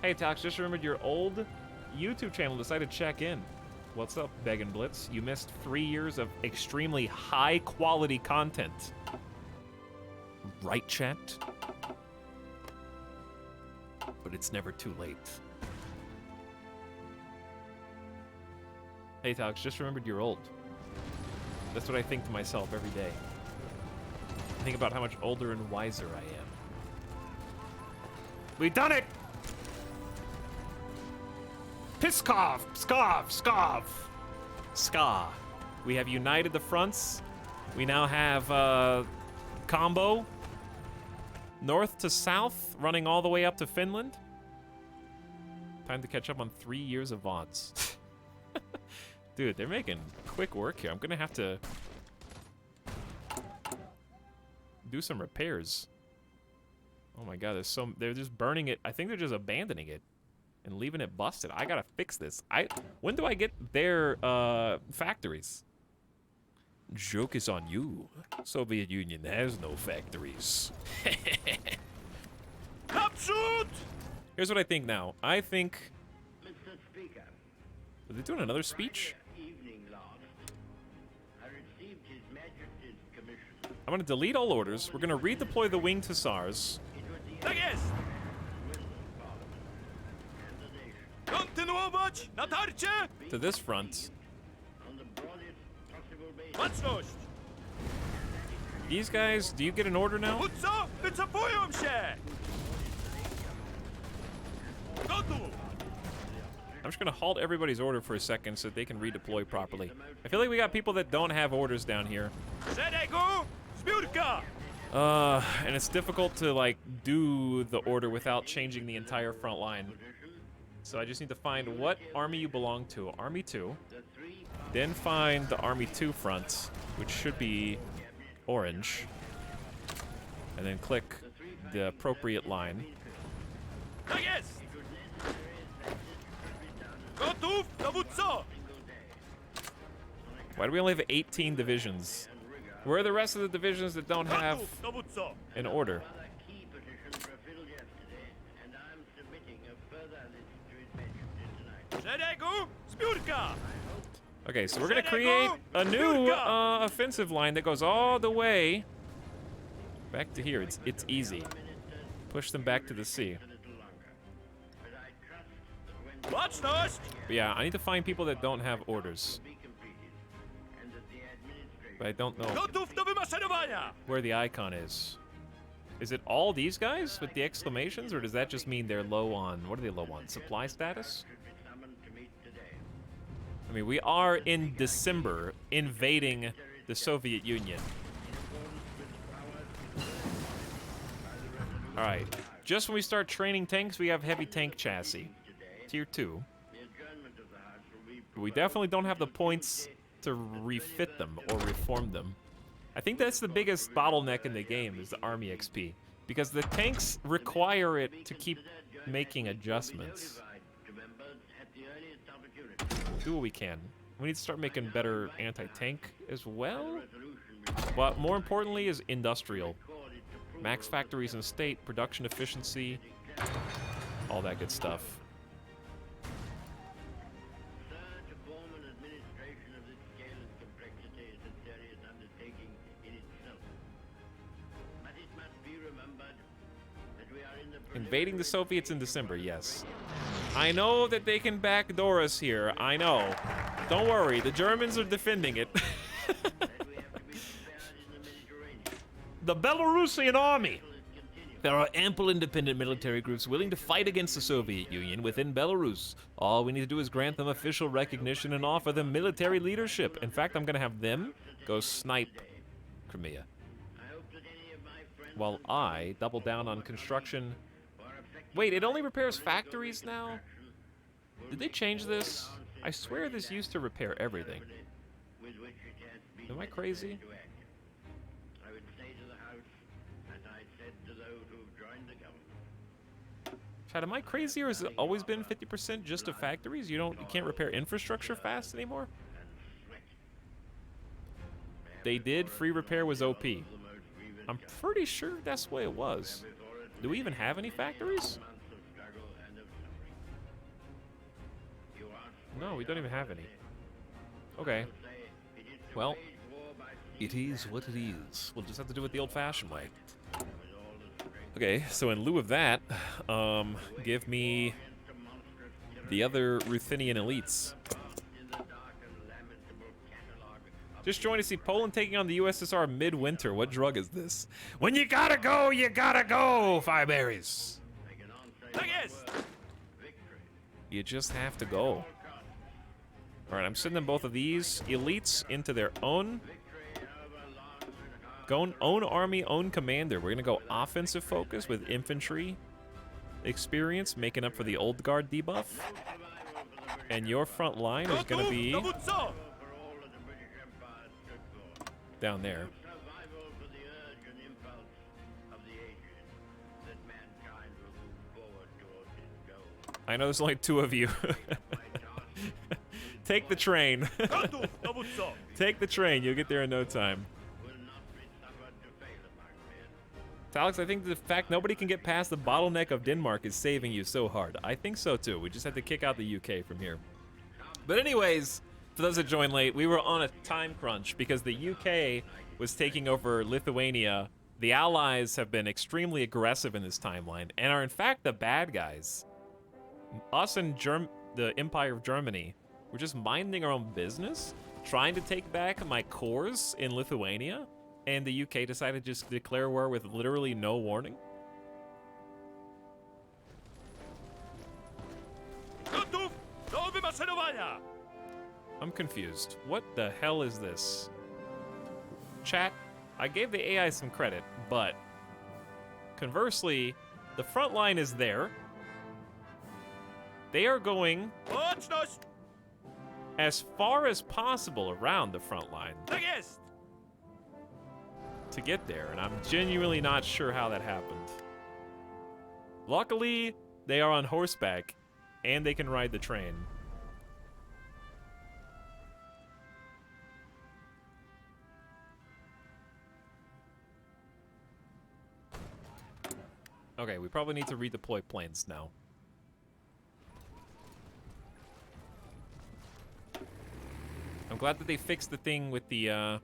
Hey, Etalyx, just remembered your old YouTube channel. Decided to check in. What's up, Beggin' Blitz? You missed 3 years of extremely high-quality content. Right, chat? But it's never too late. Hey, Etalyx, just remembered you're old. That's what I think to myself every day. I think about how much older and wiser I am. We done it! Piskov! Pskov! Skov! Ska. We have united the fronts. We now have combo. North to south, running all the way up to Finland. Time to catch up on 3 years of VODs. Dude, they're making quick work here. I'm gonna have to do some repairs. Oh my god, they're just burning it. I think they're just abandoning it and leaving it busted. I gotta fix this. When do I get their factories? Joke is on you. Soviet Union has no factories. Here's what I think now. I think... Mr. Speaker, Are they doing another speech? evening last, I received His Majesty's commission. I'm gonna delete all orders. We're gonna redeploy the winged hussars It was the Tak jest! will of Parliament and the nation Kontynuować natarcie! to this front. on the broadest possible basis. Baczność! These guys, do you get an order now? Dowódco, wycofują się! Gotów! I'm just gonna halt everybody's order for a second so they can redeploy properly. I feel like we got people that don't have orders down here. Szeregu! Zbiórka! And it's difficult to like do the order without changing the entire front line. So I just need to find what army you belong to. Army 2. Then find the Army 2 front, which should be orange. And then click the appropriate line. Tak jest! Gotów, dowódco! Why do we only have 18 divisions? Where are the rest of the divisions that don't have Gotów, dowódco! an order? Other key positions were filled yesterday, and I'm submitting a further list to His Majesty tonight. Szeregu! Zbiórka! Okay, so we're gonna create a new offensive line that goes all the way back to here. It's easy. Push them back to the sea. A little longer. But I trust that when Baczność! But yeah, I need to find people that don't have orders. be completed, and that the administration But I don't know Gotów do wymaszerowania! where the icon is. Is it all these guys with the exclamations, or does that just mean they're low on, what are they low on, supply status? should be summoned to meet today. I mean, we are in December invading the Soviet Union. Alright, just when we start training tanks, we have heavy tank chassis. Tier 2. The adjournment of the House will be But we definitely don't have the points to refit them or reform them. I think that's the biggest bottleneck in the game, is the army XP. Because the tanks require it to keep making adjustments. notified to members at the earliest opportunity. Do what we can. We need to start making better anti-tank as well. Resolution will But more importantly is industrial. record its approval Max factories in state, production efficiency, all that good stuff. Sir, to form an administration of this scale and complexity is a serious undertaking in itself. Invading the Soviets in December, yes. I know that they can backdoor us here. I know. Don't worry, the Germans are defending it. The Belarusian army. There are ample independent military groups willing to fight against the Soviet Union within Belarus. All we need to do is grant them official recognition and offer them military leadership. In fact, I'm gonna have them go snipe Crimea, while I double down on construction. Wait, it only repairs factories now? Did they change this? I swear this used to repair everything. Am I crazy? I would say to the House, as I said to those who've joined the government. Chad, am I crazy, or has it always been 50% just of factories? You can't repair infrastructure fast anymore? They did. Free repair was OP. I'm pretty sure that's the way it was. Do we even have any factories? No, we don't even have any. Okay. Well, it is what it is. We'll just have to do it the old-fashioned way. Okay, so in lieu of that, give me the other Ruthenian elites. Just joined to see Poland taking on the USSR midwinter. What drug is this? When you gotta go, Fireberries. You just have to go. All right, I'm sending both of these elites into their own army, own commander. We're gonna go offensive focus with infantry experience, making up for the old guard debuff. And your front line is gonna be down there. I know there's only 2 of you. Take the train. Take the train. You'll get there in no time. Alex, I think the fact nobody can get past the bottleneck of Denmark is saving you so hard. I think so too. We just have to kick out the UK from here. But anyways, for those that joined late, we were on a time crunch because the UK was taking over Lithuania. The Allies have been extremely aggressive in this timeline and are in fact the bad guys. Us and the Empire of Germany, we're just minding our own business, trying to take back my cores in Lithuania, and the UK decided to just declare war with literally no warning. I'm confused. What the hell is this? Chat, I gave the AI some credit, but conversely, the front line is there. They are going as far as possible around the front line to get there, and I'm genuinely not sure how that happened. Luckily, they are on horseback, and they can ride the train. Okay, we probably need to redeploy planes now. I'm glad that they fixed the thing with the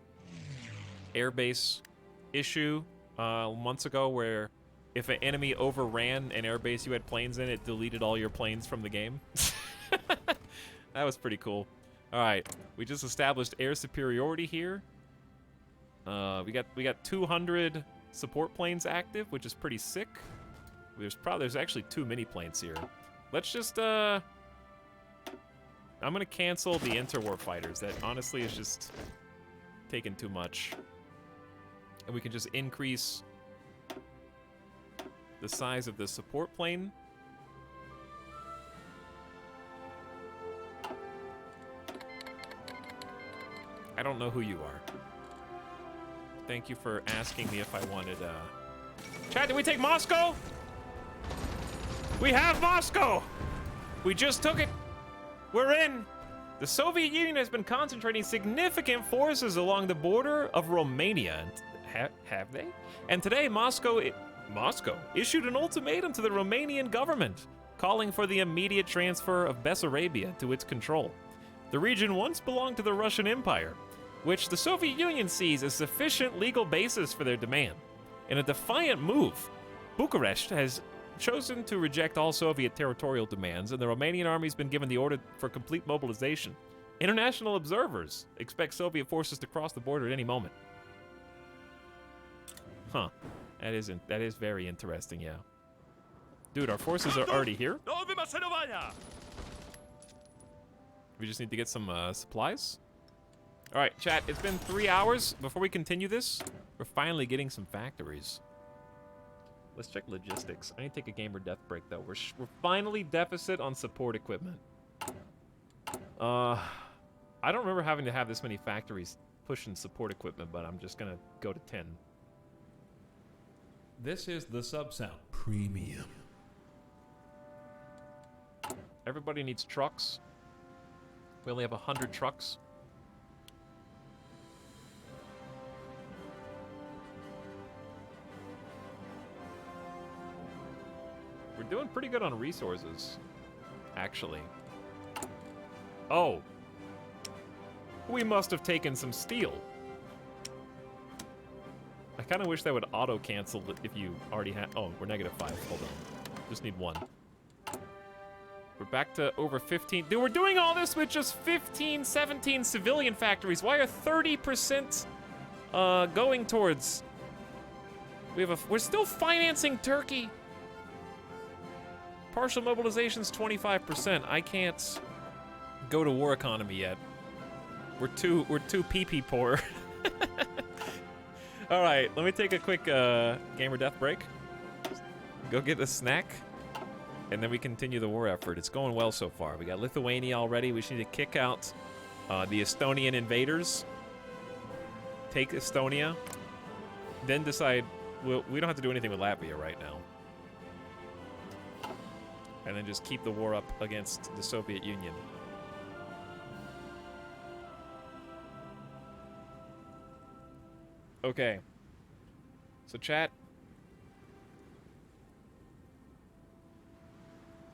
airbase issue months ago, where if an enemy overran an airbase you had planes in, it deleted all your planes from the game. That was pretty cool. All right, we just established air superiority here. We got 200 support planes active, which is pretty sick. There's actually too many planes here. Let's just I'm gonna cancel the interwar fighters. That honestly is just taking too much. And we can just increase the size of the support plane. I don't know who you are. Thank you for asking me if I wanted, Chat, did we take Moscow? We have Moscow! We just took it. We're in. The Soviet Union has been concentrating significant forces along the border of Romania. Have they? And today, Moscow issued an ultimatum to the Romanian government, calling for the immediate transfer of Bessarabia to its control. The region once belonged to the Russian Empire, which the Soviet Union sees as sufficient legal basis for their demand. In a defiant move, Bucharest has chosen to reject all Soviet territorial demands, and the Romanian army's been given the order for complete mobilization. International observers expect Soviet forces to cross the border at any moment. Huh. That is very interesting, yeah. Dude, our forces are already here? Do wymaszerowania! We just need to get some supplies. All right, chat, it's been 3 hours. Before we continue this, we're finally getting some factories. Let's check logistics. I need to take a gamer death break, though. We're finally deficit on support equipment. I don't remember having to have this many factories pushing support equipment, but I'm just gonna go to 10. This is the sub-sound premium. Everybody needs trucks. We only have 100 trucks. We're doing pretty good on resources, actually. Oh. We must have taken some steel. I kind of wish that would auto-cancel if you already had... Oh, we're -5. Hold on. Just need 1. We're back to over 15. Dude, we're doing all this with just 15, 17 civilian factories. Why are 30% going towards... We're still financing Turkey. Partial mobilization's 25%. I can't go to war economy yet. We're too pee-pee poor. All right, let me take a quick gamer death break. Go get a snack, and then we continue the war effort. It's going well so far. We got Lithuania already. We just need to kick out the Estonian invaders. Take Estonia, then decide. Well, we don't have to do anything with Latvia right now. And then just keep the war up against the Soviet Union. Okay. So chat.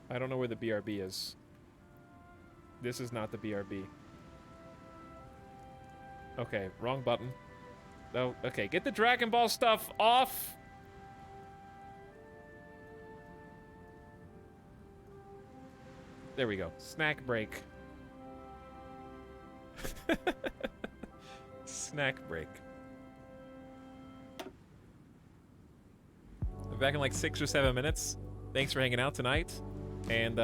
I don't know where the BRB is. This is not the BRB. Okay, wrong button. No, okay, get the Dragon Ball stuff off! There we go. Snack break. Snack break. We're back in like 6 or 7 minutes. Thanks for hanging out tonight. And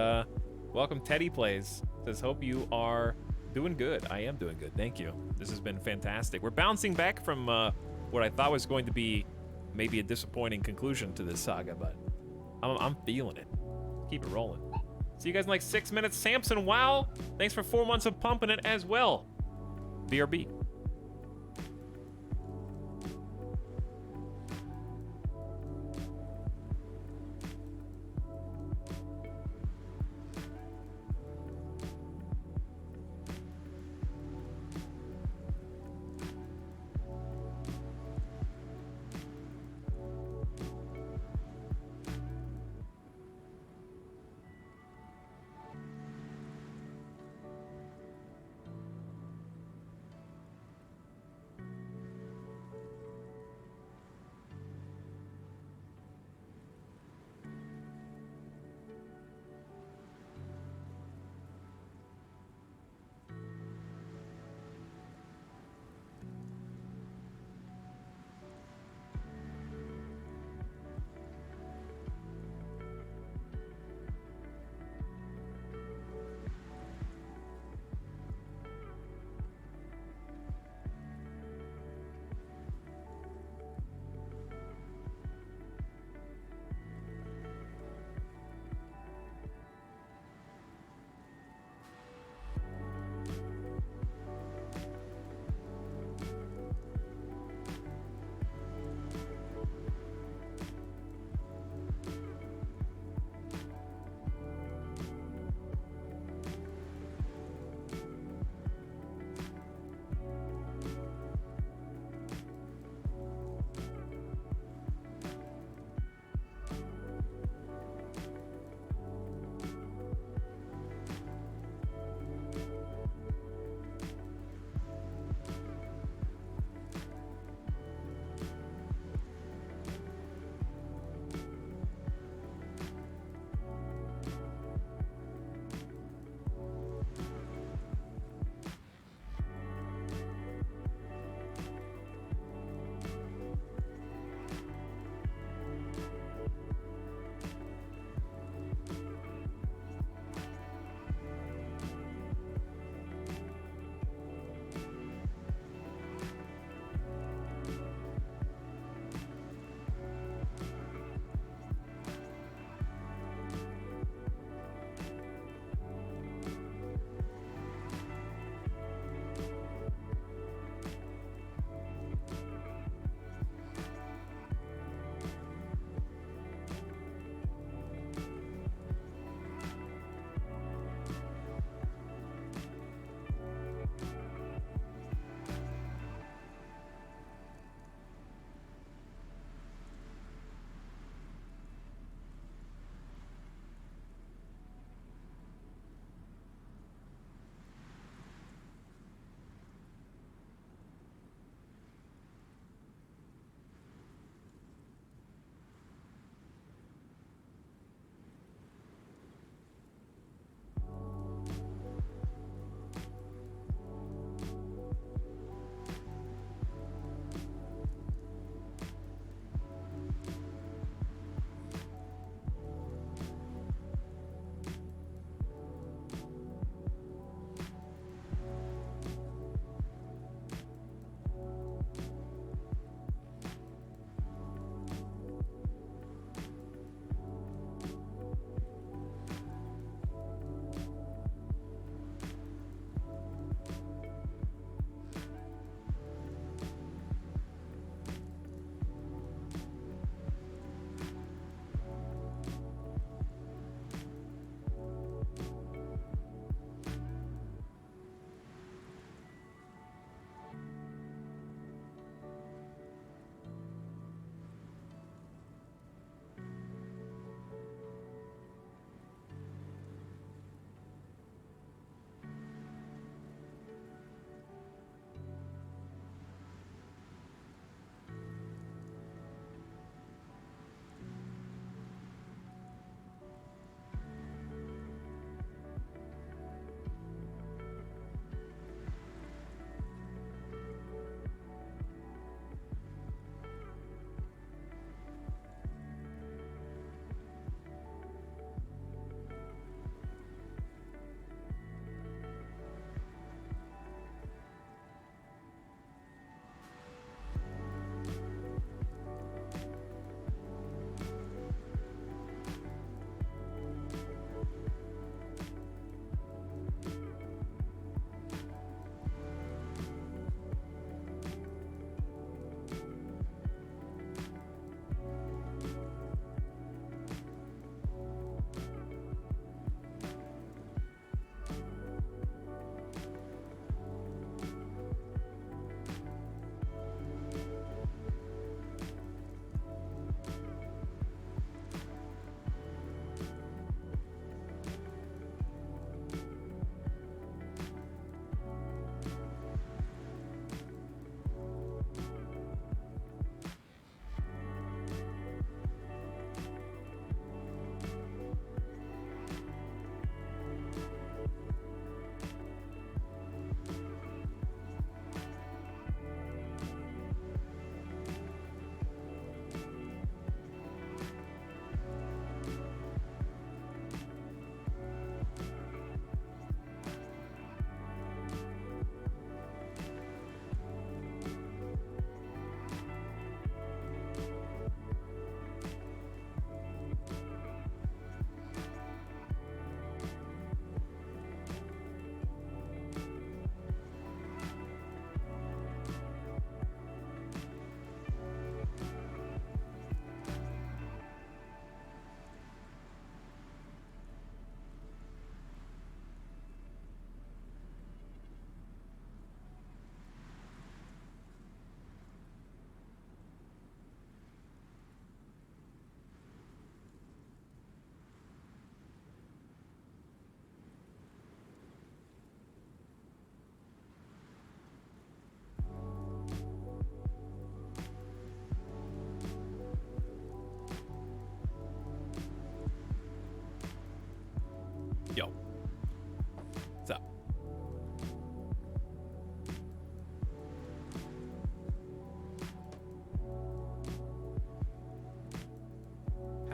welcome Teddy Plays. Says, hope you are doing good. I am doing good. Thank you. This has been fantastic. We're bouncing back from what I thought was going to be maybe a disappointing conclusion to this saga, but I'm feeling it. Keep it rolling. See you guys in like 6 minutes. Samson, wow. Thanks for 4 months of pumping it as well. BRB.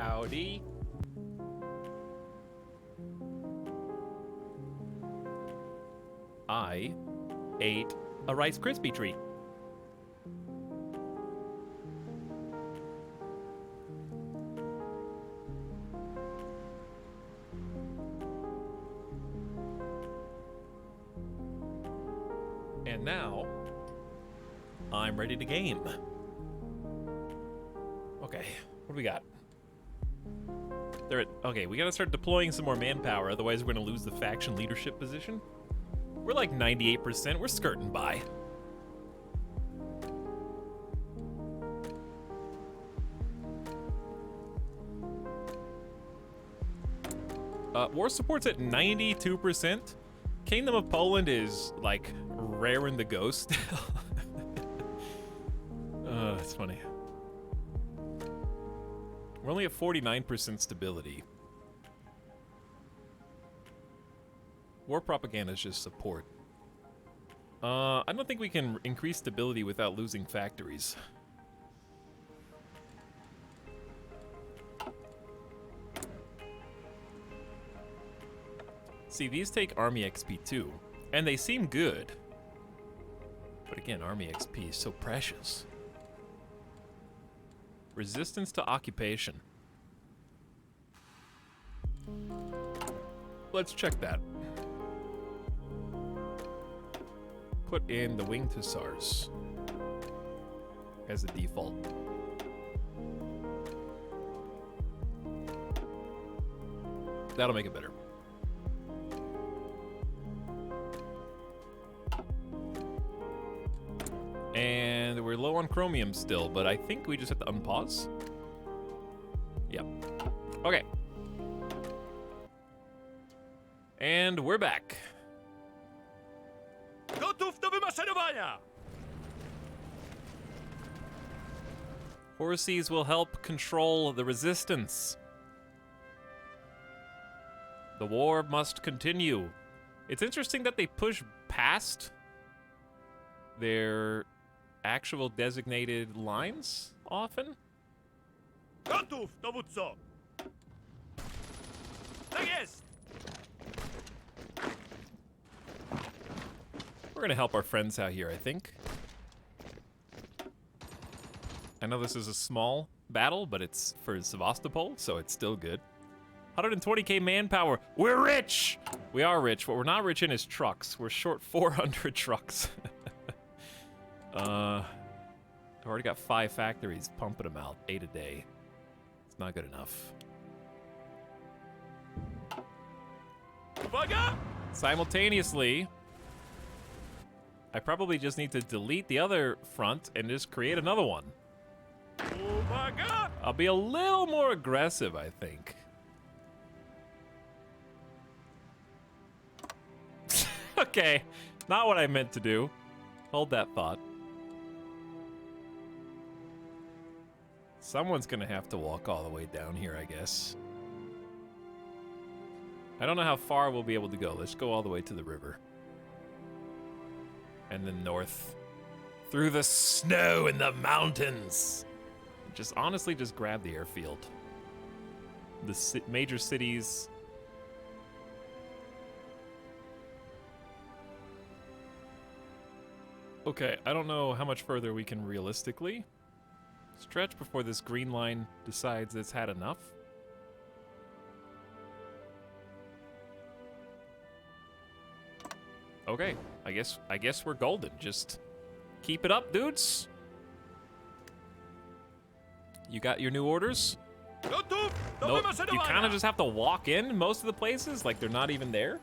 Howdy. I ate a Rice Krispie treat. And now, I'm ready to game. Okay, what do we got? Okay, we gotta start deploying some more manpower, otherwise we're gonna lose the faction leadership position. We're like 98%, we're skirting by. War support's at 92%. Kingdom of Poland is like raring to go still. That's funny. We're only at 49% stability. War propaganda is just support. I don't think we can increase stability without losing factories. See, these take army XP too, and they seem good. But again, army XP is so precious. Resistance to occupation. Let's check that. Put in the winged hussars as a default. That'll make it better. And we're low on chromium still, but I think we just have to unpause. Yep. Okay. And we're back. Gotów do wymaszerowania! Horses will help control the resistance. The war must continue. It's interesting that they push past their actual designated lines often. Gotów, dowódco! Tak jest! We're gonna help our friends out here, I think. I know this is a small battle, but it's for Sevastopol, so it's still good. 120k manpower. We're rich! We are rich. What we're not rich in is trucks. We're short 400 trucks. I've already got 5 factories pumping them out, 8 a day. It's not good enough. Uwaga! Simultaneously, I probably just need to delete the other front and just create another one. Uwaga! I'll be a little more aggressive, I think. Okay, not what I meant to do. Hold that thought. Someone's gonna have to walk all the way down here, I guess. I don't know how far we'll be able to go. Let's go all the way to the river. And then north. Through the snow and the mountains. Just honestly, just grab the airfield. The major cities. Okay, I don't know how much further we can realistically stretch before this green line decides it's had enough. Okay, I guess we're golden. Just keep it up, dudes. You got your new orders? Gotów do No, you wymaszerowania! kind of just have to walk in most of the places, like they're not even there.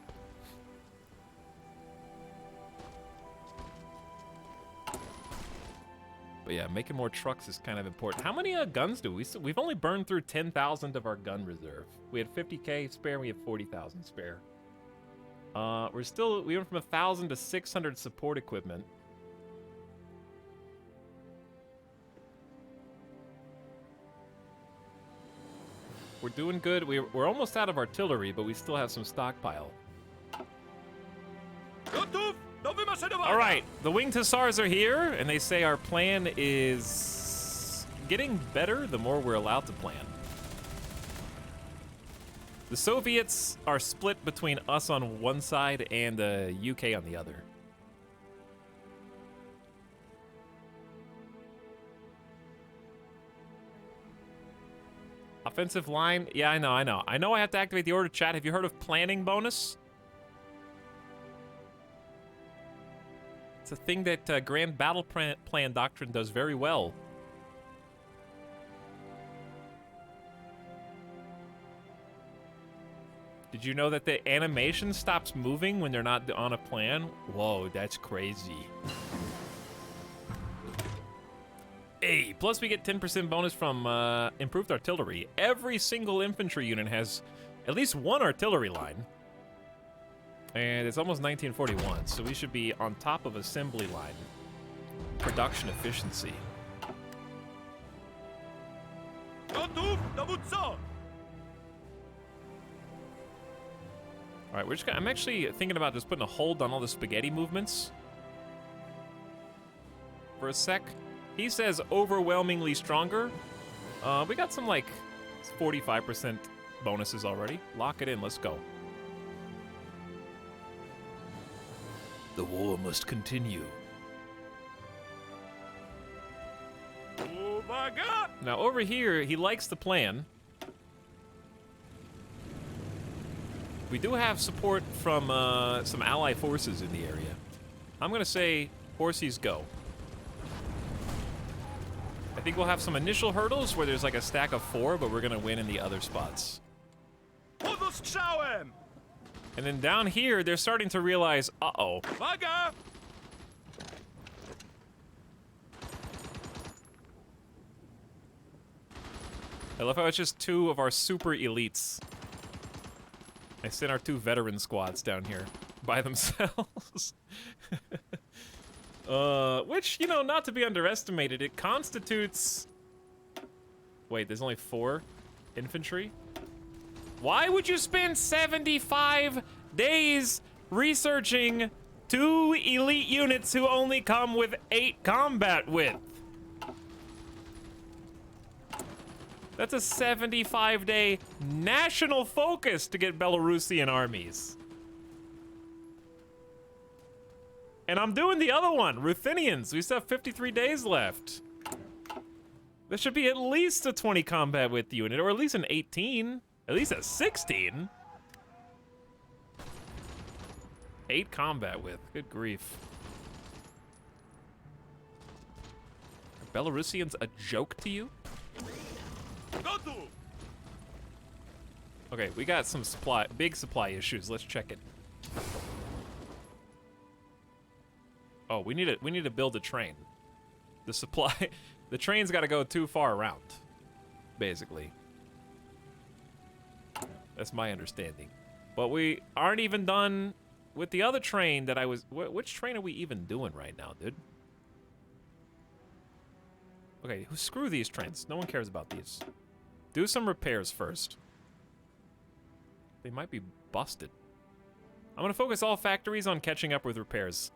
But yeah, making more trucks is kind of important. How many guns do we? We've only burned through 10,000 of our gun reserve. We had 50k spare. We have 40,000 spare. We went from 1,000 to 600 support equipment. We're doing good. We're almost out of artillery, but we still have some stockpile. Gotów do wymaszerowania! All right, the winged hussars are here, and they say our plan is getting better the more we're allowed to plan. The Soviets are split between us on one side and the UK on the other. Offensive line? Yeah, I know. I know I have to activate the order chat. Have you heard of planning bonus? It's a thing that Grand Battle Plan Doctrine does very well. Did you know that the animation stops moving when they're not on a plan? Whoa, that's crazy. Hey, plus we get 10% bonus from improved artillery. Every single infantry unit has at least one artillery line. And it's almost 1941, so we should be on top of assembly line. Production efficiency. Gotów, dowódco! All right, I'm actually thinking about just putting a hold on all the spaghetti movements for a sec. He says overwhelmingly stronger. We got some like 45% bonuses already. Lock it in, let's go. The war must continue. Uwaga! Now over here, he likes the plan. We do have support from some ally forces in the area. I'm gonna say horsies go. I think we'll have some initial hurdles where there's like a stack of 4, but we're gonna win in the other spots. Pod ostrzałem! And then down here, they're starting to realize, uh-oh. Uwaga! I love how it's just 2 of our super elites. I sent our 2 veteran squads down here by themselves. Which, you know, not to be underestimated, it constitutes... Wait, there's only 4 infantry? Why would you spend 75 days researching 2 elite units who only come with 8 combat width? That's a 75-day national focus to get Belarusian armies. And I'm doing the other one, Ruthenians. We still have 53 days left. There should be at least a 20 combat width unit, or at least an 18. At least a 16. 8 combat width, good grief. Are Belarusians a joke to you? Gotów! Okay, we got some big supply issues. Let's check it. Oh, we need to build a train. The train's got to go too far around, basically. That's my understanding. But we aren't even done with the other train that I was... Which train are we even doing right now, dude? Okay, screw these trains. No one cares about these. Do some repairs first. They might be busted. I'm gonna focus all factories on catching up with repairs.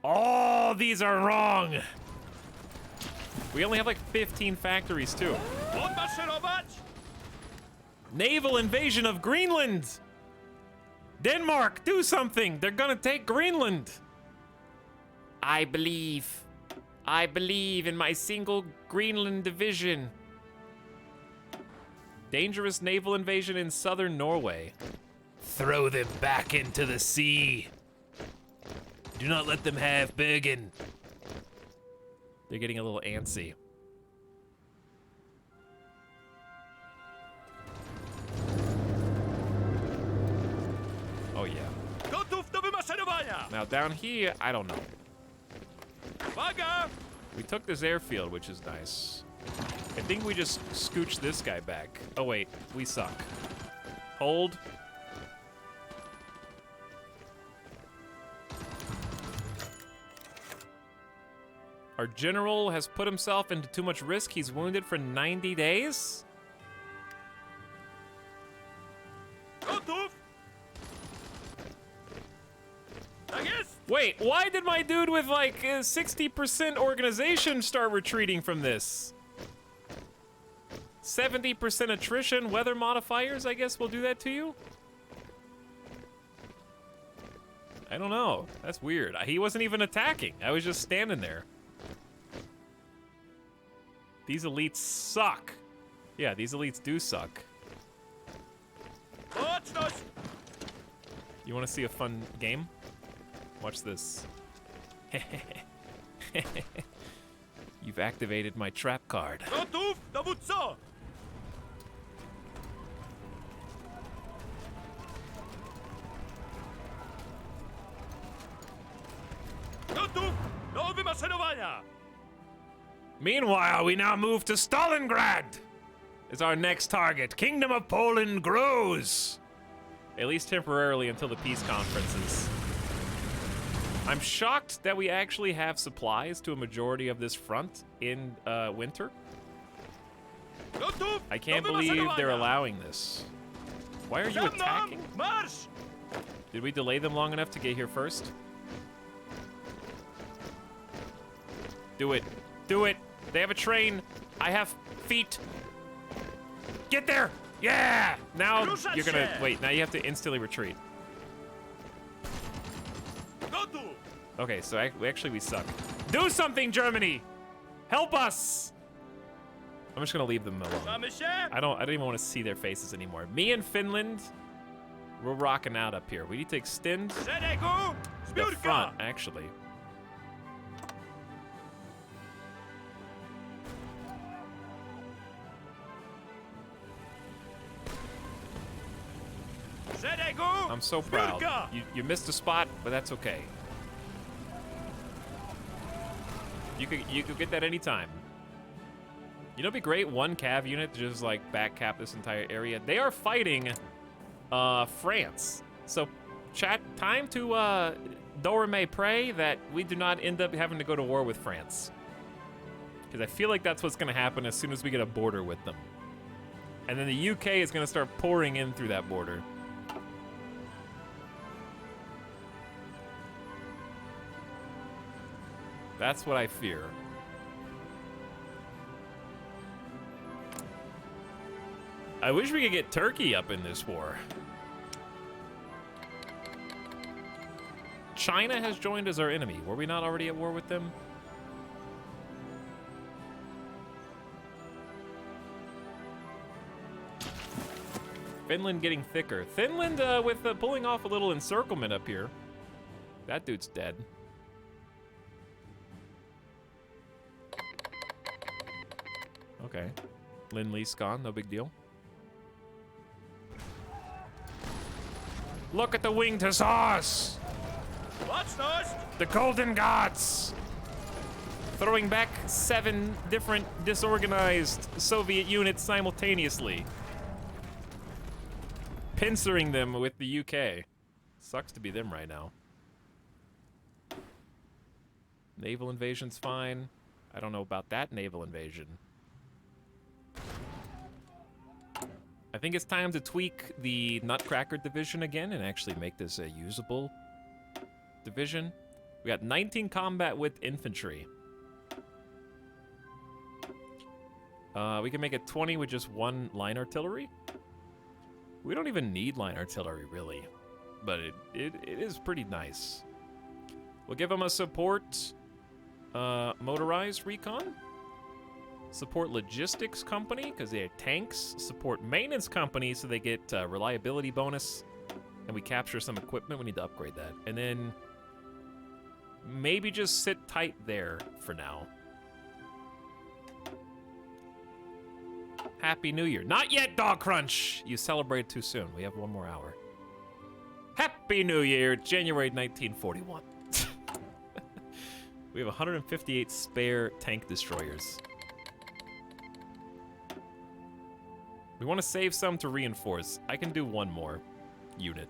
Oh, these are wrong! We only have like 15 factories, too. Odmaszerować! Naval invasion of Greenland! Denmark, do something! They're gonna take Greenland! I believe in my single Greenland division. Dangerous naval invasion in southern Norway. Throw them back into the sea. Do not let them have Bergen. They're getting a little antsy. Oh yeah. Gotów do wymaszerowania! Now down here, I don't know. Uwaga! We took this airfield, which is nice. I think we just scooched this guy back. Oh wait, we suck. Hold. Our general has put himself into too much risk. He's wounded for 90 days? Gotów! Tak jest! Wait, why did my dude with like 60% organization start retreating from this? 70% attrition, weather modifiers, I guess will do that to you? I don't know. That's weird. He wasn't even attacking. I was just standing there. These elites suck. Yeah, these elites do suck. You want to see a fun game? Watch this. You've activated my trap card. Gotów, dowódco! Gotów do wymaszerowania! Meanwhile, we now move to Stalingrad. Is our next target. Kingdom of Poland grows. At least temporarily until the peace conferences. I'm shocked that we actually have supplies to a majority of this front in winter. Gotów I can't do believe they're wymaszerowania! allowing this. Why are you Za mną! attacking? Marsz! Did we delay them long enough to get here first? Do it. Do it. They have a train. I have feet. Get there. Yeah. Now Ruszać you're gonna się! wait. Now you have to instantly retreat. Gotów! Okay, so actually we suck. Do something, Germany. Help us. I'm just gonna leave them alone. Mamy się? I don't even want to see their faces anymore. Me and Finland, we're rocking out up here. We need to extend Szeregu! the Zbiórka! front, actually. Szeregu! I'm so proud. Zbiórka! You missed a spot, but that's okay. You could get that anytime. You know, it'd be great, one cav unit to just like back cap this entire area. They are fighting France. So chat, time to Dorme pray that we do not end up having to go to war with France. Because I feel like that's what's gonna happen as soon as we get a border with them. And then the UK is gonna start pouring in through that border. That's what I fear. I wish we could get Turkey up in this war. China has joined as our enemy. Were we not already at war with them? Finland getting thicker. Finland with pulling off a little encirclement up here. That dude's dead. Okay. Lin-Lee's gone, no big deal. Look at the winged hussars! Baczność! The Golden Gods. Throwing back 7 different disorganized Soviet units simultaneously. Pincering them with the UK. Sucks to be them right now. Naval invasion's fine. I don't know about that naval invasion. I think it's time to tweak the Nutcracker division again and actually make this a usable division. We got 19 combat with infantry. We can make it 20 with just 1 line artillery. We don't even need line artillery, really. But it is pretty nice. We'll give them a support motorized recon. Support logistics company, because they have tanks. Support maintenance company, so they get reliability bonus. And we capture some equipment. We need to upgrade that. And then maybe just sit tight there for now. Happy New Year. Not yet, Dog Crunch! You celebrated too soon. We have 1 more hour. Happy New Year, January 1941. We have 158 spare tank destroyers. We want to save some to reinforce. I can do 1 more unit.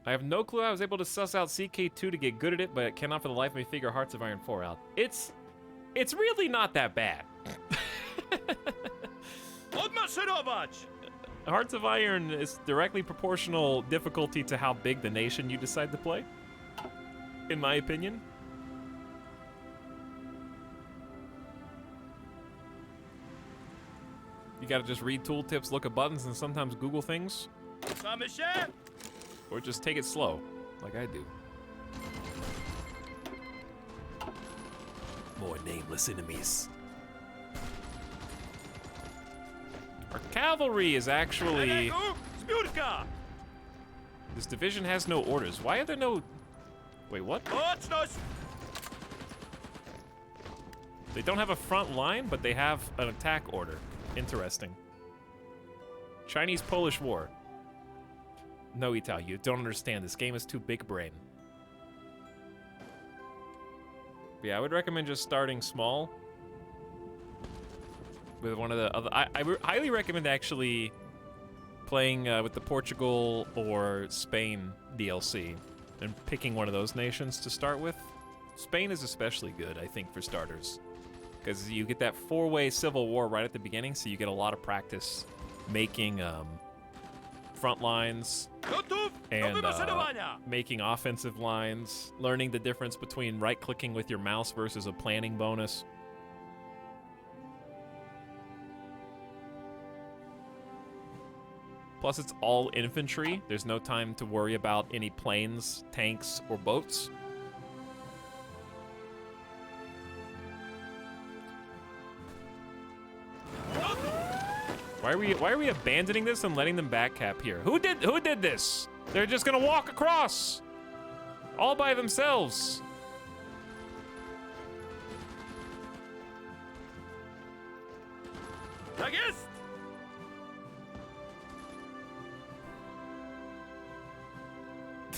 I have no clue how I was able to suss out CK2 to get good at it, but cannot for the life of me figure Hearts of Iron 4 out. It's really not that bad. Odmaszerować! Hearts of Iron is directly proportional difficulty to how big the nation you decide to play, in my opinion. gotta just read tooltips, look at buttons, and sometimes Google things. Saint-Michel! Or just take it slow, like I do. More nameless enemies. Our cavalry is actually... Zedegu, Spurka! This division has no orders. Why are there no... Wait, what? Mocność! They don't have a front line, but they have an attack order. Interesting. Chinese-Polish War. No, Ital, you don't understand. This game is too big brain. Yeah, I would recommend just starting small. With one of the other... I highly recommend actually playing with the Portugal or Spain DLC. And picking one of those nations to start with. Spain is especially good, I think, for starters. Because you get that four-way civil war right at the beginning, so you get a lot of practice making front lines and making offensive lines, learning the difference between right-clicking with your mouse versus a planning bonus. Plus, it's all infantry. There's no time to worry about any planes, tanks, or boats. Why are we abandoning this and letting them backcap here? Who did this? They're just gonna walk across, all by themselves. Vergisst!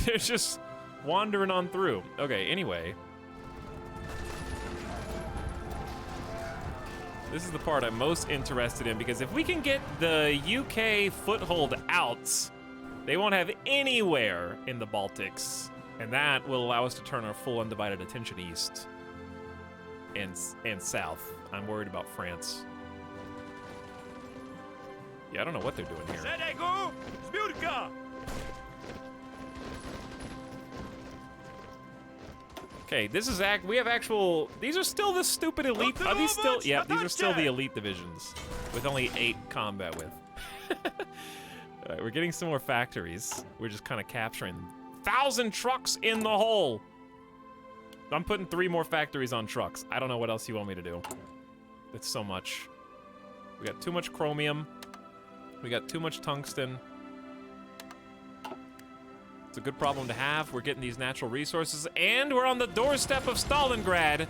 They're just wandering on through. Okay, anyway. This is the part I'm most interested in, because if we can get the UK foothold out, they won't have anywhere in the Baltics, and that will allow us to turn our full undivided attention east and south. I'm worried about France. Yeah, I don't know what they're doing here. Zedegu, Spurka! Okay, this is we have actual, these are still the stupid elite, are these still, yeah, these are still the elite divisions with only 8 combat with. All right, we're getting some more factories. We're just kind of capturing 1,000 trucks in the hole. I'm putting 3 more factories on trucks. I don't know what else you want me to do. It's so much. We got too much chromium. We got too much tungsten. It's a good problem to have. We're getting these natural resources, and we're on the doorstep of Stalingrad.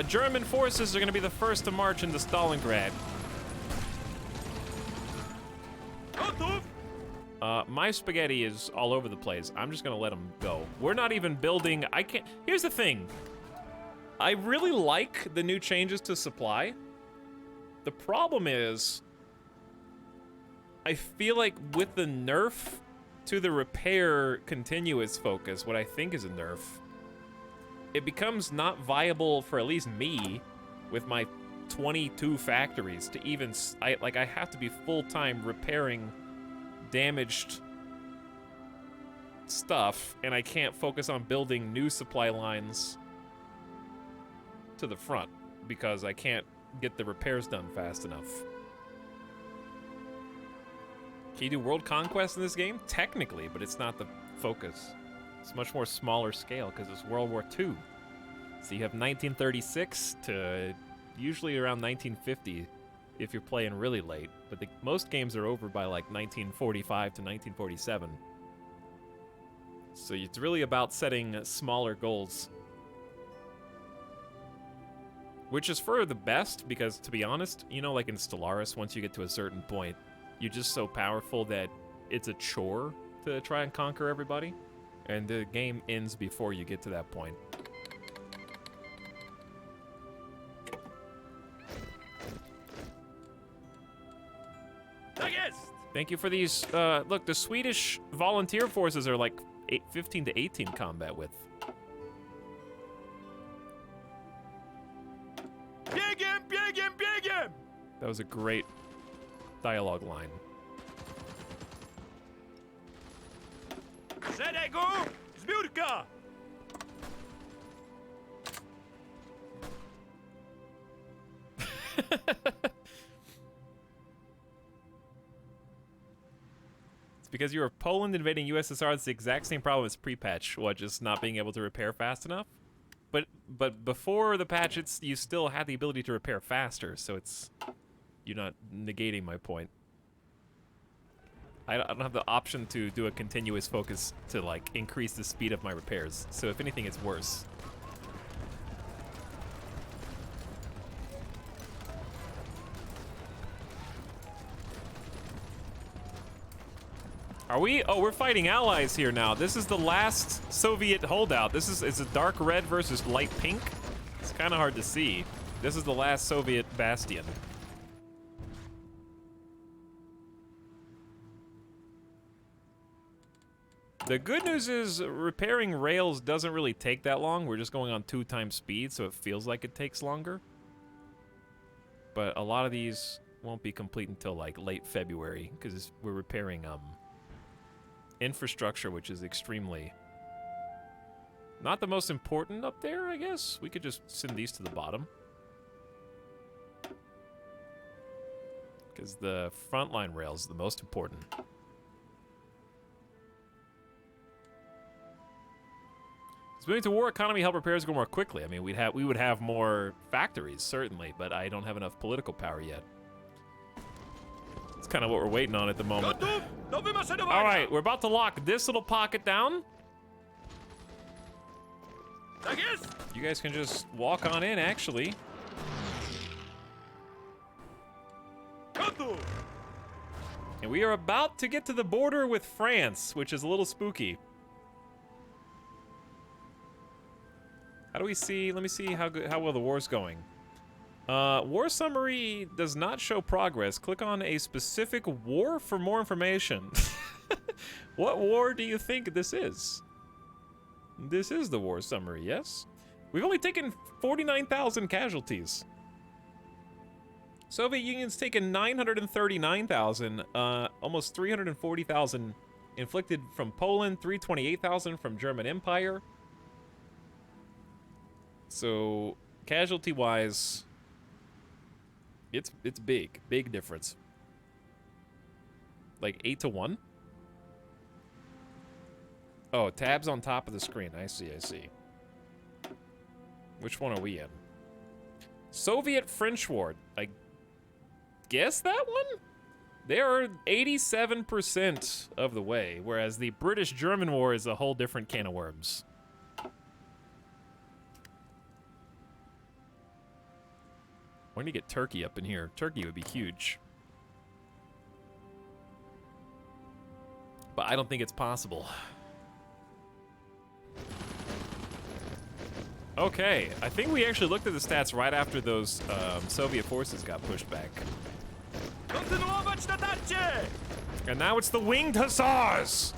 German forces are going to be the first to march into Stalingrad. My spaghetti is all over the place. I'm just going to let them go. We're not even building... I can't... Here's the thing. I really like the new changes to supply. The problem is, I feel like with the nerf to the repair continuous focus, what I think is a nerf, it becomes not viable for at least me with my 22 factories to even, I have to be full-time repairing damaged stuff, and I can't focus on building new supply lines to the front because I can't get the repairs done fast enough. Can you do world conquest in this game? Technically, but it's not the focus. It's much more smaller scale because it's World War II. So you have 1936 to usually around 1950 if you're playing really late. But most games are over by like 1945 to 1947. So it's really about setting smaller goals. Which is for the best because, to be honest, you know, like in Stellaris, once you get to a certain point, you're just so powerful that it's a chore to try and conquer everybody. And the game ends before you get to that point. Thank you for these. Look, the Swedish volunteer forces are like 15 to 18 combat with. That was a great dialogue line. Zedegu, Spurka! Because you were Poland invading USSR, it's the exact same problem as pre-patch, what, just not being able to repair fast enough? But before the patch, you still had the ability to repair faster, so you're not negating my point. I don't have the option to do a continuous focus to, like, increase the speed of my repairs, so if anything, it's worse. Are we? Oh, we're fighting allies here now. This is the last Soviet holdout. It's a dark red versus light pink. It's kind of hard to see. This is the last Soviet bastion. The good news is repairing rails doesn't really take that long. We're just going on 2 times speed, so it feels like it takes longer. But a lot of these won't be complete until like late February because we're repairing infrastructure, which is extremely not the most important up there, I guess. We could just send these to the bottom. Because the frontline rail is the most important. Does moving to war economy help repairs go more quickly? I mean, we would have more factories, certainly, but I don't have enough political power yet. It's kind of what we're waiting on at the moment. All right, we're about to lock this little pocket down. You guys can just walk on in, actually. And we are about to get to the border with France, which is a little spooky. How do we see? Let me see how well the war's going. War summary does not show progress. Click on a specific war for more information. What war do you think this is? This is the war summary, yes? We've only taken 49,000 casualties. Soviet Union's taken 939,000, almost 340,000 inflicted from Poland, 328,000 from German Empire. So, casualty-wise, it's big difference. Like 8 to 1. Oh, tabs on top of the screen. I see. Which one are we in? Soviet-French War. I guess that one? They are 87% of the way, whereas the British-German War is a whole different can of worms. We're gonna get Turkey up in here. Turkey would be huge. But I don't think it's possible. Okay, I think we actually looked at the stats right after those Soviet forces got pushed back. And now it's the Winged Hussars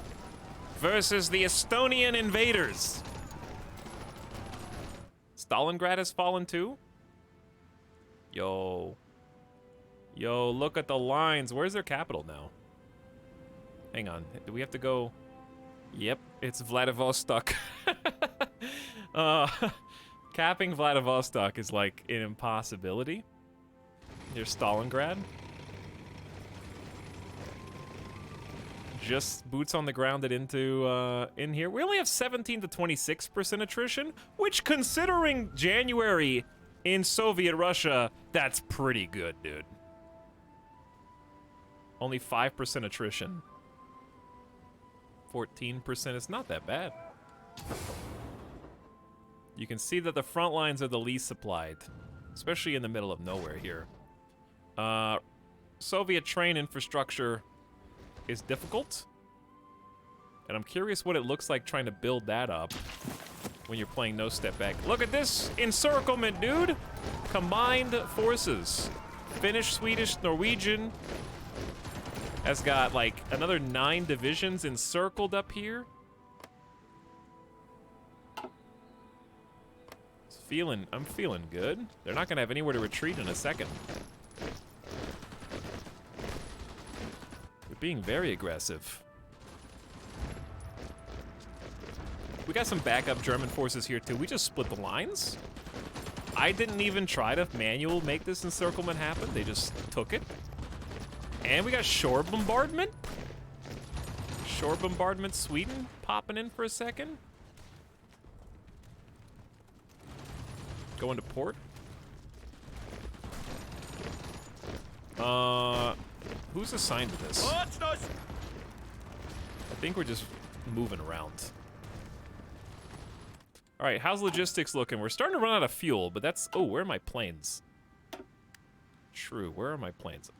versus the Estonian invaders. Stalingrad has fallen too? Yo, look at the lines. Where's their capital now? Hang on, do we have to go? Yep, it's Vladivostok. Capping Vladivostok is like an impossibility. Here's Stalingrad. Just boots on the ground it into in here. We only have 17 to 26% attrition, which considering January in Soviet Russia, that's pretty good, dude. Only 5% attrition. 14%, it's not that bad. You can see that the front lines are the least supplied, especially in the middle of nowhere here. Soviet train infrastructure is difficult, and I'm curious what it looks like trying to build that up when you're playing No Step Back. Look at this encirclement, dude! Combined forces. Finnish, Swedish, Norwegian has got like another 9 divisions encircled up here. I'm feeling good. They're not gonna have anywhere to retreat in a second. They're being very aggressive. We got some backup German forces here too. We just split the lines. I didn't even try to manual make this encirclement happen. They just took it. And we got shore bombardment. Shore bombardment, Sweden popping in for a second. Going to port. Who's assigned to this? I think we're just moving around. All right, how's logistics looking? We're starting to run out of fuel, but that's... Oh, where are my planes? True, where are my planes?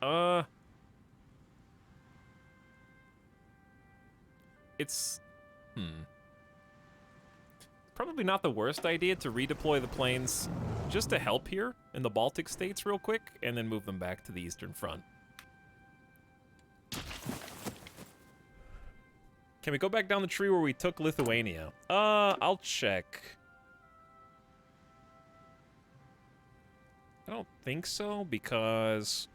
It's... Probably not the worst idea to redeploy the planes just to help here in the Baltic states real quick, and then move them back to the Eastern Front. Can we go back down the tree where we took Lithuania? I'll check. I don't think so, because...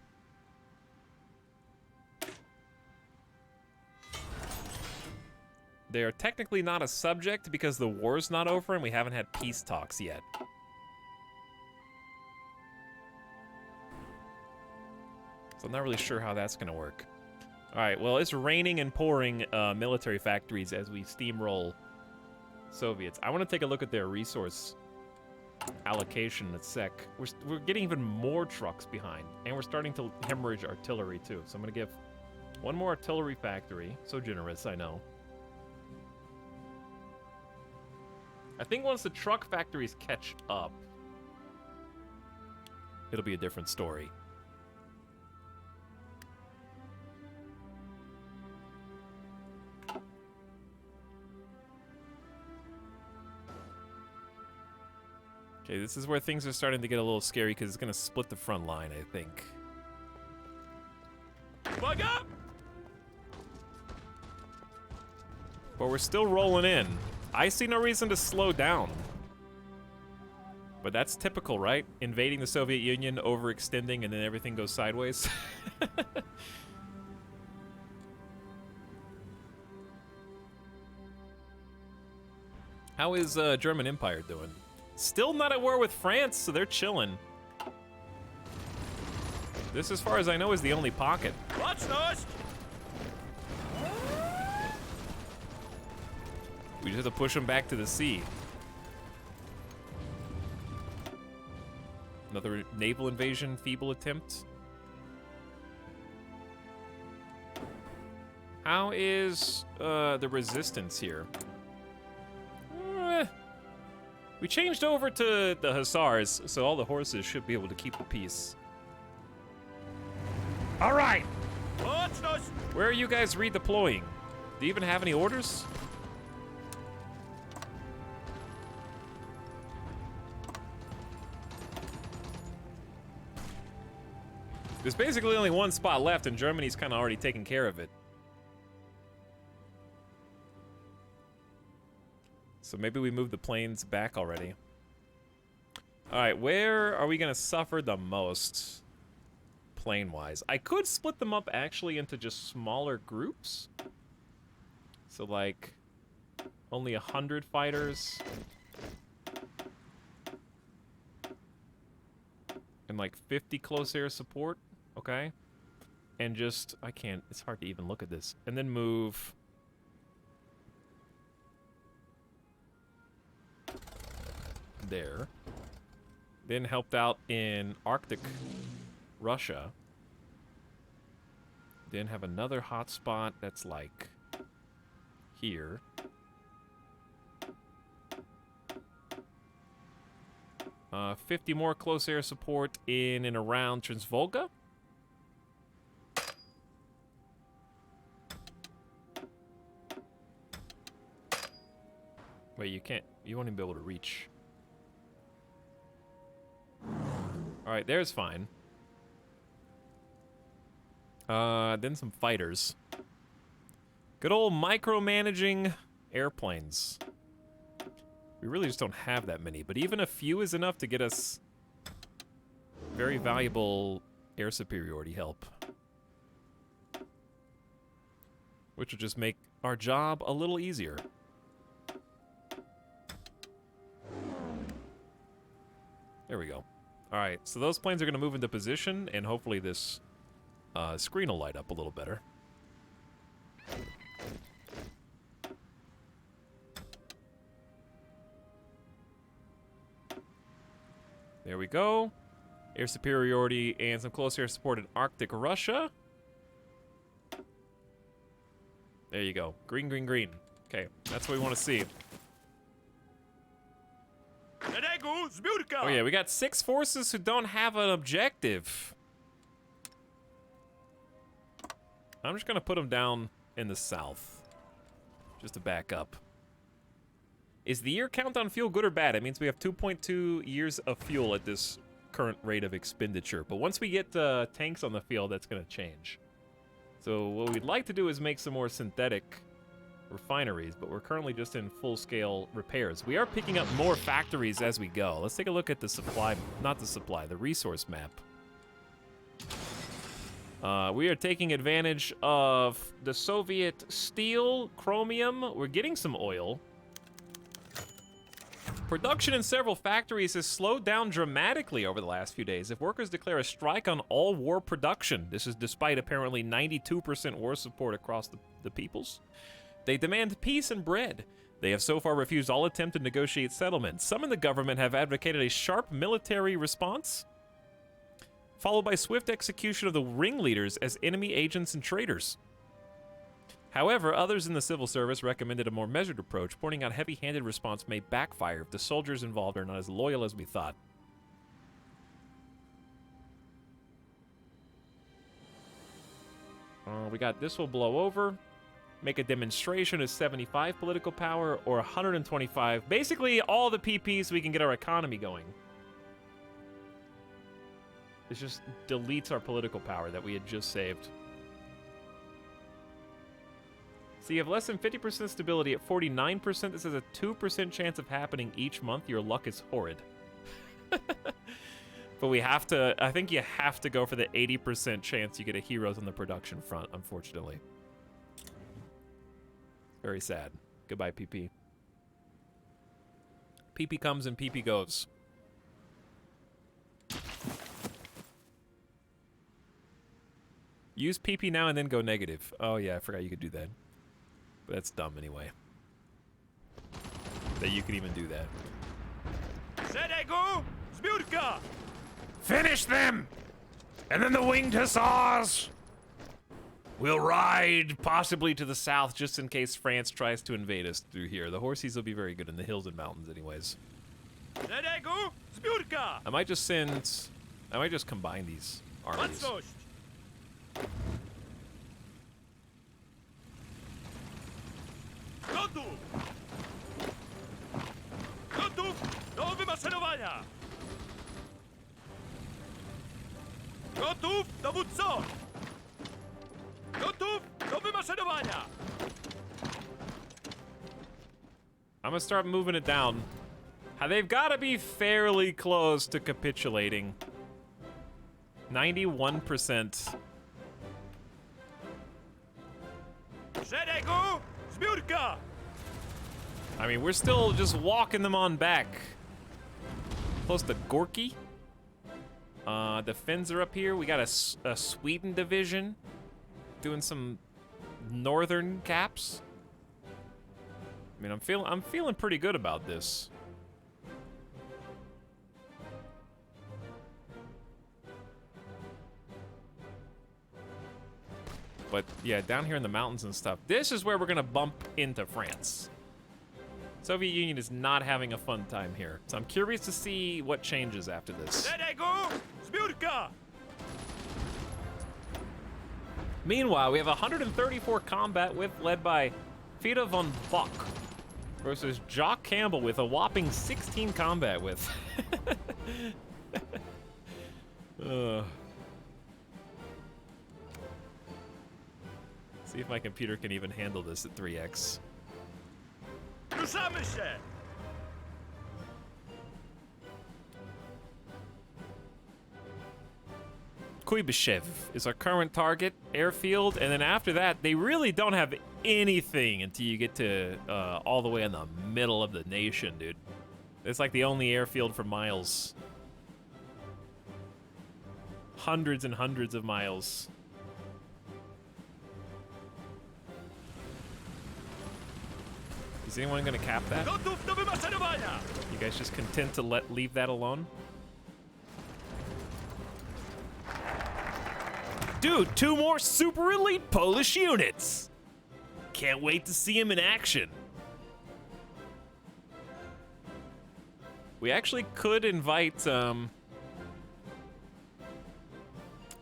they are technically not a subject because the war's not over and we haven't had peace talks yet. So I'm not really sure how that's gonna work. Alright, well, it's raining and pouring military factories as we steamroll Soviets. I want to take a look at their resource allocation in a sec. We're getting even more trucks behind, and we're starting to hemorrhage artillery too. So I'm going to give one more artillery factory. So generous, I know. I think once the truck factories catch up, it'll be a different story. Okay, this is where things are starting to get a little scary because it's going to split the front line, I think. Bug up! But we're still rolling in. I see no reason to slow down. But that's typical, right? Invading the Soviet Union, overextending, and then everything goes sideways. How is German Empire doing? Still not at war with France, so they're chilling. This, as far as I know, is the only pocket. Watch those! We just have to push them back to the sea. Another naval invasion, feeble attempt. How is the resistance here? We changed over to the Hussars, so all the horses should be able to keep the peace. All right. Watch those! Where are you guys redeploying? Do you even have any orders? There's basically only one spot left, and Germany's kind of already taken care of it. So maybe we move the planes back already. All right, where are we gonna suffer the most, plane-wise? I could split them up actually into just smaller groups. So like, only 100 fighters. And like 50 close air support, okay? And just, I can't, it's hard to even look at this. And then move... there. Then helped out in Arctic Russia. Then have another hotspot that's like here. 50 more close air support in and around Transvolga. Wait, you can't, you won't even be able to reach. Alright, there's fine. Then some fighters. Good old micromanaging airplanes. We really just don't have that many, but even a few is enough to get us very valuable air superiority help. Which will just make our job a little easier. There we go. Alright, so those planes are going to move into position, and hopefully this screen will light up a little better. There we go. Air superiority and some close air support in Arctic Russia. There you go. Green, green, green. Okay, that's what we want to see. Oh yeah, we got 6 forces who don't have an objective. I'm just gonna put them down in the south, just to back up. Is the year count on fuel good or bad? It means we have 2.2 years of fuel at this current rate of expenditure. But once we get tanks on the field, that's gonna change. So what we'd like to do is make some more synthetic refineries, but we're currently just in full-scale repairs. We are picking up more factories as we go. Let's take a look at the supply, not the supply, the resource map. We are taking advantage of the Soviet steel, chromium. We're getting some oil. Production in several factories has slowed down dramatically over the last few days. If workers declare a strike on all war production, this is despite apparently 92% war support across the peoples. They demand peace and bread. They have so far refused all attempt to negotiate settlements. Some in the government have advocated a sharp military response, followed by swift execution of the ringleaders as enemy agents and traitors. However, others in the civil service recommended a more measured approach, pointing out heavy-handed response may backfire if the soldiers involved are not as loyal as we thought. We got this will blow over. Make a demonstration is 75 political power or 125. Basically, all the PPs so we can get our economy going. This just deletes our political power that we had just saved. So you have less than 50% stability at 49%. This has a 2% chance of happening each month. Your luck is horrid. But we have to, I think you have to go for the 80% chance you get a heroes on the production front, unfortunately. Very sad. Goodbye, PP. PP comes and PP goes. Use PP now and then go negative. Oh yeah, I forgot you could do that. But that's dumb anyway. That you could even do that. Finish them! And then the winged hussars! We'll ride possibly to the south just in case France tries to invade us through here. The horsies will be very good in the hills and mountains anyways. I might just combine these armies. I'm gonna start moving it down. They've got to be fairly close to capitulating. 91%. I mean, we're still just walking them on back. Close to Gorky. The Finns are up here. We got a Sweden division doing some northern caps. I mean, I'm feeling pretty good about this. But yeah, down here in the mountains and stuff, this is where we're gonna bump into France. Soviet Union is not having a fun time here, so I'm curious to see what changes after this. Meanwhile, we have 134 combat with, led by Fida von Bock, versus Jock Campbell with a whopping 16 combat with. See if my computer can even handle this at 3x. Kuibyshev is our current target airfield, and then after that, they really don't have anything until you get to all the way in the middle of the nation, dude. It's like the only airfield for miles. Hundreds and hundreds of miles. Is anyone gonna cap that? You guys just content to leave that alone? Dude, 2 more super elite Polish units. Can't wait to see him in action. We actually could invite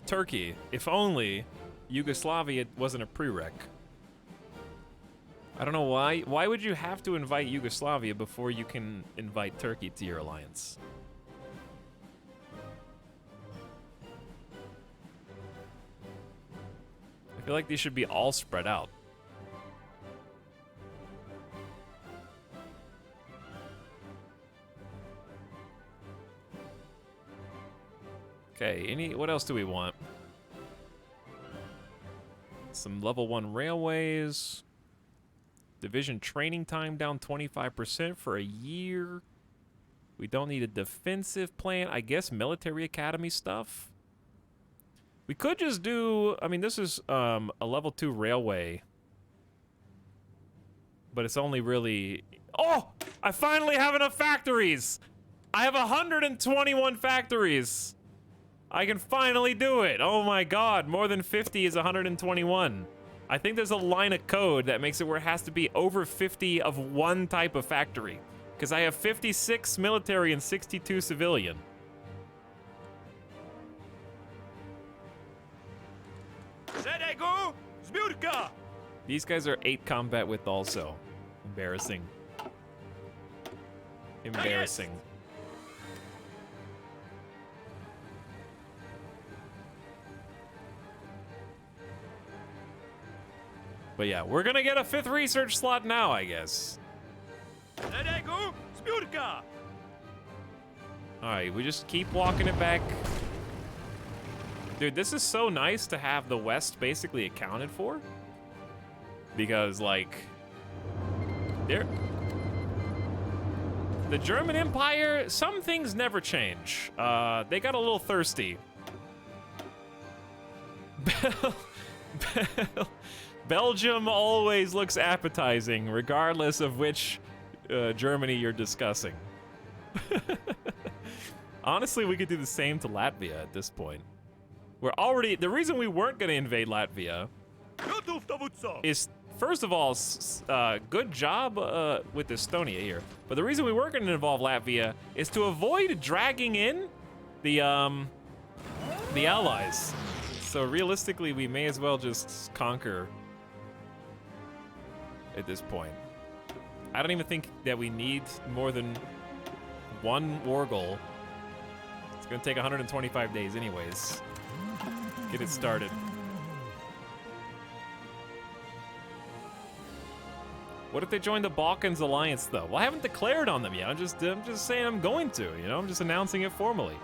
Turkey, if only Yugoslavia wasn't a prereq. I don't know why. Why would you have to invite Yugoslavia before you can invite Turkey to your alliance? I feel like these should be all spread out. Okay, what else do we want? Some level 1 railways. Division training time down 25% for a year. We don't need a defensive plan. I guess military academy stuff. We could just do, I mean, this is a level 2 railway. But it's only really, oh, I finally have enough factories. I have 121 factories. I can finally do it. Oh my God, more than 50 is 121. I think there's a line of code that makes it where it has to be over 50 of one type of factory. Because I have 56 military and 62 civilian. Zedego, Zbiórka! These guys are 8 combat width also. Embarrassing. Embarrassing. But yeah, we're gonna get a 5th research slot now, I guess. Zedego, Zbiórka! Alright, we just keep walking it back. Dude, this is so nice to have the West basically accounted for. Because, like, the German Empire, some things never change. They got a little thirsty. Belgium always looks appetizing, regardless of which Germany you're discussing. Honestly, we could do the same to Latvia at this point. We're already, the reason we weren't going to invade Latvia is, first of all, good job with Estonia here. But the reason we weren't going to involve Latvia is to avoid dragging in the allies. So realistically, we may as well just conquer at this point. I don't even think that we need more than 1 war goal. It's gonna take 125 days anyways. Get it started. What if they join the Balkans Alliance though? Well, I haven't declared on them yet. I'm just saying I'm going to, you know? I'm just announcing it formally.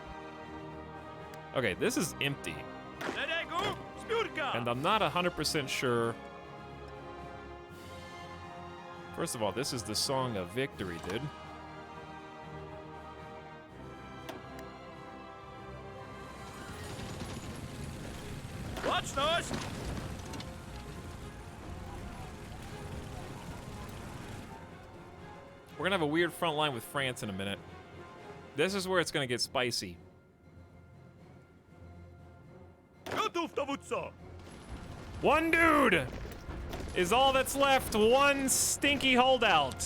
Okay, this is empty. Zedego, Zbiórka! And I'm not 100% sure. First of all, this is the Song of Victory, dude. Łączność! We're gonna have a weird front line with France in a minute. This is where it's gonna get spicy. Gotów, dowódco! 1 dude is all that's left. 1 stinky holdout.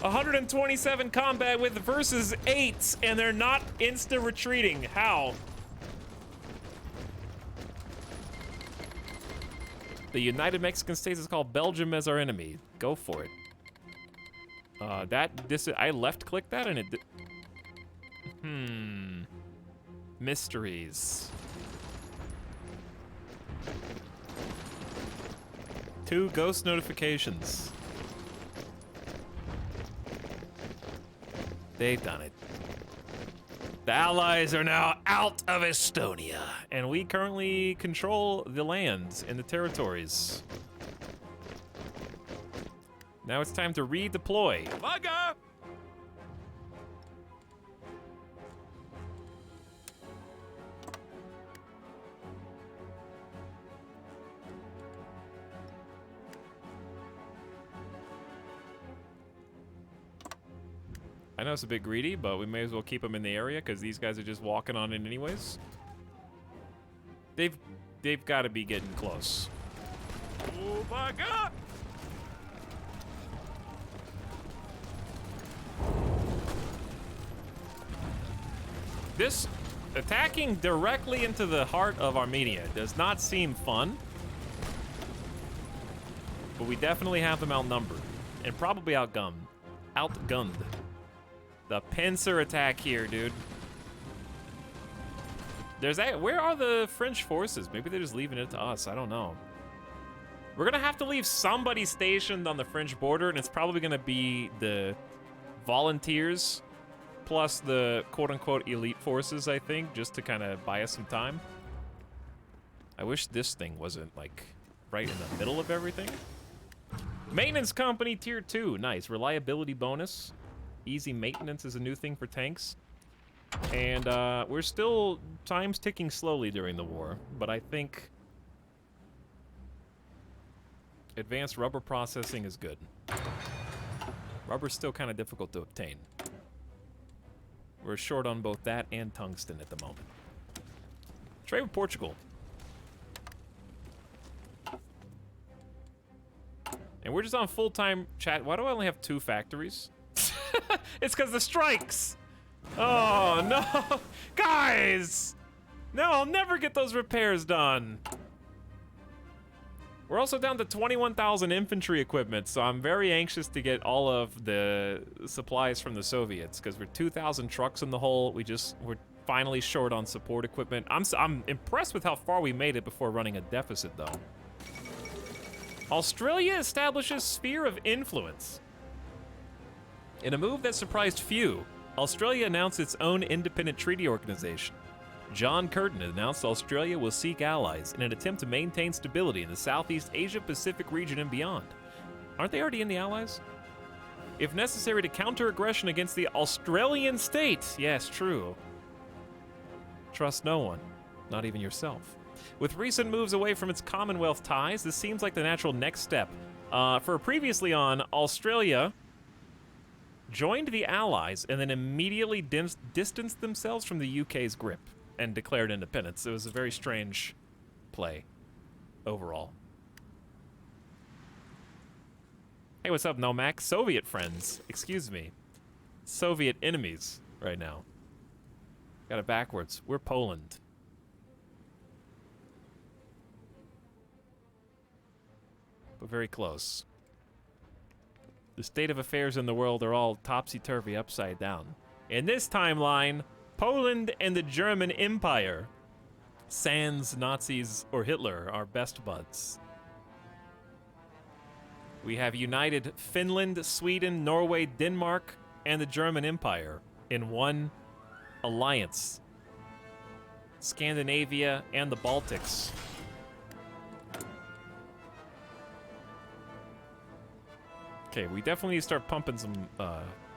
127 combat with versus 8, and they're not insta retreating. How? The United Mexican States is called Belgium as our enemy. Go for it. I left clicked that and it did. Mysteries. 2 ghost notifications. They've done it. The Allies are now out of Estonia, and we currently control the lands and the territories. Now it's time to redeploy. Uwaga! I know it's a bit greedy, but we may as well keep them in the area because these guys are just walking on in anyways. They've got to be getting close. Uwaga! This attacking directly into the heart of Armenia does not seem fun. But we definitely have them outnumbered. And probably outgunned. Outgunned. The pincer attack here, dude. Where are the French forces? Maybe they're just leaving it to us. I don't know. We're gonna have to leave somebody stationed on the French border, and it's probably gonna be the volunteers plus the quote-unquote elite forces, I think, just to kind of buy us some time. I wish this thing wasn't, like, right in the middle of everything. Maintenance company tier 2. Nice. Reliability bonus. Easy maintenance is a new thing for tanks. And we're still time's ticking slowly during the war, but I think advanced rubber processing is good. Rubber's still kind of difficult to obtain. We're short on both that and tungsten at the moment. Trade with Portugal. And we're just on full-time chat. Why do I only have 2 factories? It's because the strikes! Oh, no! Guys! No, I'll never get those repairs done. We're also down to 21,000 infantry equipment, so I'm very anxious to get all of the supplies from the Soviets, because we're 2,000 trucks in the hole. We're finally short on support equipment. I'm impressed with how far we made it before running a deficit, though. Australia establishes sphere of influence. In a move that surprised few, Australia announced its own independent treaty organization. John Curtin announced Australia will seek allies in an attempt to maintain stability in the Southeast Asia-Pacific region and beyond. Aren't they already in the allies? If necessary to counter aggression against the Australian state. Yes, true. Trust no one, not even yourself. With recent moves away from its Commonwealth ties, this seems like the natural next step. For previously on, Australia joined the Allies and then immediately distanced themselves from the UK's grip and declared independence. It was a very strange play overall. Hey, what's up, Nomac? Soviet friends. Excuse me. Soviet enemies right now. Got it backwards. We're Poland. But very close. The state of affairs in the world are all topsy-turvy, upside down. In this timeline, Poland and the German Empire, sans Nazis or Hitler, are best buds. We have united Finland, Sweden, Norway, Denmark, and the German Empire in one alliance. Scandinavia and the Baltics. Okay, we definitely need to start pumping some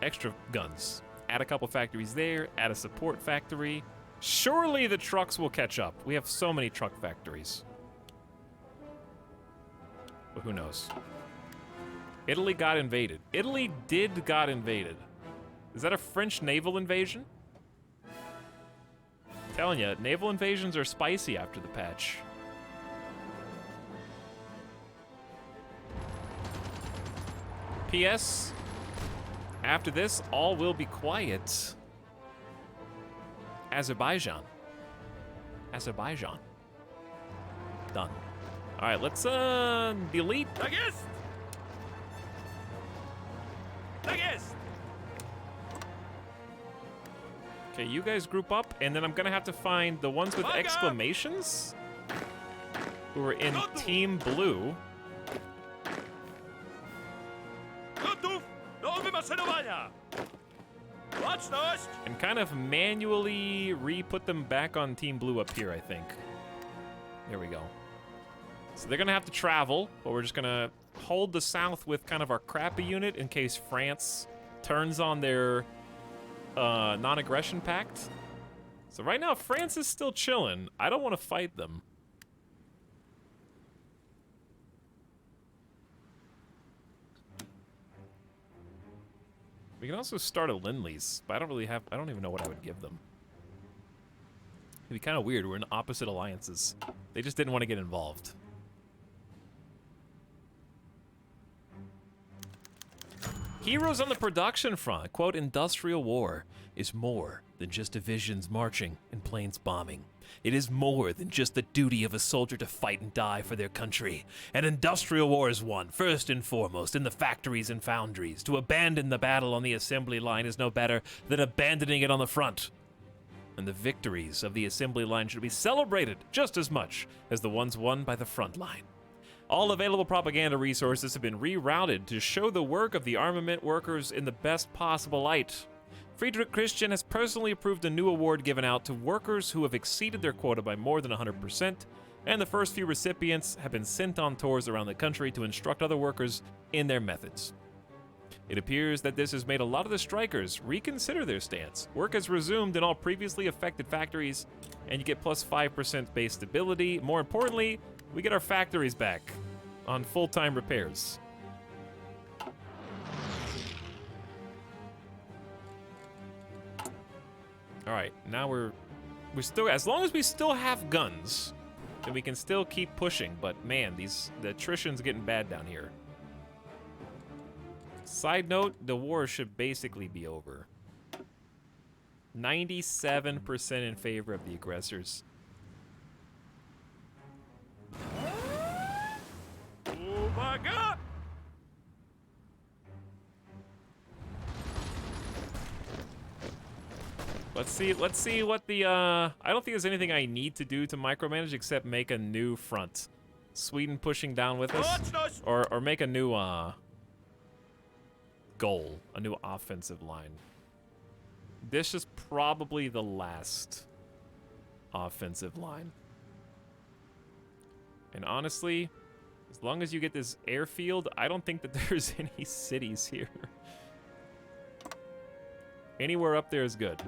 extra guns. Add a couple factories there, add a support factory. Surely the trucks will catch up. We have so many truck factories. But who knows? Italy got invaded. Italy got invaded. Is that a French naval invasion? I'm telling you, naval invasions are spicy after the patch. P.S. After this, all will be quiet. Azerbaijan. Azerbaijan. Done. All right, let's delete. Okay, you guys group up, and then I'm gonna have to find the ones with exclamations who are in Team Blue. And kind of manually re-put them back on Team Blue up here, I think. There we go. So they're gonna have to travel, but we're just gonna hold the south with kind of our crappy unit in case France turns on their non-aggression pact. So right now, France is still chilling. I don't want to fight them. We can also start a Lend-Lease, but I don't even know what I would give them. It'd be kind of weird. We're in opposite alliances. They just didn't want to get involved. Heroes on the production front. Quote, industrial war is more than just divisions marching and planes bombing. It is more than just the duty of a soldier to fight and die for their country. An industrial war is won, first and foremost, in the factories and foundries. To abandon the battle on the assembly line is no better than abandoning it on the front. And the victories of the assembly line should be celebrated just as much as the ones won by the front line. All available propaganda resources have been rerouted to show the work of the armament workers in the best possible light. Friedrich Christian has personally approved a new award given out to workers who have exceeded their quota by more than 100%, and the first few recipients have been sent on tours around the country to instruct other workers in their methods. It appears that this has made a lot of the strikers reconsider their stance. Work has resumed in all previously affected factories, and you get plus 5% base stability. More importantly, we get our factories back on full-time repairs. All right, now we're still, as long as we still have guns, then we can still keep pushing. But man, the attrition's getting bad down here. Side note, the war should basically be over. 97% in favor of the aggressors. Oh my god! Let's see what the, I don't think there's anything I need to do to micromanage except make a new front. Sweden pushing down with us, or make a new, goal, a new offensive line. This is probably the last offensive line. And honestly, as long as you get this airfield, I don't think that there's any cities here. Anywhere up there is good.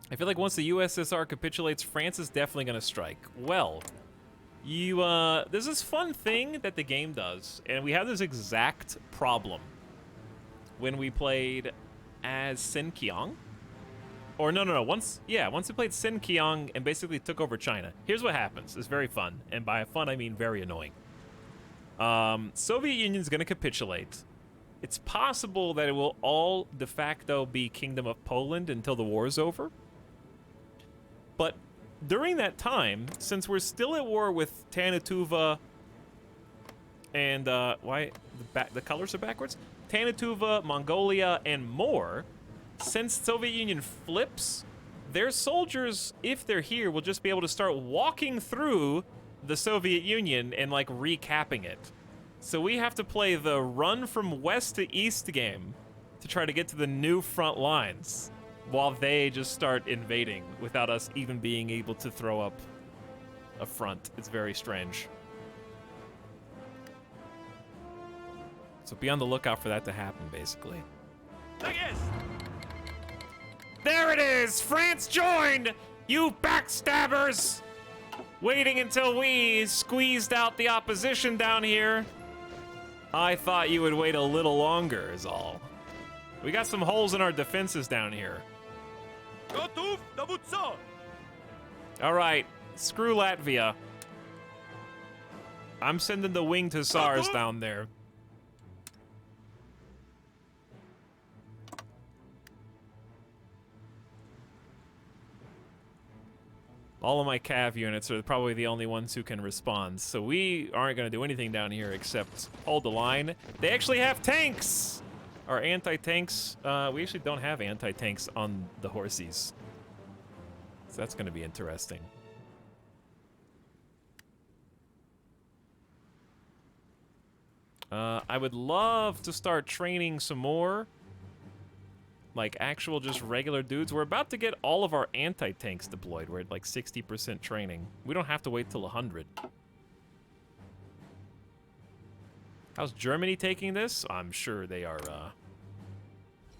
I feel like once the USSR capitulates, France is definitely going to strike. Well, there's this fun thing that the game does, and we have this exact problem when we played as Sinkiang. Or no. Once we played Sinkiang and basically took over China. Here's what happens. It's very fun, and by fun I mean very annoying. Soviet Union's going to capitulate. It's possible that it will all de facto be Kingdom of Poland until the war is over. But during that time, since we're still at war with Tanituva and, why? The colors are backwards? Tanituva, Mongolia, and more, since Soviet Union flips, their soldiers, if they're here, will just be able to start walking through the Soviet Union and, like, recapping it. So we have to play the run from west to east game to try to get to the new front lines, while they just start invading without us even being able to throw up a front. It's very strange. So be on the lookout for that to happen, basically. There it is! France joined! You backstabbers! Waiting until we squeezed out the opposition down here. I thought you would wait a little longer, is all. We got some holes in our defenses down here. All right, screw Latvia. I'm sending the winged hussars down there. All of my cav units are probably the only ones who can respond, so we aren't going to do anything down here except hold the line. They actually have tanks! Our anti-tanks, we actually don't have anti-tanks on the horsies. So that's going to be interesting. I would love to start training some more. Like actual just regular dudes. We're about to get all of our anti-tanks deployed. We're at like 60% training. We don't have to wait till 100. How's Germany taking this? I'm sure they are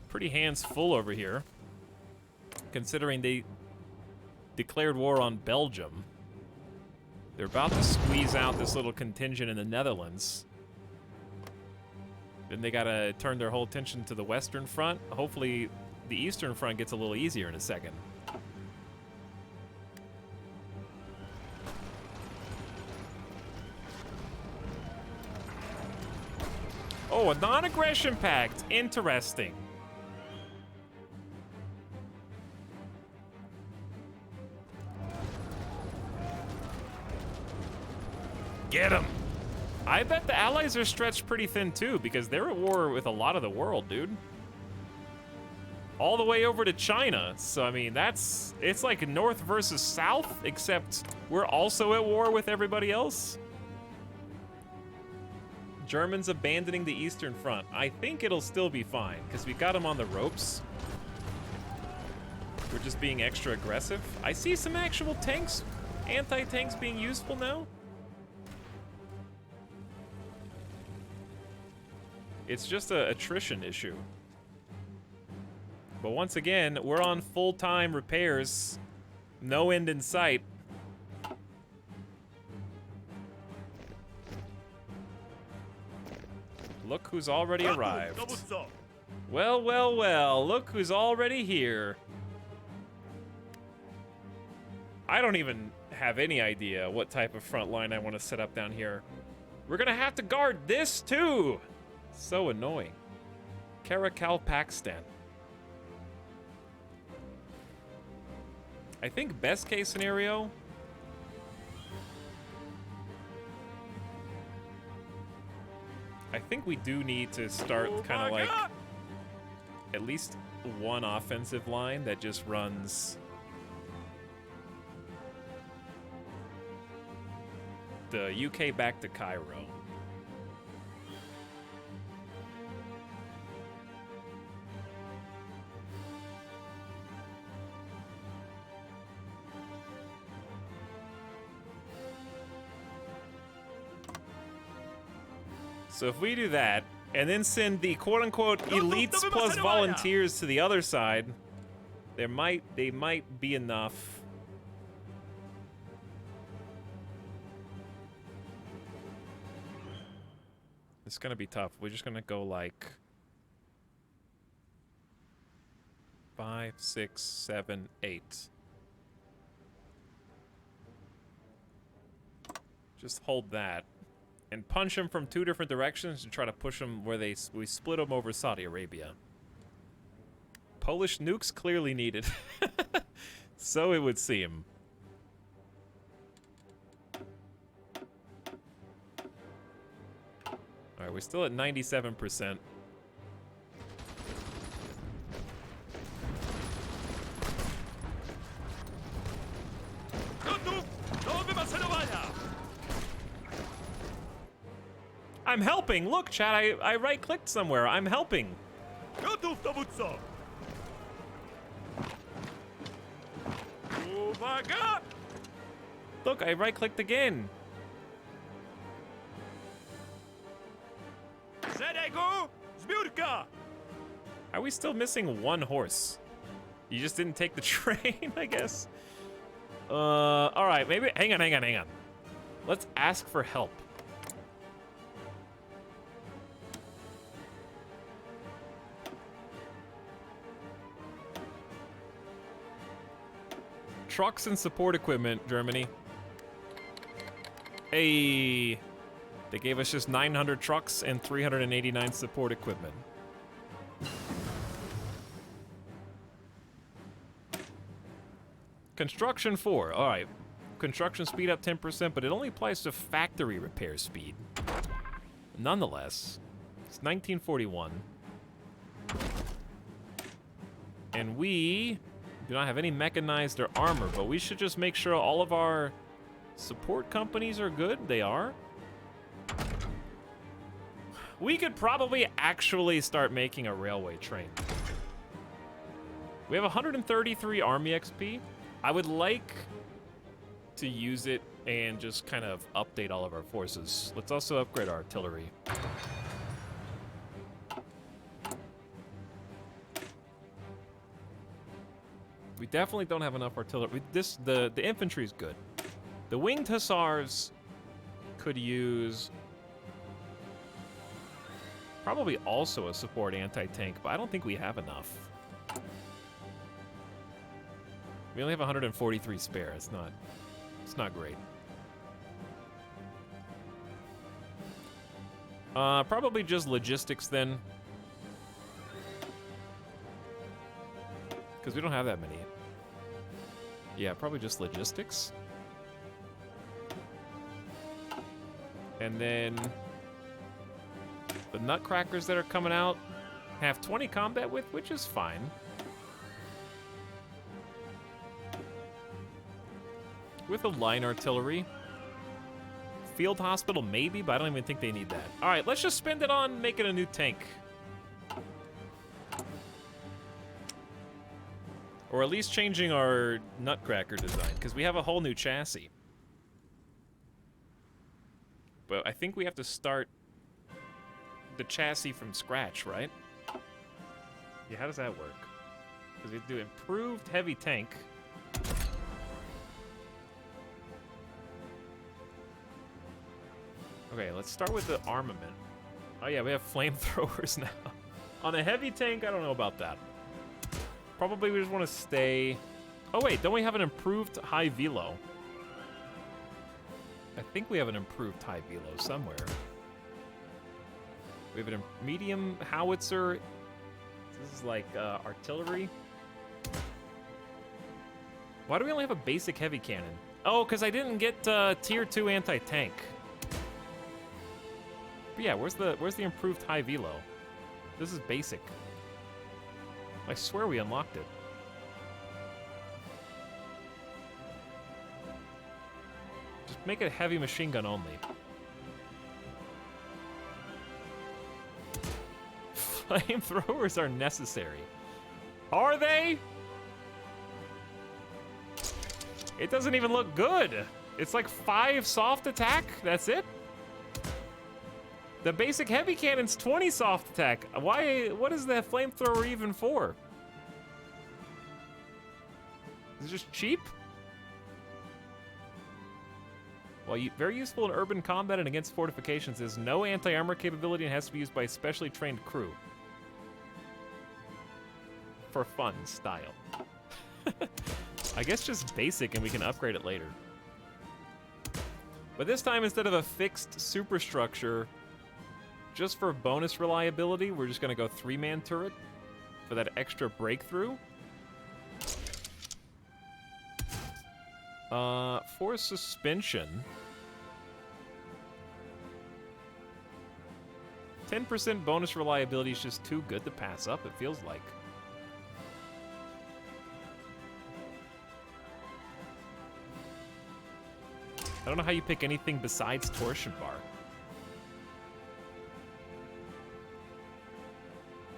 pretty hands full over here, considering they declared war on Belgium. They're about to squeeze out this little contingent in the Netherlands. Then they gotta turn their whole attention to the Western Front. Hopefully, the Eastern Front gets a little easier in a second. Oh, a non-aggression pact. Interesting. Get him! I bet the Allies are stretched pretty thin too, because they're at war with a lot of the world, dude. All the way over to China. So, I mean, it's like North versus South, except we're also at war with everybody else. Germans abandoning the Eastern Front. I think it'll still be fine, because we got them on the ropes. We're just being extra aggressive. I see some actual tanks, anti-tanks being useful now. It's just a attrition issue. But once again, we're on full-time repairs. No end in sight. Look who's already arrived. Well, well, well, look who's already here. I don't even have any idea what type of front line I want to set up down here. We're gonna have to guard this too. So annoying. Karakal, Pakistan. I think best case scenario, I think we do need to start kind of like at least one offensive line that just runs the UK back to Cairo. So if we do that, and then send the quote-unquote elites plus volunteers to the other side, they might be enough. It's gonna be tough. We're just gonna go like 5, 6, 7, 8. Just hold that. And punch them from 2 different directions and try to push them where we split them over Saudi Arabia. Polish nukes clearly needed. So it would seem. Alright, we're still at 97%. I'm helping! Look, chat, I right-clicked somewhere. I'm helping. Look, I right-clicked again. Are we still missing 1 horse? You just didn't take the train, I guess. Alright, maybe... Hang on. Let's ask for help. Trucks and support equipment, Germany. Hey, they gave us just 900 trucks and 389 support equipment. Construction 4, all right. Construction speed up 10%, but it only applies to factory repair speed. Nonetheless, it's 1941. And we do not have any mechanized or armor, but we should just make sure all of our support companies are good. They are. We could probably actually start making a railway train. We have 133 army XP. I would like to use it and just kind of update all of our forces. Let's also upgrade our artillery. We definitely don't have enough artillery. The infantry is good. The winged hussars could use Probably also a support anti-tank, but I don't think we have enough. We only have 143 spare. It's not great. Probably just logistics then. Because we don't have that many. Yeah, probably just logistics. And then the nutcrackers that are coming out have 20 combat width, which is fine. With a line artillery. Field hospital, maybe, but I don't even think they need that. All right, let's just spend it on making a new tank. Or at least changing our nutcracker design, because we have a whole new chassis. But I think we have to start the chassis from scratch, right? Yeah, how does that work? Because we have to do improved heavy tank. Okay, let's start with the armament. Oh yeah, we have flamethrowers now. On a heavy tank, I don't know about that. Probably we just want to stay... Oh wait, don't we have an improved high velo? I think we have an improved high velo somewhere. We have a medium howitzer. This is like artillery. Why do we only have a basic heavy cannon? Oh, because I didn't get tier 2 anti-tank. But yeah, where's the improved high velo? This is basic. I swear we unlocked it. Just make it heavy machine gun only. Flamethrowers are necessary. Are they? It doesn't even look good. It's like 5 soft attack. That's it. The basic heavy cannon's 20 soft attack. Why? What is that flamethrower even for? Is it just cheap? Well, very useful in urban combat and against fortifications. There's no anti-armor capability and has to be used by a specially trained crew. For fun style. I guess just basic and we can upgrade it later. But this time, instead of a fixed superstructure, just for bonus reliability, we're just gonna go 3-man turret for that extra breakthrough. For suspension, 10% bonus reliability is just too good to pass up, it feels like. I don't know how you pick anything besides torsion bar.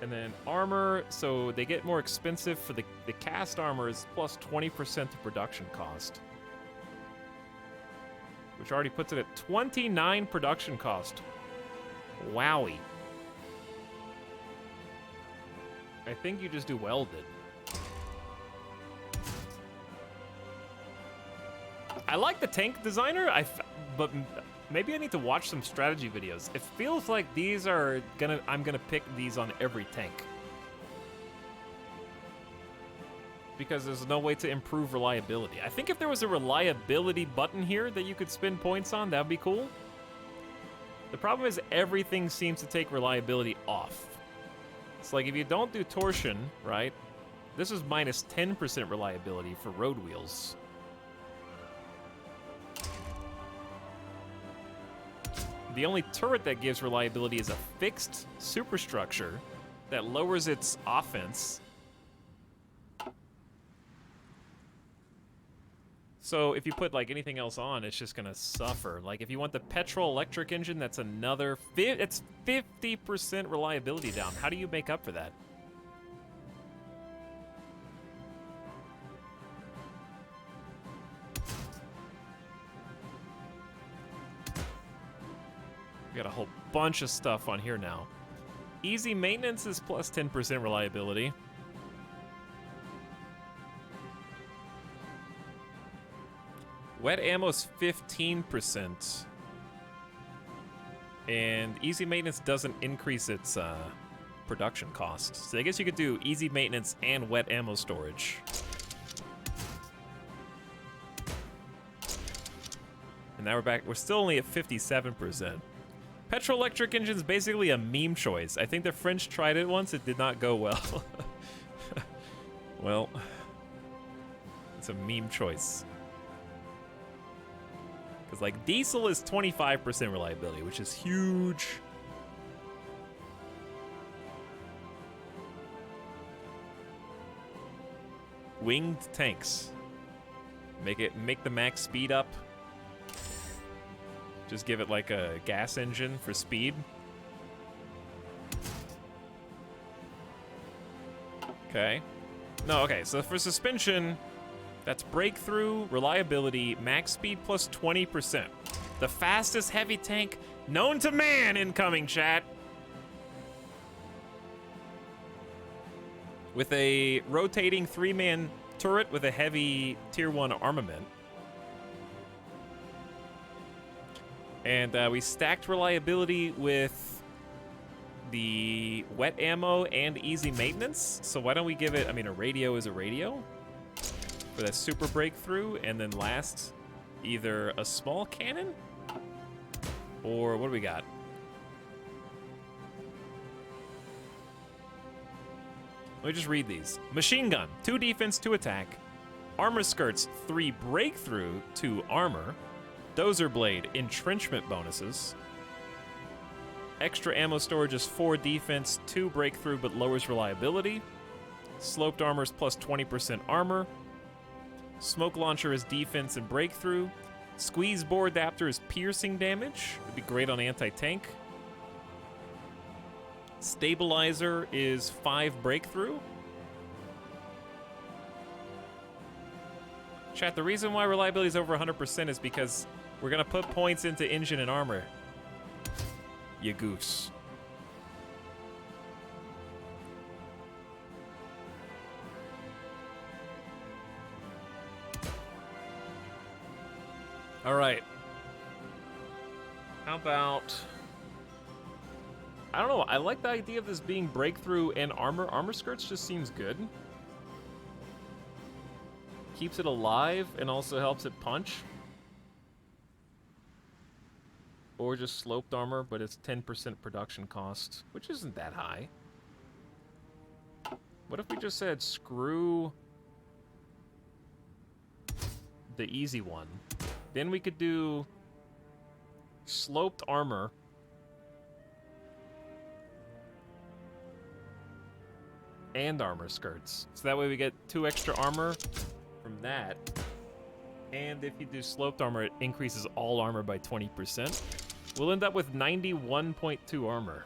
And then armor, so they get more expensive for the cast armor is plus 20% to production cost. Which already puts it at 29 production cost. Wowie. I think you just do welded. I like the tank designer, but maybe I need to watch some strategy videos. It feels like these are I'm gonna pick these on every tank. Because there's no way to improve reliability. I think if there was a reliability button here that you could spend points on, that would be cool. The problem is everything seems to take reliability off. It's like if you don't do torsion, right? This is minus 10% reliability for road wheels. The only turret that gives reliability is a fixed superstructure that lowers its offense. So if you put like anything else on, it's just gonna suffer. Like if you want the petrol electric engine, that's another, it's 50% reliability down. How do you make up for that? We got a whole bunch of stuff on here now. Easy maintenance is plus 10% reliability. Wet ammo's 15%. And easy maintenance doesn't increase its production costs. So I guess you could do easy maintenance and wet ammo storage. And now we're back. We're still only at 57%. Petrol-electric engine's basically a meme choice. I think the French tried it once. It did not go well. Well, it's a meme choice. Because, like, diesel is 25% reliability, which is huge. Winged tanks. Make the max speed up. Just give it like a gas engine for speed. Okay. No, okay, so for suspension, that's breakthrough, reliability, max speed plus 20%. The fastest heavy tank known to man, incoming chat. With a rotating 3-man turret with a heavy tier 1 armament. And we stacked reliability with the wet ammo and easy maintenance. So why don't we give it, I mean, a radio is a radio for that super breakthrough. And then last, either a small cannon or what do we got? Let me just read these. Machine gun, 2 defense, 2 attack. Armor skirts, 3 breakthrough, 2 armor. Dozer blade, entrenchment bonuses. Extra ammo storage is 4 defense, 2 breakthrough, but lowers reliability. Sloped armor is plus 20% armor. Smoke launcher is defense and breakthrough. Squeeze bore adapter is piercing damage. Would be great on anti-tank. Stabilizer is 5 breakthrough. Chat, the reason why reliability is over 100% is because we're gonna put points into engine and armor. You goose. All right. How about... I don't know. I like the idea of this being breakthrough and armor. Armor skirts just seems good. Keeps it alive and also helps it punch. Or just sloped armor, but it's 10% production cost, which isn't that high. What if we just said screw the easy one? Then we could do sloped armor. And armor skirts. So that way we get 2 extra armor from that. And if you do sloped armor, it increases all armor by 20%. We'll end up with 91.2 armor.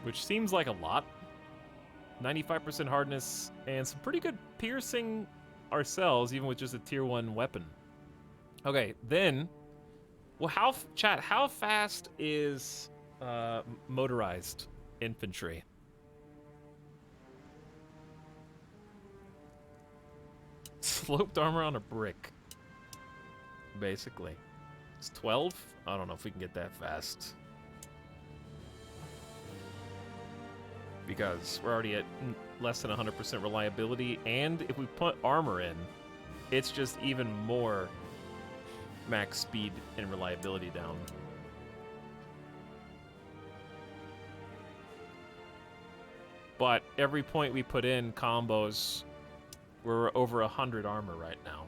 Which seems like a lot. 95% hardness and some pretty good piercing ourselves, even with just a tier 1 weapon. Okay, then, well, how fast is motorized infantry? Sloped armor on a brick, basically. It's 12? I don't know if we can get that fast. Because we're already at less than 100% reliability, and if we put armor in, it's just even more max speed and reliability down. But every point we put in combos, we're over 100 armor right now.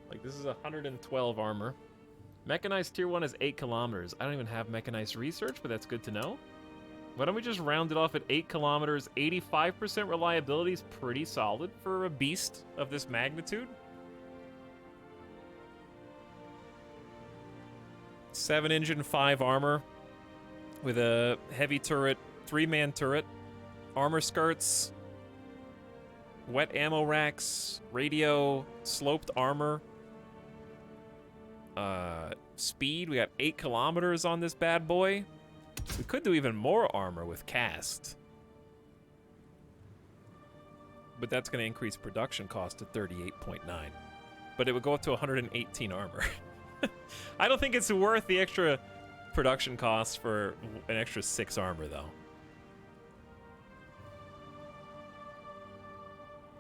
Like, this is 112 armor. Mechanized tier 1 is 8 kilometers. I don't even have mechanized research, but that's good to know. Why don't we just round it off at 8 kilometers? 85% reliability is pretty solid for a beast of this magnitude. 7 engine, 5 armor with a heavy turret, 3-man turret, armor skirts, wet ammo racks, radio, sloped armor, speed. We got 8 kilometers on this bad boy. We could do even more armor with cast. But that's going to increase production cost to 38.9. But it would go up to 118 armor. I don't think it's worth the extra production cost for an extra 6 armor, though.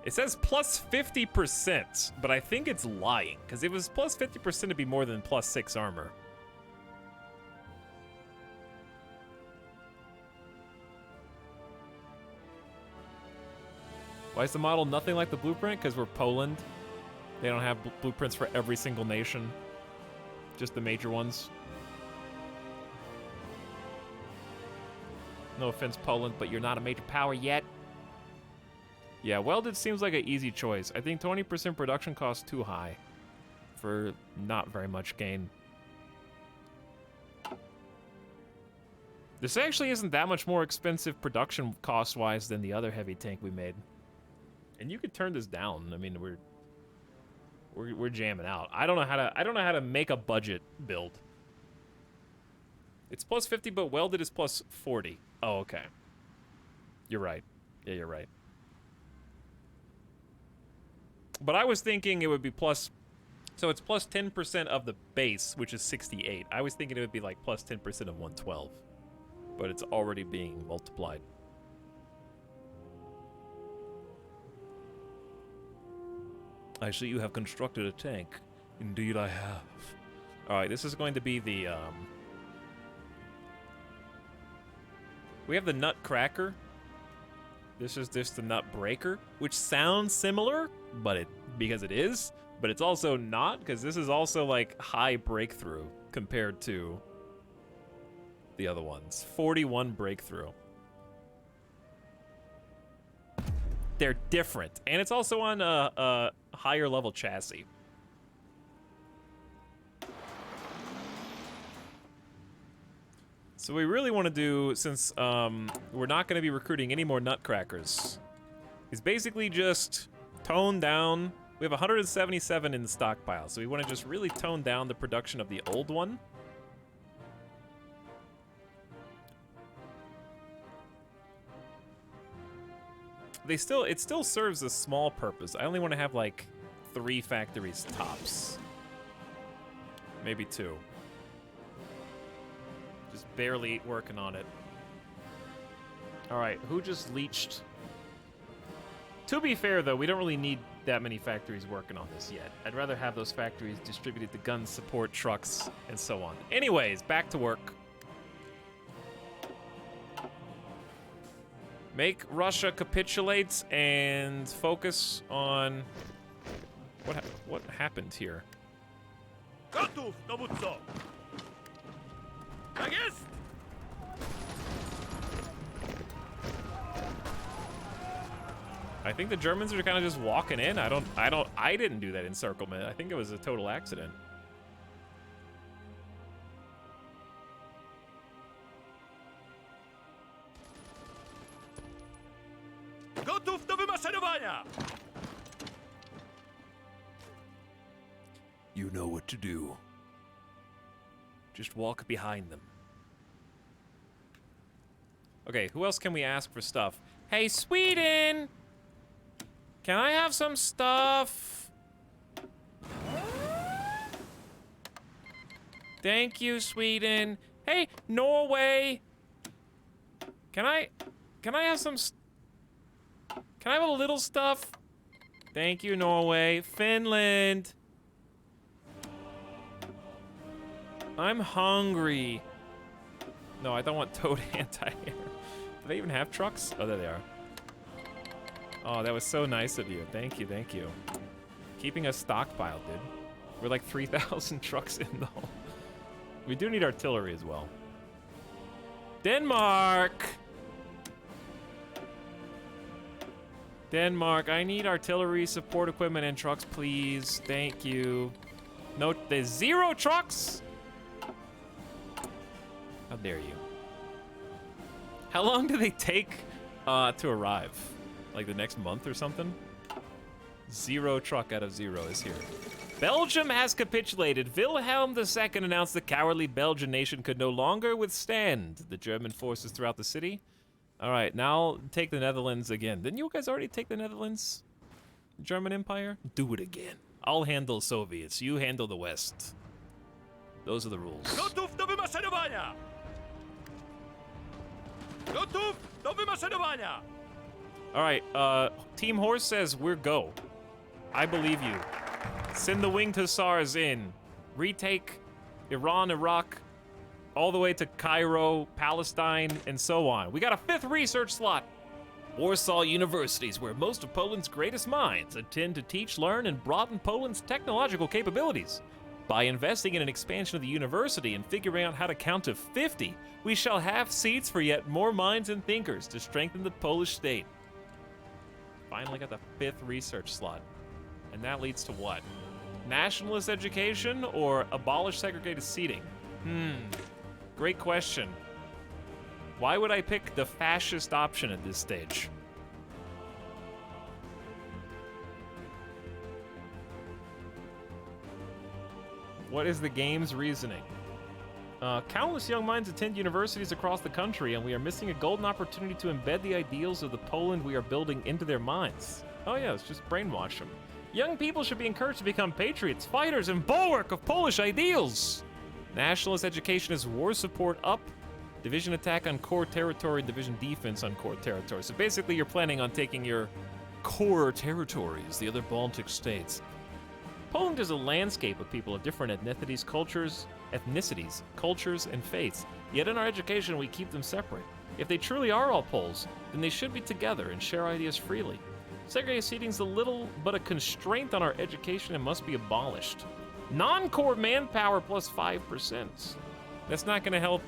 It says plus 50%, but I think it's lying, because it was plus 50% to be more than plus 6 armor. Why is the model nothing like the blueprint? Because we're Poland. They don't have blueprints for every single nation. Just the major ones. No offense, Poland, but you're not a major power yet. Yeah, welded seems like an easy choice. I think 20% production cost too high for not very much gain. This actually isn't that much more expensive production cost-wise than the other heavy tank we made. And you could turn this down. I mean, we're jamming out. I don't know how to make a budget build. It's plus 50, but welded is plus 40. Oh, okay. You're right. Yeah, you're right. But I was thinking it would be plus... So it's plus 10% of the base, which is 68. I was thinking it would be like plus 10% of 112. But it's already being multiplied. I see you have constructed a tank. Indeed I have. Alright, this is going to be the... We have the Nutcracker. This is just the Nut Breaker, which sounds similar, but because it is, but it's also not, because this is also like high breakthrough compared to the other ones. 41 breakthrough. They're different, and it's also on a higher level chassis. So we really want to do, since we're not going to be recruiting any more Nutcrackers, is basically just tone down. We have 177 in the stockpile, so we want to just really tone down the production of the old one. It still serves a small purpose. I only want to have like 3 factories tops. Maybe 2. Just barely working on it. Alright, who just leached? To be fair, though, we don't really need that many factories working on this yet. I'd rather have those factories distributed to guns, support, trucks, and so on. Anyways, back to work. Make Russia capitulate and focus on... What happened here? Gotów, dowódco! Tak jest! I think the Germans are kind of just walking in. I didn't do that encirclement. I think it was a total accident. Gotów do wymaszerowania! You know what to do. Just walk behind them. Okay, who else can we ask for stuff? Hey, Sweden! Can I have some stuff? Thank you, Sweden. Hey, Norway! Can I have some Can I have a little stuff? Thank you, Norway. Finland! I'm hungry. No, I don't want towed anti-air. Do they even have trucks? Oh, there they are. Oh, that was so nice of you. Thank you, thank you. Keeping us stockpiled, dude. We're like 3,000 trucks in though. We do need artillery as well. Denmark! Denmark, I need artillery, support equipment, and trucks, please. Thank you. No, there's 0 trucks? How dare you? How long do they take to arrive? Like the next month or something? 0 truck out of 0 is here. Belgium has capitulated. Wilhelm II announced the cowardly Belgian nation could no longer withstand the German forces throughout the city. All right, now take the Netherlands again. Didn't you guys already take the Netherlands? German Empire? Do it again. I'll handle Soviets. You handle the West. Those are the rules. Gotów do wymaszerowania! Gotów do wymaszerowania! All right, Team Horse says we're go. I believe you. Send the winged hussars in. Retake Iran, Iraq, all the way to Cairo, Palestine, and so on. We got a 5th research slot. Warsaw University is where most of Poland's greatest minds attend to teach, learn, and broaden Poland's technological capabilities. By investing in an expansion of the university and figuring out how to count to 50, we shall have seats for yet more minds and thinkers to strengthen the Polish state. Finally got the 5th research slot. And that leads to what? Nationalist education or abolish segregated seating? Great question. Why would I pick the fascist option at this stage? What is the game's reasoning? Countless young minds attend universities across the country, and we are missing a golden opportunity to embed the ideals of the Poland we are building into their minds. Oh yeah, let's just brainwash them. Young people should be encouraged to become patriots, fighters, and bulwark of Polish ideals. Nationalist education is war support up, division attack on core territory, division defense on core territory. So basically you're planning on taking your core territories, the other Baltic states. Poland is a landscape of people of different ethnicities, cultures, and faiths. Yet in our education, we keep them separate. If they truly are all Poles, then they should be together and share ideas freely. Segregated seating is a little but a constraint on our education and must be abolished. Non-core manpower plus 5%. That's not going to help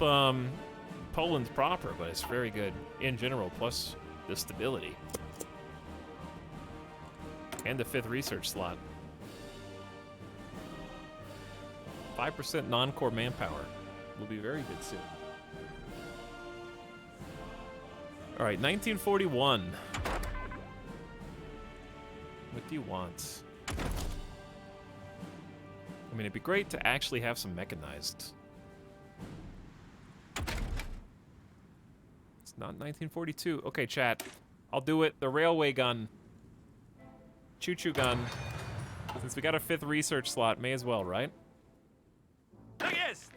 Poland proper, but it's very good in general, plus the stability. And the 5th research slot. 5% non-core manpower will be very good soon. All right, 1941. What do you want? I mean, it'd be great to actually have some mechanized. It's not 1942. Okay, chat. I'll do it. The railway gun. Choo-choo gun. Since we got a 5th research slot, may as well, right? Tak jest!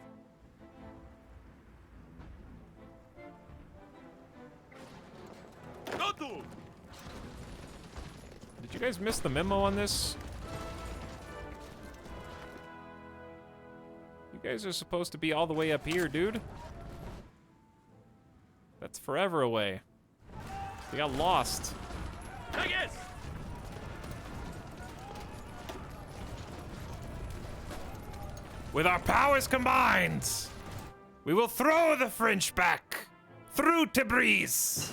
Gotów! Did you guys miss the memo on this? You guys are supposed to be all the way up here, dude. That's forever away. We got lost. Tak jest! With our powers combined, we will throw the French back through Tabriz.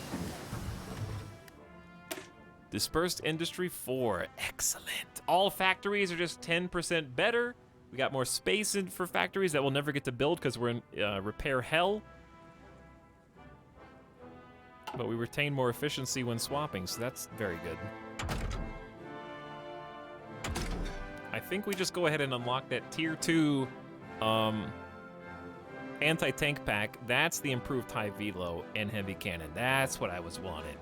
Dispersed Industry 4. Excellent. All factories are just 10% better. We got more space for factories that we'll never get to build because we're in repair hell. But we retain more efficiency when swapping, so that's very good. I think we just go ahead and unlock that tier 2 anti-tank pack. That's the improved high velo and heavy cannon. That's what I was wanting.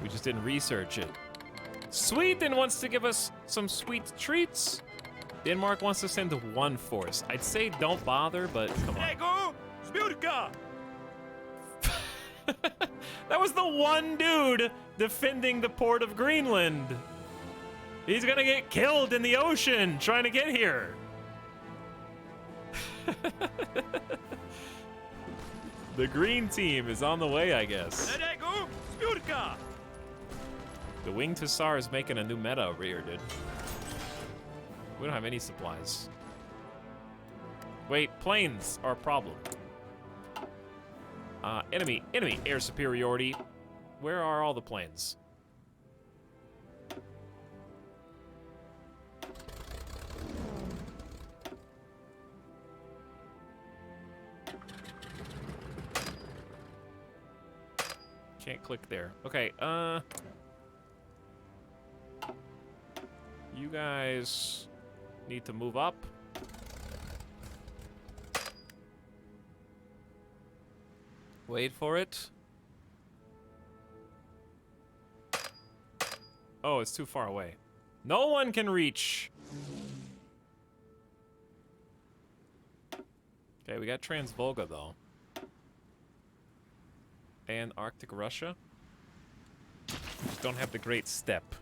We just didn't research it. Sweden wants to give us some sweet treats. Denmark wants to send 1 force. I'd say don't bother, but come on. Ego! Zbiórka! That was the one dude defending the port of Greenland. He's gonna get killed in the ocean trying to get here. The green team is on the way, I guess. Ego! Zbiórka! The winged hussar is making a new meta over here, dude. We don't have any supplies. Wait, planes are a problem. Enemy air superiority. Where are all the planes? Can't click there. Okay, you guys need to move up. Wait for it. Oh, it's too far away. No one can reach. Okay, we got Transvolga, though. And Arctic Russia. Just don't have the Great Steppe.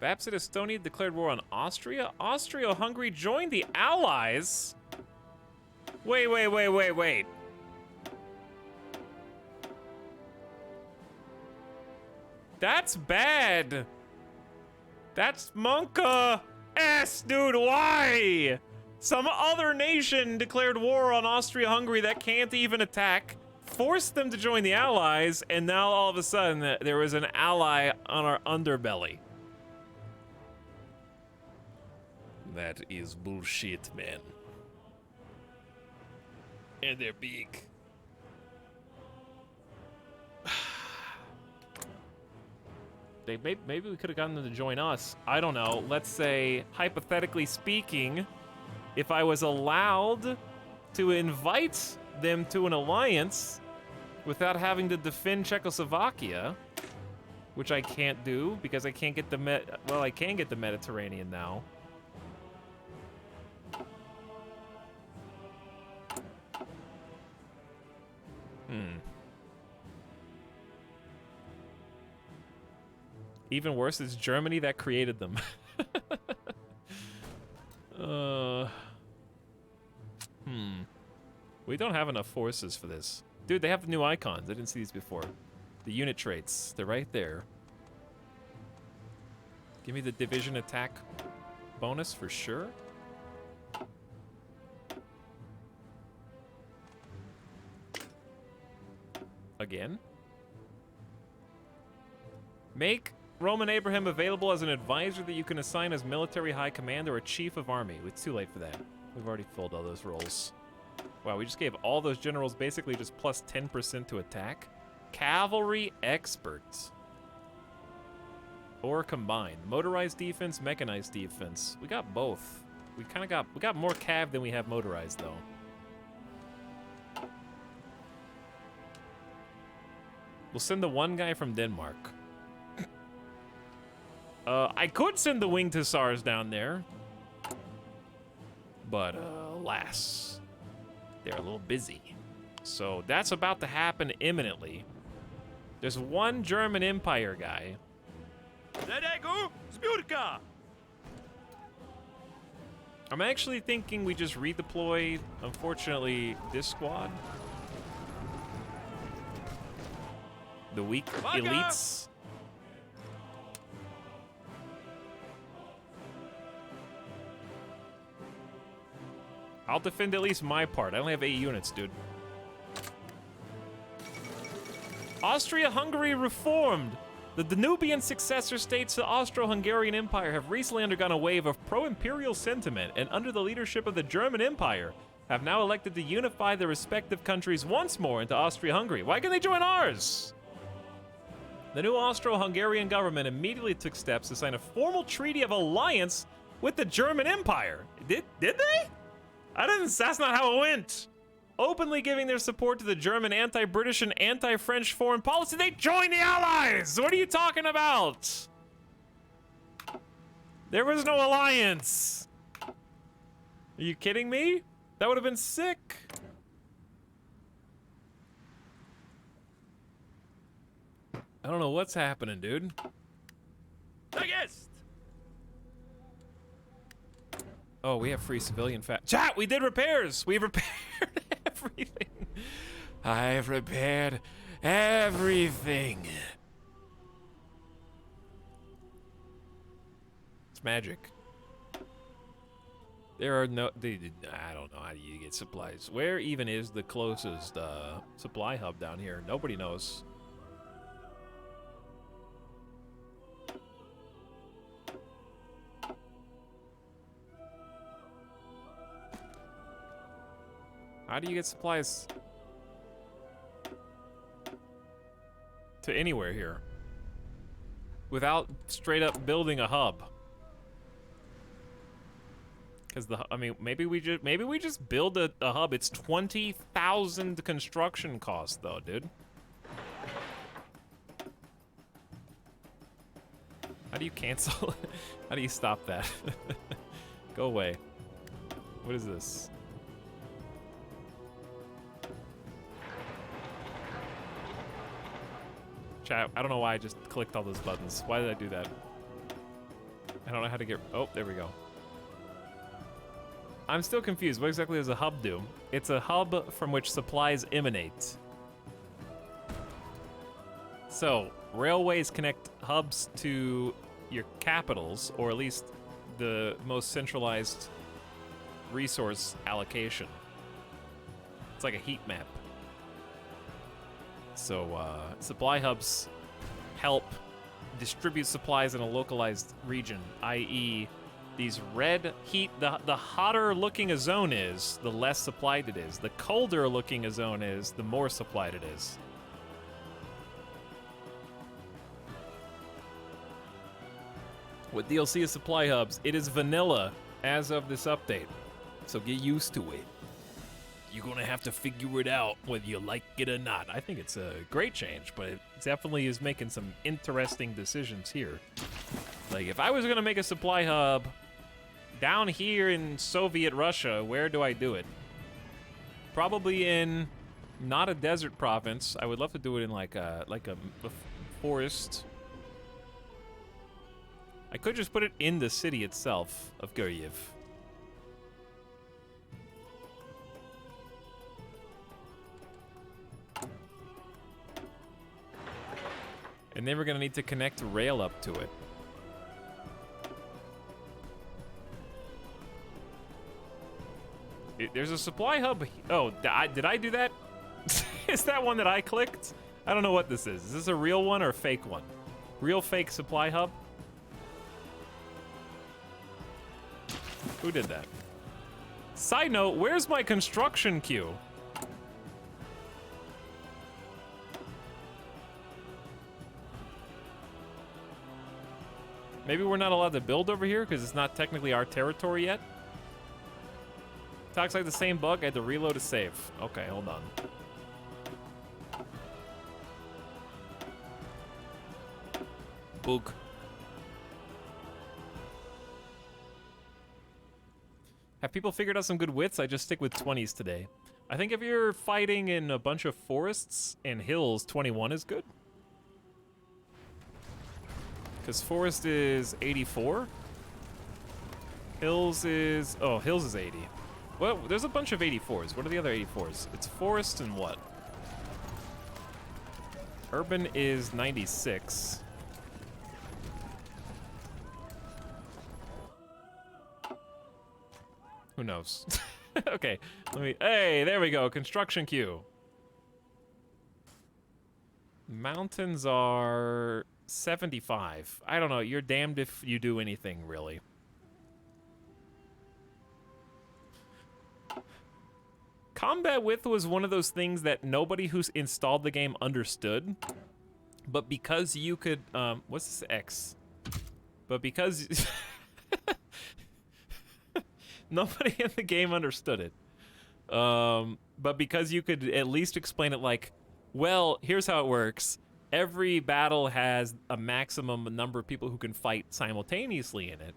Vapsid Estonia declared war on Austria? Austria-Hungary joined the Allies? Wait. That's bad. That's Monka. Dude, why? Some other nation declared war on Austria-Hungary that can't even attack, forced them to join the Allies, and now all of a sudden there was an ally on our underbelly. That is bullshit, man. And they're big. Maybe we could have gotten them to join us. I don't know. Let's say, hypothetically speaking, if I was allowed to invite them to an alliance without having to defend Czechoslovakia, which I can't do because I can't get the I can get the Mediterranean now. Even worse, it's Germany that created them. We don't have enough forces for this. Dude, they have the new icons. I didn't see these before. The unit traits. They're right there. Give me the division attack bonus for sure. Again. Make Roman Abraham available as an advisor that you can assign as military high command or a chief of army. It's too late for that. We've already filled all those roles. Wow, we just gave all those generals basically just plus 10% to attack. Cavalry experts. Or combined. Motorized defense, mechanized defense. We got both. We got more cav than we have motorized though. We'll send the one guy from Denmark. I could send the winged hussars down there, but alas, they're a little busy. So that's about to happen imminently. There's one German Empire guy. I'm actually thinking we just redeploy, unfortunately, this squad. The weak elites. I'll defend at least my part. I only have 8 units, dude. Austria-Hungary reformed. The Danubian successor states to the Austro-Hungarian Empire have recently undergone a wave of pro-imperial sentiment and under the leadership of the German Empire have now elected to unify their respective countries once more into Austria-Hungary. Why can't they join ours? The new Austro-Hungarian government immediately took steps to sign a formal treaty of alliance with the German Empire. Did they? That's not how it went. Openly giving their support to the German anti-British and anti-French foreign policy, they joined the Allies! What are you talking about? There was no alliance. Are you kidding me? That would have been sick. I don't know what's happening, dude. Oh, we have free civilian Chat, we did repairs! We repaired everything. I've repaired everything. It's magic. There are no... I don't know how you get supplies. Where even is the closest supply hub down here? Nobody knows. How do you get supplies to anywhere here? without straight up building a hub. Because I mean, maybe we just build a hub. It's 20,000 construction cost though, dude. How do you cancel? How do you stop that? Go away. What is this? Chat, I don't know why I just clicked all those buttons. Why did I do that? I don't know how to get... Oh, there we go. I'm still confused. What exactly does a hub do? It's a hub from which supplies emanate. So, railways connect hubs to your capitals, or at least the most centralized resource allocation. It's like a heat map. So, supply hubs help distribute supplies in a localized region, i.e., these red heat, the hotter looking a zone is, the less supplied it is. The colder looking a zone is, the more supplied it is. What DLC is supply hubs? It is vanilla as of this update, so get used to it. You're gonna have to figure it out whether you like it or not. I think it's a great change, but it definitely is making some interesting decisions here. Like, if I was gonna make a supply hub down here in Soviet Russia, where do I do it? Probably in not a desert province. I would love to do it in like a forest. I could just put it in the city itself of Guryev. And then we're gonna need to connect rail up to it. There's a supply hub. Oh, did I do that? Is that one that I clicked? I don't know what this is. Is this a real one or a fake one? Real fake supply hub? Who did that? Side note, where's my construction queue? Maybe we're not allowed to build over here because it's not technically our territory yet? Talks like the same bug. I had to reload to save. Okay, hold on. Bug. Have people figured out some good wits? I just stick with 20s today. I think if you're fighting in a bunch of forests and hills, 21 is good. Because forest is 84. Hills is... Oh, hills is 80. Well, there's a bunch of 84s. What are the other 84s? It's forest and what? Urban is 96. Who knows? Okay, let me... Hey, there we go. Construction queue. Mountains are 75. I don't know. You're damned if you do anything, really. Combat width was one of those things that nobody who's installed the game understood. But because you could... what's this X? But because... Nobody in the game understood it. But because you could at least explain it like, well, here's how it works. Every battle has a maximum number of people who can fight simultaneously in it.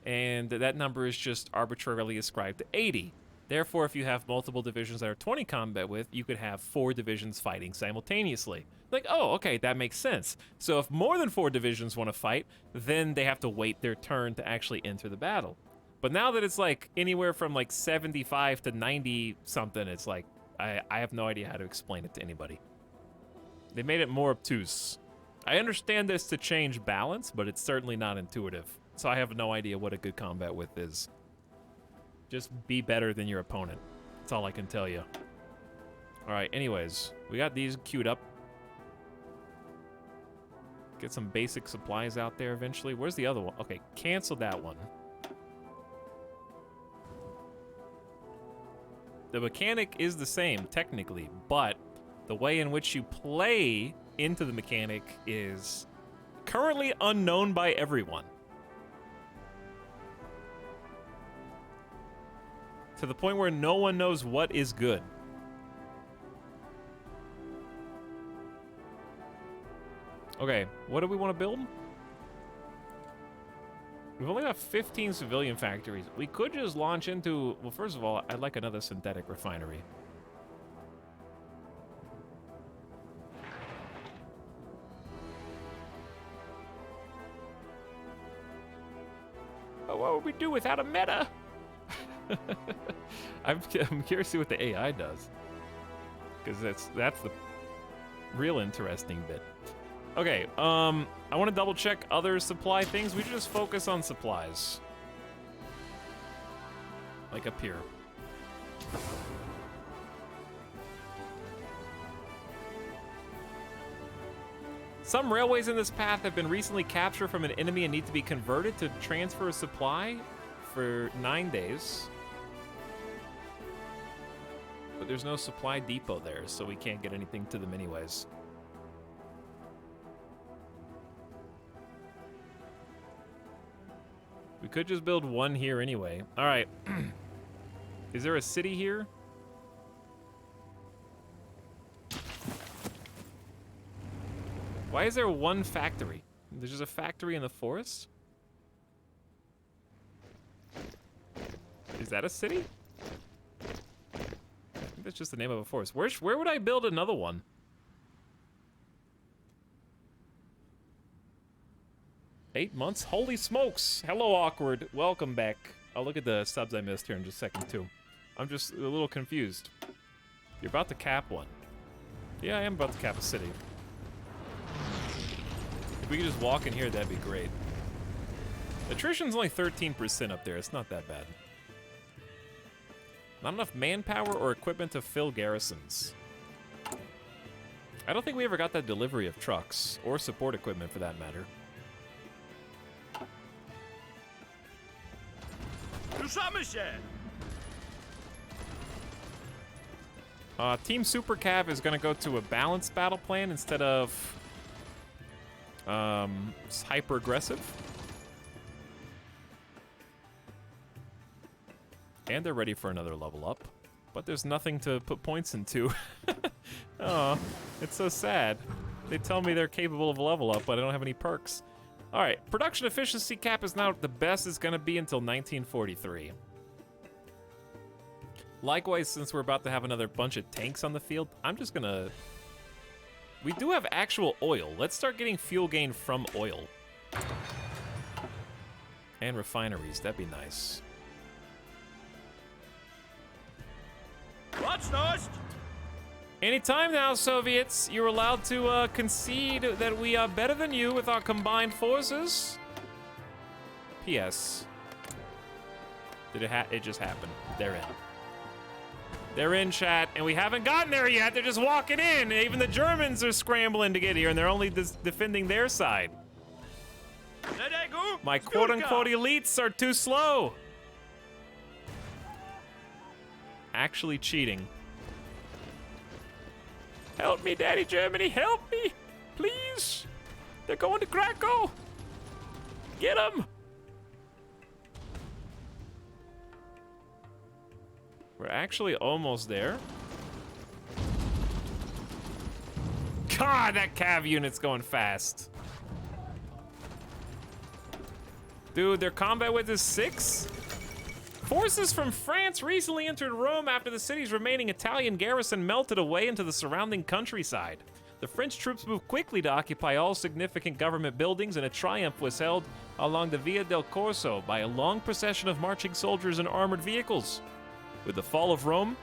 And that number is just arbitrarily ascribed to 80. Therefore, if you have multiple divisions that are 20 combat width, you could have 4 divisions fighting simultaneously. Like, oh, okay, that makes sense. So if more than 4 divisions want to fight, then they have to wait their turn to actually enter the battle. But now that it's like anywhere from like 75 to 90 something, it's like, I have no idea how to explain it to anybody. They made it more obtuse. I understand this to change balance, but it's certainly not intuitive. So I have no idea what a good combat width is. Just be better than your opponent. That's all I can tell you. All right, anyways, we got these queued up. Get some basic supplies out there eventually. Where's the other one? Okay, cancel that one. The mechanic is the same, technically, but the way in which you play into the mechanic is currently unknown by everyone. To the point where no one knows what is good. Okay, what do we want to build? We've only got 15 civilian factories. We could just launch into... Well, first of all, I'd like another synthetic refinery. Oh, what would we do without a meta? I'm curious to see what the AI does. Because that's the real interesting bit. Okay, I want to double check other supply things. We should just focus on supplies. Like up here. Some railways in this path have been recently captured from an enemy and need to be converted to transfer a supply for 9 days. But there's no supply depot there, so we can't get anything to them anyways. We could just build one here anyway. All right. Is there a city here? Why is there one factory? There's just a factory in the forest? Is that a city? I think that's just the name of a forest. Where would I build another one? Eight months? Holy smokes! Hello, Awkward. Welcome back. I'll look at the subs I missed here in just a second, too. I'm just a little confused. You're about to cap one. Yeah, I am about to cap a city. If we could just walk in here, that'd be great. Attrition's only 13% up there. It's not that bad. Not enough manpower or equipment to fill garrisons. I don't think we ever got that delivery of trucks, or support equipment for that matter. Team Super Cav is gonna go to a balanced battle plan instead of hyper aggressive. And they're ready for another level up, but there's nothing to put points into. Oh, it's so sad. They tell me they're capable of a level up, but I don't have any perks. All right, production efficiency cap is now the best it's gonna be until 1943. Likewise, since we're about to have another bunch of tanks on the field, I'm just gonna... We do have actual oil. Let's start getting fuel gain from oil. And refineries, that'd be nice. What's next? Anytime now, Soviets, you're allowed to concede that we are better than you with our combined forces. P.S. It just happened. They're in. They're in, chat, and we haven't gotten there yet. They're just walking in. Even the Germans are scrambling to get here, and they're only defending their side. My quote-unquote elites are too slow. Actually cheating. Help me, Daddy Germany, help me! Please! They're going to Krakow! Get them! We're actually almost there. God, that cav unit's going fast. Dude, their combat width is 6? Forces from France recently entered Rome after the city's remaining Italian garrison melted away into the surrounding countryside. The French troops moved quickly to occupy all significant government buildings, and a triumph was held along the Via del Corso by a long procession of marching soldiers and armored vehicles. With the fall of Rome,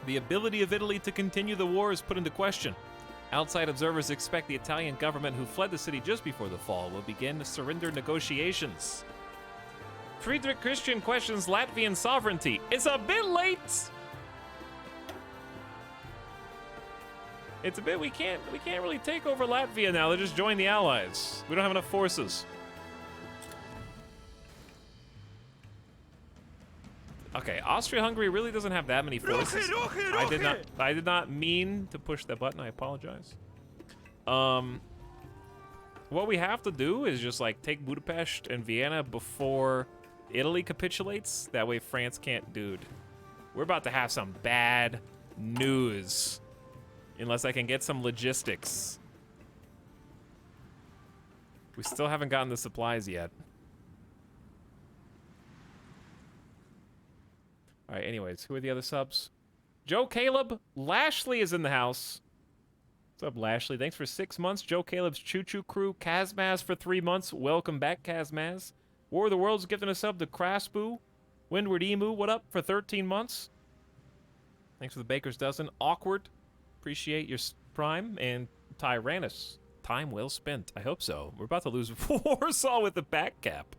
the ability of Italy to continue the war is put into question. Outside observers expect the Italian government, who fled the city just before the fall, will begin surrender negotiations. Friedrich Christian questions Latvian sovereignty. It's a bit late. It's a bit, we can't really take over Latvia now. They just joined the Allies. We don't have enough forces. Okay, Austria-Hungary really doesn't have that many forces. I did not mean to push that button. I apologize. What we have to do is just like take Budapest and Vienna before Italy capitulates. That way France can't, dude. We're about to have some bad news. Unless I can get some logistics. We still haven't gotten the supplies yet. Alright, anyways, who are the other subs? Joe Caleb, Lashley is in the house. What's up, Lashley? Thanks for 6 months. Joe Caleb's Choo Choo Crew. Kazmaz for 3 months. Welcome back, Kazmaz. War of the Worlds gifting a sub to Kraspu. Windward Emu, what up, for 13 months. Thanks for the Baker's Dozen. Awkward, appreciate your prime. And Tyrannus, time well spent. I hope so. We're about to lose Warsaw with the back cap.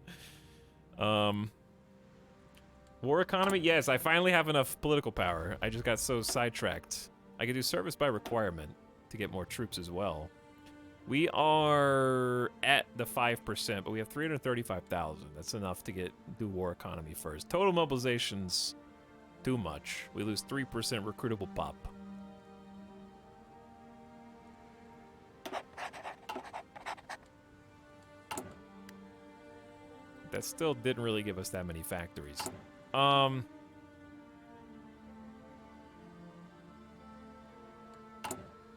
War economy? Yes, I finally have enough political power. I just got so sidetracked. I could do service by requirement to get more troops as well. We are at the 5%, but we have 335,000. That's enough to do war economy first. Total mobilization's too much. We lose 3% recruitable pop. That still didn't really give us that many factories.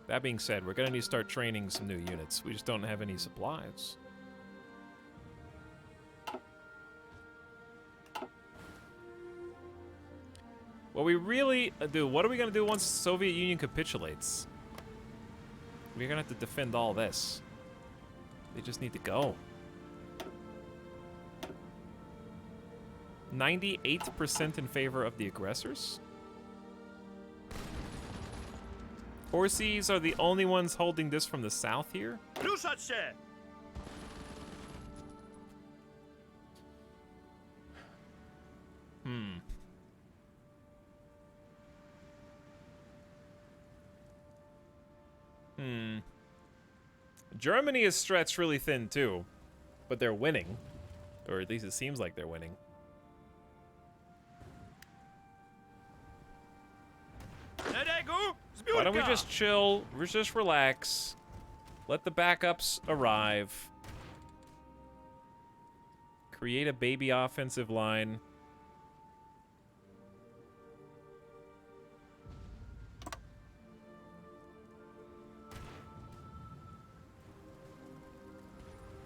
That being said, we're gonna need to start training some new units. We just don't have any supplies. What we really do, what are we gonna do once the Soviet Union capitulates? We're gonna have to defend all this. They just need to go. 98% in favor of the aggressors? Horsies are the only ones holding this from the south here? Ruszać się! Germany is stretched really thin too, but they're winning. Or at least it seems like they're winning. Why don't we just chill, just relax, let the backups arrive, create a baby offensive line.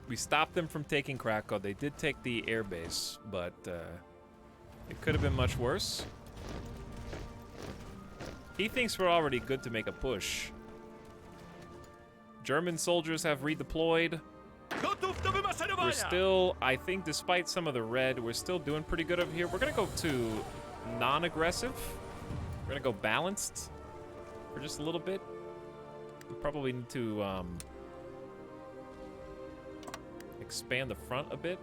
We stopped them from taking Krakow. They did take the airbase, but it could have been much worse. He thinks we're already good to make a push. German soldiers have redeployed. We're still, I think, despite some of the red, we're still doing pretty good over here. We're gonna go to non-aggressive. We're gonna go balanced for just a little bit. We probably need to expand the front a bit.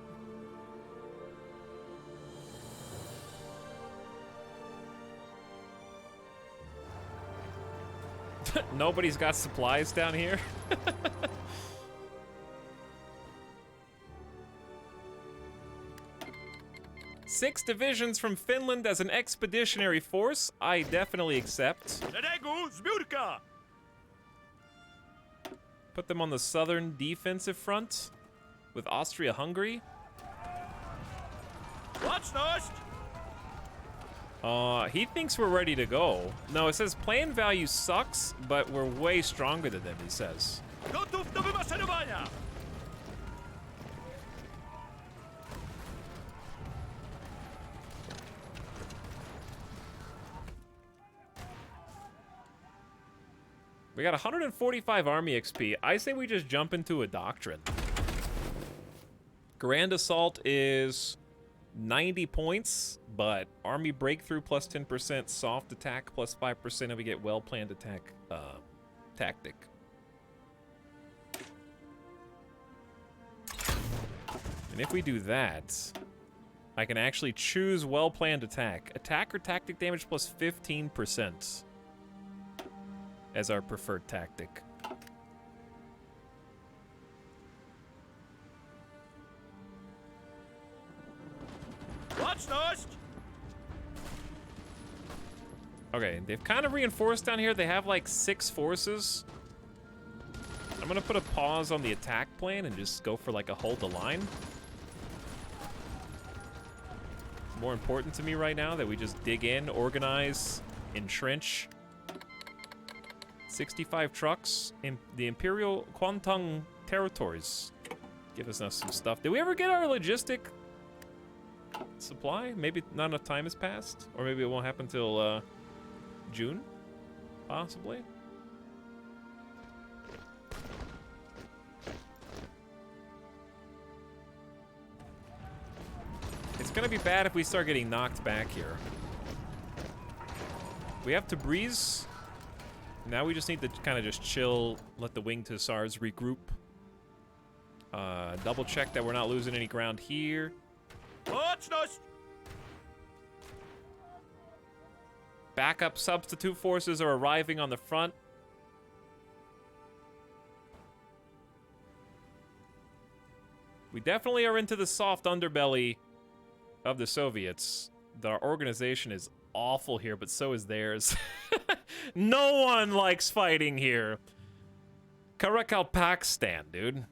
Nobody's got supplies down here. Six divisions from Finland as an expeditionary force. I definitely accept. Put them on the southern defensive front with Austria-Hungary. He thinks we're ready to go. No, it says plan value sucks, but we're way stronger than them, he says. We got 145 army XP. I say we just jump into a doctrine. Grand Assault is 90 points, but Army Breakthrough plus 10%, Soft Attack plus 5%, and we get Well-Planned Attack Tactic. And if we do that, I can actually choose Well-Planned Attack. Attack or Tactic damage plus 15% as our preferred tactic. Okay, they've kind of reinforced down here. They have like 6 forces. I'm gonna put a pause on the attack plan and just go for like a hold the line. It's more important to me right now that we just dig in, organize, entrench. 65 trucks in the Imperial Kwantung territories. Give us some stuff. Did we ever get our logistic supply? Maybe not enough time has passed, or maybe it won't happen till June, possibly. It's gonna be bad if we start getting knocked back here. We have to breeze. Now we just need to kind of just chill, let the winged hussars regroup. Double check that we're not losing any ground here. Backup substitute forces are arriving on the front. We definitely are into the soft underbelly of the Soviets. Our organization is awful here, but so is theirs. No one likes fighting here. Karakalpakstan, dude.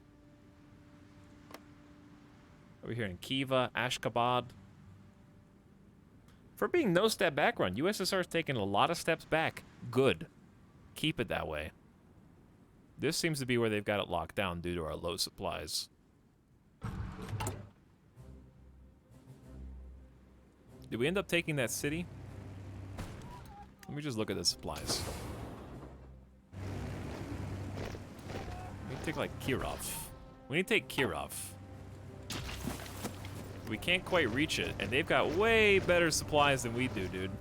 Over here in Khiva, Ashgabat. For being no step background, USSR's taken a lot of steps back. Good. Keep it that way. This seems to be where they've got it locked down due to our low supplies. Did we end up taking that city? Let me just look at the supplies. We need to take, like, Kirov. We need to take Kirov. We can't quite reach it, and they've got way better supplies than we do, dude.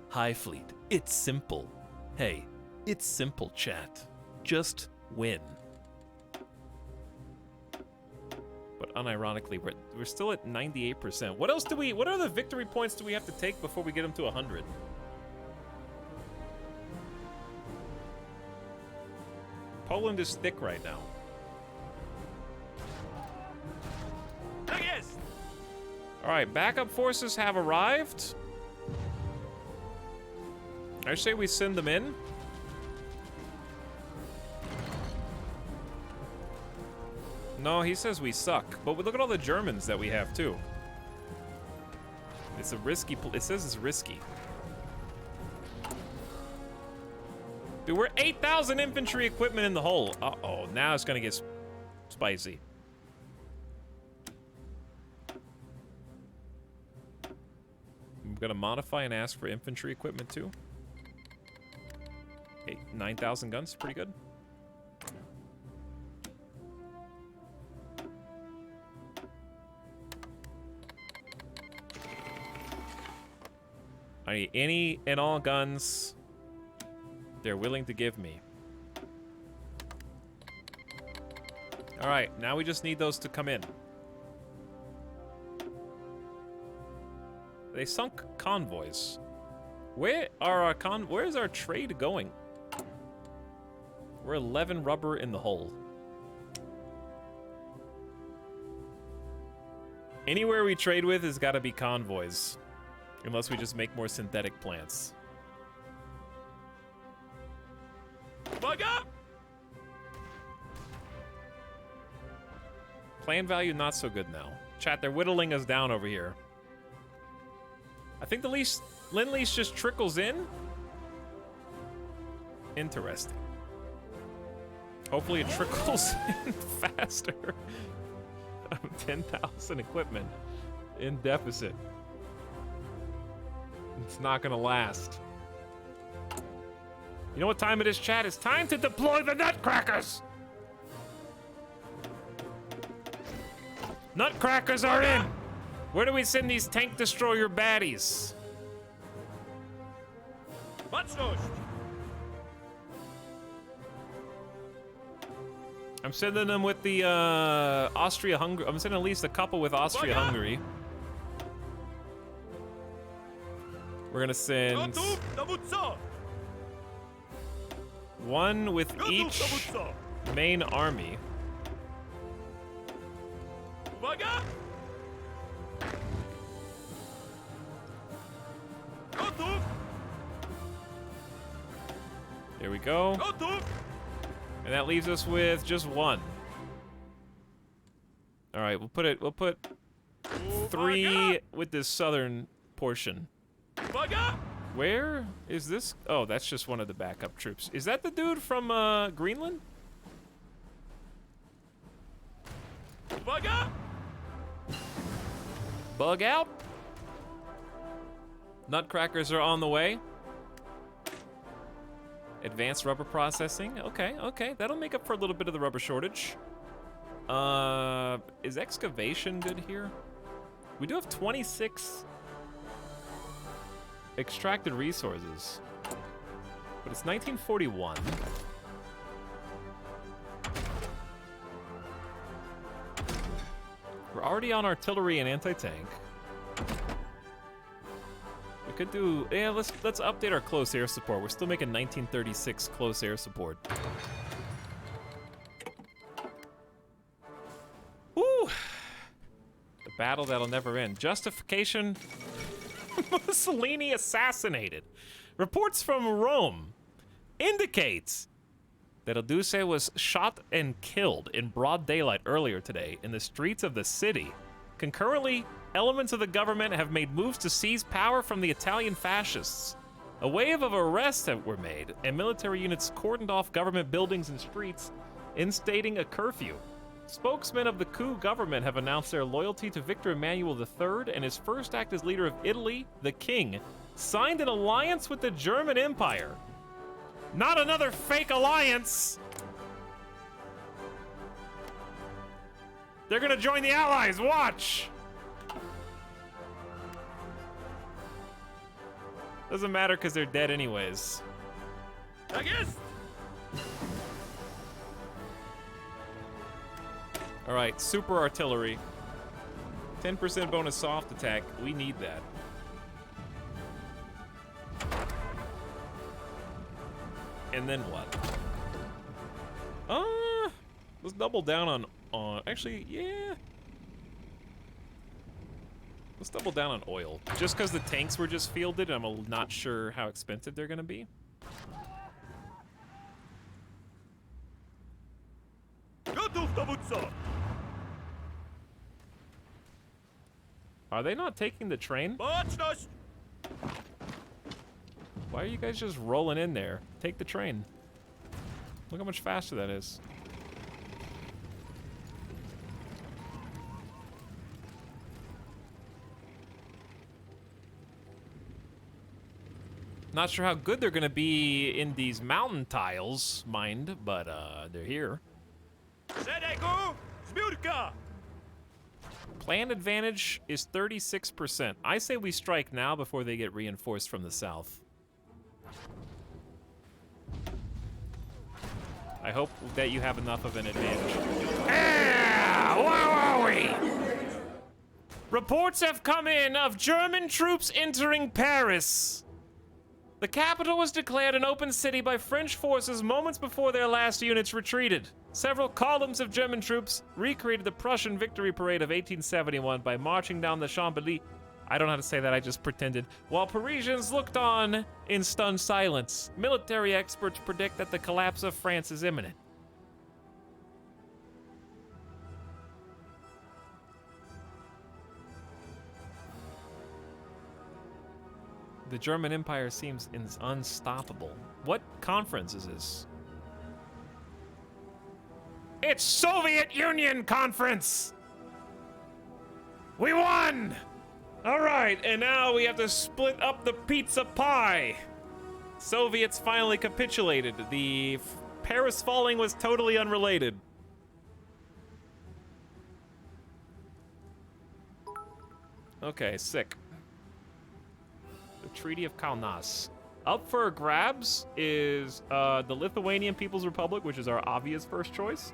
High Fleet. It's simple. Hey, it's simple, chat. Just win. But unironically, we're still at 98%. What else do we... What other victory points do we have to take before we get them to 100? Poland is thick right now. Alright, backup forces have arrived. I say we send them in. No, he says we suck. But look at all the Germans that we have, too. It's a risky... It says it's risky. Dude, we're 8,000 infantry equipment in the hole. Uh-oh, now it's gonna get spicy. I'm gonna modify and ask for infantry equipment, too. 9,000 guns, pretty good. I need any and all guns they're willing to give me. Alright, now we just need those to come in. They sunk convoys. Where are our where's our trade going? We're 11 rubber in the hole. Anywhere we trade with has got to be convoys. Unless we just make more synthetic plants. Bug up! Plan value not so good now. Chat, they're whittling us down over here. I think the Lend-Lease just trickles in. Interesting. Hopefully it trickles in faster. 10,000 equipment in deficit. It's not gonna last. You know what time it is, chat? It's time to deploy the Nutcrackers! Nutcrackers are in! Where do we send these tank destroyer baddies? I'm sending them with the Austria-Hungary. I'm sending at least a couple with Austria-Hungary. We're gonna send one with each main army. There we go. And that leaves us with just one. All right, we'll put 3 with this southern portion. Where is this? Oh, that's just one of the backup troops. Is that the dude from Greenland? Bug out. Nutcrackers are on the way. Advanced rubber processing. Okay. That'll make up for a little bit of the rubber shortage. Is excavation good here? We do have 26 extracted resources. But it's 1941. We're already on artillery and anti-tank. We could do, yeah, let's update our close air support. We're still making 1936 close air support. Woo! The battle that'll never end. Justification, Mussolini assassinated. Reports from Rome indicates that Oduce was shot and killed in broad daylight earlier today in the streets of the city. Concurrently, elements of the government have made moves to seize power from the Italian fascists. A wave of arrests were made, and military units cordoned off government buildings and streets, instating a curfew. Spokesmen of the coup government have announced their loyalty to Victor Emmanuel III, and his first act as leader of Italy, the king, signed an alliance with the German Empire. Not another fake alliance! They're gonna join the Allies, watch! Doesn't matter because they're dead anyways. I guess. Alright, super artillery. 10% bonus soft attack, we need that. And then what? Let's double down on actually, yeah. Let's double down on oil. Just because the tanks were just fielded, I'm not sure how expensive they're gonna be. Are they not taking the train? Why are you guys just rolling in there? Take the train. Look how much faster that is. Not sure how good they're gonna be in these mountain tiles, mind, but they're here. Plan advantage is 36%. I say we strike now before they get reinforced from the south. I hope that you have enough of an advantage. Ah, where are we? Reports have come in of German troops entering Paris. The capital was declared an open city by French forces moments before their last units retreated. Several columns of German troops recreated the Prussian victory parade of 1871 by marching down the Champs-Élysées. I don't know how to say that, I just pretended. While Parisians looked on in stunned silence, military experts predict that the collapse of France is imminent. The German Empire seems unstoppable. What conference is this? It's Soviet Union Conference! We won! All right, and now we have to split up the pizza pie. Soviets finally capitulated. The Paris falling was totally unrelated. Okay, sick. The Treaty of Kaunas. Up for grabs is the Lithuanian People's Republic, which is our obvious first choice.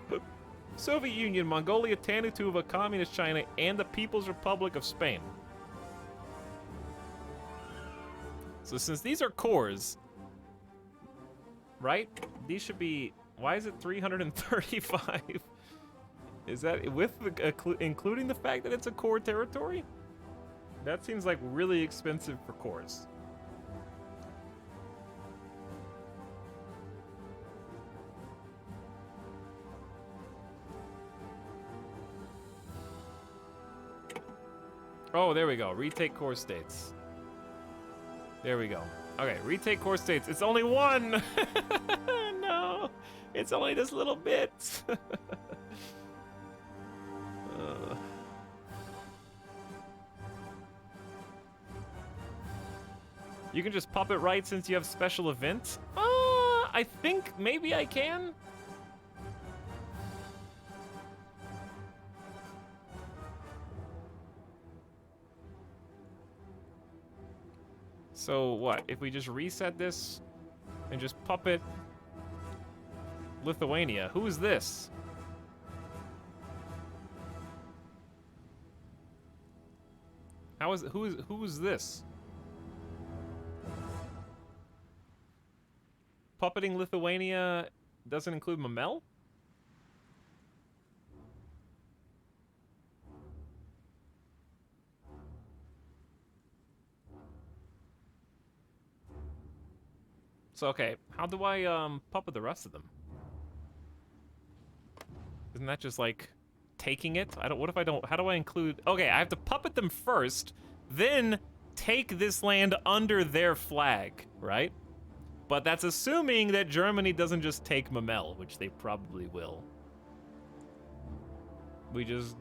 Soviet Union, Mongolia, Tanituva, Communist China, and the People's Republic of Spain. So since these are cores, right? These should be, why is it 335? Is that with the, including the fact that it's a core territory? That seems like really expensive for cores. Oh, there we go. Retake core states. There we go. Okay, retake core states. It's only one. No, it's only this little bit. You can just puppet right since you have special events? I think maybe I can. So what, if we just reset this and just puppet Lithuania, who is this? Who is this? Puppeting Lithuania doesn't include Mamel? So okay, how do I puppet the rest of them? Isn't that just like taking it? What if I don't, how do I include, okay, I have to puppet them first, then take this land under their flag, right? But that's assuming that Germany doesn't just take Mamel, which they probably will. We just,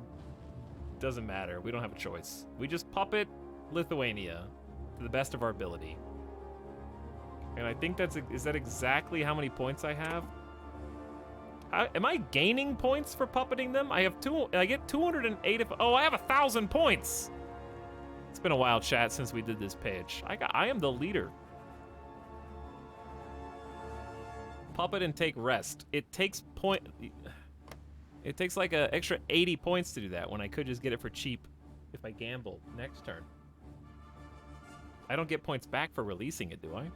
doesn't matter, we don't have a choice. We just puppet Lithuania to the best of our ability. And I think is that exactly how many points I have? Am I gaining points for puppeting them? I get 208 oh, I have 1,000 points. It's been a while, chat, since we did this page. I am the leader. Puppet and take rest. It takes like an extra 80 points to do that when I could just get it for cheap if I gamble next turn. I don't get points back for releasing it, do I?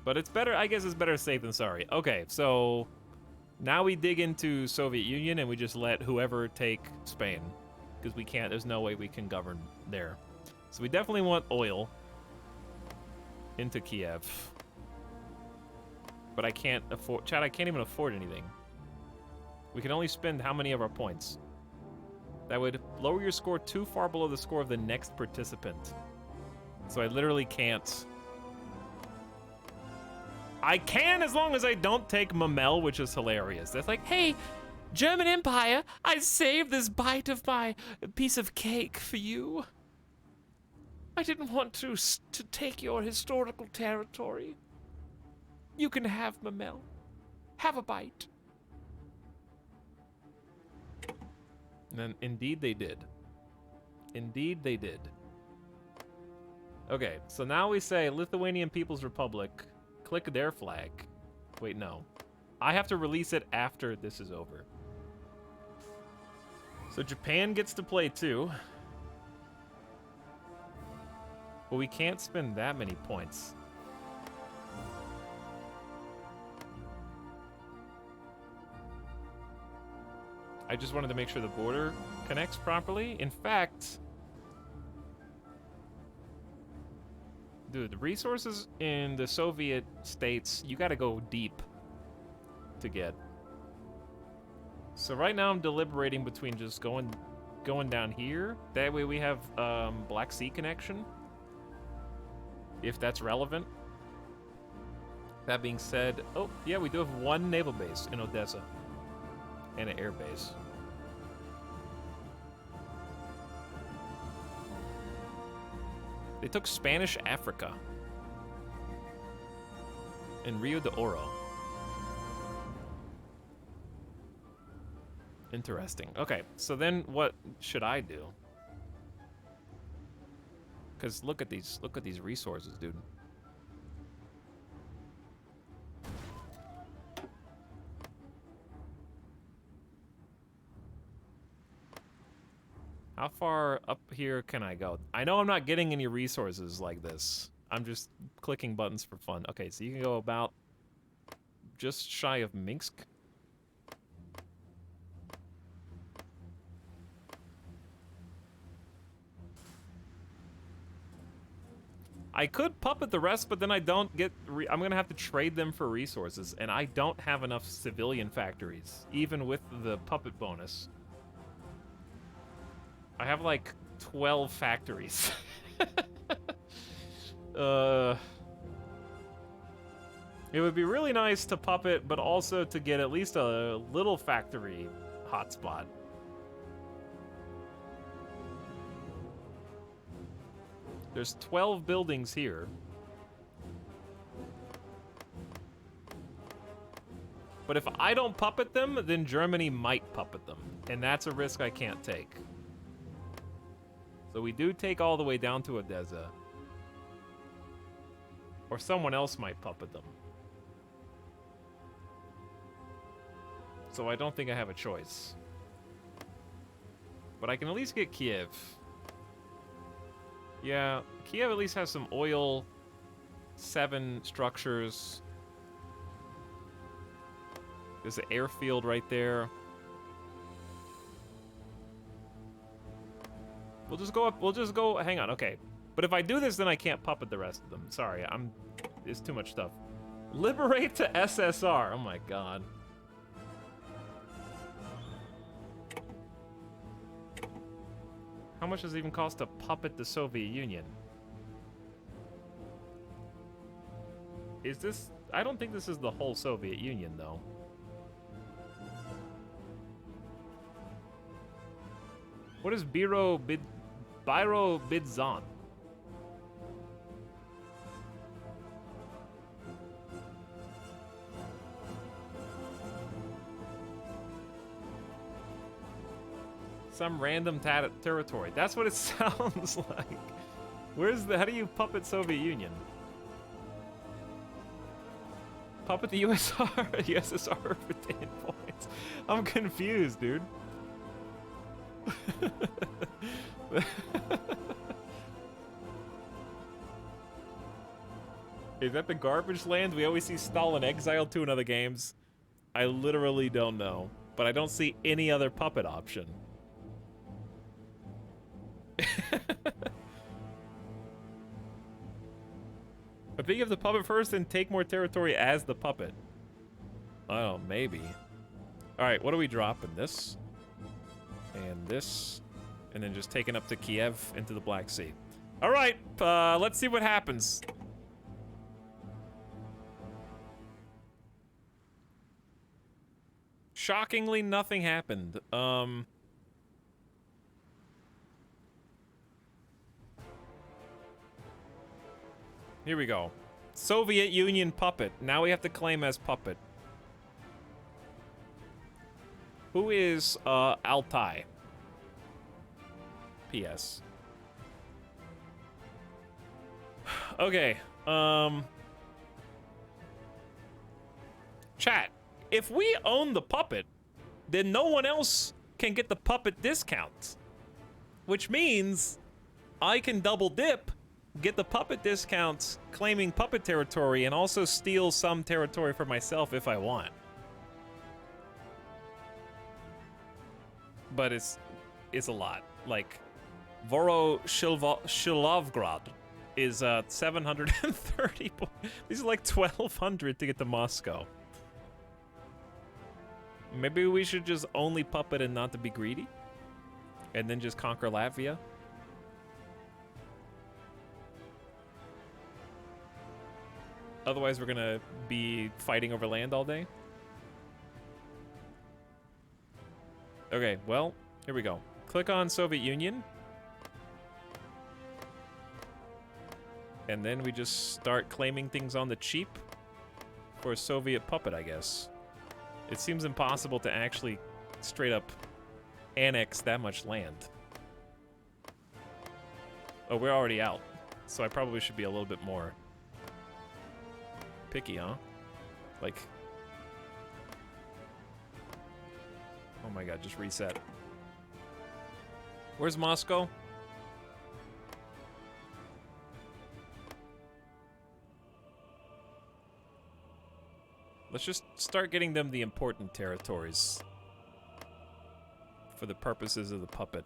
But it's better, I guess it's better safe than sorry. Okay, so now we dig into Soviet Union and we just let whoever take Spain. Because we can't, there's no way we can govern there. So we definitely want oil into Kiev. But I can't afford, Chad, I can't even afford anything. We can only spend how many of our points? That would lower your score too far below the score of the next participant. So I literally can't. I can as long as I don't take Mamel, which is hilarious. That's like, hey, German Empire, I saved this bite of my piece of cake for you. I didn't want to take your historical territory. You can have Mamel. Have a bite. And then, indeed they did. Indeed they did. Okay, so now we say Lithuanian People's Republic. Click their flag. Wait, no. I have to release it after this is over. So Japan gets to play too. But we can't spend that many points. I just wanted to make sure the border connects properly. In fact, dude, the resources in the Soviet states, you gotta go deep to get. So right now I'm deliberating between just going down here. That way we have Black Sea connection, if that's relevant. That being said, oh yeah, we do have one naval base in Odessa and an air base. They took Spanish Africa and Rio de Oro. Interesting. Okay, so then what should I do? Because look at these resources, dude. How far up here can I go? I know I'm not getting any resources like this. I'm just clicking buttons for fun. Okay, so you can go about just shy of Minsk. I could puppet the rest, but then I don't get... I'm gonna have to trade them for resources, and I don't have enough civilian factories, even with the puppet bonus. I have like 12 factories. It would be really nice to puppet, but also to get at least a little factory hotspot. There's 12 buildings here. But if I don't puppet them, then Germany might puppet them. And that's a risk I can't take. So we do take all the way down to Odessa. Or someone else might puppet them. So I don't think I have a choice. But I can at least get Kiev. Yeah, Kiev at least has some oil, 7 structures. There's an airfield right there. We'll just go up, hang on, okay. But if I do this, then I can't puppet the rest of them. Sorry, it's too much stuff. Liberate to SSR, oh my god. How much does it even cost to puppet the Soviet Union? Is this... I don't think this is the whole Soviet Union, though. What is Biro Bidzon? Some random territory. That's what it sounds like. How do you puppet Soviet Union? Puppet the USSR for 10 points. I'm confused, dude. Is that the garbage land we always see Stalin exiled to in other games? I literally don't know, but I don't see any other puppet option. I think you have to puppet first and take more territory as the puppet. Oh, maybe. Alright, what are we dropping? This. And this. And then just taking up to Kiev into the Black Sea. Alright, let's see what happens. Shockingly, nothing happened. Here we go. Soviet Union puppet. Now we have to claim as puppet. Who is, Altai? P.S. Okay, Chat. If we own the puppet, then no one else can get the puppet discount. Which means I can double dip, get the puppet discounts, claiming puppet territory, and also steal some territory for myself if I want. But it's a lot. Like, Shilovgrad is 730 points. These are like 1,200 to get to Moscow. Maybe we should just only puppet and not to be greedy? And then just conquer Latvia? Otherwise, we're gonna be fighting over land all day? Okay, well, here we go. Click on Soviet Union. And then we just start claiming things on the cheap for a Soviet puppet, I guess. It seems impossible to actually straight up annex that much land. Oh, we're already out. So I probably should be a little bit more picky, huh? Like... Oh my god, just reset. Where's Moscow? Let's just start getting them the important territories for the purposes of the puppet.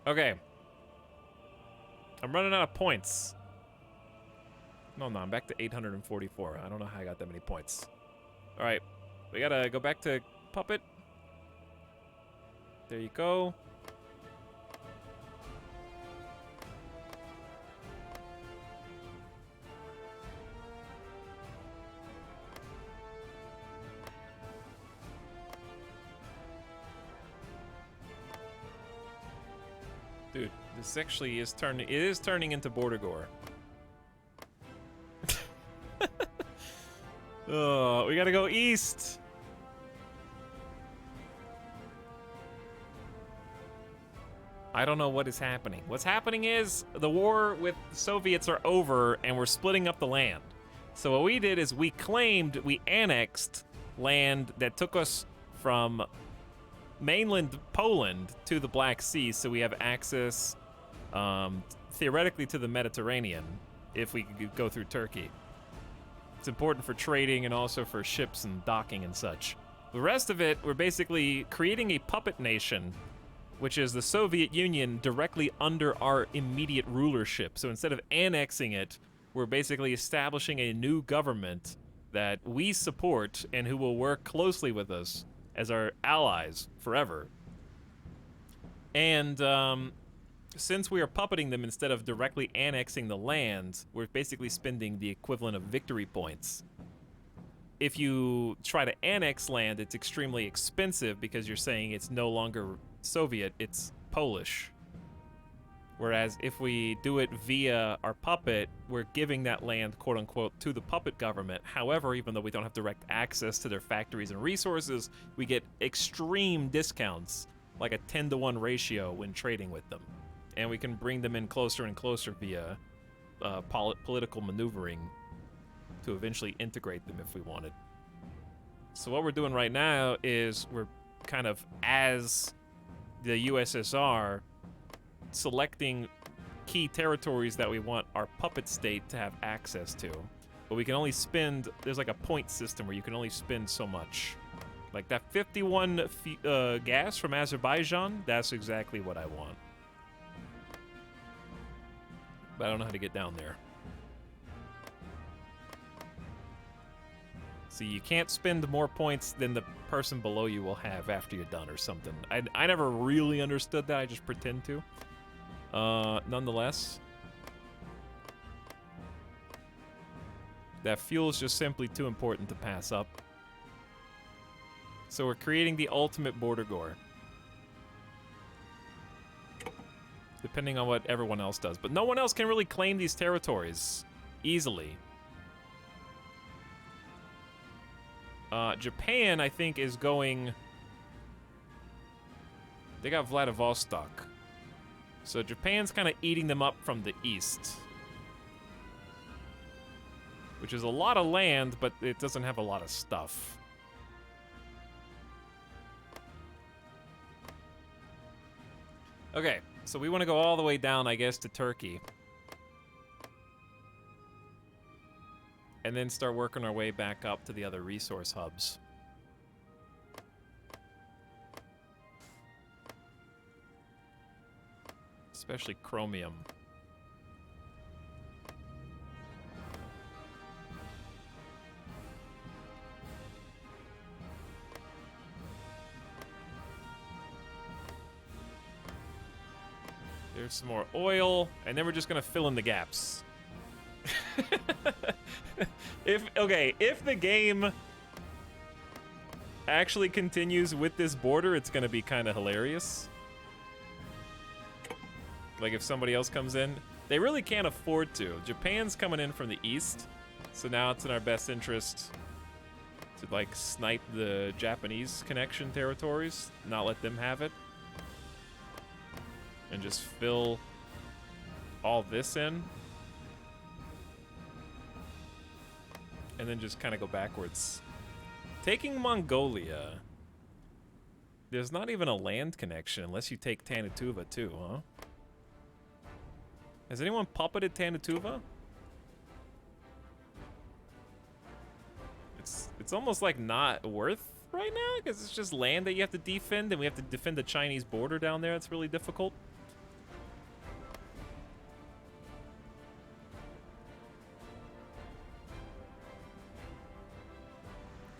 Okay. I'm running out of points. No, I'm back to 844. I don't know how I got that many points. All right, we gotta go back to Puppet. There you go. Dude, this actually is turning. It is turning into Border Gore. Oh, we gotta go east. I don't know what is happening. What's happening is the war with the Soviets are over and we're splitting up the land. So what we did is we annexed land that took us from mainland Poland to the Black Sea, so we have access theoretically to the Mediterranean if we could go through Turkey. It's important for trading and also for ships and docking and such. The rest of it, we're basically creating a puppet nation, which is the Soviet Union directly under our immediate rulership. So instead of annexing it, we're basically establishing a new government that we support and who will work closely with us as our allies forever. And since we are puppeting them instead of directly annexing the land, we're basically spending the equivalent of victory points. If you try to annex land, it's extremely expensive because you're saying it's no longer Soviet, it's Polish. Whereas if we do it via our puppet, we're giving that land, quote unquote, to the puppet government. However, even though we don't have direct access to their factories and resources, we get extreme discounts, like a 10-to-1 ratio when trading with them. And we can bring them in closer and closer via political maneuvering to eventually integrate them if we wanted. So what we're doing right now is we're kind of, as the USSR, selecting key territories that we want our puppet state to have access to. But we can only spend, there's like a point system where you can only spend so much. Like that 51 gas from Azerbaijan, that's exactly what I want. But I don't know how to get down there. See, you can't spend more points than the person below you will have after you're done or something. I never really understood that, I just pretend to. Nonetheless, that fuel is just simply too important to pass up. So we're creating the ultimate Border Gore. Depending on what everyone else does. But no one else can really claim these territories easily. Japan, I think, is going... They got Vladivostok. So Japan's kind of eating them up from the east. Which is a lot of land, but it doesn't have a lot of stuff. Okay, so we want to go all the way down, I guess, to Turkey. And then start working our way back up to the other resource hubs. Especially chromium. There's some more oil, and then we're just gonna fill in the gaps. If the game actually continues with this border, it's gonna be kind of hilarious. Like if somebody else comes in, they really can't afford to. Japan's coming in from the east, so now it's in our best interest to like snipe the Japanese connection territories, not let them have it, and just fill all this in. And then just kind of go backwards. Taking Mongolia. There's not even a land connection unless you take Tanituva too, huh? Has anyone puppeted Tanituva? It's almost like not worth right now because it's just land that you have to defend, and we have to defend the Chinese border down there. It's really difficult.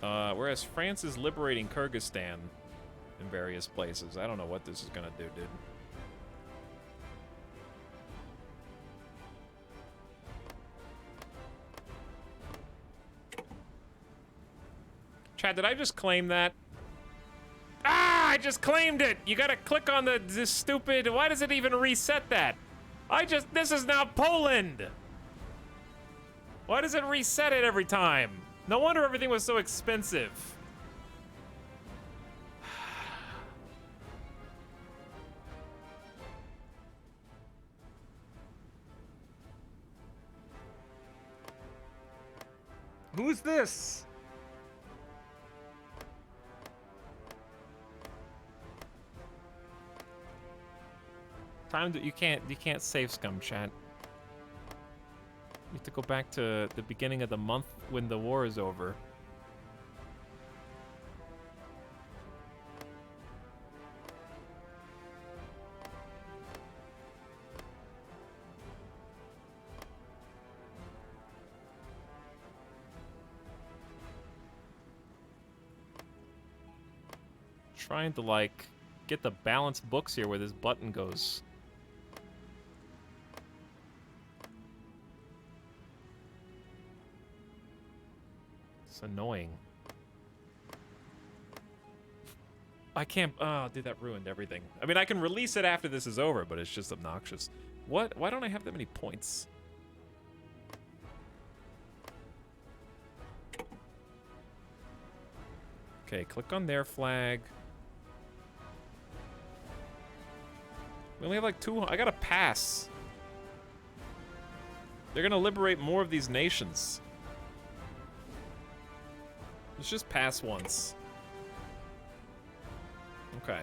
Whereas France is liberating Kyrgyzstan in various places. I don't know what this is gonna do, dude. Chad, did I just claim that? Ah, I just claimed it! You gotta click on this stupid... Why does it even reset that? This is now Poland! Why does it reset it every time? No wonder everything was so expensive. Who's this? Time that you can't save scum chat. You have to go back to the beginning of the month when the war is over. Trying to like get the balanced books here where this button goes. It's annoying. I can't, oh, dude, that ruined everything. I mean, I can release it after this is over, but it's just obnoxious. What? Why don't I have that many points? Okay, click on their flag. We only have like 200. I gotta pass. They're gonna liberate more of these nations. Let's just pass once. Okay.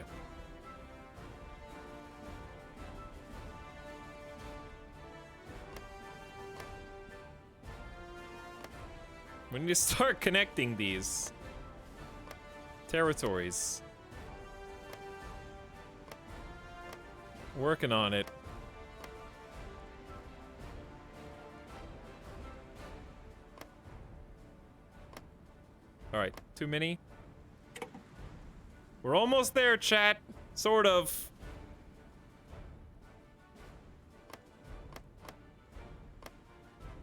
We need to start connecting these territories. Working on it. All right, too many. We're almost there, chat. Sort of.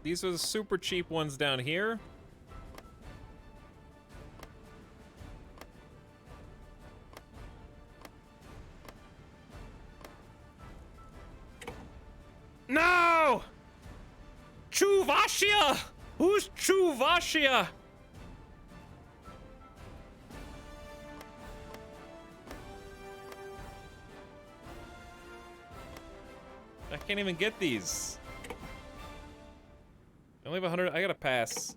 These are the super cheap ones down here. No! Chuvashia! Who's Chuvashia? I can't even get these. I only have 100. I gotta pass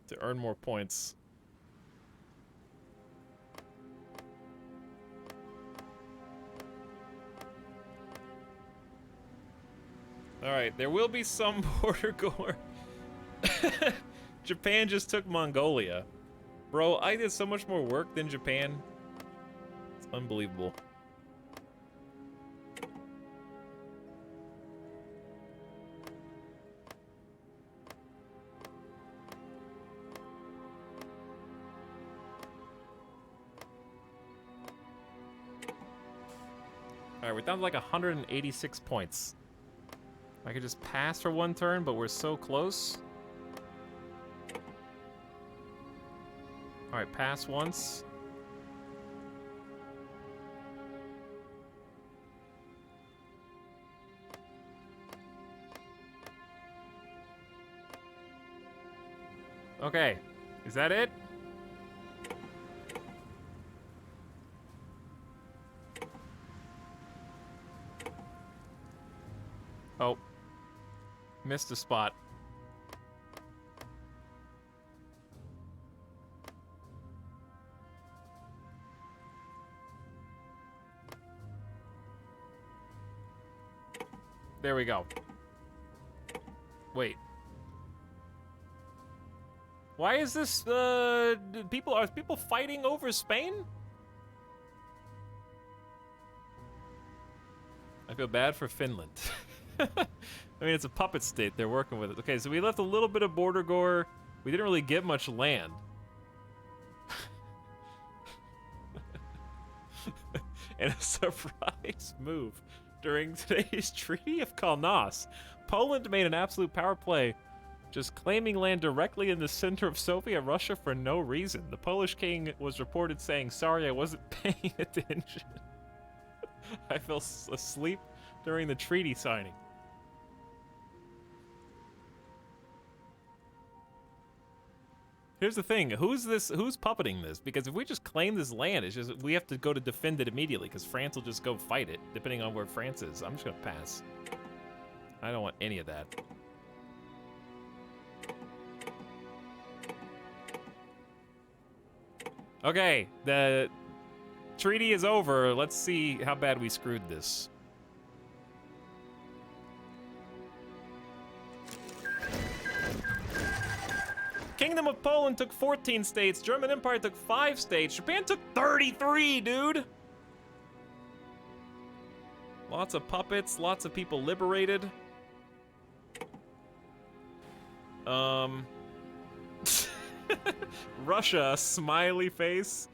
to earn more points. All right, there will be some border gore. Japan just took Mongolia. Bro, I did so much more work than Japan. It's unbelievable. Alright, we're down to like 186 points. I could just pass for one turn, but we're so close. Alright, pass once. Okay, is that it? Oh. Missed a spot. There we go. Wait. Why is this, are people fighting over Spain? I feel bad for Finland. I mean, it's a puppet state. They're working with it. Okay, so we left a little bit of border gore. We didn't really get much land. In a surprise move during today's Treaty of Kaunas, Poland made an absolute power play, just claiming land directly in the center of Soviet Russia for no reason. The Polish king was reported saying, "Sorry, I wasn't paying attention. I fell asleep during the treaty signing." Here's the thing, who's puppeting this? Because if we just claim this land, it's just, we have to go to defend it immediately, because France will just go fight it, depending on where France is. I'm just gonna pass. I don't want any of that. Okay, the treaty is over. Let's see how bad we screwed this. Kingdom of Poland took 14 states. German Empire took 5 states. Japan took 33, dude. Lots of puppets, lots of people liberated. Russia, smiley face.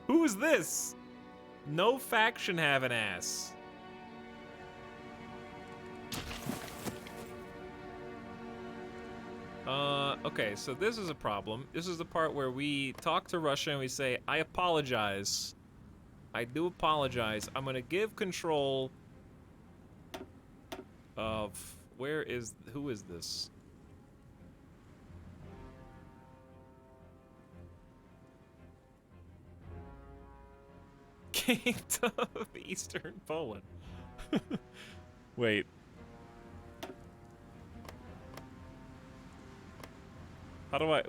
Who's this? No faction have an ass. Okay, so this is a problem. This is the part where we talk to Russia and we say, I apologize. I do apologize. I'm gonna give control of, who is this? Kingdom of Eastern Poland. Wait. How do I,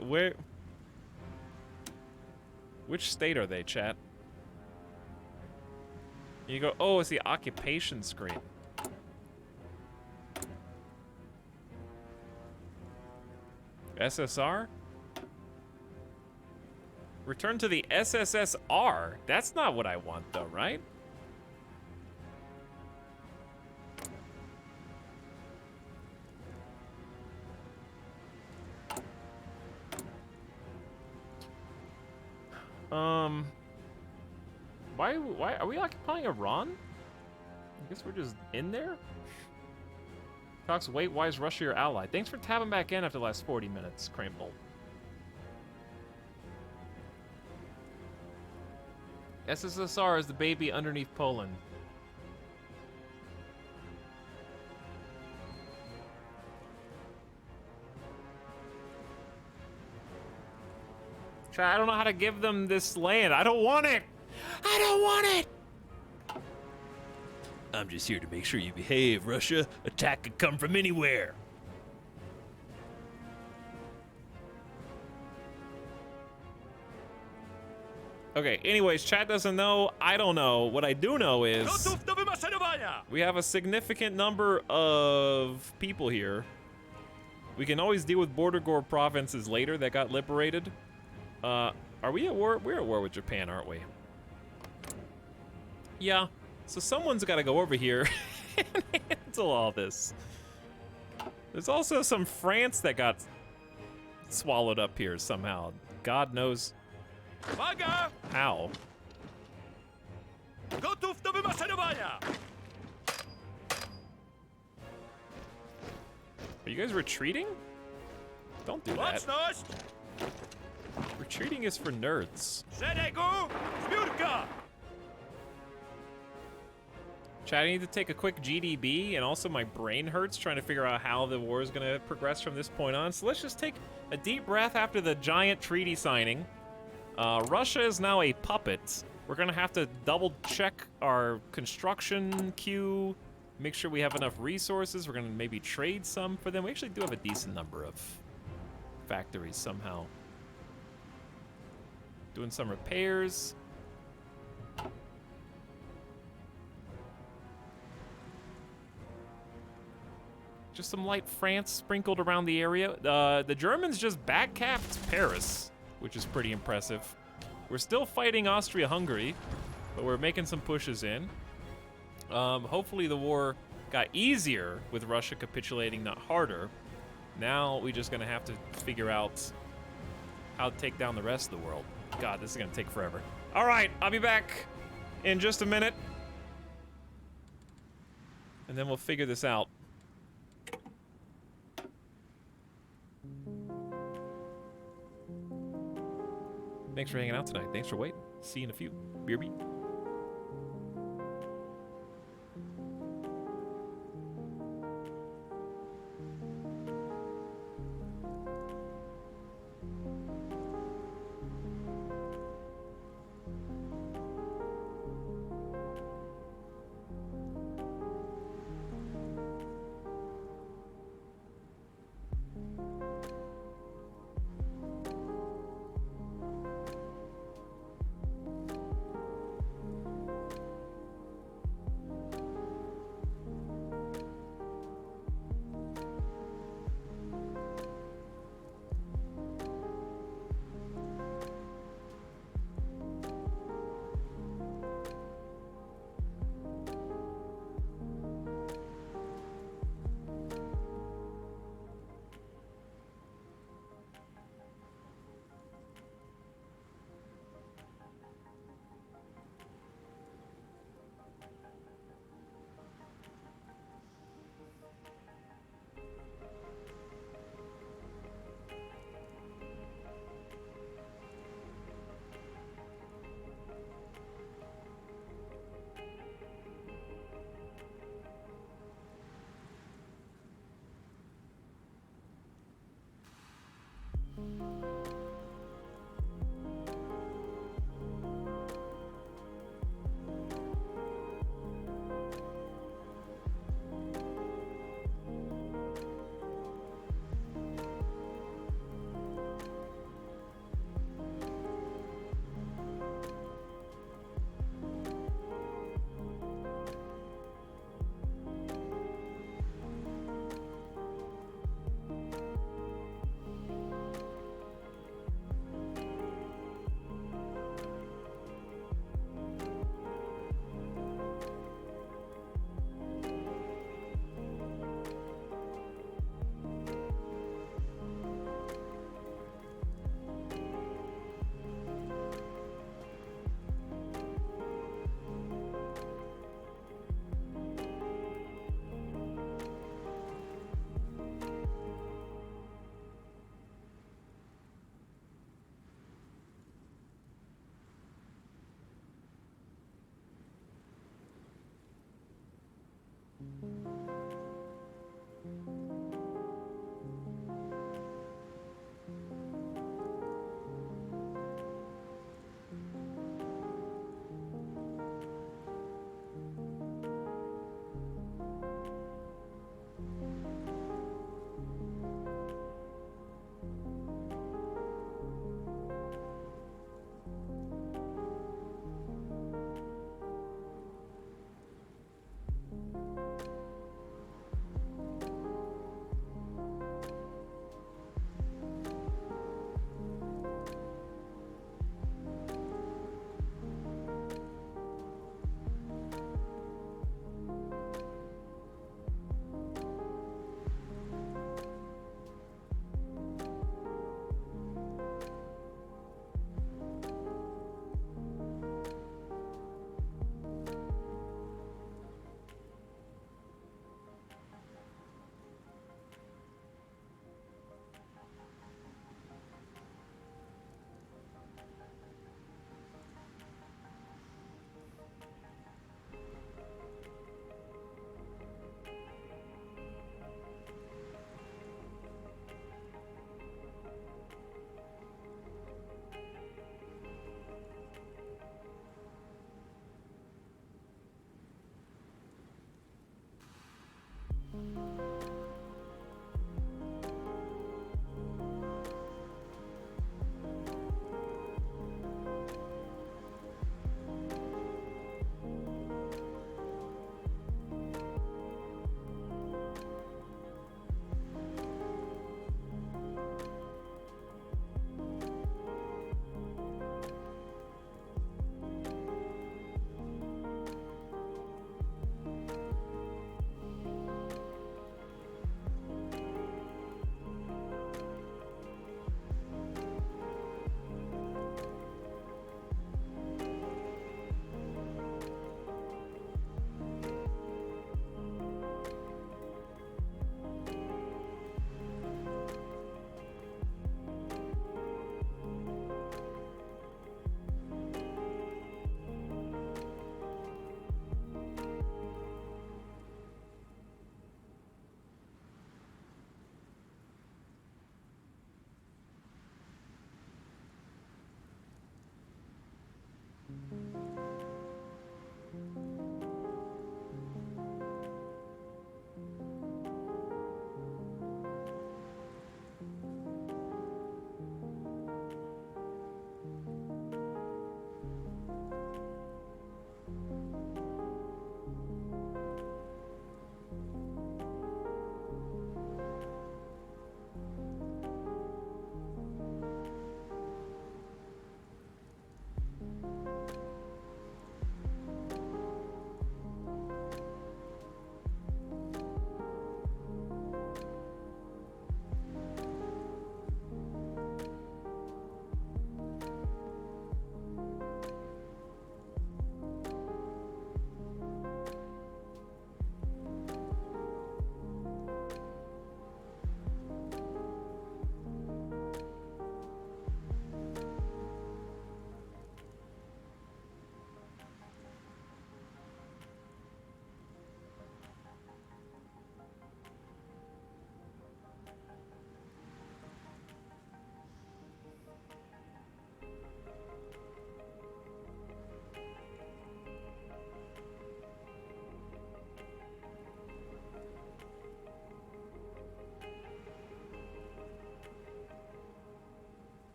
which state are they, chat? You go, oh, it's the occupation screen. SSR? Return to the SSSR. That's not what I want, though, right? Why are we occupying Iran? I guess we're just in there? Cox, wait, why is Russia your ally? Thanks for tabbing back in after the last 40 minutes, Crample. SSSR is the baby underneath Poland. I don't know how to give them this land. I don't want it. I don't want it. I'm just here to make sure you behave, Russia. Attack could come from anywhere. Okay, anyways, chat doesn't know. I don't know. What I do know is we have a significant number of people here. We can always deal with border gore provinces later that got liberated. Are we at war? We're at war with Japan, aren't we? Yeah. So someone's got to go over here and handle all this. There's also some France that got swallowed up here somehow. God knows how. Are you guys retreating? Don't do that. Retreating is for nerds. Chat, I need to take a quick GDB, and also my brain hurts trying to figure out how the war is going to progress from this point on. So let's just take a deep breath after the giant treaty signing. Russia is now a puppet. We're going to have to double check our construction queue, make sure we have enough resources. We're going to maybe trade some for them. We actually do have a decent number of factories somehow. Doing some repairs. Just some light France sprinkled around the area. The Germans just backcapped Paris, which is pretty impressive. We're still fighting Austria-Hungary, but we're making some pushes in. Hopefully the war got easier with Russia capitulating, not harder. Now we're just gonna have to figure out how to take down the rest of the world. God, this is gonna take forever. All right, I'll be back in just a minute. And then we'll figure this out. Thanks for hanging out tonight. Thanks for waiting. See you in a few. BRB.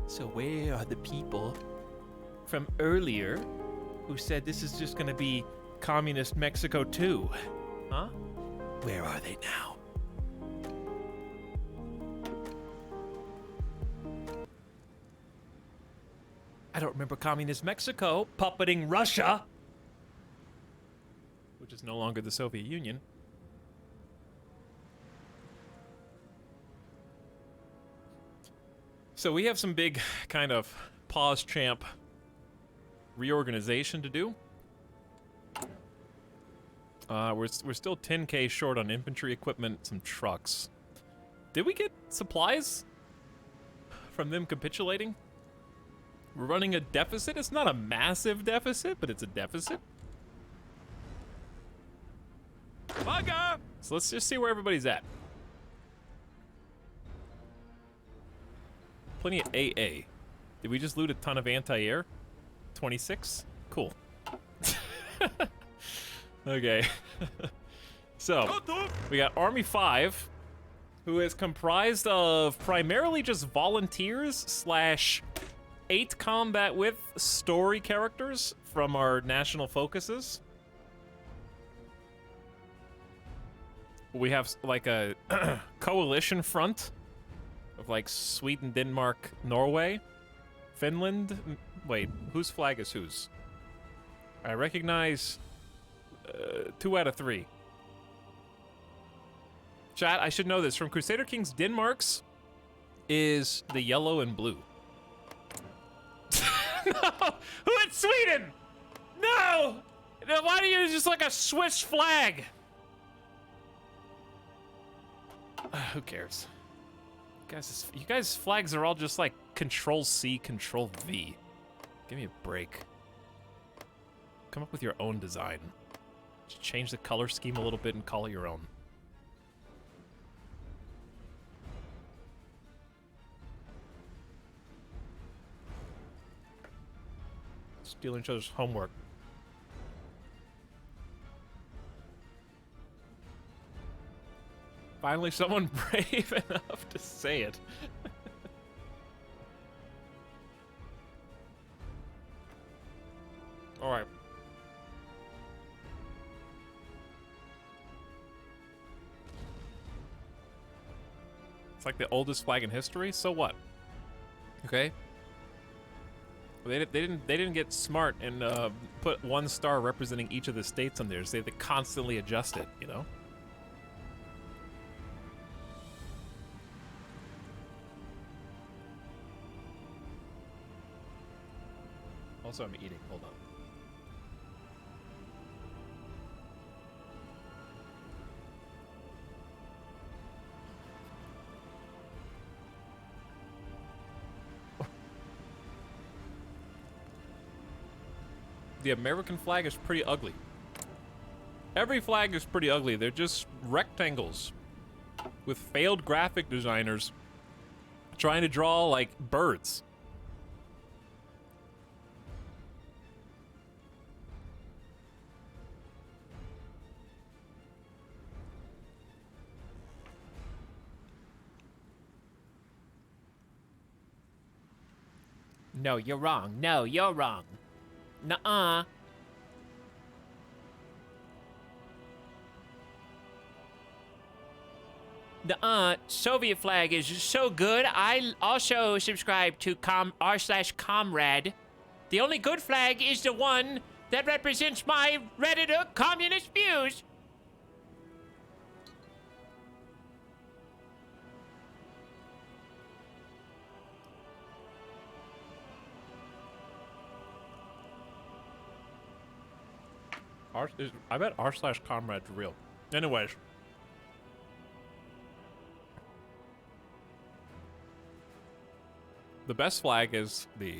So where are the people from earlier who said this is just gonna be communist Mexico too? Huh? Where are they now? I don't remember communist Mexico puppeting Russia, which is no longer the Soviet Union. So we have some big kind of pause champ reorganization to do. We're still 10K short on infantry equipment, some trucks. Did we get supplies from them capitulating? We're running a deficit. It's not a massive deficit, but it's a deficit. Bugger! So let's just see where everybody's at. Plenty of AA. Did we just loot a ton of anti-air? 26? Cool. Okay. So, we got Army 5, who is comprised of primarily just volunteers slash 8 combat with story characters from our national focuses. We have like a coalition front of like Sweden, Denmark, Norway, Finland. Wait, whose flag is whose? I recognize 2 out of 3. Chat, I should know this. From Crusader Kings, Denmark's is the yellow and blue. No! Who in Sweden? No! Why do you use just like a Swiss flag? Who cares? You guys' flags are all just like Control-C, Control-V. Give me a break. Come up with your own design. Just change the color scheme a little bit and call it your own. Stealing each other's homework. Finally, someone brave enough to say it. All right. It's like the oldest flag in history. So what? Okay. They didn't get smart and put 1 star representing each of the states on theirs. They had to constantly adjust it, you know. Also, I'm eating. Hold on. The American flag is pretty ugly. Every flag is pretty ugly. They're just rectangles with failed graphic designers trying to draw like birds. No, you're wrong. No, you're wrong. Nuh-uh. Nuh-uh. Soviet flag is so good. I also subscribe to r/comrade. The only good flag is the one that represents my Redditor communist views. I bet r/comrade's real. Anyways. The best flag is the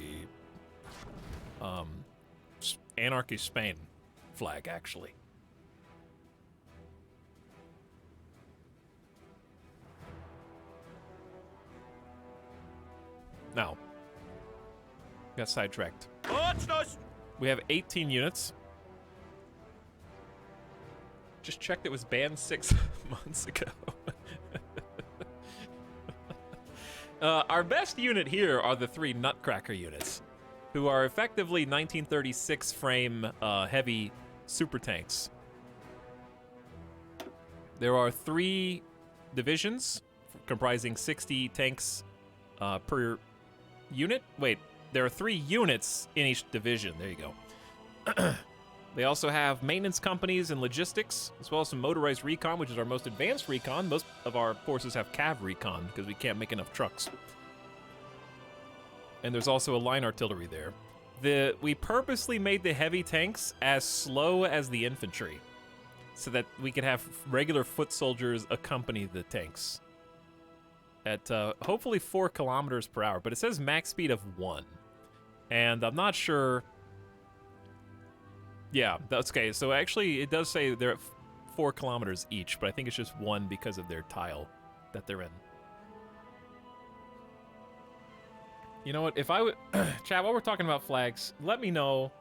Anarchy Spain flag, actually. Now, got sidetracked. We have 18 units. Just checked it was banned 6 months ago. Our best unit here are the 3 Nutcracker units, who are effectively 1936 frame heavy super tanks. There are 3 divisions comprising 60 tanks per unit. Wait, there are 3 units in each division. There you go. They also have maintenance companies and logistics, as well as some motorized recon, which is our most advanced recon. Most of our forces have cav recon because we can't make enough trucks. And there's also a line artillery there. We purposely made the heavy tanks as slow as the infantry, so that we could have regular foot soldiers accompany the tanks at hopefully 4 kilometers per hour. But it says max speed of 1, and I'm not sure. Yeah, that's okay. So actually, it does say they're at 4 kilometers each, but I think it's just 1 because of their tile that they're in. You know what? If I would, chat, while we're talking about flags, let me know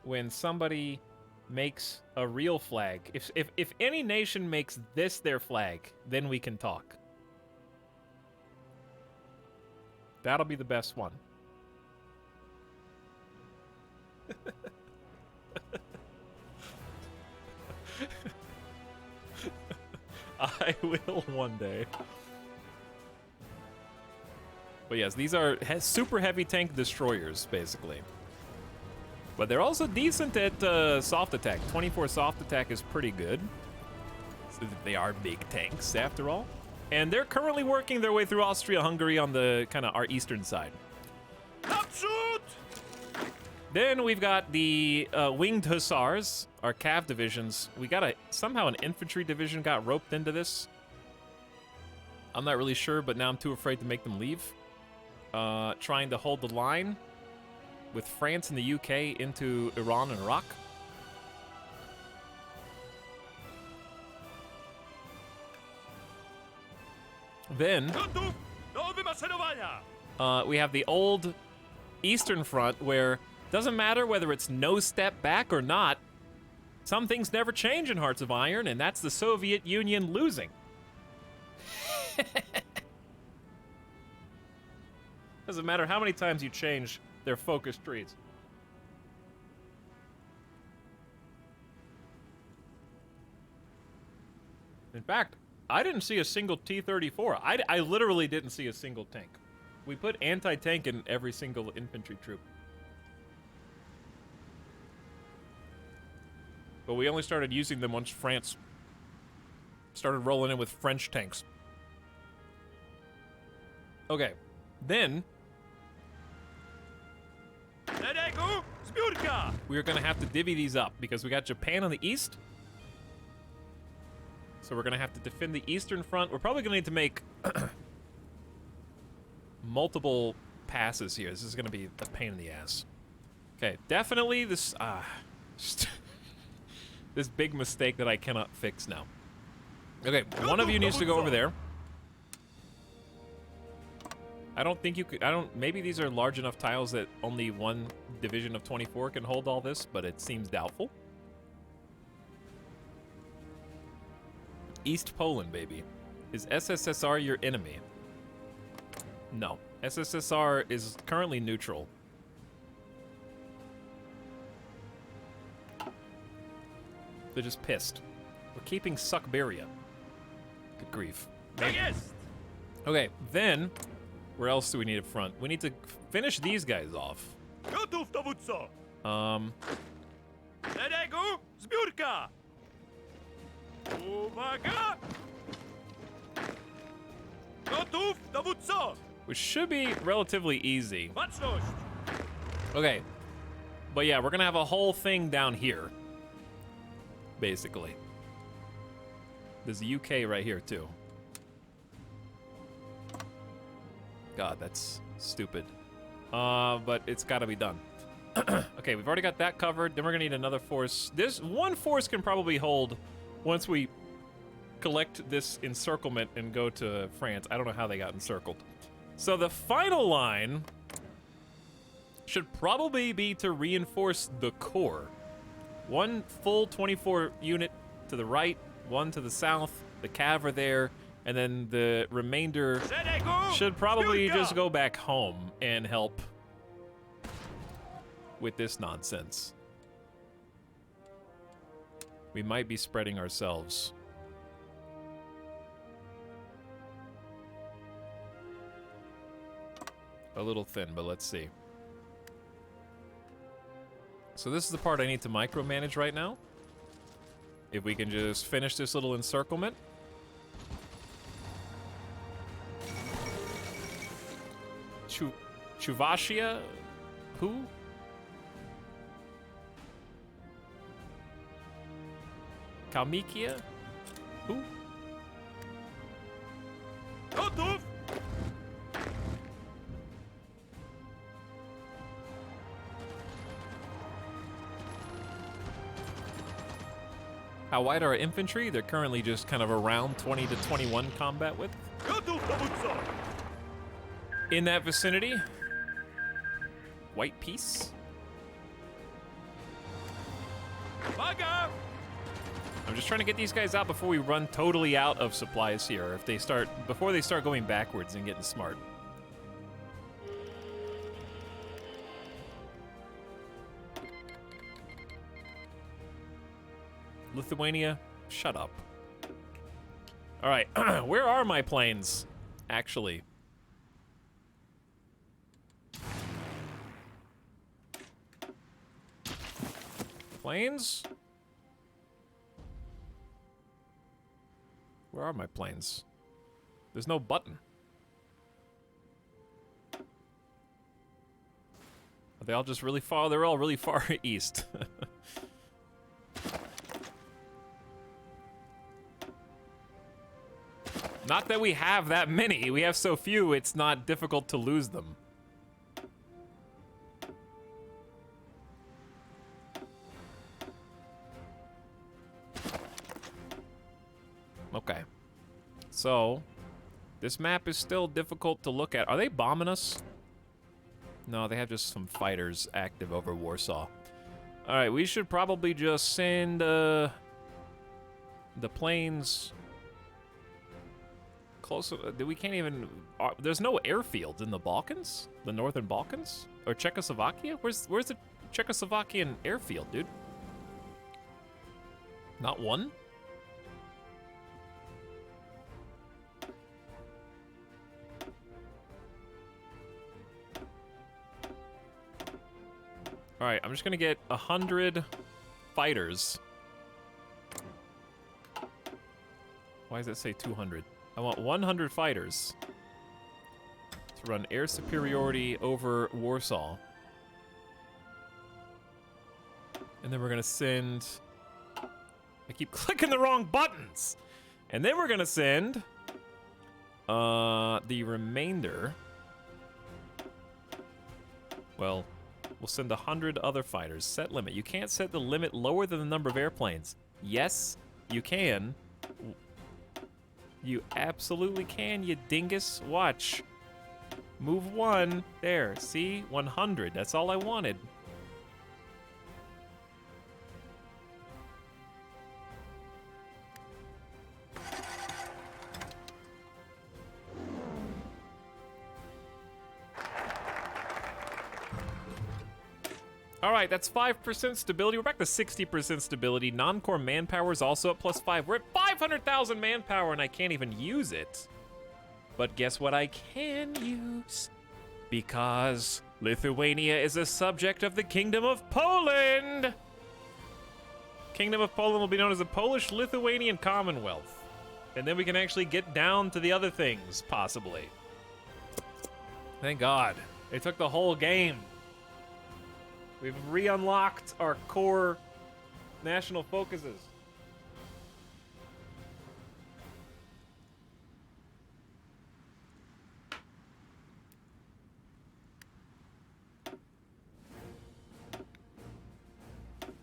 when somebody makes a real flag. If any nation makes this their flag, then we can talk. That'll be the best one. I will one day. But yes, these are super heavy tank destroyers, basically. But they're also decent at soft attack. 24 soft attack is pretty good. So they are big tanks, after all. And they're currently working their way through Austria-Hungary on the kind of our eastern side. Shoot! Then we've got the winged hussars, our cav divisions. We got somehow an infantry division got roped into this. I'm not really sure, but now I'm too afraid to make them leave. Trying to hold the line with France and the UK into Iran and Iraq. Then we have the old Eastern Front, where doesn't matter whether it's no step back or not, some things never change in Hearts of Iron, and that's the Soviet Union losing. Doesn't matter how many times you change their focus trees. In fact, I didn't see a single T-34. I literally didn't see a single tank. We put anti-tank in every single infantry troop. But we only started using them once France started rolling in with French tanks. Okay, then we're gonna have to divvy these up because we got Japan on the east. So we're gonna have to defend the eastern front. We're probably gonna need to make multiple passes here. This is gonna be a pain in the ass. Okay, definitely this this big mistake that I cannot fix now. Okay, one of you needs to go over there. I don't think you could, maybe these are large enough tiles that only one division of 24 can hold all this, but it seems doubtful. East Poland, baby. Is SSSR your enemy? No. SSSR is currently neutral. They're just pissed. We're keeping Suckberia. Good grief. Okay, then where else do we need a front? We need to finish these guys off. Which should be relatively easy. Okay. But yeah, we're gonna have a whole thing down here. Basically. There's the UK right here, too. God, that's stupid. But it's gotta be done. Okay, we've already got that covered. Then we're gonna need another force. This one force can probably hold once we collect this encirclement and go to France. I don't know how they got encircled. So the final line should probably be to reinforce the core. One full 24 unit to the right, one to the south, the cav are there, And then the remainder Senego! should probably Fuga! just go back home and help with this nonsense. We might be spreading ourselves. A little thin, but let's see. So this is the part I need to micromanage right now. If we can just finish this little encirclement. Chuvashia? Who? Kalmykia? Who? Gotów! How wide are our infantry? They're currently just kind of around 20 to 21 combat width. Gotów, dowódco! In that vicinity. White Peace. Uwaga! I'm just trying to get these guys out before we run totally out of supplies here. If they start, before they start going backwards and getting smart. Lithuania, shut up. All right, where are my planes, actually? Planes? Where are my planes? There's no button. Are they all just really far? They're all really far east. Not that we have that many. We have so few, it's not difficult to lose them. Okay. So, this map is still difficult to look at. Are they bombing us? No, they have just some fighters active over Warsaw. Alright, we should probably just send the planes close. We can't even... there's no airfields in the Balkans? The Northern Balkans? Or Czechoslovakia? Where's the Czechoslovakian airfield, dude? Not one? Alright, I'm just gonna get 100 fighters. Why does it say 200? I want 100 fighters to run air superiority over Warsaw. And then we're gonna send... I keep clicking the wrong buttons! And then we're gonna send the remainder. Well, we'll send 100 other fighters. Set limit. You can't set the limit lower than the number of airplanes. Yes, you can. You absolutely can, you dingus. Watch. Move one. There. See? 100. That's all I wanted. All right, that's 5% stability. We're back to 60% stability. Non-core manpower is also at +5. We're at 500,000 manpower, and I can't even use it. But guess what I can use? Because Lithuania is a subject of the Kingdom of Poland. Kingdom of Poland will be known as the Polish-Lithuanian Commonwealth. And then we can actually get down to the other things, possibly. Thank God. They took the whole game. We've re-unlocked our core national focuses.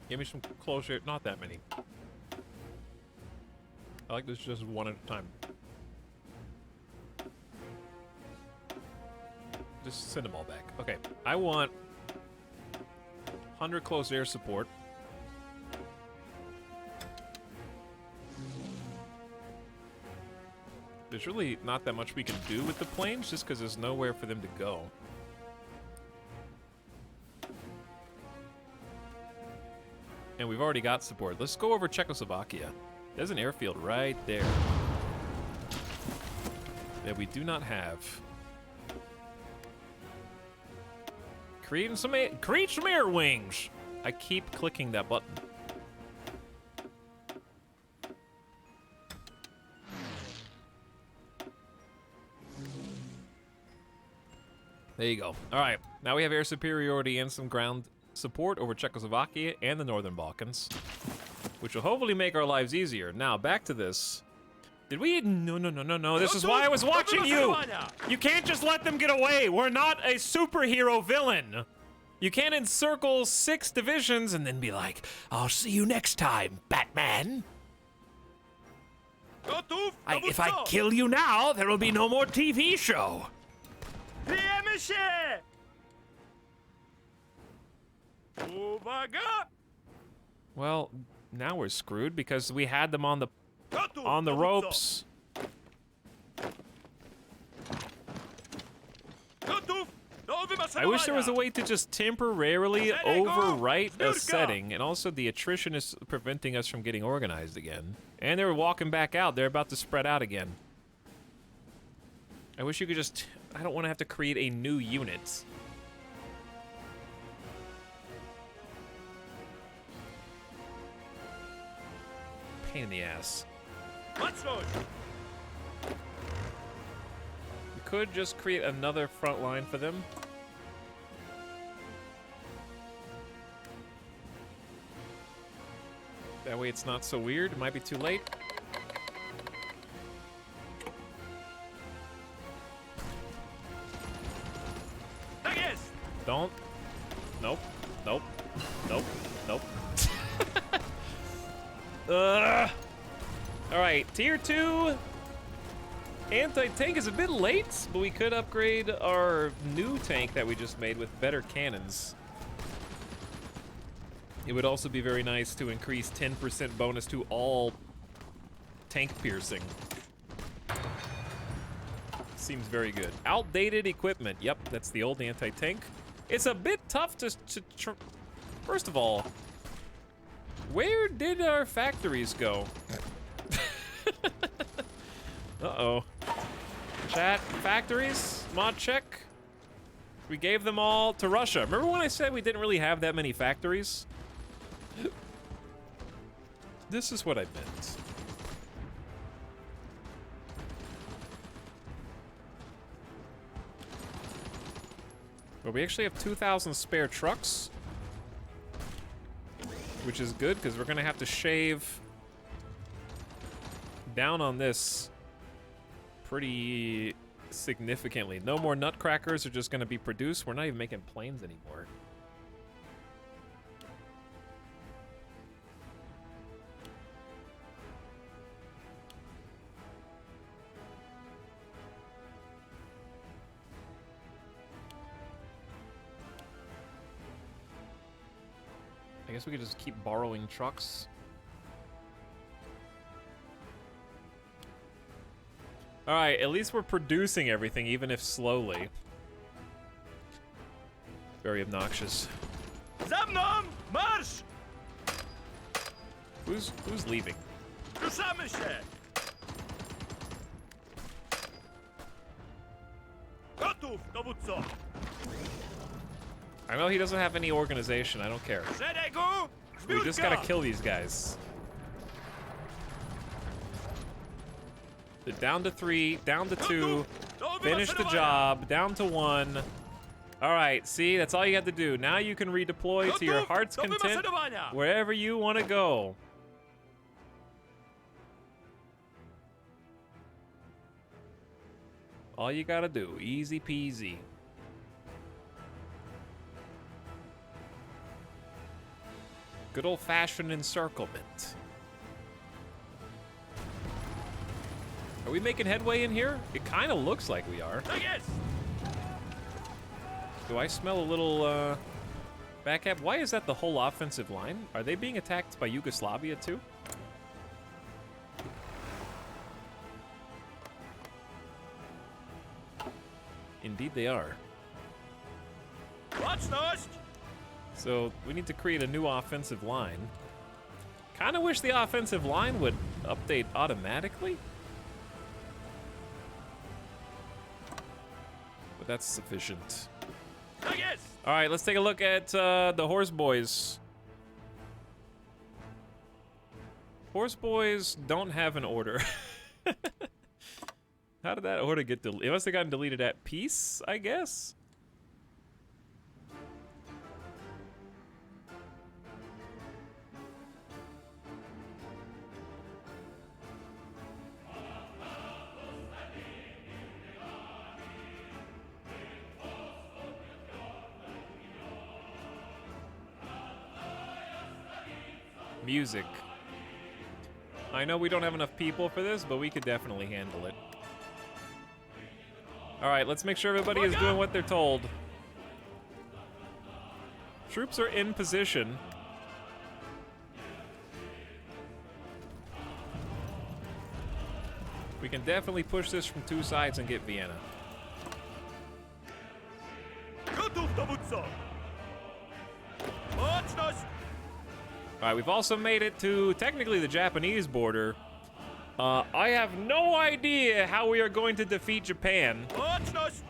Give me some closure. Not that many. I like this just one at a time. Just send them all back. Okay, I want 100 close air support. There's really not that much we can do with the planes, just because there's nowhere for them to go. And we've already got support. Let's go over Czechoslovakia. There's an airfield right there that we do not have. Create some air wings. I keep clicking that button. There you go. All right, now we have air superiority and some ground support over Czechoslovakia and the Northern Balkans, which will hopefully make our lives easier. Now, back to this. Did we? No. This is why I was watching you. You can't just let them get away. We're not a superhero villain. You can't encircle 6 divisions and then be like, I'll see you next time, Batman. If I kill you now, there will be no more TV show. Well, now we're screwed because we had them on the ropes. I wish there was a way to just temporarily overwrite a setting, and also the attrition is preventing us from getting organized again. And they were walking back out. They're about to spread out again. I wish you could just... I don't want to have to create a new unit. Pain in the ass. We could just create another front line for them. That way it's not so weird. It might be too late. Don't. Nope. Nope. Nope. Nope. Alright, tier 2 anti-tank is a bit late, but we could upgrade our new tank that we just made with better cannons. It would also be very nice to increase 10% bonus to all tank piercing. Seems very good. Outdated equipment. Yep, that's the old anti-tank. It's a bit tough to First of all, where did our factories go? Uh-oh. Chat, factories, mod check. We gave them all to Russia. Remember when I said we didn't really have that many factories? This is what I meant. But we actually have 2,000 spare trucks, which is good because we're gonna have to shave down on this pretty significantly. No more nutcrackers are just gonna be produced. We're not even making planes anymore. I guess we could just keep borrowing trucks. Alright, at least we're producing everything, even if slowly. Very obnoxious. Zamnom, marsz! Who's leaving? Ruszamy się! Gotów, dowódco! I know he doesn't have any organization, I don't care. Szeregu! We just gotta kill these guys. They're down to 3, down to 2. Finish the job, down to 1. Alright, see, that's all you have to do. Now you can redeploy to your heart's content wherever you want to go. All you gotta do, easy peasy. Good old-fashioned encirclement. Are we making headway in here? It kind of looks like we are. Do I smell a little backhand? Why is that the whole offensive line? Are they being attacked by Yugoslavia too? Indeed they are. What's next? So we need to create a new offensive line. Kind of wish the offensive line would update automatically. But that's sufficient. Yes. All right, let's take a look at the horse boys. Horse boys don't have an order. How did that order get deleted? It must have gotten deleted at peace, I guess. Music. I know we don't have enough people for this, but we could definitely handle it. All right, let's make sure everybody is doing what they're told. Troops are in position. We can definitely push this from two sides and get Vienna. Gotów dowódco. What's next? All right, we've also made it to technically the Japanese border. I have no idea how we are going to defeat Japan. What's next?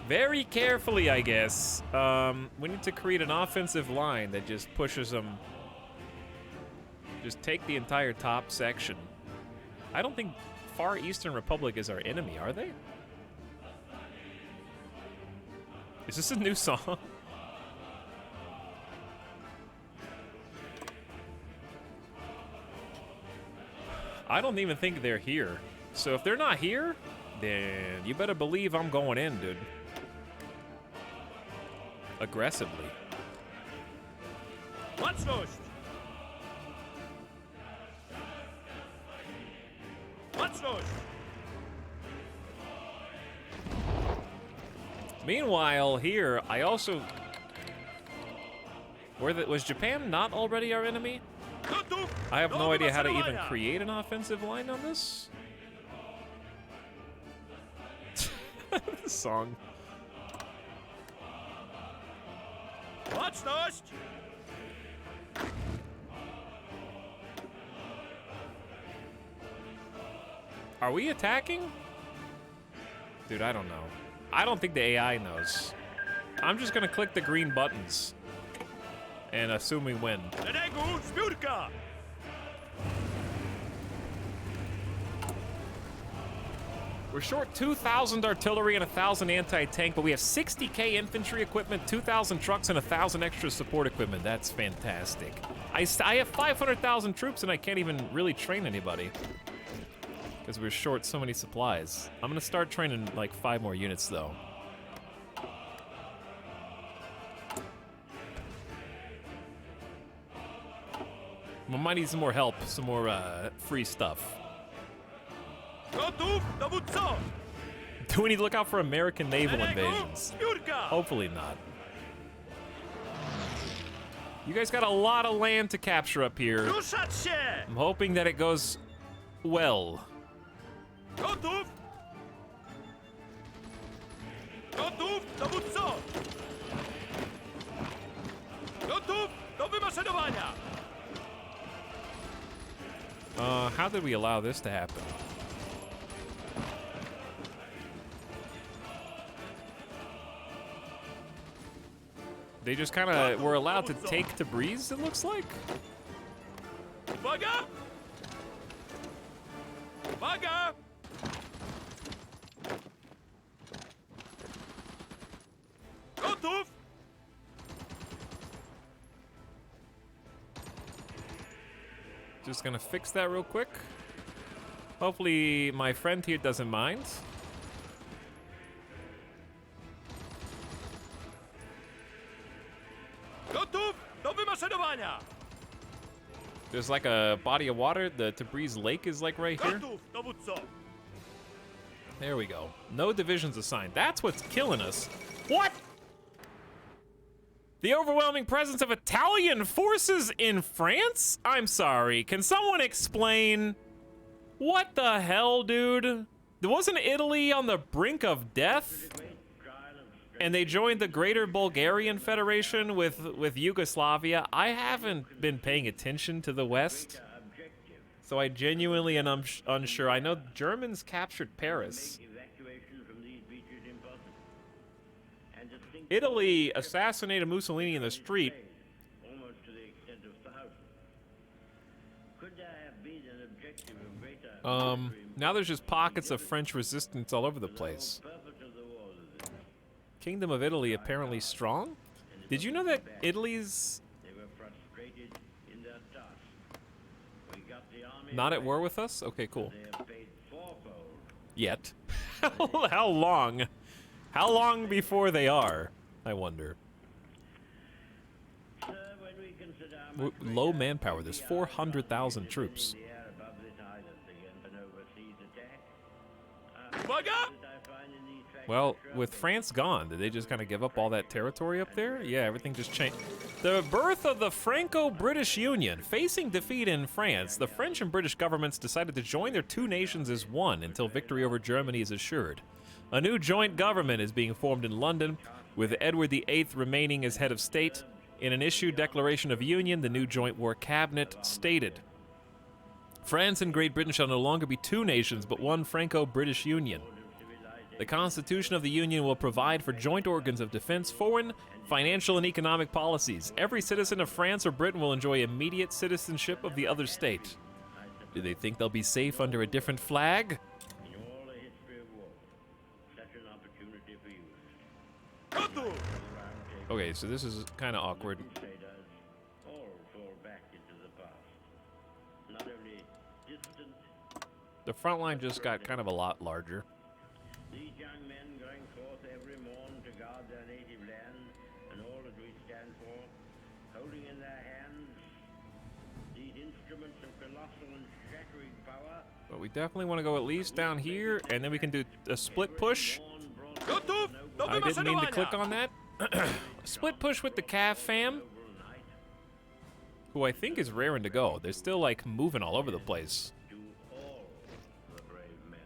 Very carefully, I guess. We need to create an offensive line that just pushes them. Just take the entire top section. I don't think Far Eastern Republic is our enemy, are they? Is this a new song? I don't even think they're here. So if they're not here, then you better believe I'm going in, dude. Aggressively. What's next? What's next? Meanwhile, here, I also... Was Japan not already our enemy? Gotów. I have no Do idea how to even wymaszerowania. create an offensive line on this. This song. What's next? Are we attacking? Dude, I don't know. I don't think the AI knows. I'm just gonna click the green buttons and assume we win. Szeregu zbiórka. We're short 2,000 artillery and 1,000 anti-tank, but we have 60K infantry equipment, 2,000 trucks, and 1,000 extra support equipment. That's fantastic. I have 500,000 troops, and I can't even really train anybody because we're short so many supplies. I'm gonna start training like 5 more units, though. We might need some more help, some more free stuff. Gotów dowódco. Do we need to look out for American naval Szeregu invasions? zbiórka. Hopefully not. You guys got a lot of land to capture up here. Ruszać się. I'm hoping that it goes well. Gotów. Gotów dowódco. Gotów do wymaszerowania. How did we allow this to happen? They just kind of were allowed to take Tabriz, it looks like? Uwaga! Uwaga! Gotów! Just gonna fix that real quick. Hopefully my friend here doesn't mind. Gotów do wymaszerowania! There's like a body of water. The Tabriz Lake is like right here. Gotów, dowódco! There we go. No divisions assigned. That's what's killing us. What? The overwhelming presence of Italian forces in France? I'm sorry. Can someone explain? What the hell, dude? Wasn't Italy on the brink of death? and they joined the Greater Bulgarian Federation with Yugoslavia. I haven't been paying attention to the West, so I genuinely am unsure. I know Germans captured Paris. Evacuation from these beaches impossible. And to think Italy assassinated Mussolini in the street. almost to the extent of thousands. Could there have been an objective of greater Now there's just pockets of French resistance all over the place. purpose of the war is this? Kingdom of Italy apparently strong. Did you know that Italy's They were frustrated in their task. We got the army not at war with us? Okay, cool. they have paid fourfold. Yet. How long? How long before they are? I wonder. Sir, when we consider how much Low manpower. There's 400,000 troops. in the air above this island against an overseas attack, Uwaga! that I find in these facts Well, with France gone, did they just kind of give up all that territory up there? Yeah, everything just changed. The birth of the Franco-British Union. Facing defeat in France, the French and British governments decided to join their two nations as one until victory over Germany is assured. A new joint government is being formed in London, with Edward VIII remaining as head of state. In an issued declaration of union, the new joint war cabinet stated, France and Great Britain shall no longer be two nations, but one Franco-British Union. The Constitution of the Union will provide for joint organs of defense, foreign, financial, and economic policies. Every citizen of France or Britain will enjoy immediate citizenship of the other state. Do they think they'll be safe under a different flag? in all the history of war, such an opportunity for use. Gotów! Okay, so this is kind of awkward. Traders all fall back into the past. Not only distant, The front line just got kind of a lot larger. these young men going forth every morn to guard their native land and all that we stand for, holding in their hands these instruments of colossal and shattering power. But we definitely want to go at least down here, and then we can do a split push. Morn brought Gotów! Do I didn't mean to click wymaszerowania! on that. Split push with the Cav fam, night who I think is raring to go. They're still like moving all over the place. to all the brave men.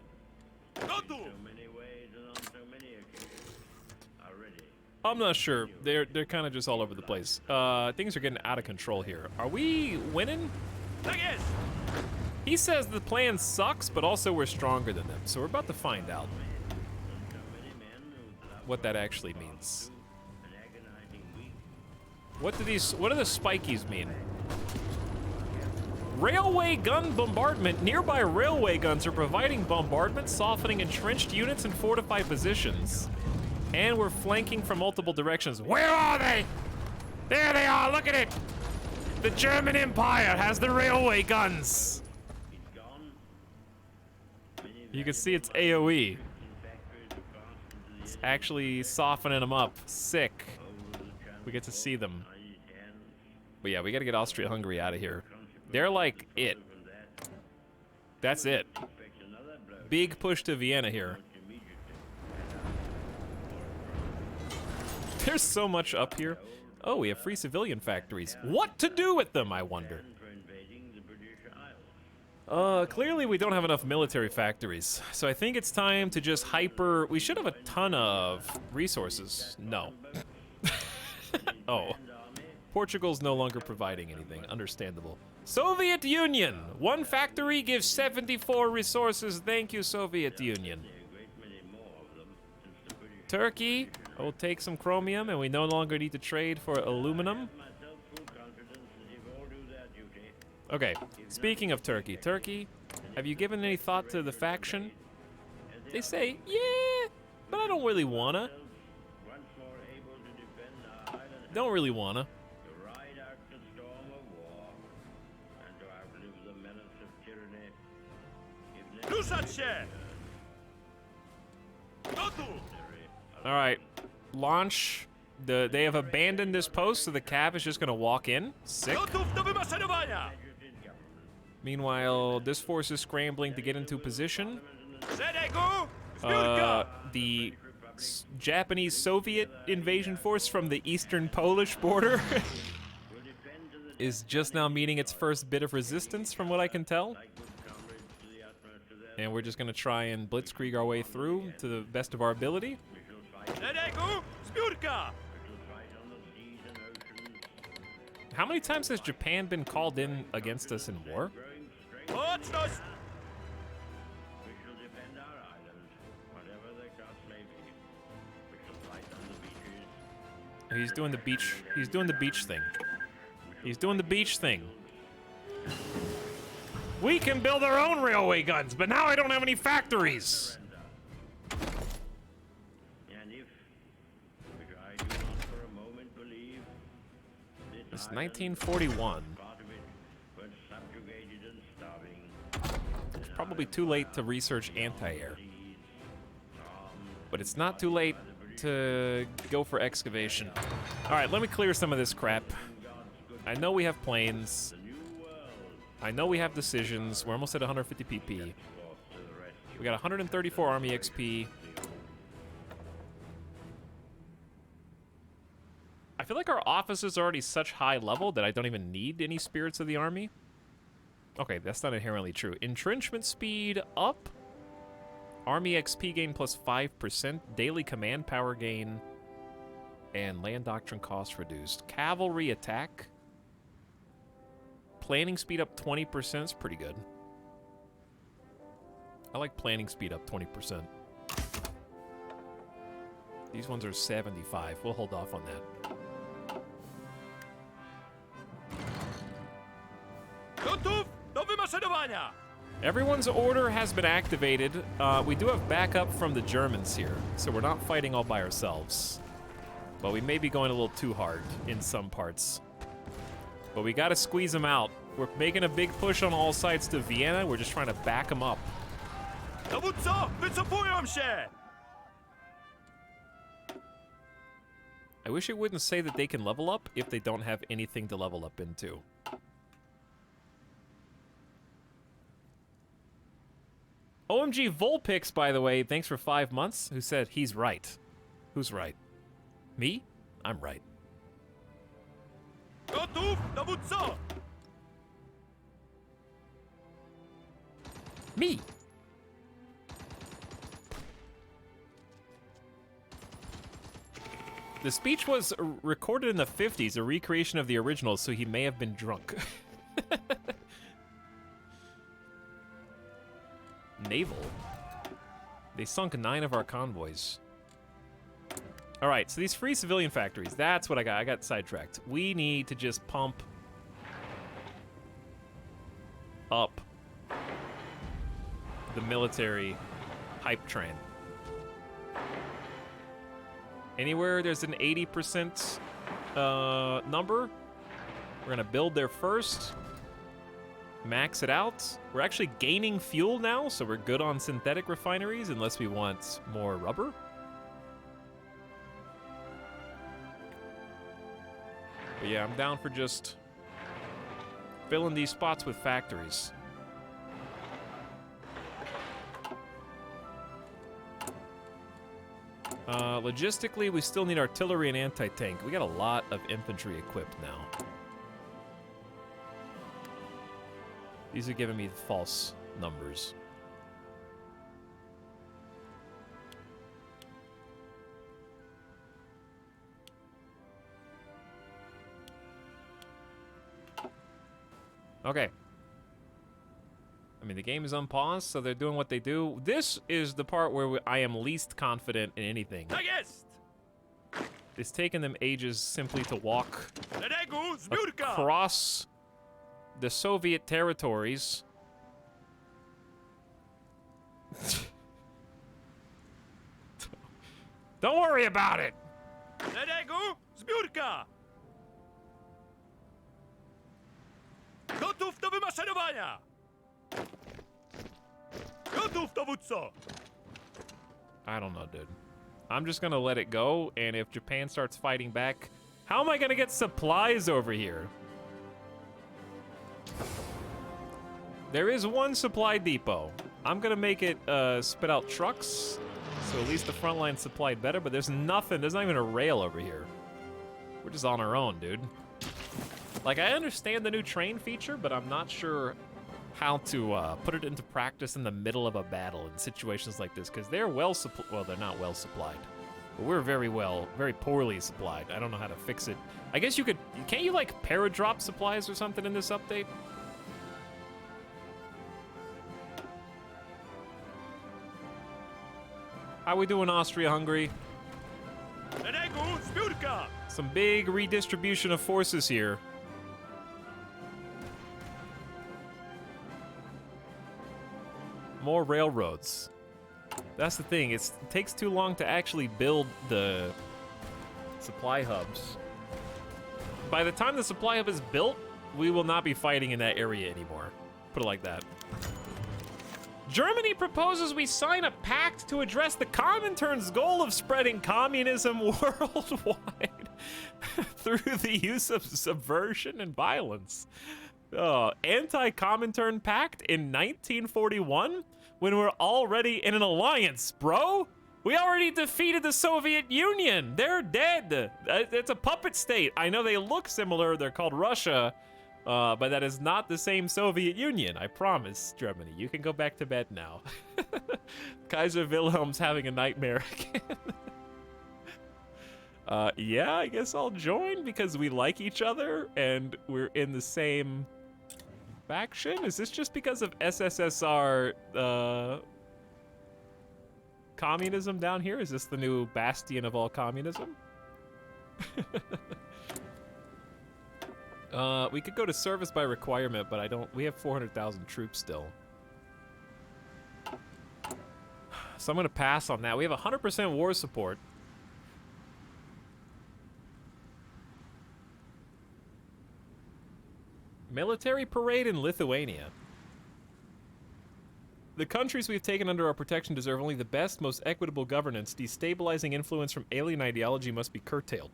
Gotów! So many ways and on so many occasions are ready. I'm not sure. They're kind of just all over the place. Things are getting out of control here. Are we winning? Tak jest! He says the plan sucks, but also we're stronger than them. So we're about to find out So many men whose love what that actually means. an agonizing week. What do the spikies mean? Railway gun bombardment. Nearby railway guns are providing bombardment, softening entrenched units and fortified positions. And we're flanking from multiple directions. Where are they? There they are, look at it! The German Empire has the railway guns. It's gone. Many You can see it's AoE. factories are passed into the It's actually softening them up. Sick. over the channel We get to see them. on his hands. But yeah, we gotta get Austria-Hungary out of here. They're like it. From that, That's it. expect another blow Big push to Vienna here. immediately. There's so much up here. Oh, we have free civilian factories. What to do with them, I wonder? For invading the British Isles. Clearly we don't have enough military factories. So I think it's time to just hyper... We should have a ton of resources. No. Oh. Portugal's no longer providing anything. Understandable. Soviet Union! One factory gives 74 resources. Thank you, Soviet Union. A great many more of them since the British Turkey will take some chromium, and we no longer need to trade for aluminum. myself full confidence that if all do their duty, Okay, speaking of Turkey. Turkey, have you given any thought to the faction? They say, yeah, but I don't really wanna. once more able to defend our island, Don't really wanna. to ride out the storm of war, and to outlive the menace of tyranny. If Ruszać się! Gotów! All right, launch. They have abandoned this post, so the Cav is just gonna walk in. Sick. Gotów do wymaszerowania! Meanwhile, this force is scrambling to get into position. Szeregu! Zbiórka! The Japanese-Soviet invasion force from the eastern Polish border is just now meeting its first bit of resistance, from what I can tell. And we're just gonna try and blitzkrieg our way through to the best of our ability. Szeregu! Zbiórka! Little fight on the seas and oceans. How many times has Japan been called in against us in war? Growing strength. Mocność! We shall defend our island, whatever the cost may be. We shall fight on the beaches. He's doing the beach. He's doing the beach thing. He's doing the beach thing. We can build our own railway guns, but now I don't have any factories. And if, which I do not for a moment believe, this It's island, 1941. part of it, was subjugated and starving. It's probably too late to research anti-air, Seas, armed, but it's not too late to go for excavation. All right, let me clear some of this crap. I know we have planes. I know we have decisions. We're almost at 150 PP. forced to the rescue. We got 134 Army XP. I feel like our office is already such high level that I don't even need any spirits of the army. Okay, that's not inherently true. Entrenchment speed up. Army XP gain plus 5%. Daily command power gain. And land doctrine cost reduced. Cavalry attack. Planning speed up 20% is pretty good. I like planning speed up 20%. These ones are 75. We'll hold off on that. Gotów do wymaszerowania! Everyone's order has been activated. We do have backup from the Germans here, so we're not fighting all by ourselves. But we may be going a little too hard in some parts. But we gotta squeeze them out. We're making a big push on all sides to Vienna. We're just trying to back them up. Dowódco, wycofują się! I wish it wouldn't say that they can level up if they don't have anything to level up into. OMG Volpix, by the way, thanks for 5 months, who said he's right. Who's right? Me? I'm right. Gotów, dowódco! Me! The speech was recorded in the 50s, a recreation of the original, so he may have been drunk. Naval. They sunk 9 of our convoys. Alright, so these free civilian factories, that's what I got. I got sidetracked. We need to just pump up the military hype train. Anywhere there's an 80% number, we're gonna build there first. Max it out. We're actually gaining fuel now, so we're good on synthetic refineries unless we want more rubber. But yeah, I'm down for just filling these spots with factories. Logistically, we still need artillery and anti-tank. We got a lot of infantry equipped now. These are giving me false numbers. Okay. I mean, the game is unpaused, so they're doing what they do. This is the part where I am least confident in anything. Tak jest! It's taken them ages simply to walk Szeregu, zbiórka! across the Soviet territories. Don't worry about it. Szeregu, zbiórka! Gotów do wymaszerowania! Gotów, dowódco! I don't know, dude. I'm just gonna let it go, and if Japan starts fighting back, how am I gonna get supplies over here? There is one supply depot. I'm gonna make it spit out trucks, so at least the front line's supplied better, but there's nothing, there's not even a rail over here. We're just on our own, dude. Like, I understand the new train feature, but I'm not sure how to put it into practice in the middle of a battle in situations like this, because they're well supplied. Well, they're not well supplied. But we're very poorly supplied. I don't know how to fix it. I guess you could, can't you like paradrop supplies or something in this update? How we doing, Austria-Hungary? Neregu zbiórka! Some big redistribution of forces here. More railroads. That's the thing, it takes too long to actually build the supply hubs. By the time the supply hub is built, we will not be fighting in that area anymore. Put it like that. Germany proposes we sign a pact to address the Comintern's goal of spreading communism worldwide through the use of subversion and violence. Anti-Comintern pact in 1941 when we're already in an alliance, bro? We already defeated the Soviet Union. They're dead. It's a puppet state. I know they look similar. They're called Russia. But that is not the same Soviet Union, I promise, Germany. You can go back to bed now. Kaiser Wilhelm's having a nightmare again. Yeah, I guess I'll join because we like each other and we're in the same faction? Is this just because of SSSR, communism down here? Is this the new bastion of all communism? We could go to service by requirement, but we have 400,000 troops still. So I'm gonna pass on that. We have 100% war support. Military parade in Lithuania. The countries we've taken under our protection deserve only the best, most equitable governance. Destabilizing influence from alien ideology must be curtailed.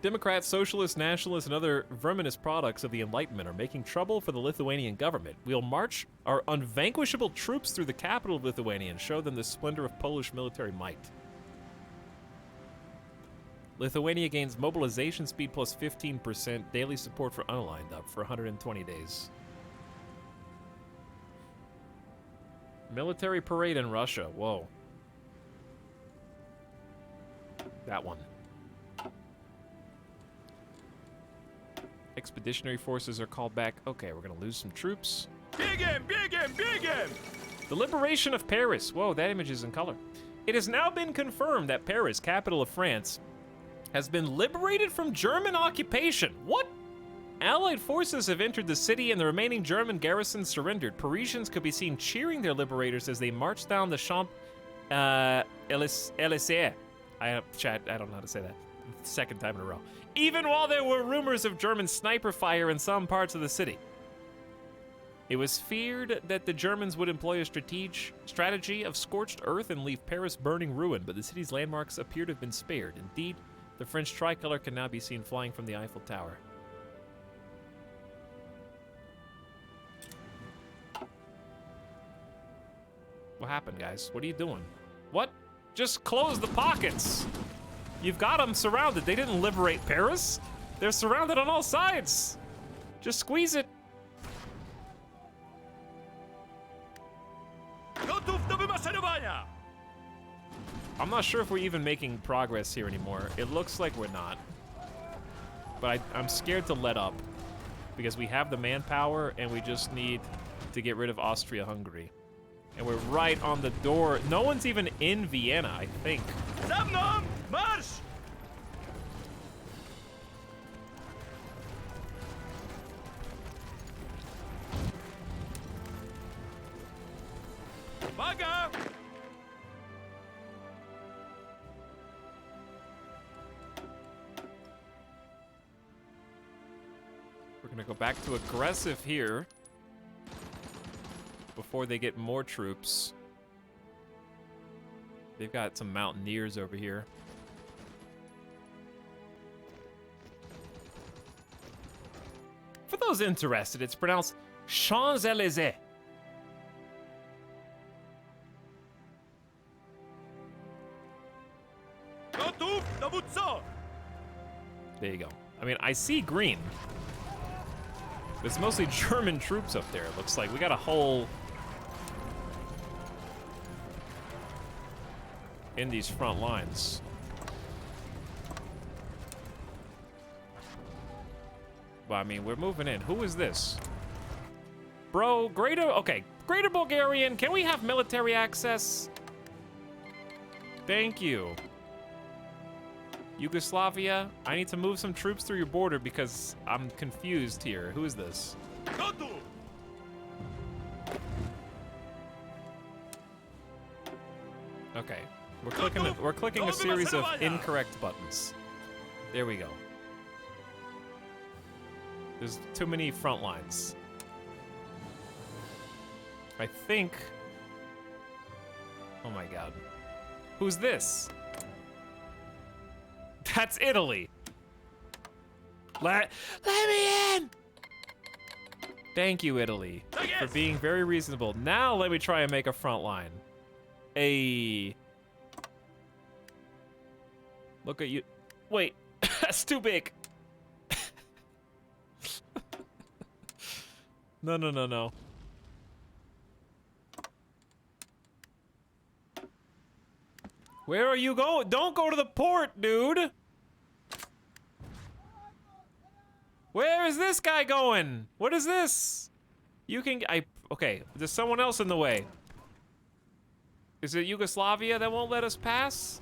Democrats, socialists, nationalists, and other verminous products of the Enlightenment are making trouble for the Lithuanian government. We'll march our unvanquishable troops through the capital of Lithuania and show them the splendor of Polish military might. Lithuania gains mobilization speed plus 15%, daily support for unaligned up for 120 days. Military parade in Russia, whoa. That one. Expeditionary forces are called back. Okay, we're gonna lose some troops. Biegiem, biegiem, biegiem! The liberation of Paris. Whoa, that image is in color. It has now been confirmed that Paris, capital of France, has been liberated from German occupation. What? Allied forces have entered the city and the remaining German garrisons surrendered. Parisians could be seen cheering their liberators as they marched down the Champs-Élysées. I don't know how to say that. Second time in a row. Even while there were rumors of German sniper fire in some parts of the city. It was feared that the Germans would employ a strategy of scorched earth and leave Paris burning ruin, but the city's landmarks appear to have been spared. Indeed, the French tricolor can now be seen flying from the Eiffel Tower. What happened, guys? What are you doing? What? Just close the pockets! You've got them surrounded. They didn't liberate Paris. They're surrounded on all sides. Just squeeze it. Gotów do wymaszerowania! I'm not sure if we're even making progress here anymore. It looks like we're not. But I'm scared to let up because we have the manpower and we just need to get rid of Austria-Hungary. And we're right on the door. No one's even in Vienna, I think. Za mną! Marsz! Uwaga! We're gonna go back to aggressive here before they get more troops. They've got some mountaineers over here. For those interested, it's pronounced Champs-Élysées. Gotów, dowódco! There you go. I mean, I see green. It's mostly German troops up there, it looks like. We got a whole... in these front lines. Well, I mean, we're moving in. Who is this? Bro, okay, Greater Bulgarian, can we have military access? Thank you. Yugoslavia, I need to move some troops through your border because I'm confused here. Who is this? Готов! Okay, we're clicking a series of incorrect buttons. There we go. There's too many front lines. I think... Oh my god. Who's this? That's Italy. Let me in! Thank you, Italy, for being very reasonable. Now let me try and make a front line. Look at you. Wait, that's too big. No. Where are you going? Don't go to the port, dude. Where is this guy going? What is this? Okay, there's someone else in the way. Is it Yugoslavia that won't let us pass?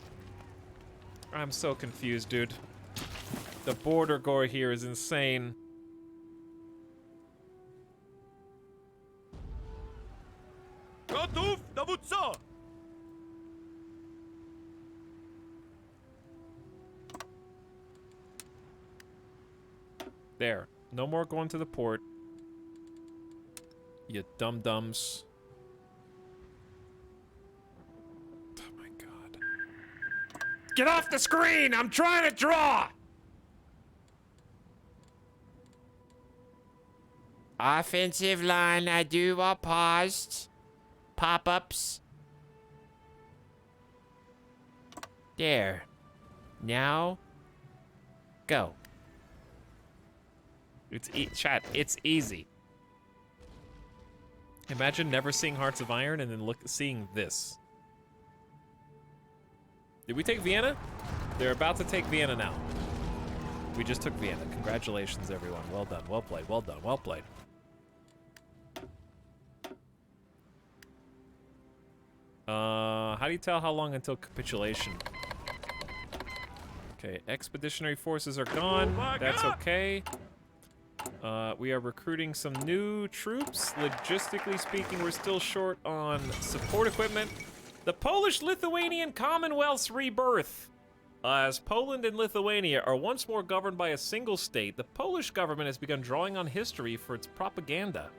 I'm so confused, dude. The border gore here is insane. Готов, доводца! There. No more going to the port. You dum-dums. Oh my god. Get off the screen! I'm trying to draw! Offensive line, I do while paused. Pop-ups. There. Now, go. Chat, it's easy. Imagine never seeing Hearts of Iron and then seeing this. Did we take Vienna? They're about to take Vienna now. We just took Vienna. Congratulations, everyone. Well done. Well played. Well done. Well played. How do you tell how long until capitulation? Okay, expeditionary forces are gone. That's okay. We are recruiting some new troops. Logistically speaking, we're still short on support equipment. The Polish-Lithuanian Commonwealth's rebirth. As Poland and Lithuania are once more governed by a single state, the Polish government has begun drawing on history for its propaganda.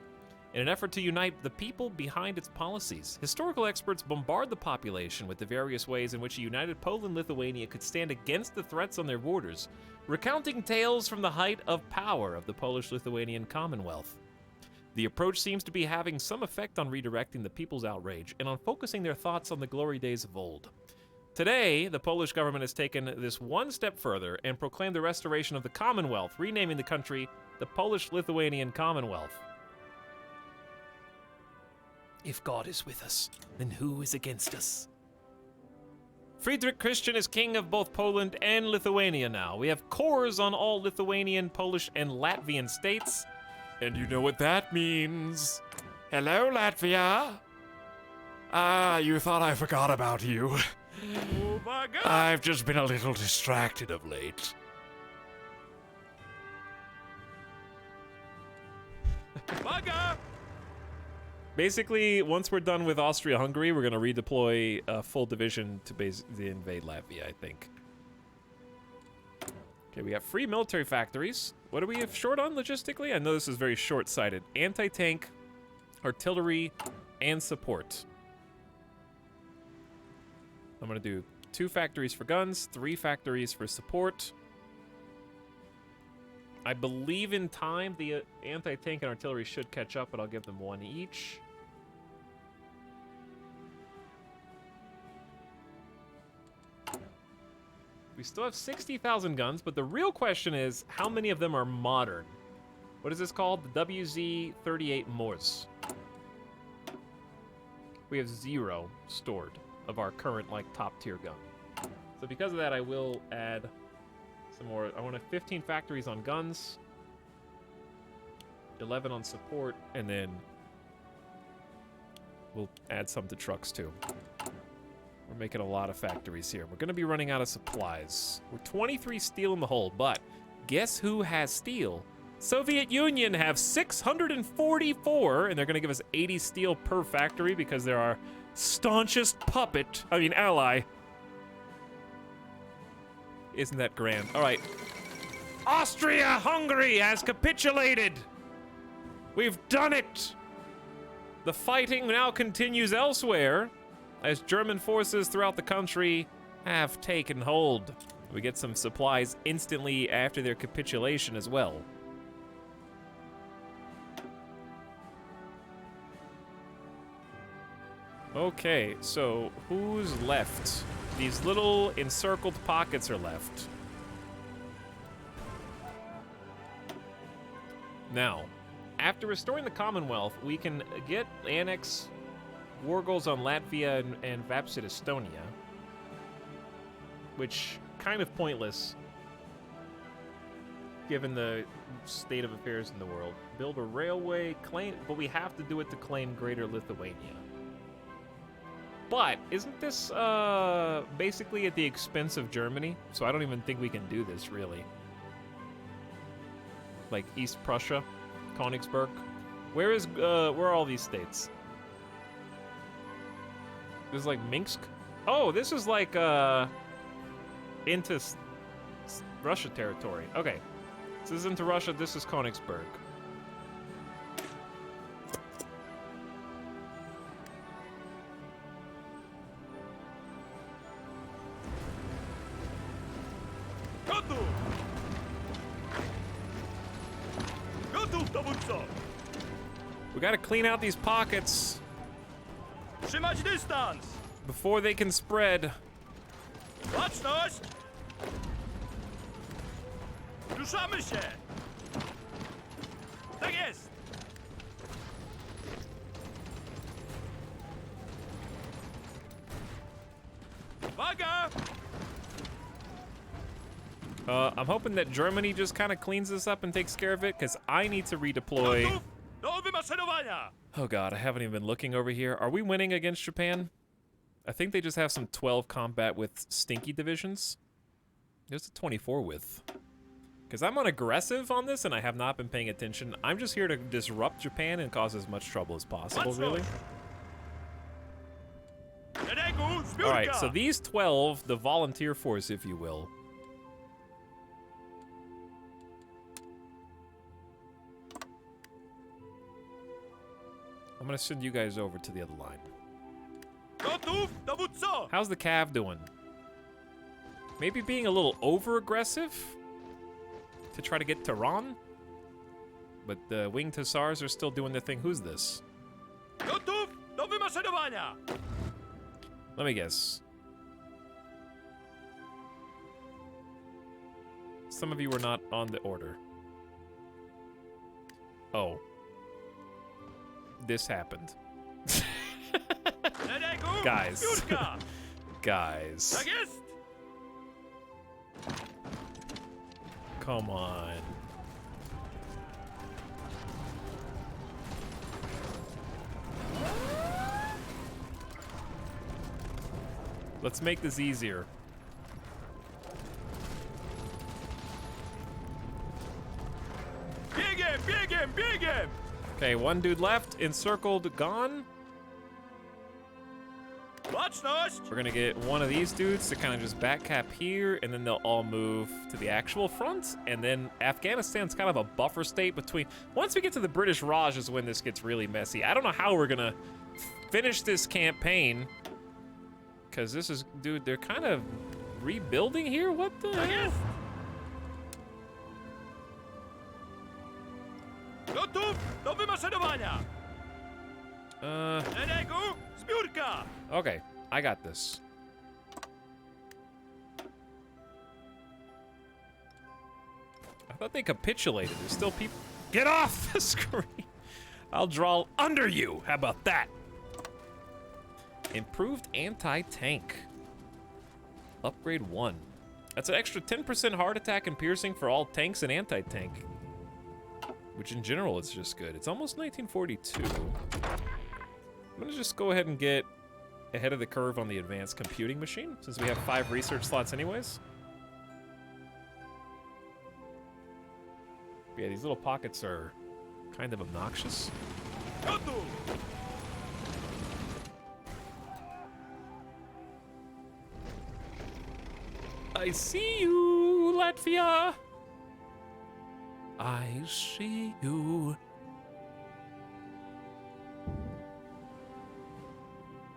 In an effort to unite the people behind its policies, historical experts bombard the population with the various ways in which a united Poland-Lithuania could stand against the threats on their borders, recounting tales from the height of power of the Polish-Lithuanian Commonwealth. The approach seems to be having some effect on redirecting the people's outrage and on focusing their thoughts on the glory days of old. Today, the Polish government has taken this one step further and proclaimed the restoration of the Commonwealth, renaming the country the Polish-Lithuanian Commonwealth. If God is with us, then who is against us? Friedrich Christian is king of both Poland and Lithuania now. We have cores on all Lithuanian, Polish, and Latvian states. And you know what that means. Hello, Latvia. You thought I forgot about you. Oh my god! I've just been a little distracted of late. Vaga! Basically, once we're done with Austria-Hungary, we're going to redeploy a full division to basically invade Latvia, I think. Okay, we have free military factories. What do we have short on logistically? I know this is very short-sighted. Anti-tank, artillery, and support. I'm going to do 2 factories for guns, 3 factories for support. I believe in time the anti-tank and artillery should catch up, but I'll give them 1 each. We still have 60,000 guns, but the real question is, how many of them are modern? What is this called? The WZ-38 Morse. We have 0 stored. of our current, like, top-tier gun. So because of that, I will add some more. I want 15 factories on guns, 11 on support, and then we'll add some to trucks, too. We're making a lot of factories here. We're going to be running out of supplies. We're 23 steel in the hole, but guess who has steel? Soviet Union have 644, and they're going to give us 80 steel per factory because they're our staunchest ally. Isn't that grand? All right. Austria-Hungary has capitulated. We've done it. The fighting now continues elsewhere as German forces throughout the country have taken hold. We get some supplies instantly after their capitulation as well. Okay, so who's left? These little encircled pockets are left. Now, after restoring the Commonwealth, we can annex war goals on Latvia and Vapsid Estonia, which kind of pointless given the state of affairs in the world. Build a railway, but we have to do it to claim Greater Lithuania. But isn't this basically at the expense of Germany? So I don't even think we can do this, really. Like East Prussia, Königsberg. Where are all these states? This is like Minsk? Oh, this is like into Russia territory. Okay. This is into Russia, this is Königsberg. We gotta clean out these pockets Trzymać dystans! before they can spread. Baczność! Ruszamy się! Tak jest! Uwaga! I'm hoping that Germany just kind of cleans this up and takes care of it, because I need to redeploy. Gotów do wymaszerowania! Oh god, I haven't even been looking over here. Are we winning against Japan? I think they just have some 12 combat with stinky divisions. There's a 24 with. Because I'm unaggressive on this and I have not been paying attention. I'm just here to disrupt Japan and cause as much trouble as possible, really. Alright, so these 12, the volunteer force, if you will. I'm gonna send you guys over to the other line. Gotów, dowódco! How's the Cav doing? Maybe being a little over-aggressive to try to get Tehran? But the winged hussars are still doing their thing. Who's this? Gotów do wymaszerowania! Let me guess. Some of you were not on the order. Oh. This happened. Guys. Guys. Tak jest! Come on. Let's make this easier. Biegiem, biegiem, biegiem! Okay, one dude left, encircled, gone. Baczność! We're gonna get one of these dudes to kind of just back cap here, and then they'll all move to the actual front, and then Afghanistan's kind of a buffer state between. Once we get to the British Raj is when this gets really messy. I don't know how we're gonna finish this campaign, because this is, dude, they're kind of rebuilding here? What the hell? Gotów do wymaszerowania! Szeregu, zbiórka! Okay, I got this. I thought they capitulated. There's still people. Get off the screen! I'll draw under you. How about that? Improved anti-tank. Upgrade 1. That's an extra 10% heart attack and piercing for all tanks and anti-tank. Which in general is just good. It's almost 1942. I'm gonna just go ahead and get ahead of the curve on the advanced computing machine, since we have 5 research slots anyways. Yeah, these little pockets are kind of obnoxious. Готов! I see you, Latvia. I see you.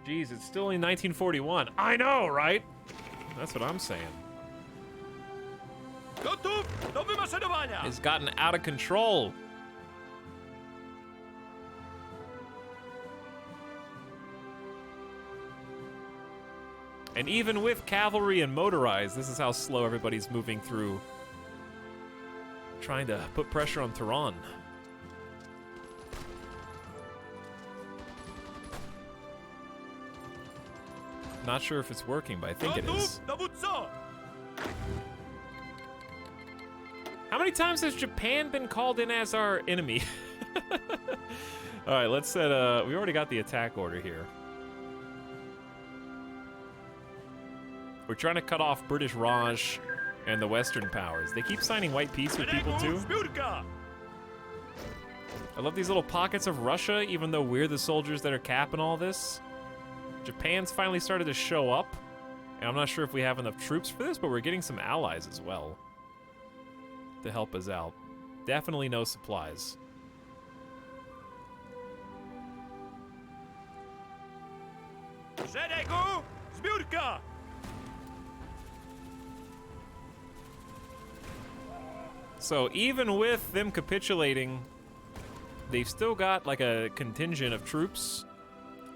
Jeez, it's still only 1941. I know, right? That's what I'm saying. Готов до вимашування! It's gotten out of control. And even with cavalry and motorized, this is how slow everybody's moving through, trying to put pressure on Tehran. Not sure if it's working, but I think it is. Готов до вуца! How many times has Japan been called in as our enemy? All right, let's set, we already got the attack order here. We're trying to cut off British Raj and the Western powers. They keep signing white peace with people too. Збірка! I love these little pockets of Russia, even though we're the soldiers that are capping all this. Japan's finally started to show up, and I'm not sure if we have enough troops for this, but we're getting some allies as well to help us out. Definitely no supplies. Жерегу! Збірка! So even with them capitulating, they've still got like a contingent of troops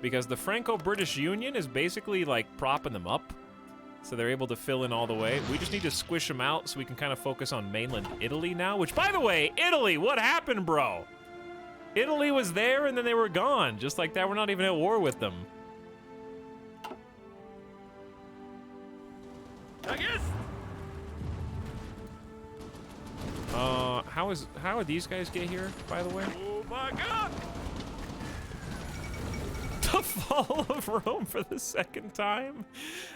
because the Franco-British Union is basically like propping them up. So they're able to fill in all the way. We just need to squish them out so we can kind of focus on mainland Italy now, which by the way, Italy, what happened, bro? Italy was there and then they were gone. Just like that, we're not even at war with them. Так єсть! How did these guys get here, by the way? Увага! The fall of Rome for the second time.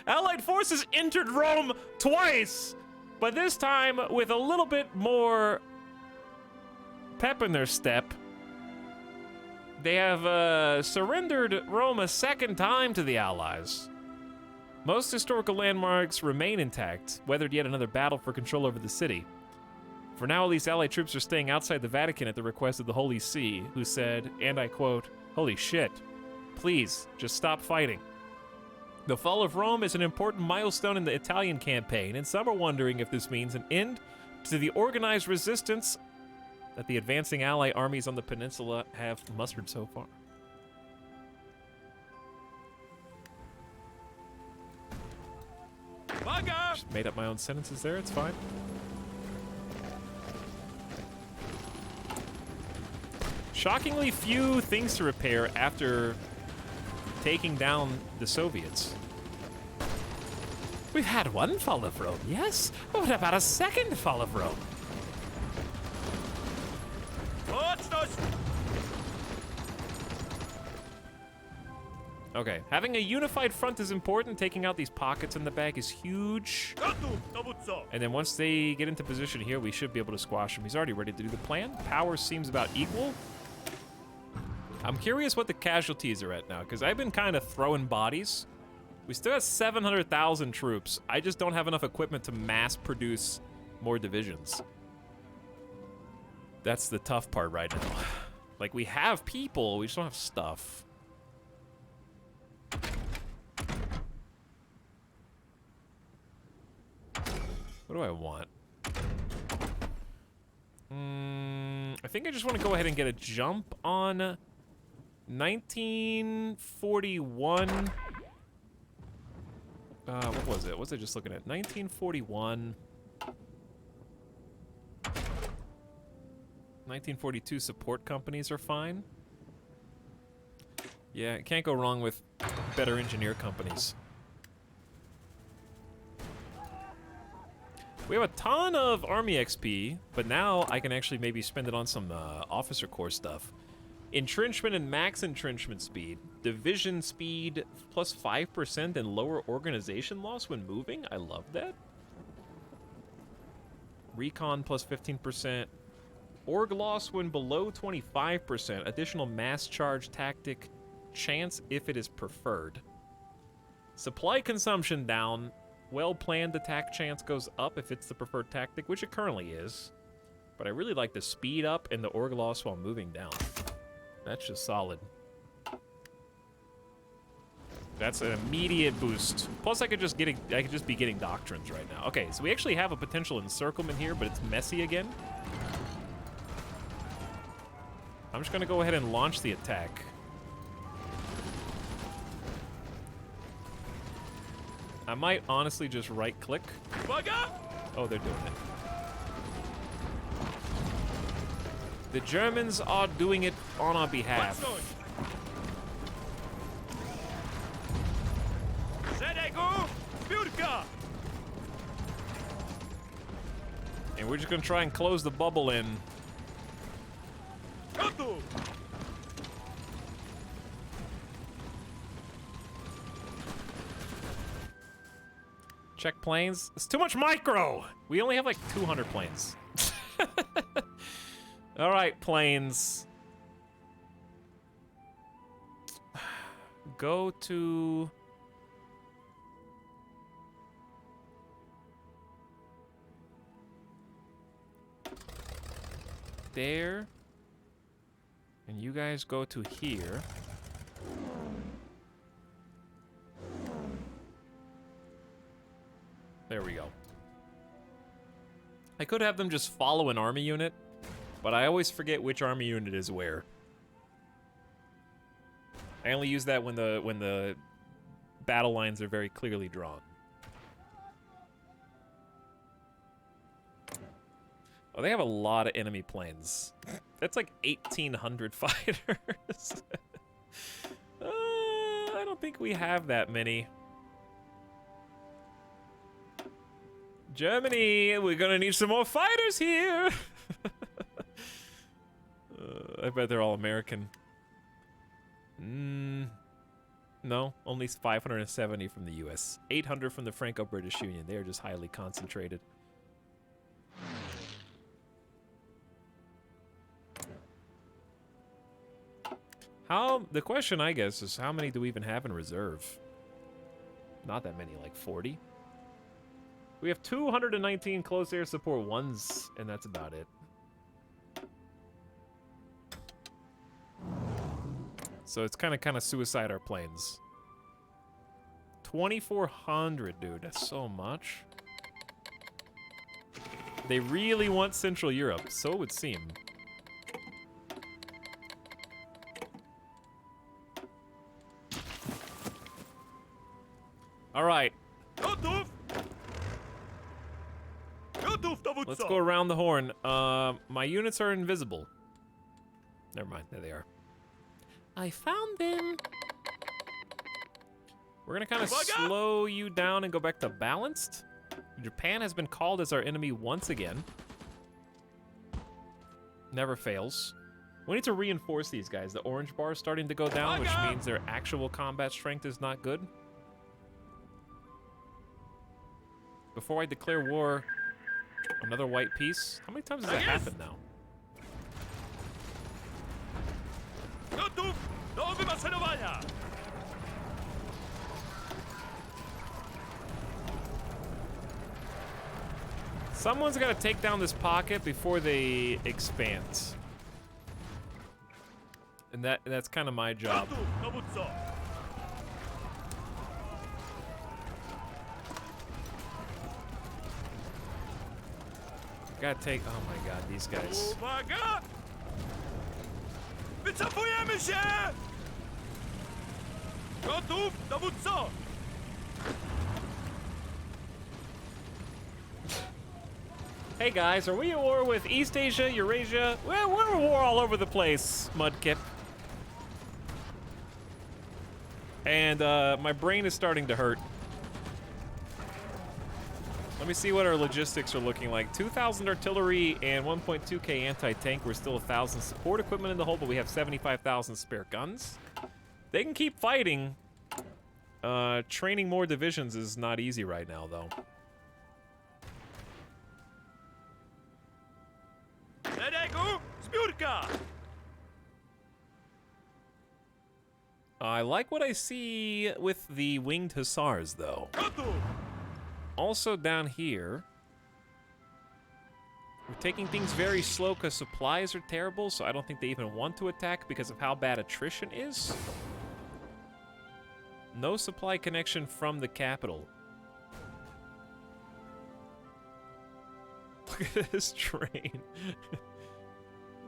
Allied forces entered Rome twice, but this time with a little bit more pep in their step. They have surrendered Rome a second time to the Allies. Most historical landmarks remain intact, weathered yet another battle for control over the city. For now, at least Allied troops are staying outside the Vatican at the request of the Holy See, who said, and I quote, "Holy shit, please, just stop fighting." The fall of Rome is an important milestone in the Italian campaign, and some are wondering if this means an end to the organized resistance that the advancing Ally armies on the peninsula have mustered so far. Увага! Just made up my own sentences there, it's fine. Shockingly few things to repair after taking down the Soviets. We've had one fall of Rome, yes? What about a second fall of Rome? Точность! Okay, having a unified front is important. Taking out these pockets in the back is huge. Готов до вуца! And then once they get into position here, we should be able to squash him. He's already ready to do the plan. Power seems about equal. I'm curious what the casualties are at now, because I've been kind of throwing bodies. We still have 700,000 troops. I just don't have enough equipment to mass produce more divisions. That's the tough part right now. Like, we have people, we just don't have stuff. What do I want? I think I just want to go ahead and get a jump on 1941. What was it? What was I just looking at? 1941. 1942 support companies are fine. Yeah, can't go wrong with better engineer companies. We have a ton of Army XP, but now I can actually maybe spend it on some Officer Corps stuff. Entrenchment and max entrenchment speed. Division speed plus 5% and lower organization loss when moving. I love that. Recon plus 15%. Org loss when below 25%. Additional mass charge tactic chance if it is preferred. Supply consumption down. Well-planned attack chance goes up if it's the preferred tactic, which it currently is. But I really like the speed up and the org loss while moving down. That's just solid. That's an immediate boost. Plus, I could just be getting doctrines right now. Okay, so we actually have a potential encirclement here, but it's messy again. I'm just gonna go ahead and launch the attack. I might honestly just right-click. Oh, they're doing it. The Germans are doing it on our behalf. And we're just gonna try and close the bubble in. Check planes. It's too much micro! We only have like 200 planes. All right, planes. Go to... there. And you guys go to here. There we go. I could have them just follow an army unit, but I always forget which army unit is where. I only use that when the battle lines are very clearly drawn. Oh, they have a lot of enemy planes. That's like 1,800 fighters. I don't think we have that many. Germany, we're gonna need some more fighters here. I bet they're all American. No, only 570 from the US. 800 from the Franco-British Union. They're just highly concentrated. The question, I guess, is how many do we even have in reserve? Not that many, like 40. We have 219 close air support ones, and that's about it. So it's kind of suicide our planes. 2,400, dude. That's so much. They really want Central Europe, so it would seem. All right. Let's go around the horn. My units are invisible. Never mind. There they are. I found them. We're gonna kind of slow you down and go back to balanced. Japan has been called as our enemy once again. Never fails. We need to reinforce these guys. The orange bar is starting to go down, which means their actual combat strength is not good. Before I declare war, another white piece. How many times has that happened now? Someone's got to take down this pocket before they expand. And that's kind of my job. Gotta take. Oh my god, these guys. Hey guys, are we at war with East Asia, Eurasia? Well, we're at war all over the place, Mudkip. And my brain is starting to hurt. Let me see what our logistics are looking like. 2,000 artillery and 1.2k anti-tank. We're still 1,000 support equipment in the hole, but we have 75,000 spare guns. They can keep fighting. Training more divisions is not easy right now, though. Ledego, Spurka! I like what I see with the winged hussars, though. Gotu! Also down here, we're taking things very slow because supplies are terrible, so I don't think they even want to attack because of how bad attrition is. No supply connection from the capital. Look at this train.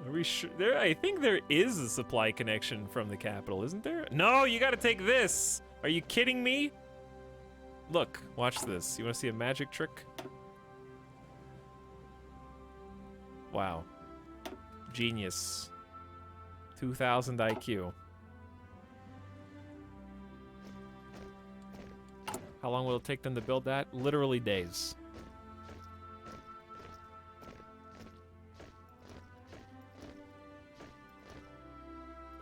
Are we sure? I think there is a supply connection from the capital, isn't there? No, you gotta take this. Are you kidding me? Look, watch this. You wanna see a magic trick? Wow. Genius. 2,000 IQ. How long will it take them to build that? Literally days.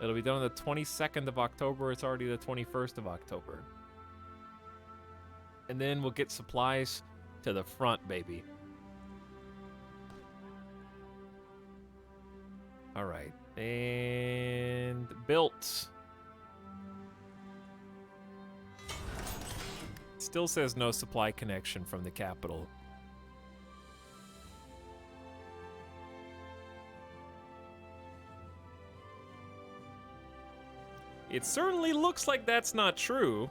It'll be done on the 22nd of October. It's already the 21st of October. And then we'll get supplies to the front, baby. All right. And built. Still says no supply connection from the capital. It certainly looks like that's not true.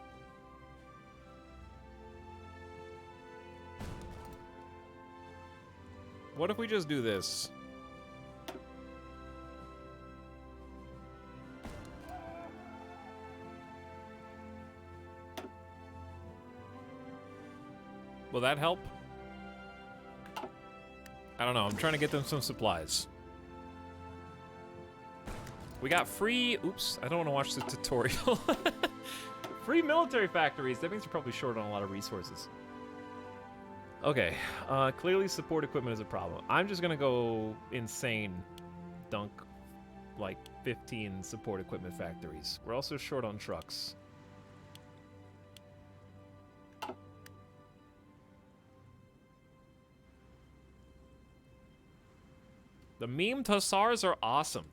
What if we just do this? Will that help? I don't know. I'm trying to get them some supplies. We got free... Oops, I don't want to watch the tutorial. Free military factories. That means you're probably short on a lot of resources. Okay, clearly support equipment is a problem. I'm just gonna go insane, dunk like 15 support equipment factories. We're also short on trucks. The memed hussars are awesome.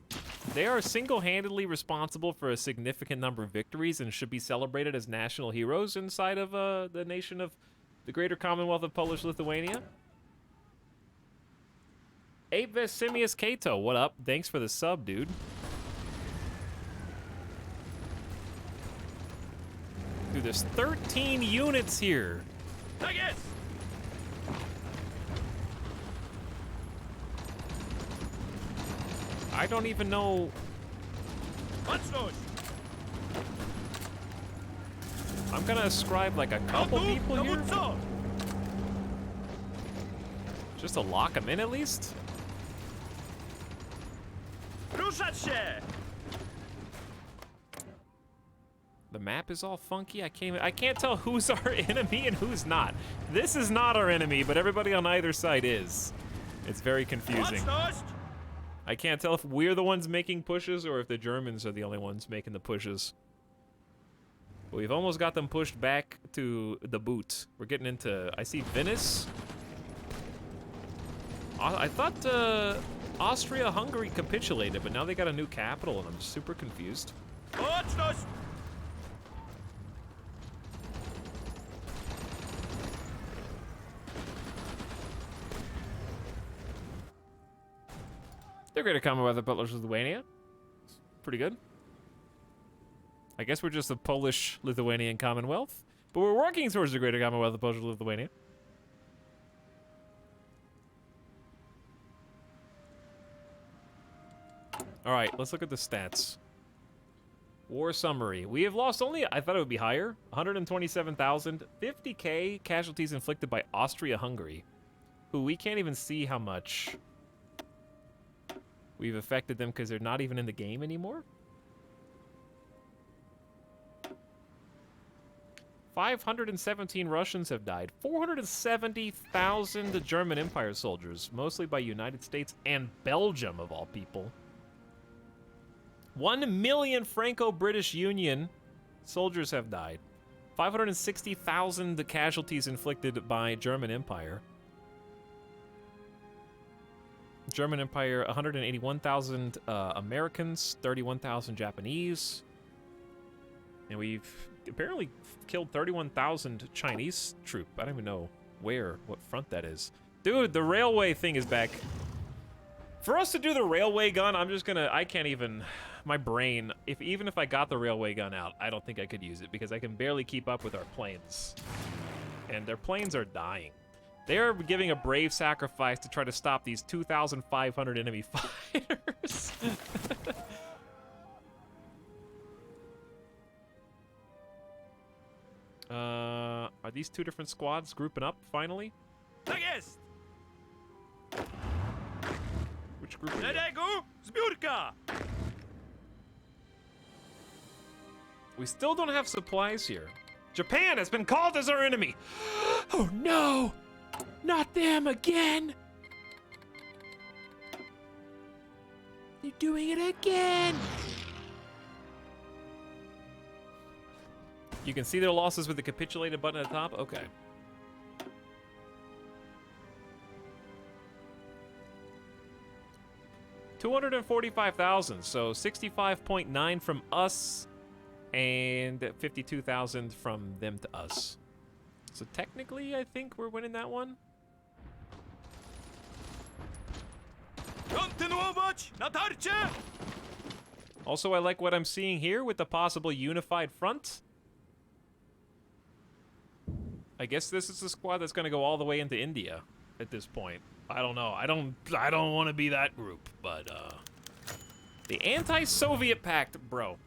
They are single-handedly responsible for a significant number of victories and should be celebrated as national heroes inside of the nation of the Greater Commonwealth of Polish-Lithuania. Ape Simius Kato, what up? Thanks for the sub, dude. Dude, there's 13 units here. Tages! I don't even know. Matsnos! I'm gonna ascribe like a couple people here. Nabutso! Just to lock them in at least. Ruszać się! The map is all funky. I can't tell who's our enemy and who's not. This is not our enemy, but everybody on either side is. It's very confusing. Matsnos! I can't tell if we're the ones making pushes or if the Germans are the only ones making the pushes. But we've almost got them pushed back to the boot. We're getting into... I see Venice. I thought Austria-Hungary capitulated, but now they got a new capital, and I'm super confused. Matsnos! The Greater Commonwealth of Polish-Lithuania. Pretty good. I guess we're just a Polish-Lithuanian Commonwealth, but we're working towards the Greater Commonwealth of Polish-Lithuania. All right, let's look at the stats. War summary. We have lost only, I thought it would be higher, 127,000, 50k casualties inflicted by Austria-Hungary, who we can't even see how much we've affected them because they're not even in the game anymore. 517 Russians have died. 470,000 German Empire soldiers, mostly by United States and Belgium, of all people. 1 million Franco-British Union soldiers have died. 560,000 casualties inflicted by German Empire. German Empire, 181,000 Americans, 31,000 Japanese. And we've apparently killed 31,000 Chinese troop. I don't even know what front that is. Dude, the railway thing is back. For us to do the railway gun, I can't even, my brain, even if I got the railway gun out, I don't think I could use it because I can barely keep up with our planes. And their planes are dying. They're giving a brave sacrifice to try to stop these 2,500 enemy fighters. Are these two different squads grouping up finally? Tak jest! Which group are you? Szeregu, zbiórka! We still don't have supplies here. Japan has been called as our enemy. Oh no! Not them again! You're doing it again. You can see their losses with the capitulated button at the top? Okay. $245,000, so 65.9 from us and 52,000 from them to us. So technically, I think we're winning that one. Kontynuować natarcie! Also, I like what I'm seeing here with the possible unified front. I guess this is the squad that's going to go all the way into India at this point. I don't know. I don't want to be that group, but the anti-Soviet pact, bro.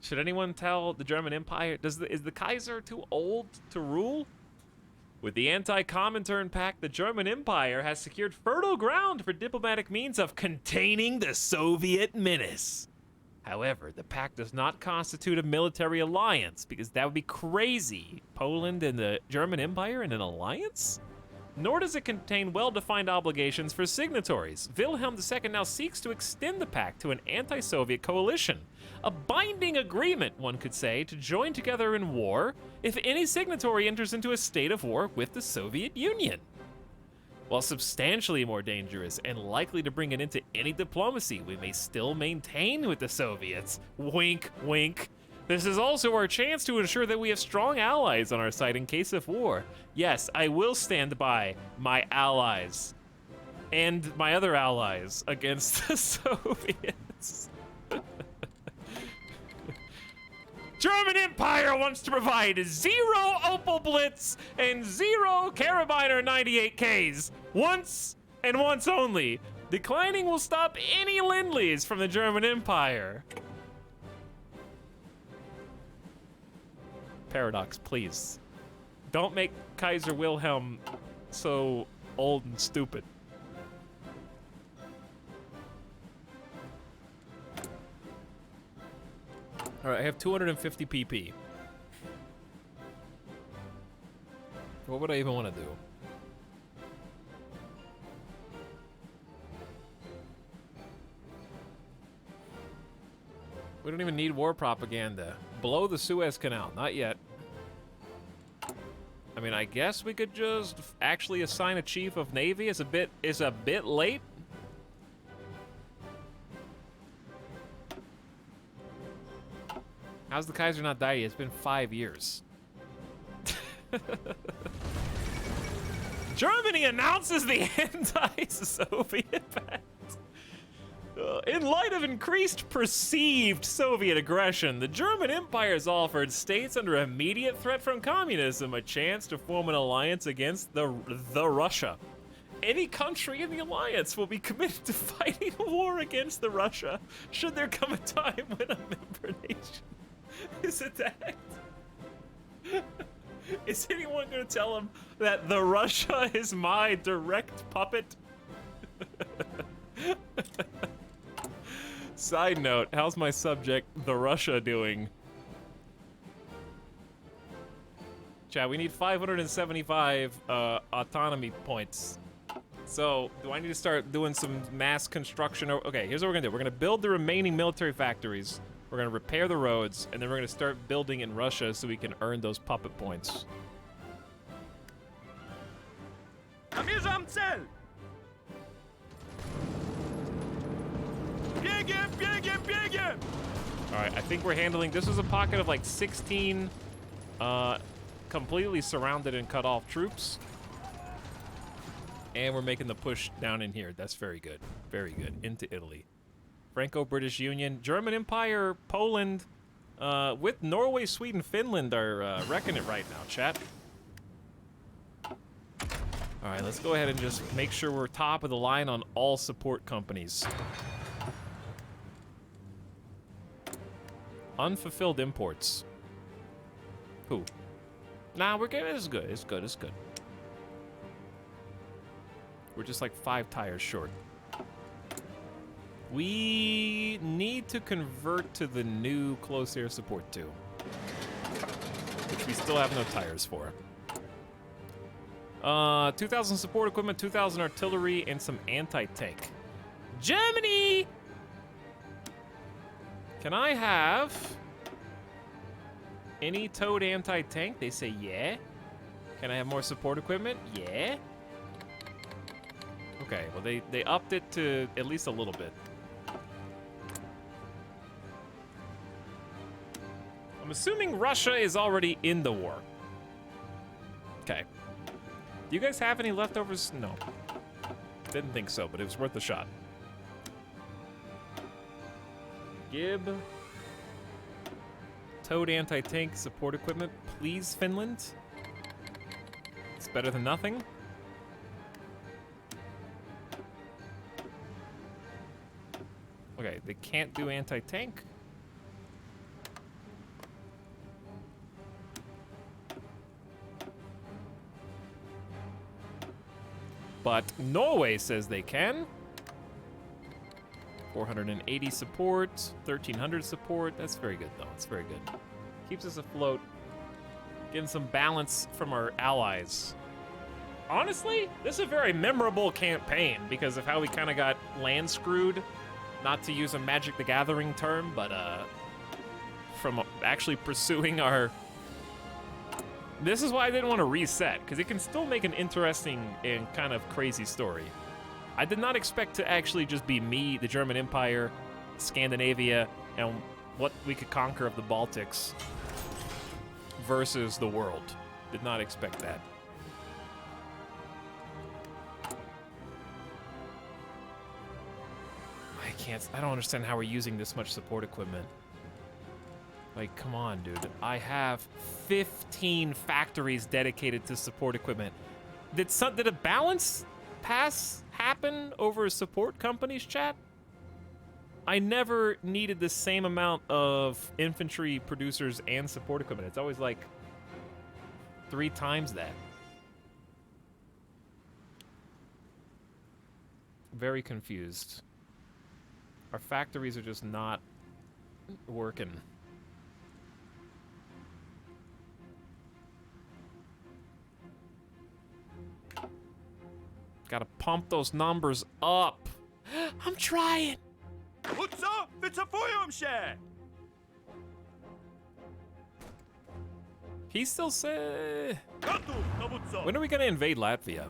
Should anyone tell the German Empire, is the Kaiser too old to rule? With the anti-Comintern pact, the German Empire has secured fertile ground for diplomatic means of containing the Soviet menace. However, the pact does not constitute a military alliance, because that would be crazy. Poland and the German Empire in an alliance? Nor does it contain well-defined obligations for signatories. Wilhelm II now seeks to extend the pact to an anti-Soviet coalition. A binding agreement, one could say, to join together in war if any signatory enters into a state of war with the Soviet Union. While substantially more dangerous and likely to bring an end to any diplomacy we may still maintain with the Soviets. Wink, wink. This is also our chance to ensure that we have strong allies on our side in case of war. Yes, I will stand by my allies and my other allies against the Soviets. German Empire wants to provide 0 Opel Blitz and 0 Carabiner 98Ks. Once and once only. Declining will stop any Lend-Lease from the German Empire. Paradox, please. Don't make Kaiser Wilhelm so old and stupid. All right, I have 250 PP. What would I even want to do? We don't even need war propaganda. Blow the Suez Canal, not yet. I mean, I guess we could just actually assign a chief of navy. Is a bit late. How's the Kaiser not died yet? It's been 5 years. Germany announces the anti-Soviet pact. In light of increased perceived Soviet aggression, the German Empire has offered states under immediate threat from communism a chance to form an alliance against the Russia. Any country in the alliance will be committed to fighting a war against the Russia should there come a time when a member nation is attacked. Is anyone going to tell him that the Russia is my direct puppet? Side note, how's my subject, the Russia, doing? Chat, we need 575 autonomy points. So, do I need to start doing some mass construction? Okay, here's what we're gonna do. We're gonna build the remaining military factories. We're gonna repair the roads, and then we're gonna start building in Russia so we can earn those puppet points. Namierzam cel! Biegiem, biegiem, biegiem! All right, I think we're handling. This is a pocket of like 16 completely surrounded and cut off troops. And we're making the push down in here. That's very good. Very good. Into Italy. Franco-British Union. German Empire, Poland, with Norway, Sweden, Finland are wrecking it right now, chat. All right, let's go ahead and just make sure we're top of the line on all support companies. Unfulfilled imports. Who? Nah, we're good. It's good. It's good. It's good. We're just like 5 tires short. We need to convert to the new close air support 2, which we still have no tires for. 2,000 support equipment, 2,000 artillery, and some anti-tank. Germany! Can I have any towed anti-tank? They say yeah. Can I have more support equipment? Yeah. Okay, well they upped it to at least a little bit. I'm assuming Russia is already in the war. Okay. Do you guys have any leftovers? No. Didn't think so, but it was worth a shot. Gib. Towed anti-tank support equipment, please, Finland. It's better than nothing. Okay, they can't do anti-tank. But Norway says they can. 480 support, 1,300 support. That's very good, though. It's very good. Keeps us afloat. Getting some balance from our allies. Honestly, this is a very memorable campaign because of how we kind of got land screwed. Not to use a Magic the Gathering term, but from actually pursuing our... This is why I didn't want to reset, because it can still make an interesting and kind of crazy story. I did not expect to actually just be me, the German Empire, Scandinavia, and what we could conquer of the Baltics versus the world. Did not expect that. I don't understand how we're using this much support equipment. Like, come on, dude. I have 15 factories dedicated to support equipment. Did a balance pass happen over support companies, chat? I never needed the same amount of infantry producers and support equipment. It's always like 3 times that. Very confused. Our factories are just not working. Gotta pump those numbers up. I'm trying. Utso, wycofują się! He still said... Gotów, dowódco! When are we gonna invade Latvia?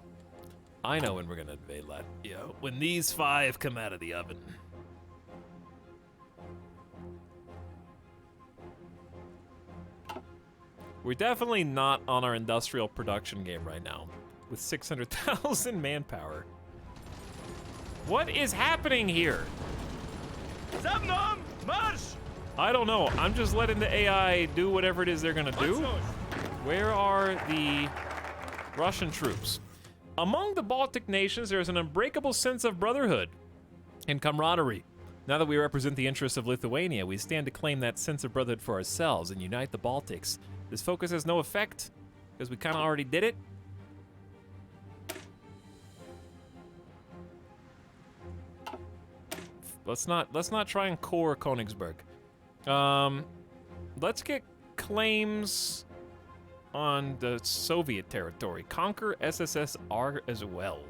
I know when we're gonna invade Latvia. When these 5 come out of the oven. We're definitely not on our industrial production game right now, with 600,000 manpower. What is happening here? Za mną, marsz! I don't know. I'm just letting the AI do whatever it is they're gonna do. Mocność! Where are the Russian troops? Among the Baltic nations, there is an unbreakable sense of brotherhood and camaraderie. Now that we represent the interests of Lithuania, we stand to claim that sense of brotherhood for ourselves and unite the Baltics. This focus has no effect, because we kind of already did it. Let's not try and core Königsberg. Let's get claims on the Soviet territory. Conquer SSSR as well.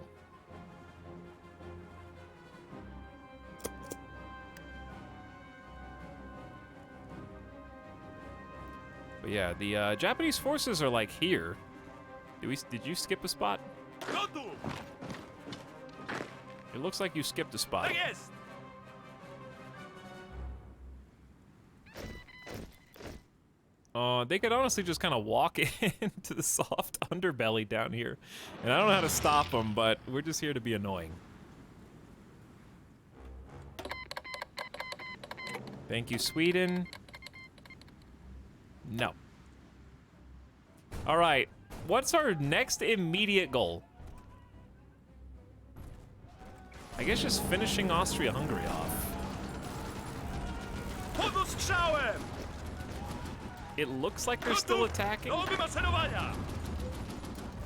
But yeah, the Japanese forces are like here. Did you skip a spot? Gotów! It looks like you skipped a spot. Tak jest! They could honestly just kind of walk into the soft underbelly down here. And I don't know how to stop them, but we're just here to be annoying. Thank you, Sweden. No. All right, what's our next immediate goal? I guess just finishing Austria-Hungary off. Pod ostrzałem! It looks like they're still attacking. Do wymaszerowania!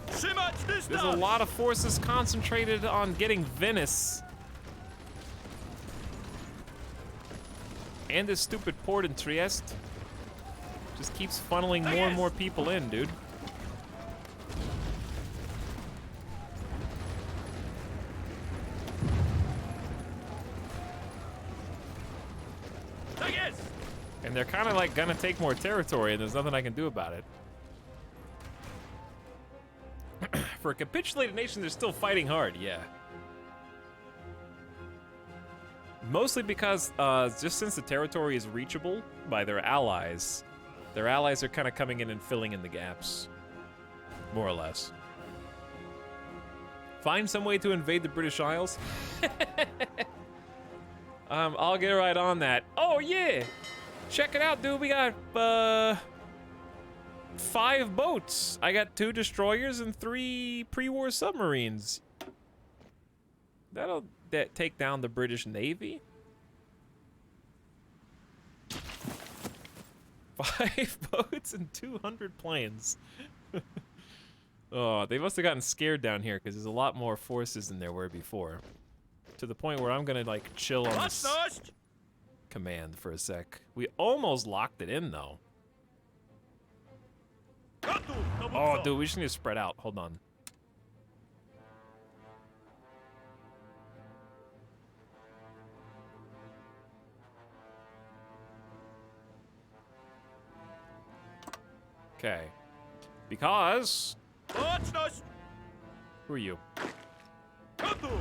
Trzymać There's a dystans! lot of forces concentrated on getting Venice. And this stupid port in Trieste just keeps funneling more and more people in, dude. Tak jest! And they're kind of like gonna take more territory, and there's nothing I can do about it. For a capitulated nation, they're still fighting hard, yeah. Mostly because, just since the territory is reachable by their allies are kind of coming in and filling in the gaps. More or less. Find some way to invade the British Isles? I'll get right on that. Oh, yeah! Check it out, dude. We got, 5 boats. I got 2 destroyers and 3 pre-war submarines. That'll take down the British Navy. 5 boats and 200 planes. Oh, they must have gotten scared down here because there's a lot more forces than there were before. To the point where I'm gonna like chill on this Baczność! command for a sec. We almost locked it in though. Gotów, Oh, dowódco! dude, we just need to spread out. Hold on. Okay. Because... Baczność! Who are you? Gotów!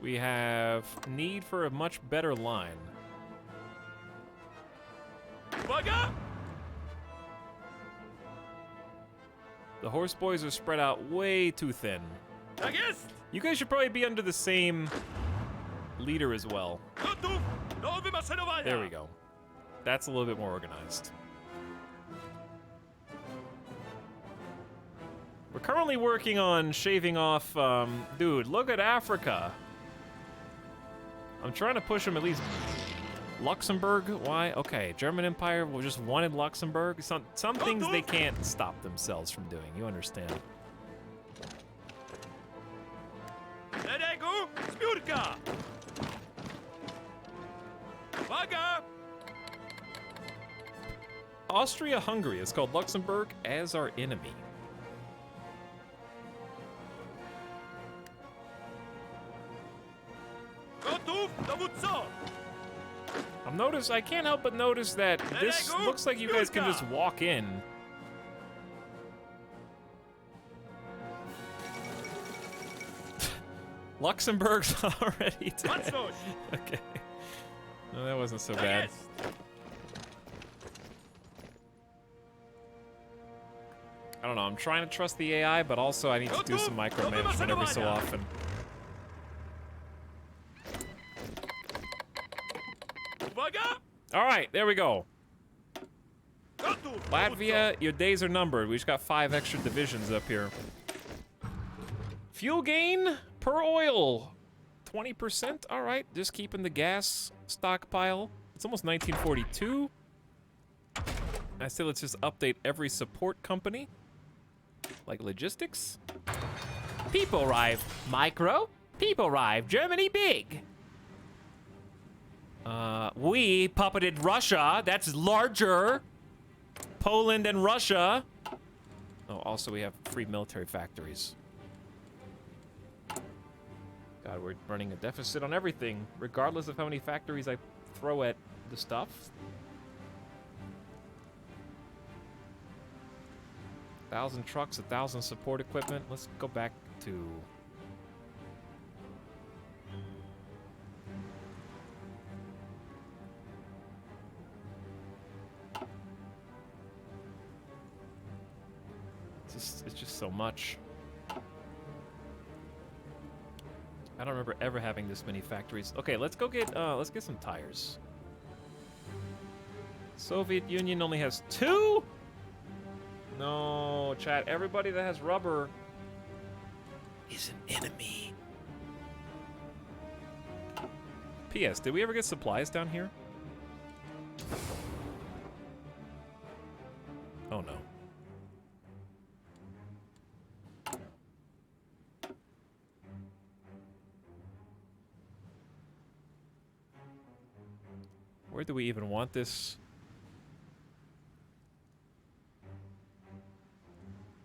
We have need for a much better line. Uwaga! The horse boys are spread out way too thin. Tak jest! You guys should probably be under the same leader as well. Gotów! Do wymaszerowania! There we go. That's a little bit more organized. We're currently working on shaving off, dude, look at Africa. I'm trying to push them at least. Luxembourg, why? Okay, German Empire will just wanted Luxembourg. Some things they can't stop themselves from doing, you understand. Szeregu! Zbiórka! Uwaga! Austria-Hungary is called Luxembourg as our enemy. Gotów, dowódco! I can't help but notice that this looks like you guys can just walk in. Luxembourg's already dead. Baczność! Okay. No, that wasn't so Tak bad. jest! I don't know, I'm trying to trust the AI, but also I need to do some micromanagement every so often. Uwaga! All right, there we go. Gotów, Latvia, your days are numbered. We just got 5 extra divisions up here. Fuel gain per oil, 20%. All right, just keeping the gas stockpile. It's almost 1942. I say let's just update every support company. Like logistics. People arrive. Micro. People arrive. Germany big. We puppeted Russia. That's larger. Poland and Russia. Oh, also we have free military factories. God, we're running a deficit on everything, regardless of how many factories I throw at the stuff. 1,000 trucks, 1,000 support equipment. Let's go back to... It's just so much. I don't remember ever having this many factories. Okay, let's get some tires. Soviet Union only has 2? No, chat, everybody that has rubber is an enemy. P.S. Did we ever get supplies down here? Oh no. Where do we even want this?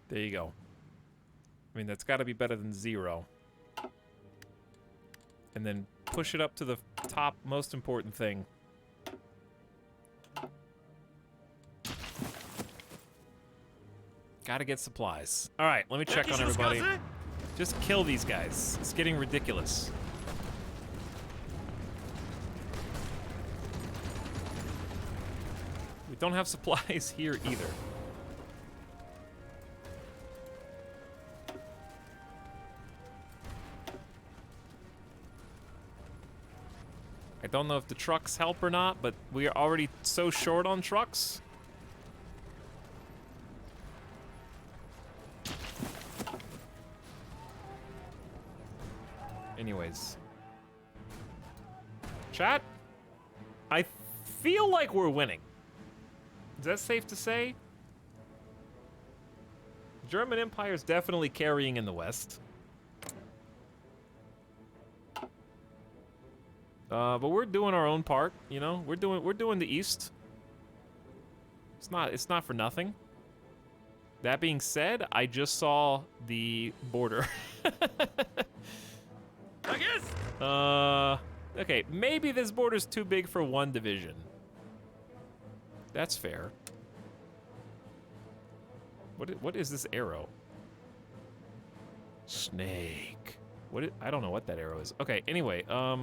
There you go. I mean, that's got to be better than 0. And then push it up to the top most important thing. Gotta get supplies. All right, let me check on everybody. Just kill these guys. It's getting ridiculous. We don't have supplies here either. I don't know if the trucks help or not, but we are already so short on trucks. Anyways. Chat, I feel like we're winning. Is that safe to say? German Empire is definitely carrying in the West. But we're doing our own part, you know? We're doing the East. It's not for nothing. That being said, I just saw the border. Okay, maybe this border's too big for one division. That's fair. What is this arrow? Snake. I don't know what that arrow is. Okay, anyway, a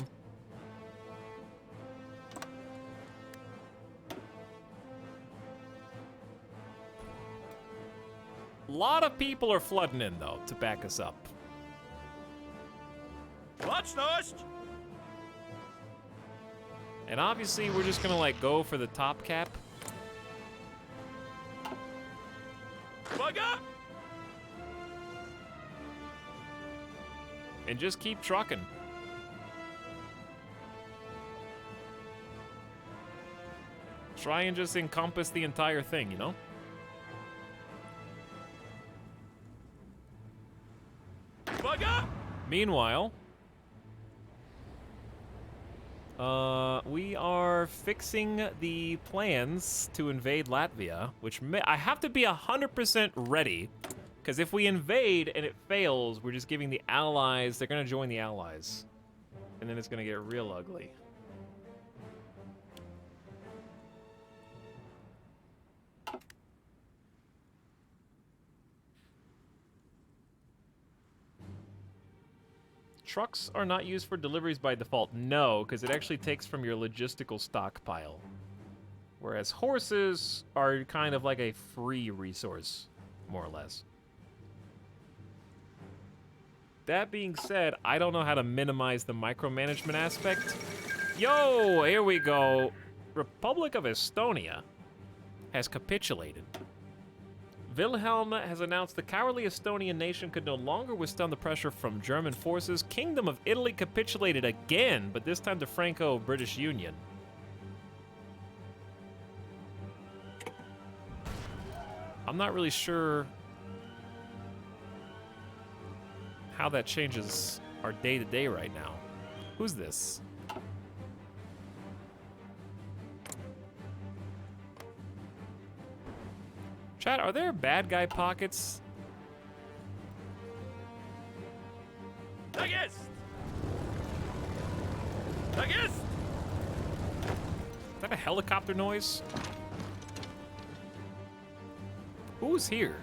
lot of people are flooding in, though, to back us up. And obviously, we're just gonna, like, go for the top cap. And just keep trucking. Try and just encompass the entire thing, you know? Meanwhile, we are fixing the plans to invade Latvia, which I have to be 100% ready, because if we invade and it fails, we're just giving the Allies, they're going to join the Allies, and then it's going to get real ugly. Trucks are not used for deliveries by default. No, because it actually takes from your logistical stockpile. Whereas horses are kind of like a free resource, more or less. That being said, I don't know how to minimize the micromanagement aspect. Yo, here we go. Republic of Estonia has capitulated. Wilhelm has announced the cowardly Estonian nation could no longer withstand the pressure from German forces. Kingdom of Italy capitulated again, but this time to Franco-British Union. I'm not really sure how that changes our day-to-day right now. Who's this? Chat, are there bad guy pockets? Dagest! Dagest! Is that a helicopter noise? Who's here?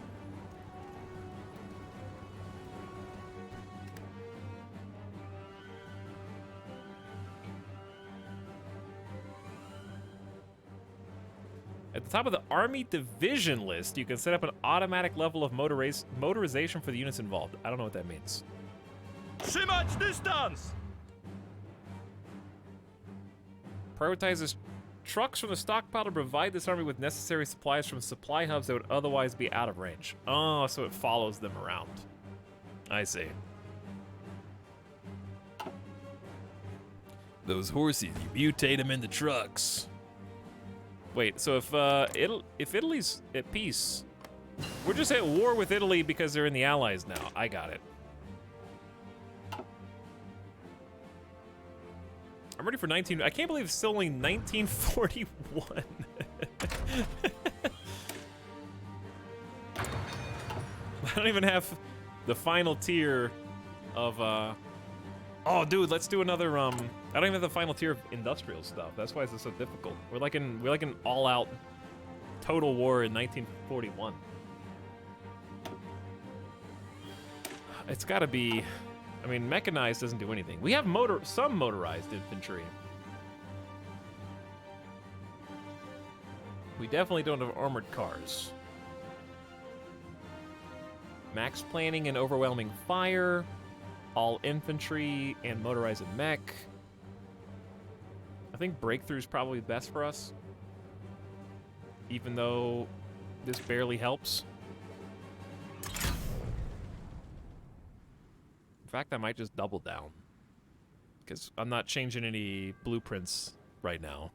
At the top of the Army Division list, you can set up an automatic level of motorization for the units involved. I don't know what that means. Trzymać dystans! Prioritizes trucks from the stockpile to provide this army with necessary supplies from supply hubs that would otherwise be out of range. Oh, so it follows them around. I see. Those horses, you mutate them into trucks. Wait, so if Italy's at peace, we're just at war with Italy because they're in the Allies now. I got it. I'm ready for 19. I can't believe it's still only 1941. I don't even have the final tier of oh dude, let's do another I don't even have the final tier of industrial stuff. That's why it's so difficult. We're like an all-out total war in 1941. It's got to be, I mean, mechanized doesn't do anything. We have some motorized infantry. We definitely don't have armored cars. Max planning and overwhelming fire. All infantry and motorized and mech. I think breakthrough is probably best for us. Even though this barely helps. In fact, I might just double down. Because I'm not changing any blueprints right now.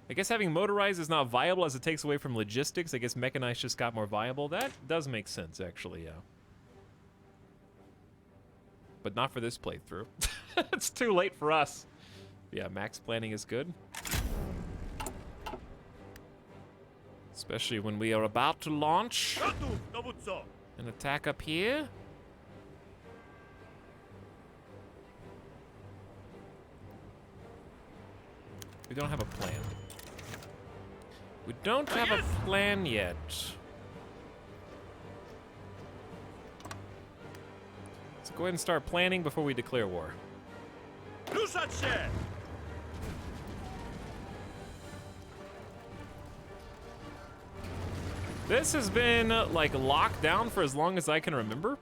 I guess having motorized is not viable as it takes away from logistics. I guess mechanized just got more viable. That does make sense, actually, yeah. But not for this playthrough. It's too late for us. Yeah, max planning is good. Especially when we are about to launch Gotów, dowódco! an attack up here. We don't have a plan. We don't have a plan yet. Let's go ahead and start planning before we declare war. Ruszać się! This has been, like, locked down for as long as I can remember.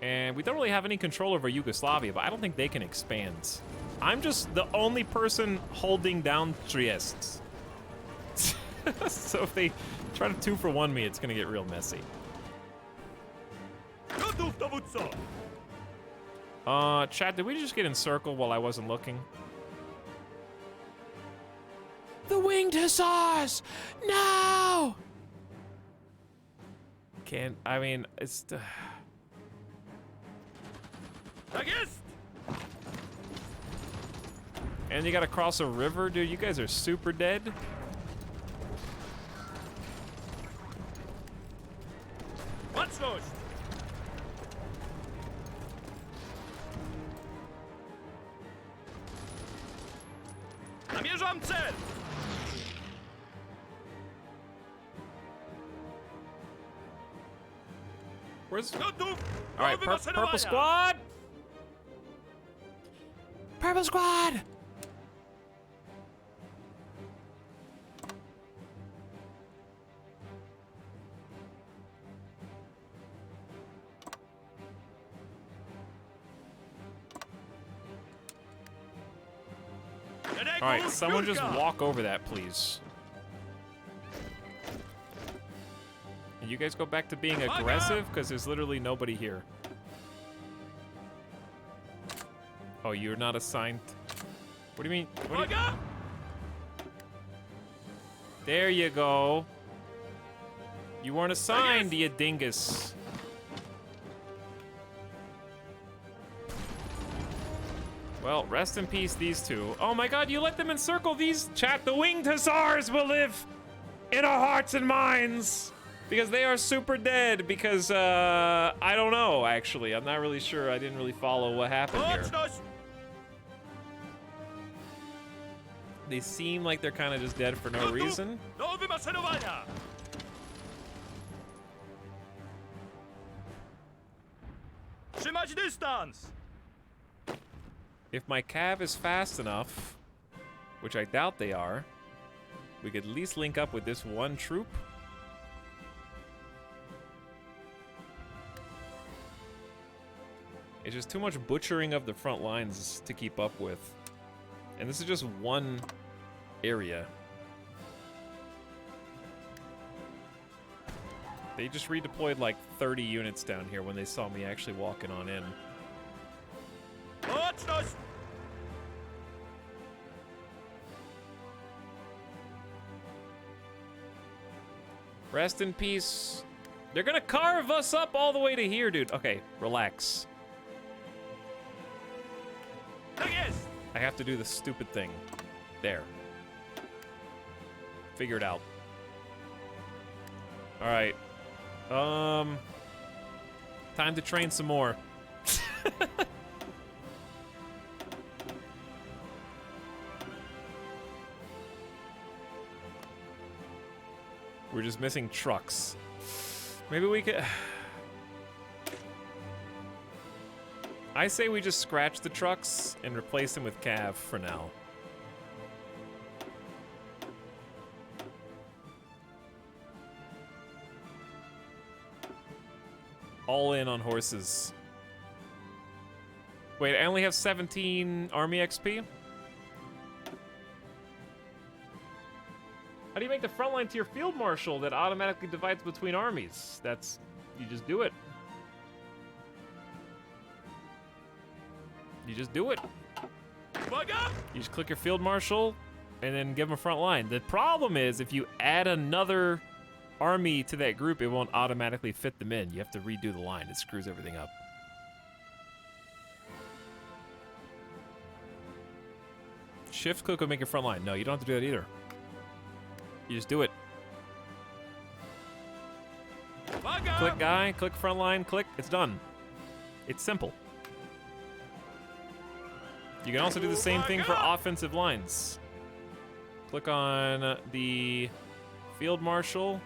And we don't really have any control over Yugoslavia, but I don't think they can expand. I'm just the only person holding down Trieste. So if they try to 2-for-1 me, it's gonna get real messy. Gotów, dowódco! Chat, did we just get encircled while I wasn't looking? The winged hussars! No! Can't, I mean, it's... Tak jest! And you gotta cross a river? Dude, you guys are super dead. Baczność! Namierzam cel! Where's... Gotów! All right, do Purple wymaszerowania! Squad! Purple Squad! All right, someone just walk over that, please. And you guys go back to being aggressive, because there's literally nobody here. Oh, you're not assigned. What do you mean? What do you... Uwaga! There you go. You weren't assigned, you dingus. Well, rest in peace, these two. Oh my god, you let them encircle these chat. The winged hussars will live in our hearts and minds. Because they are super dead. Because, I don't know, actually. I'm not really sure. I didn't really follow what happened here. Точность! They seem like they're kind of just dead for no reason. Do wymaszerowania! Trzymać dystans! If my cav is fast enough, which I doubt they are, we could at least link up with this one troop. It's just too much butchering of the front lines to keep up with. And this is just one area. They just redeployed like 30 units down here when they saw me actually walking on in. Точность! Rest in peace. They're gonna carve us up all the way to here, dude. Okay, relax. Tak jest! I have to do the stupid thing. There. Figure it out. All right. Time to train some more. We're just missing trucks. Maybe we could... I say we just scratch the trucks and replace them with cav for now. All in on horses. Wait, I only have 17 army XP? How do you make the front line to your field marshal that automatically divides between armies? That's... you just do it. You just do it. Uwaga! You just click your field marshal and then give them a front line. The problem is if you add another army to that group, it won't automatically fit them in. You have to redo the line. It screws everything up. Shift click will make your front line. No, you don't have to do that either. You just do it. Uwaga! Click guy, click front line, click. It's done. It's simple. You can also do the same thing for offensive lines. Click on the field marshal.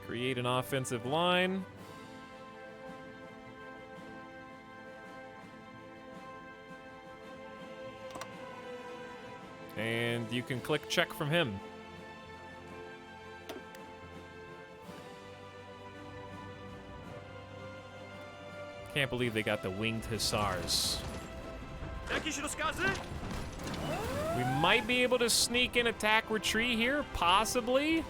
Create an offensive line. And you can click check from him. Can't believe they got the winged hussars. Jakieś rozkazy? We might be able to sneak in attack retreat here, possibly.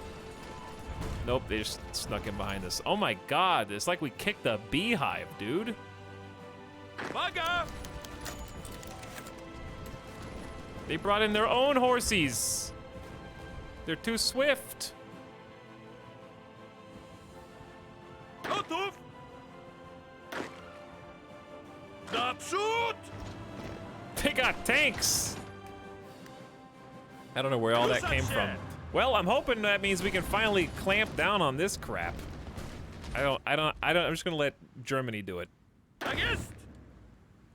Nope, they just snuck in behind us. Oh my god, it's like we kicked a beehive, dude. Uwaga! They brought in their own horsies. They're too swift. Gotów! Naprzód! They got tanks. I don't know where all that came from. Well, I'm hoping that means we can finally clamp down on this crap. I'm just gonna let Germany do it. Tak jest!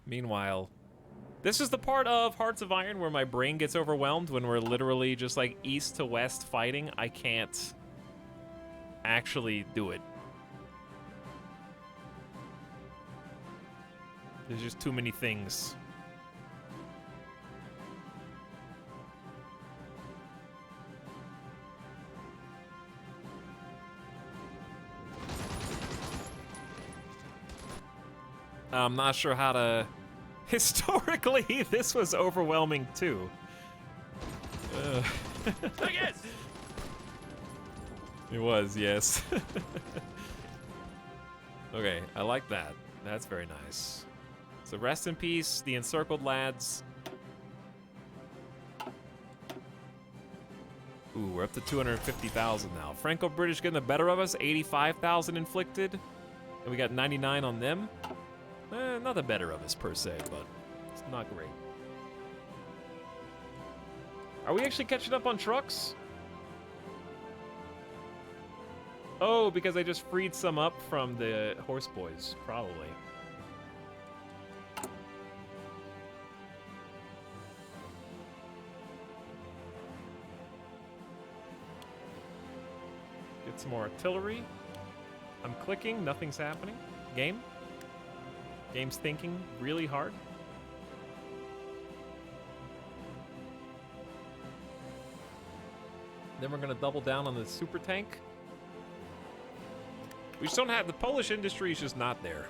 Meanwhile, this is the part of Hearts of Iron where my brain gets overwhelmed when we're literally just like east to west fighting. I can't actually do it. There's just too many things. I'm not sure how to... Historically, this was overwhelming too. Tak jest! It was, yes. Okay, I like that. That's very nice. So rest in peace, the encircled lads. Ooh, we're up to 250,000 now. Franco-British getting the better of us, 85,000 inflicted. And we got 99 on them. Not the better of us per se, but it's not great. Are we actually catching up on trucks? Oh, because I just freed some up from the horse boys, probably. Get some more artillery. I'm clicking, nothing's happening. Game? Game's thinking really hard. Then we're gonna double down on the super tank. We just don't have, the Polish industry is just not there.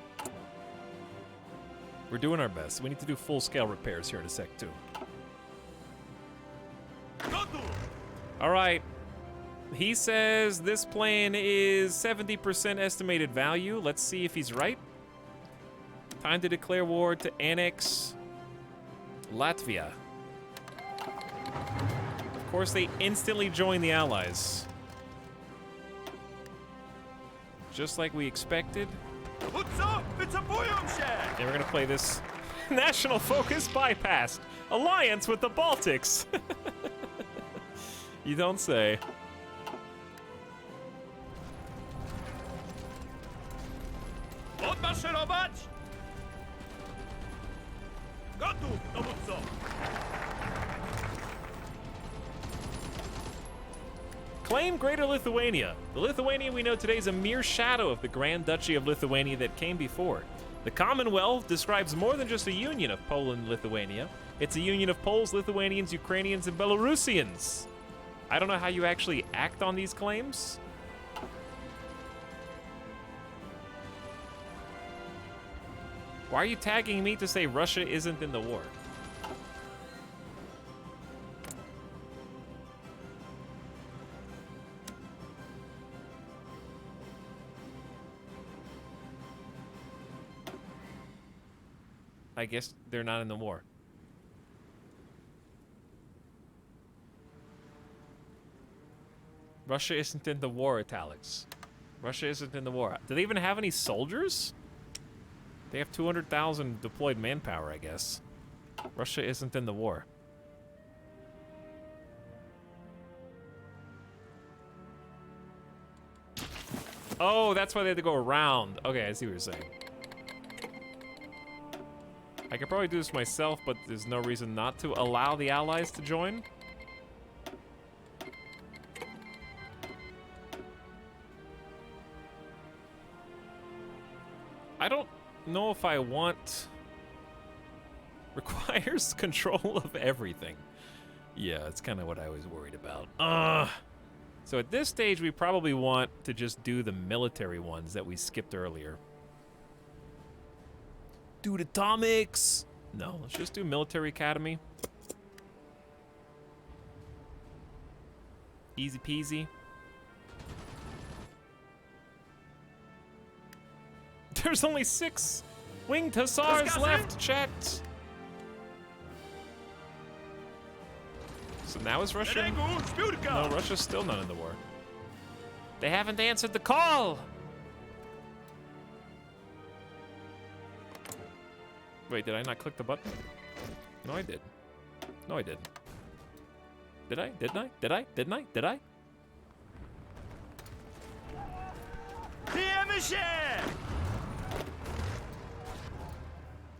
We're doing our best. We need to do full-scale repairs here in a sec, too. All right. He says this plane is 70% estimated value. Let's see if he's right. Time to declare war to annex Latvia. Of course, they instantly join the Allies. Just like we expected. And we're gonna play this national focus bypassed alliance with the Baltics. You don't say. Claim Greater Lithuania. The Lithuania we know today is a mere shadow of the Grand Duchy of Lithuania that came before. The Commonwealth describes more than just a union of Poland and Lithuania. It's a union of Poles, Lithuanians, Ukrainians, and Belarusians. I don't know how you actually act on these claims. Why are you tagging me to say Russia isn't in the war? I guess they're not in the war. Russia isn't in the war, Etalyx. Russia isn't in the war. Do they even have any soldiers? They have 200,000 deployed manpower, I guess. Russia isn't in the war. Oh, that's why they had to go around. Okay, I see what you're saying. I could probably do this myself, but there's no reason not to allow the Allies to join. I don't know if I want... Requires control of everything. Yeah, that's kind of what I was worried about. So at this stage, we probably want to just do the military ones that we skipped earlier. Dude, atomics! No, let's just do military academy. Easy peasy. There's only 6 winged hussars left, chat. So now is Russia? No, Russia's still not in the war. They haven't answered the call! Wait, did I not click the button? No, I did. No, I didn't. Did I? Didn't I? Did I? Didn't I? Did I?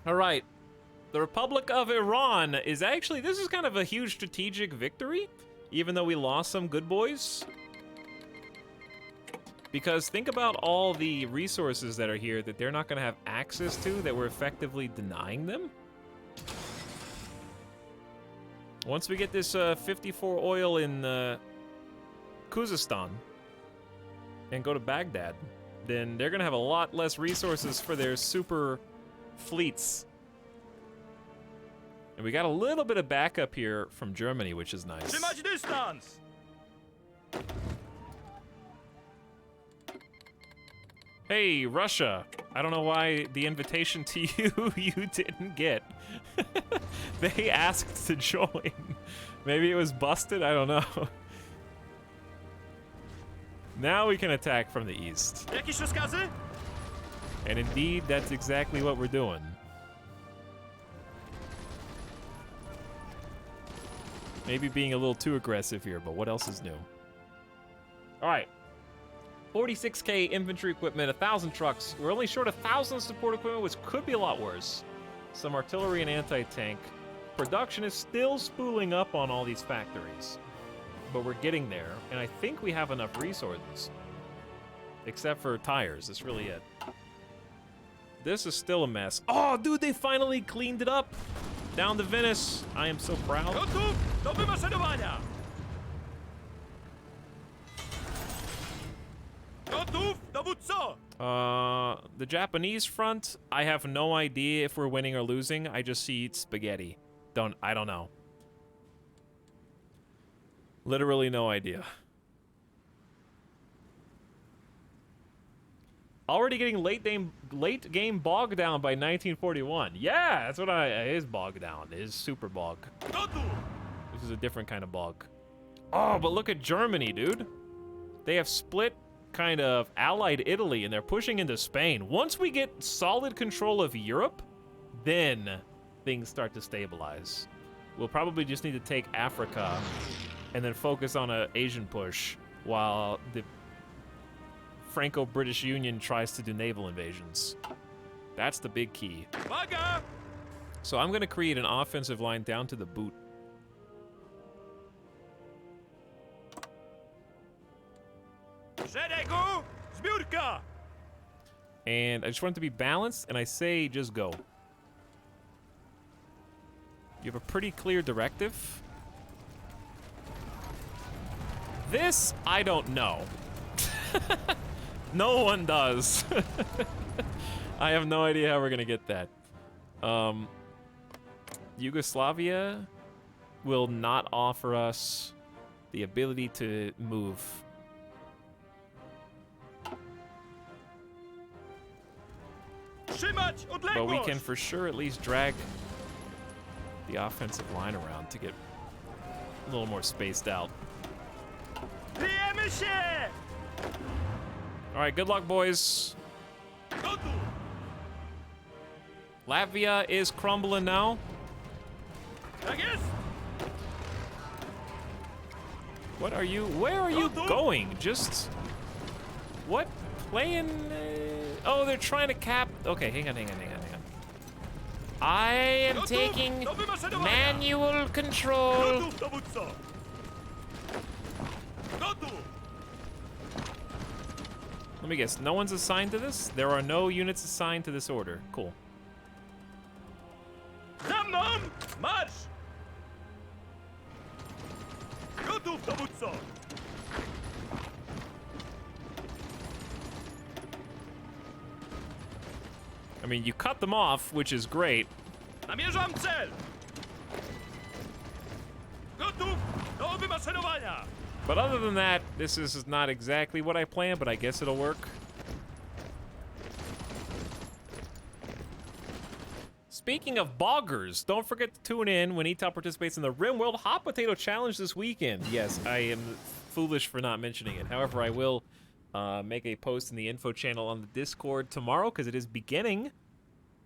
All right. The Republic of Iran is actually, this is kind of a huge strategic victory, even though we lost some good boys. Because think about all the resources that are here that they're not going to have access to, that we're effectively denying them. Once we get this 54 oil in Khuzestan and go to Baghdad, then they're going to have a lot less resources for their super fleets. And we got a little bit of backup here from Germany, which is nice. Hey, Russia. I don't know why the invitation to you didn't get. They asked to join. Maybe it was busted, I don't know. Now we can attack from the east. And indeed, that's exactly what we're doing. Maybe being a little too aggressive here, but what else is new? All right. 46K infantry equipment, 1,000 trucks. We're only short 1,000 support equipment, which could be a lot worse. Some artillery and anti-tank. Production is still spooling up on all these factories. But we're getting there, and I think we have enough resources. Except for tires, that's really it. This is still a mess. Oh, dude, they finally cleaned it up. Down to Venice. I am so proud. Gotów do wymaszerowania! Gotów, dowódco! The Japanese front, I have no idea if we're winning or losing. I just see spaghetti. I don't know. Literally no idea. Already getting late game bog down by 1941. Yeah, that's what it is bog down. It is super bog. Gotów! This is a different kind of bog. Oh, but look at Germany, dude. They have split kind of allied Italy and they're pushing into Spain. Once we get solid control of Europe, then things start to stabilize. We'll probably just need to take Africa and then focus on an Asian push while the Franco-British Union tries to do naval invasions. That's the big key. Uwaga! So I'm going to create an offensive line down to the boot. Szeregu! Zbiórka! And I just want it to be balanced, and I say just go. You have a pretty clear directive. This, I don't know. No one does. I have no idea how we're gonna get that. Yugoslavia will not offer us the ability to move. Trzymać odległość! But we can for sure at least drag the offensive line around to get a little more spaced out. Kryjemy się! All right, good luck, boys. Gotów! Latvia is crumbling now. Tak jest! What are you? Where are you going? Just what? Playing? Oh, they're trying to cap. Okay, hang on. I am Gotów taking do wymaszerowania! manual control. Gotów, dowódco! Gotów! Let me guess. No one's assigned to this. There are no units assigned to this order. Cool. Za mną! Marsz! Gotów, dowódco! I mean, you cut them off, which is great. Namierzam cel! Gotów do wymaszerowania! But other than that, this is not exactly what I planned, but I guess it'll work. Speaking of boggers, don't forget to tune in when Etal participates in the RimWorld Hot Potato Challenge this weekend. Yes, I am foolish for not mentioning it. However, I will make a post in the info channel on the Discord tomorrow, because it is beginning,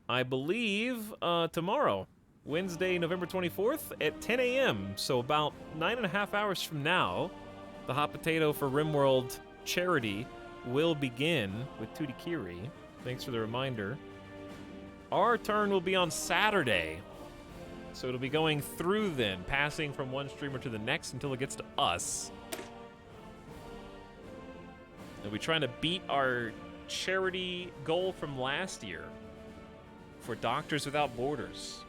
I believe, tomorrow. Wednesday, November 24th at 10 a.m. So about 9.5 hours from now, the Hot Potato for RimWorld charity will begin with Tutikiri. Thanks for the reminder. Our turn will be on Saturday. So it'll be going through then, passing from one streamer to the next until it gets to us. And we're trying to beat our charity goal from last year for Doctors Without Borders.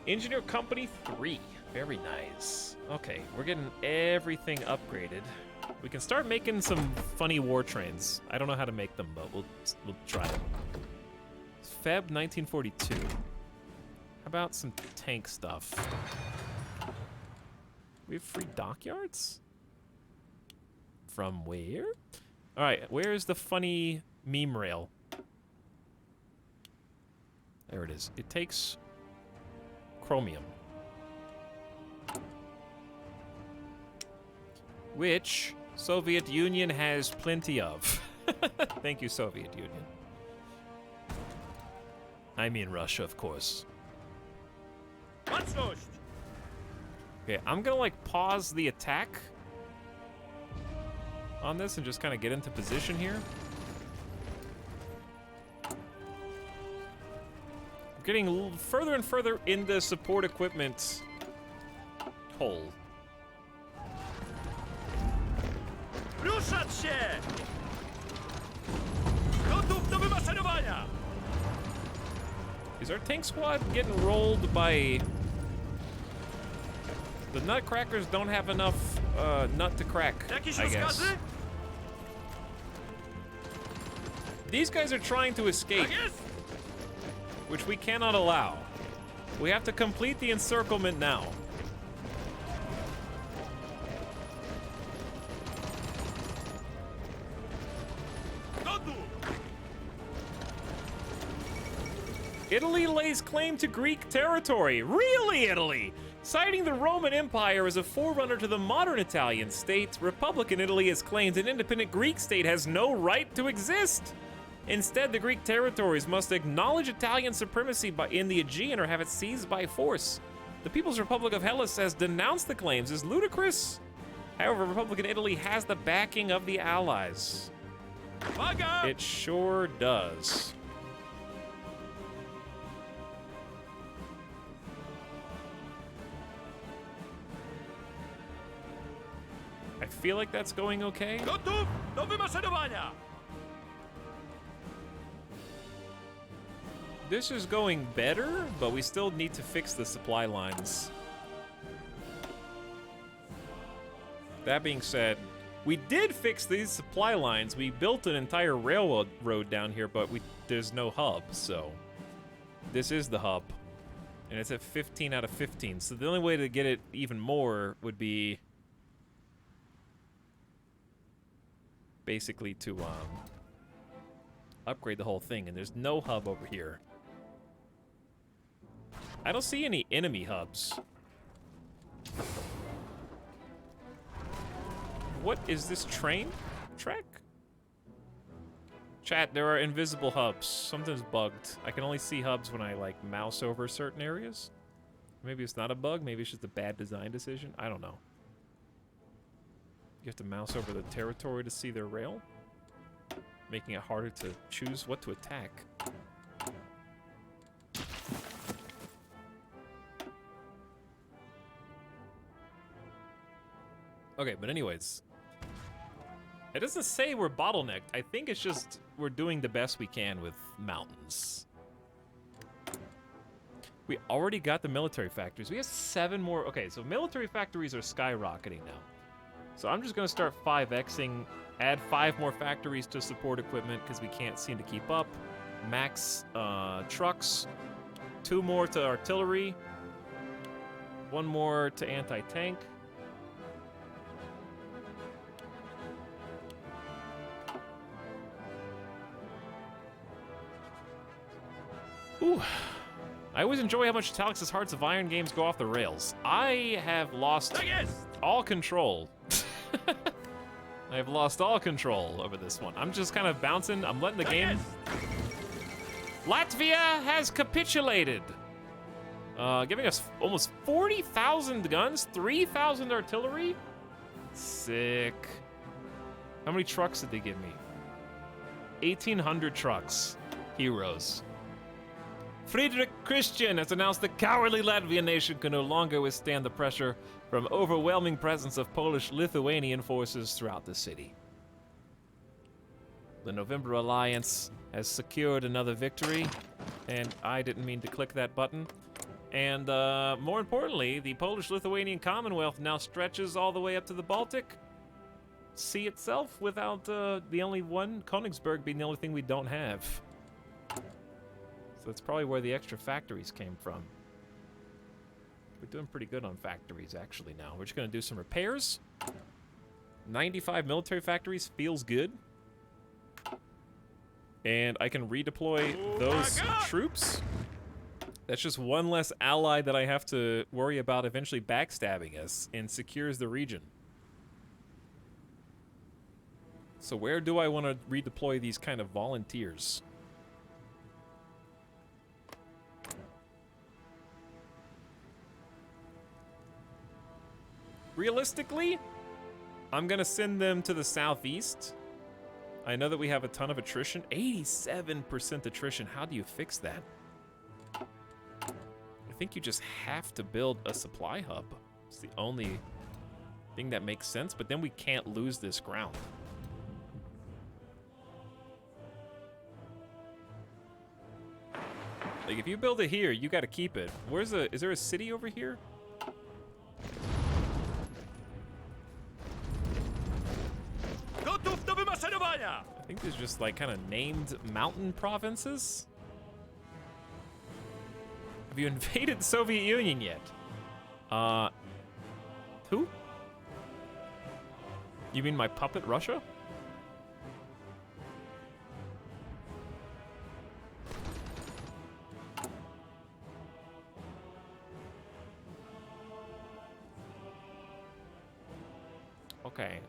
Engineer Company 3. Very nice. Okay, we're getting everything upgraded. We can start making some funny war trains. I don't know how to make them, but we'll try it. It's Feb 1942. How about some tank stuff? We have free dockyards? From where? All right, where is the funny meme rail? There it is. It takes chromium, which Soviet Union has plenty of. Thank you, Soviet Union. I mean Russia, of course. Okay, I'm gonna like pause the attack on this and just kind of get into position here. I'm getting further and further in the support equipment hole. Ruszać się! Gotów do wymaszerowania! Is our tank squad getting rolled by... The nutcrackers don't have enough nut to crack, Jakieś I guess. rozkazy? These guys are trying to escape, Tak jest! which we cannot allow. We have to complete the encirclement now. Gotów! Italy lays claim to Greek territory. Really, Italy? Citing the Roman Empire as a forerunner to the modern Italian state, Republican Italy has claimed an independent Greek state has no right to exist. Instead, the Greek territories must acknowledge Italian supremacy in the Aegean or have it seized by force. The People's Republic of Hellas has denounced the claims as ludicrous. However, Republican Italy has the backing of the Allies. Uwaga! It sure does. I feel like that's going okay. Gotów do wymaszerowania! This is going better, but we still need to fix the supply lines. That being said, we did fix these supply lines. We built an entire railroad down here, but there's no hub, so this is the hub. And it's at 15 out of 15. So the only way to get it even more would be basically to upgrade the whole thing, and there's no hub over here. I don't see any enemy hubs. What is this train track? Chat, there are invisible hubs. Something's bugged. I can only see hubs when I like mouse over certain areas. Maybe it's not a bug, maybe it's just a bad design decision. I don't know. You have to mouse over the territory to see their rail, making it harder to choose what to attack. Okay, but anyways, it doesn't say we're bottlenecked. I think it's just we're doing the best we can with mountains. We already got the military factories. We have 7 more. Okay, so military factories are skyrocketing now. So I'm just going to start 5xing, add 5 more factories to support equipment because we can't seem to keep up. Max trucks, 2 more to artillery, 1 more to anti-tank. Ooh. I always enjoy how much Etalyx's Hearts of Iron games go off the rails. I have lost Tak jest! all control. I have lost all control over this one. I'm just kind of bouncing. I'm letting the Tak game... jest! Latvia has capitulated. Giving us almost 40,000 guns, 3,000 artillery. Sick. How many trucks did they give me? 1,800 trucks. Heroes. Friedrich Christian has announced the cowardly Latvian nation can no longer withstand the pressure from overwhelming presence of Polish-Lithuanian forces throughout the city. The November Alliance has secured another victory, and I didn't mean to click that button. And more importantly, the Polish-Lithuanian Commonwealth now stretches all the way up to the Baltic Sea itself without the only one, Königsberg, being the only thing we don't have. So that's probably where the extra factories came from. We're doing pretty good on factories, actually, now. We're just going to do some repairs. 95 military factories feels good. And I can redeploy those troops. That's just one less ally that I have to worry about eventually backstabbing us and secures the region. So where do I want to redeploy these kind of volunteers? Realistically, I'm gonna send them to the southeast. I know that we have a ton of attrition. 87% attrition. How do you fix that? I think you just have to build a supply hub. It's the only thing that makes sense, but then we can't lose this ground. Like, if you build it here, you gotta keep it. Is there a city over here? Gotów do wymaszerowania! I think there's just like kind of named mountain provinces. Have you invaded the Soviet Union yet? Who? You mean my puppet Russia? Okay,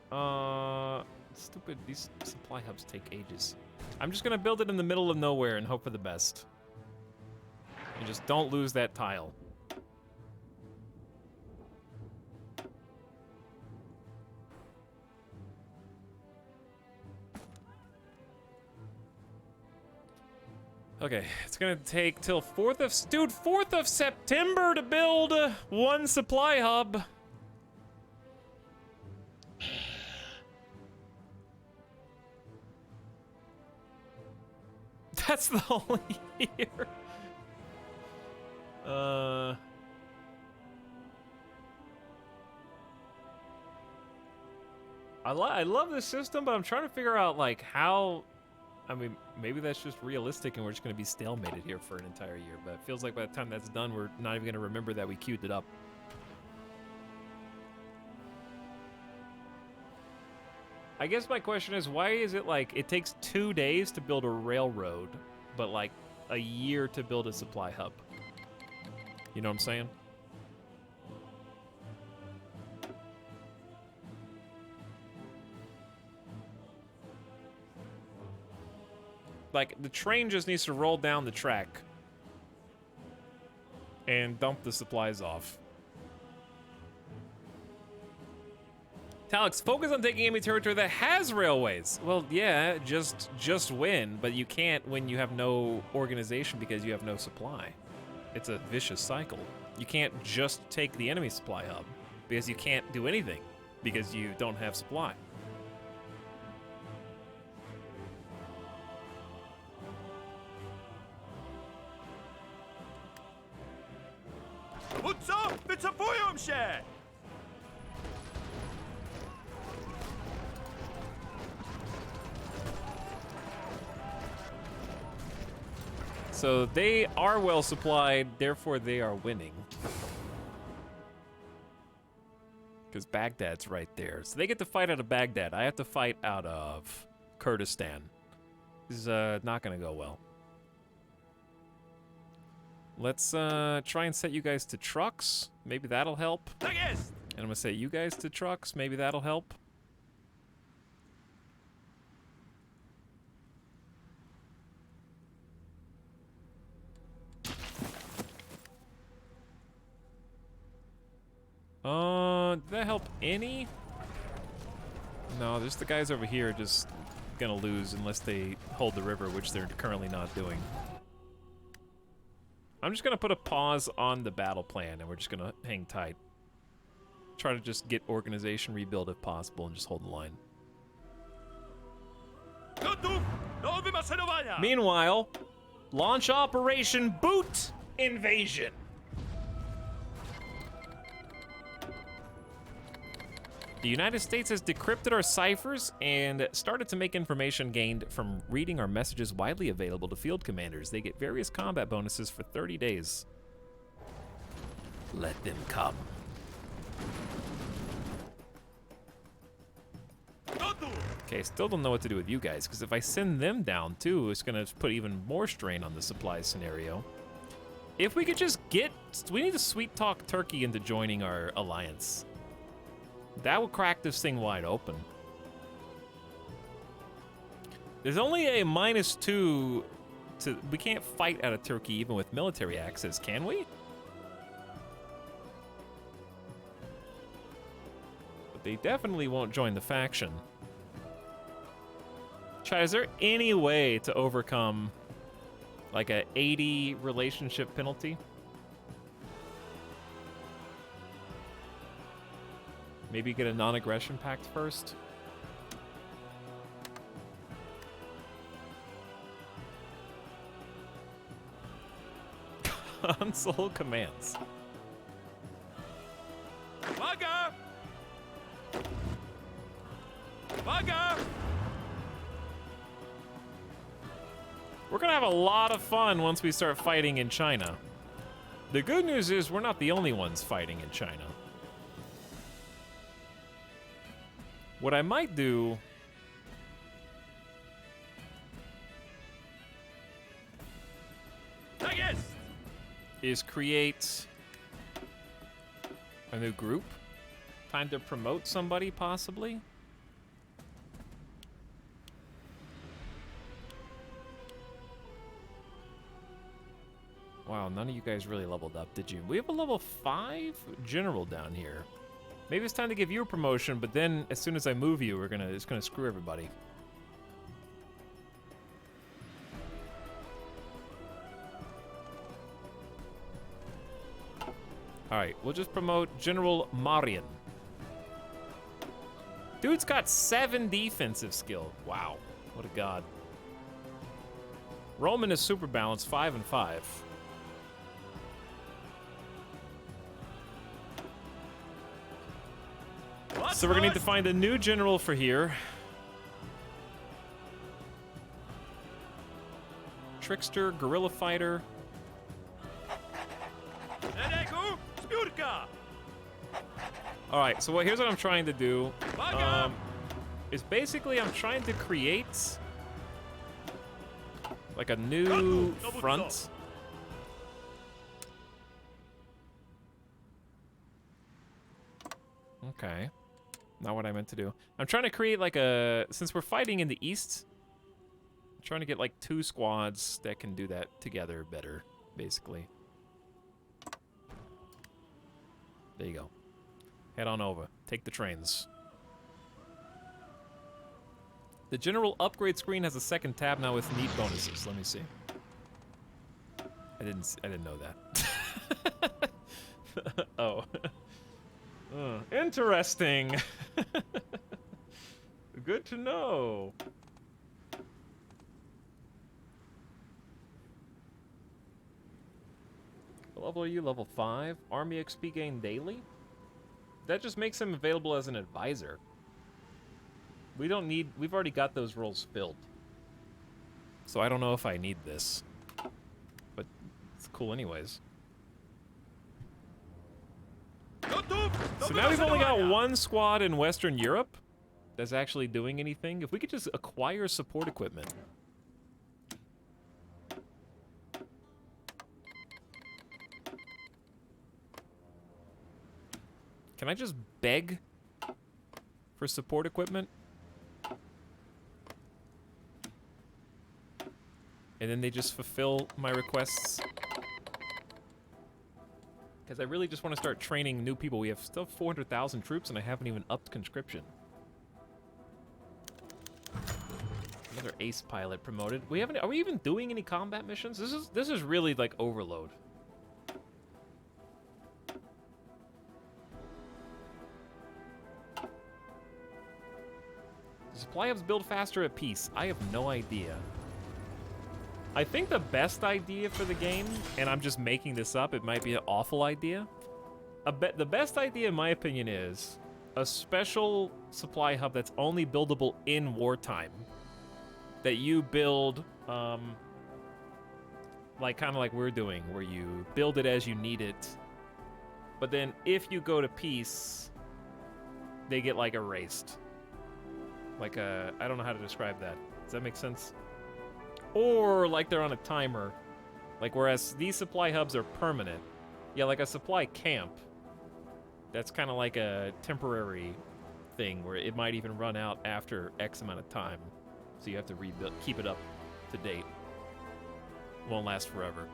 stupid, these supply hubs take ages. I'm just gonna build it in the middle of nowhere and hope for the best. And just don't lose that tile. Okay, it's gonna take till 4th of September to build one supply hub. That's the only year. I love this system, but I'm trying to figure out like how. I mean, maybe that's just realistic, and we're just gonna be stalemated here for an entire year. But it feels like by the time that's done, we're not even gonna remember that we queued it up. I guess my question is, why is it like it takes 2 days to build a railroad, but like a year to build a supply hub? You know what I'm saying? Like, the train just needs to roll down the track and dump the supplies off. Etalyx, focus on taking enemy territory that has railways. Well, yeah, just win, but you can't when you have no organization because you have no supply. It's a vicious cycle. You can't just take the enemy supply hub because you can't do anything because you don't have supply. Dowódco, wycofują się! So they are well supplied, therefore they are winning. Because Baghdad's right there. So they get to fight out of Baghdad. I have to fight out of Kurdistan. This is not gonna go well. Let's try and set you guys to trucks. Maybe that'll help. Tak jest! And I'm gonna set you guys to trucks. Maybe that'll help. Did that help any? No, there's the guys over here just gonna lose unless they hold the river, which they're currently not doing. I'm just gonna put a pause on the battle plan, and we're just gonna hang tight. Try to just get organization rebuild if possible, and just hold the line. Gotów do wymaszerowania! Meanwhile, launch Operation Boot Invasion. The United States has decrypted our ciphers and started to make information gained from reading our messages widely available to field commanders. They get various combat bonuses for 30 days. Let them come. Gotów! Okay, still don't know what to do with you guys, because if I send them down too, it's gonna put even more strain on the supply scenario. If we could just get, we need to sweet talk Turkey into joining our alliance. That will crack this thing wide open. There's only a -2 to, we can't fight out of Turkey even with military access, can we? They definitely won't join the faction. Chad, is there any way to overcome like a 80 relationship penalty? Maybe get a non-aggression pact first? Console commands. Vaga! Vaga! We're gonna have a lot of fun once we start fighting in China. The good news is we're not the only ones fighting in China. What I might do is create a new group. Time to promote somebody, possibly. Wow, none of you guys really leveled up, did you? We have a level 5 general down here. Maybe it's time to give you a promotion, but then as soon as I move you, it's gonna screw everybody. Alright, we'll just promote General Marian. Dude's got 7 defensive skill. Wow, what a god. Roman is super balanced, 5 and 5. So we're gonna need to find a new general for here. Trickster, guerrilla fighter. All right, so here's what I'm trying to do. Is basically I'm trying to create like a new front. Okay. Not what I meant to do. I'm trying to create like since we're fighting in the east, I'm trying to get like 2 squads that can do that together better, basically. There you go. Head on over. Take the trains. The general upgrade screen has a second tab now with neat bonuses. Let me see. I didn't know that. Oh. Interesting. Good to know. What level are you? Level 5? Army XP gain daily? That just makes him available as an advisor. We've already got those roles filled. So I don't know if I need this. But it's cool anyways. So now we've only got 1 squad in Western Europe that's actually doing anything. If we could just acquire support equipment. Can I just beg for support equipment? And then they just fulfill my requests? Because I really just want to start training new people. We have still 400,000 troops, and I haven't even upped conscription. Another ace pilot promoted. Are we even doing any combat missions? This is really like overload. Do supply hubs build faster at peace? I have no idea. I think the best idea for the game, and I'm just making this up, it might be an awful idea. The best idea, in my opinion, is a special supply hub that's only buildable in wartime. That you build, like kind of like we're doing, where you build it as you need it. But then if you go to peace, they get like erased. Like I don't know how to describe that. Does that make sense? Or like they're on a timer. Like whereas these supply hubs are permanent. Yeah, like a supply camp. That's kind of like a temporary thing where it might even run out after X amount of time. So you have to rebuild, keep it up to date. Won't last forever.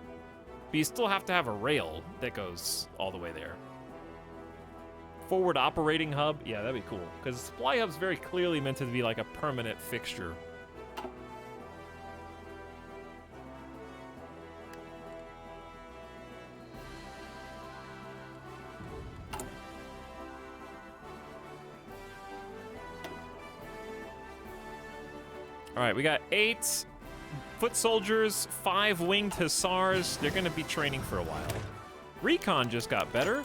But you still have to have a rail that goes all the way there. forward operating hub. Yeah, that'd be cool. Because the supply hub's very clearly meant to be like a permanent fixture. All right, we got 8 foot soldiers, 5 winged hussars. They're gonna be training for a while. Recon just got better.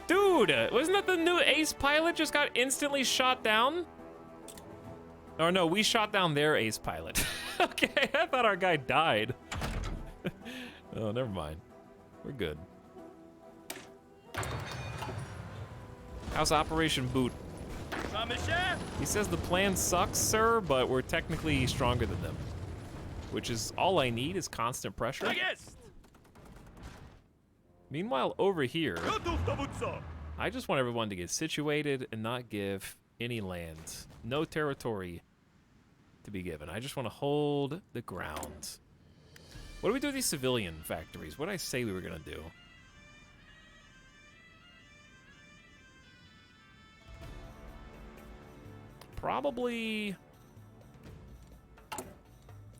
Dude, wasn't that the new ace pilot just got instantly shot down? Or no, we shot down their ace pilot. Okay, I thought our guy died. Oh, never mind. We're good. How's Operation Boot? He says the plan sucks, sir, but we're technically stronger than them. Which is all I need is constant pressure. Meanwhile, over here, I just want everyone to get situated and not give any land. No territory to be given. I just want to hold the ground. What do we do with these civilian factories? What did I say we were going to do? Probably...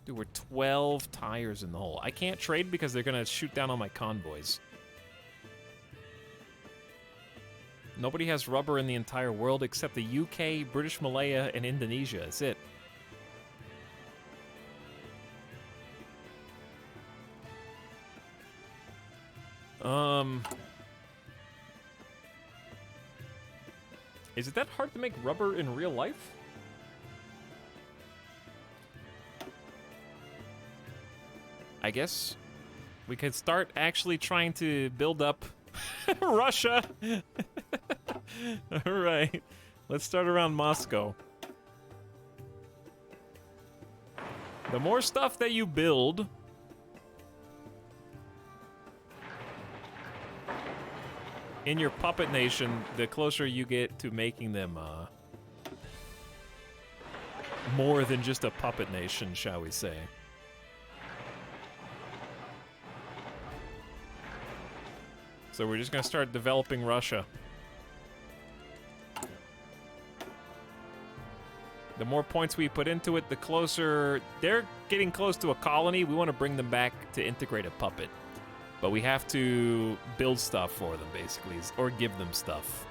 Dude, we're 12 tires in the hole. I can't trade because they're going to shoot down on my convoys. Nobody has rubber in the entire world except the UK, British Malaya, and Indonesia. That's it. Is it that hard to make rubber in real life? I guess we could start actually trying to build up Russia. All right, let's start around Moscow. The more stuff that you build, in your puppet nation, the closer you get to making them more than just a puppet nation, shall we say. So we're just gonna start developing Russia. The more points we put into it, the closer... They're getting close to a colony. We want to bring them back to integrate a puppet. But we have to build stuff for them, basically, or give them stuff.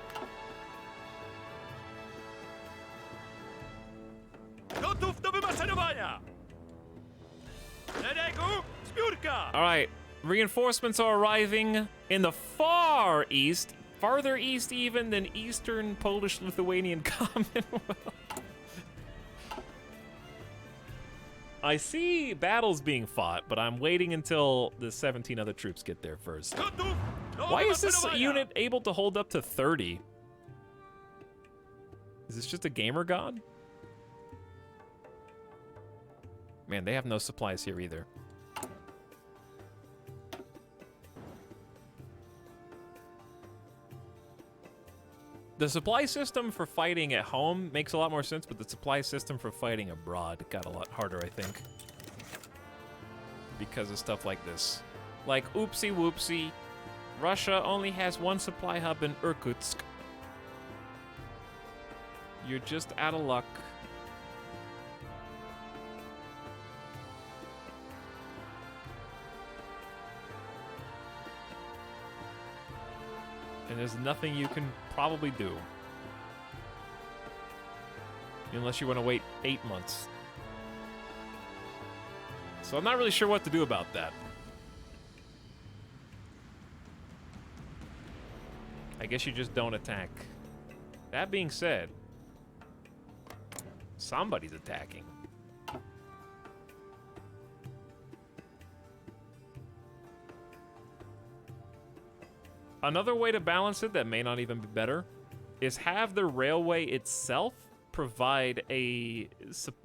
Alright, reinforcements are arriving in the far east, farther east even than Eastern Polish-Lithuanian Commonwealth. I see battles being fought, but I'm waiting until the 17 other troops get there first. Why is this unit able to hold up to 30? Is this just a gamer god? Man, they have no supplies here either. The supply system for fighting at home makes a lot more sense, but the supply system for fighting abroad got a lot harder, I think. Because of stuff like this. Like, oopsie whoopsie, Russia only has one supply hub in Irkutsk. You're just out of luck. And there's nothing you can probably do. Unless you want to wait 8 months. So I'm not really sure what to do about that. I guess you just don't attack. That being said, somebody's attacking. Another way to balance it that may not even be better is have the railway itself provide a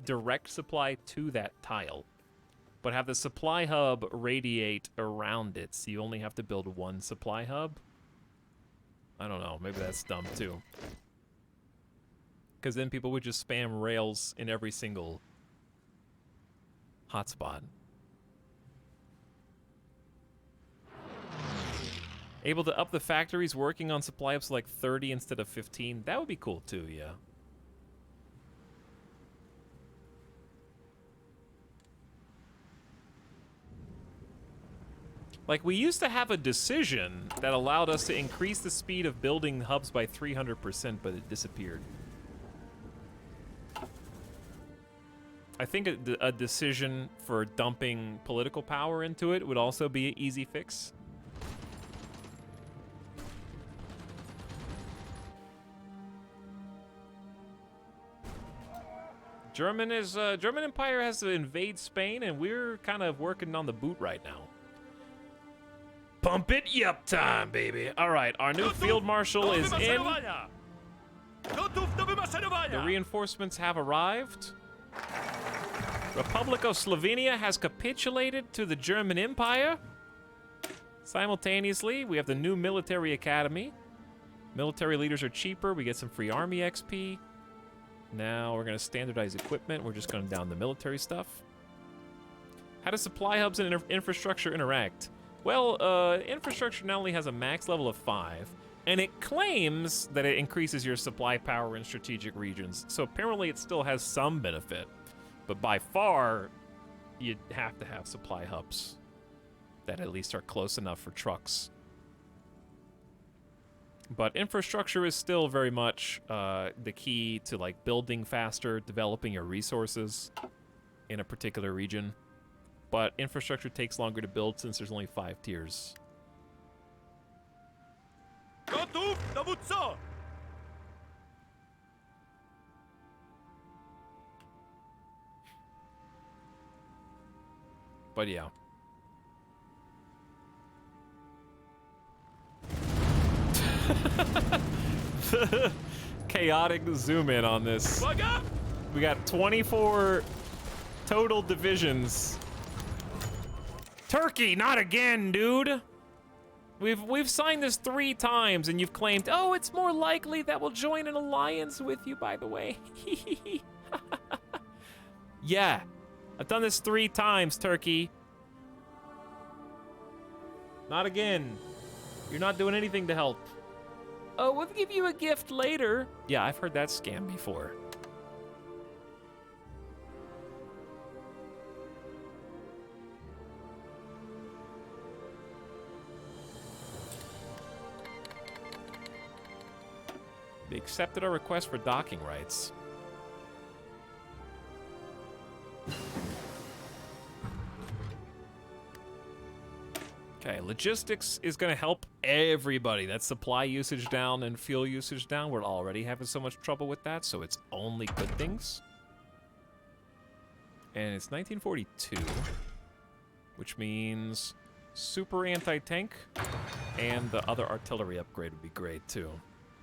direct supply to that tile, but have the supply hub radiate around it, so you only have to build one supply hub. I don't know, maybe that's dumb too. Because then people would just spam rails in every single hotspot. Able to up the factories working on supply ups to like 30 instead of 15. That would be cool too, yeah. Like, we used to have a decision that allowed us to increase the speed of building hubs by 300%, but it disappeared. I think a decision for dumping political power into it would also be an easy fix. German Empire has to invade Spain, and we're kind of working on the boot right now. Pump it yup time, baby. All right, our new field marshal is in. The reinforcements have arrived. Republic of Slovenia has capitulated to the German Empire. Simultaneously, we have the new military academy. Military leaders are cheaper. We get some free army XP. Now we're going to standardize equipment. We're just going down the military stuff. How do supply hubs and infrastructure interact? Well, infrastructure not only has a max level of 5, and it claims that it increases your supply power in strategic regions. So apparently it still has some benefit. But by far, you'd have to have supply hubs that at least are close enough for trucks. But infrastructure is still very much the key to like building faster, developing your resources in a particular region. But infrastructure takes longer to build since there's only 5 tiers. But yeah. Chaotic zoom in on this. We got 24 total divisions. Turkey, not again, dude. We've signed this 3 times, and you've claimed, oh, it's more likely that we'll join an alliance with you, by the way. Yeah, I've done this 3 times, Turkey. Not again. You're not doing anything to help. Oh, we'll give you a gift later. Yeah, I've heard that scam before. They accepted our request for docking rights. Okay, logistics is going to help everybody. That's supply usage down and fuel usage down. We're already having so much trouble with that, so it's only good things. And it's 1942, which means super anti-tank, and the other artillery upgrade would be great too.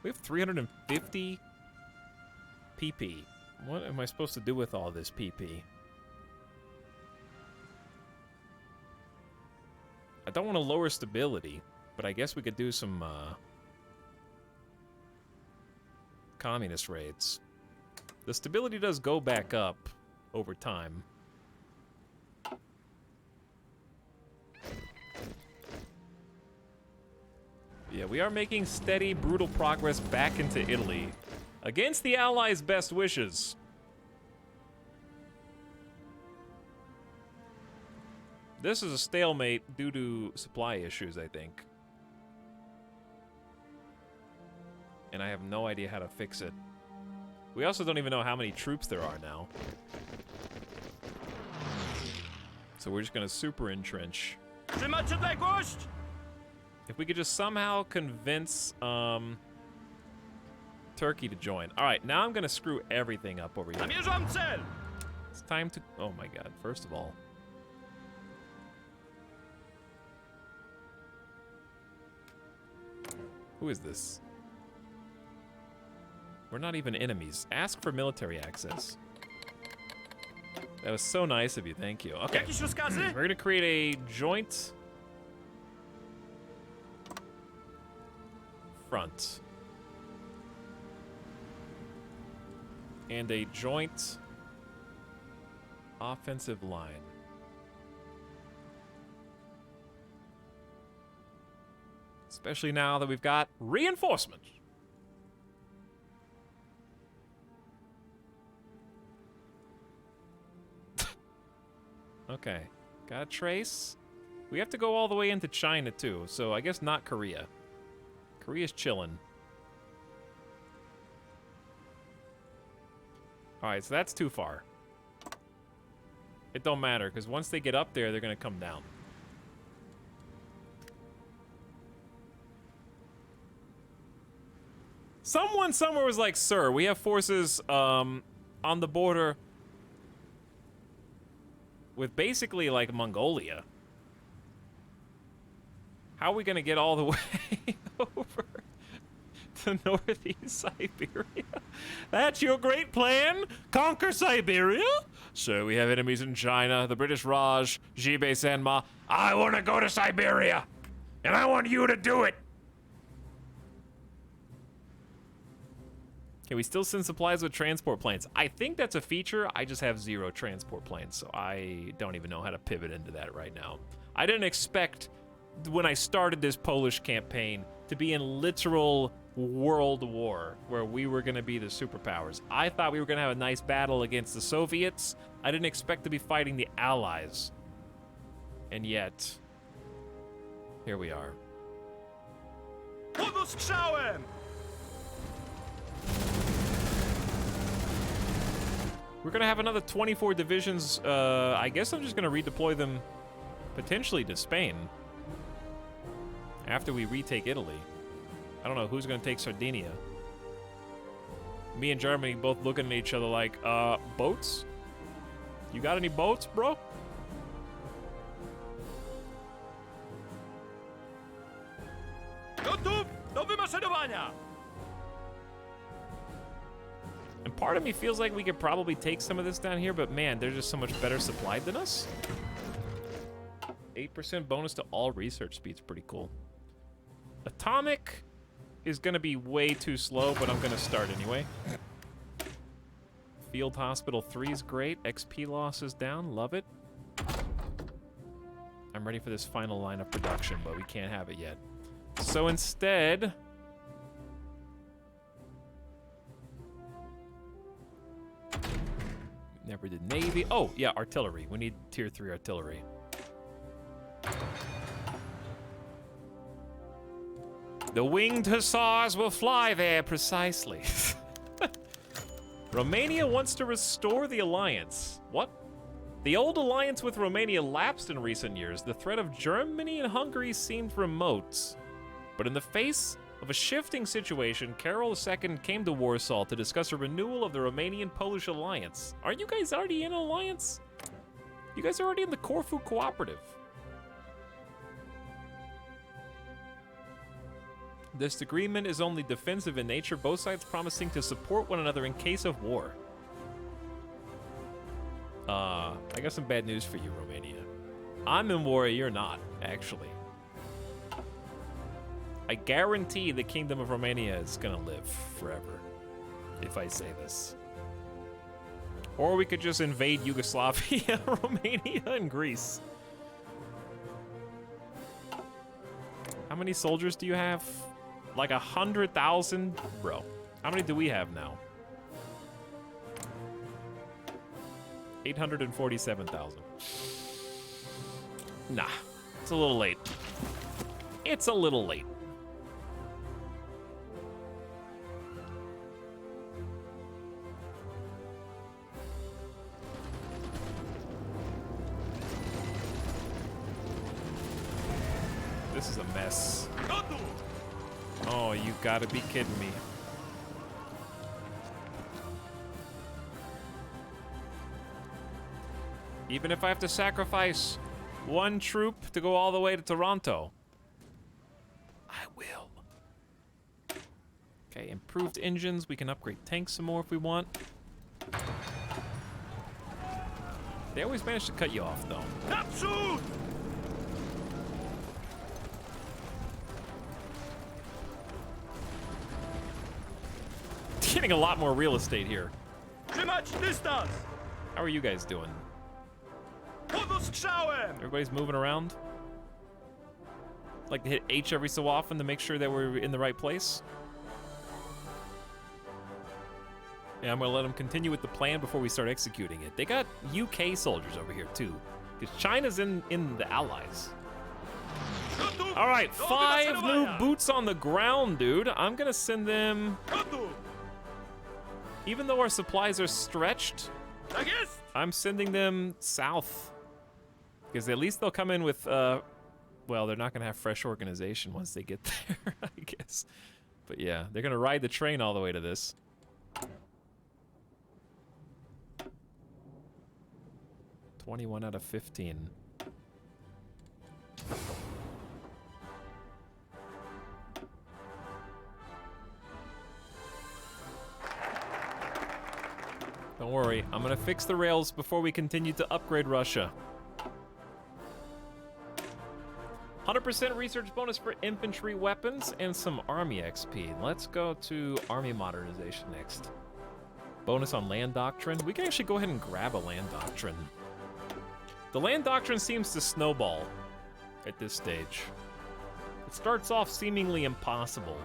We have 350 PP. What am I supposed to do with all this PP? I don't want to lower stability, but I guess we could do some communist raids. The stability does go back up over time. Yeah, we are making steady, brutal progress back into Italy. Against the Allies' best wishes. This is a stalemate due to supply issues, I think. And I have no idea how to fix it. We also don't even know how many troops there are now. So we're just gonna super entrench. If we could just somehow convince Turkey to join. All right, now I'm gonna screw everything up over here. It's time to, oh my God, first of all. Who is this? We're not even enemies. Ask for military access. That was so nice of you, thank you. Okay, we're gonna create a joint front. And a joint offensive line. Let's Especially now that we've got reinforcements. Okay, got a trace. We have to go all the way into China too, so I guess not Korea. Korea's chilling. Alright, so that's too far. It don't matter, because once they get up there, they're gonna come down. Someone somewhere was like, sir, we have forces on the border with basically like Mongolia. How are we gonna get all the way over to northeast Siberia? That's your great plan? Conquer Siberia? So we have enemies in China, the British Raj, Jibei Sanma. I wanna go to Siberia, and I want you to do it. Can we still send supplies with transport planes? I think that's a feature. I just have 0 transport planes, so I don't even know how to pivot into that right now. I didn't expect, when I started this Polish campaign, to be in literal world war, where we were gonna be the superpowers. I thought we were gonna have a nice battle against the Soviets. I didn't expect to be fighting the Allies. And yet, here we are. We're gonna have another 24 divisions. I guess I'm just gonna redeploy them potentially to Spain after we retake Italy. I don't know who's gonna take Sardinia. Me and Germany both looking at each other like, boats? You got any boats, bro? Gotów do wymaszerowania! And part of me feels like we could probably take some of this down here, but man, they're just so much better supplied than us. 8% bonus to all research speeds, pretty cool. Atomic is gonna be way too slow, but I'm gonna start anyway. Field Hospital 3 is great. XP loss is down, love it. I'm ready for this final line of production, but we can't have it yet. So instead, never did Navy. Oh, yeah, artillery. We need tier 3 artillery. The winged hussars will fly there precisely. Romania wants to restore the alliance. What? The old alliance with Romania lapsed in recent years. The threat of Germany and Hungary seemed remote. But in the face of a shifting situation, Carol II came to Warsaw to discuss a renewal of the Romanian-Polish alliance. Aren't you guys already in an alliance? You guys are already in the Corfu Cooperative. This agreement is only defensive in nature, both sides promising to support one another in case of war. I got some bad news for you, Romania. I'm in war, you're not, actually. I guarantee the Kingdom of Romania is gonna live forever, if I say this. Or we could just invade Yugoslavia, Romania, and Greece. How many soldiers do you have? Like 100,000? Bro, how many do we have now? 847,000. Nah, it's a little late. It's a little late. This is a mess. Oh, you gotta be kidding me. Even if I have to sacrifice one troop to go all the way to Toronto, I will. Okay, improved engines. We can upgrade tanks some more if we want. They always manage to cut you off, though. Naprzód! Getting a lot more real estate here. Trzymać dystans! How are you guys doing? Pod ostrzałem! Everybody's moving around? Like to hit H every so often to make sure that we're in the right place. Yeah, I'm gonna let them continue with the plan before we start executing it. They got UK soldiers over here too, because China's in the Allies. All right, 5 new boots on the ground, dude. I'm gonna send them. Even though our supplies are stretched, I'm sending them south, because at least they'll come in with. Well, they're not gonna have fresh organization once they get there, I guess. But yeah, they're gonna ride the train all the way to this. $21 out of 15. Don't worry, I'm gonna fix the rails before we continue to upgrade Russia. 100% research bonus for infantry weapons and some army XP. Let's go to army modernization next. Bonus on land doctrine. We can actually go ahead and grab a land doctrine. The land doctrine seems to snowball at this stage. It starts off seemingly impossible.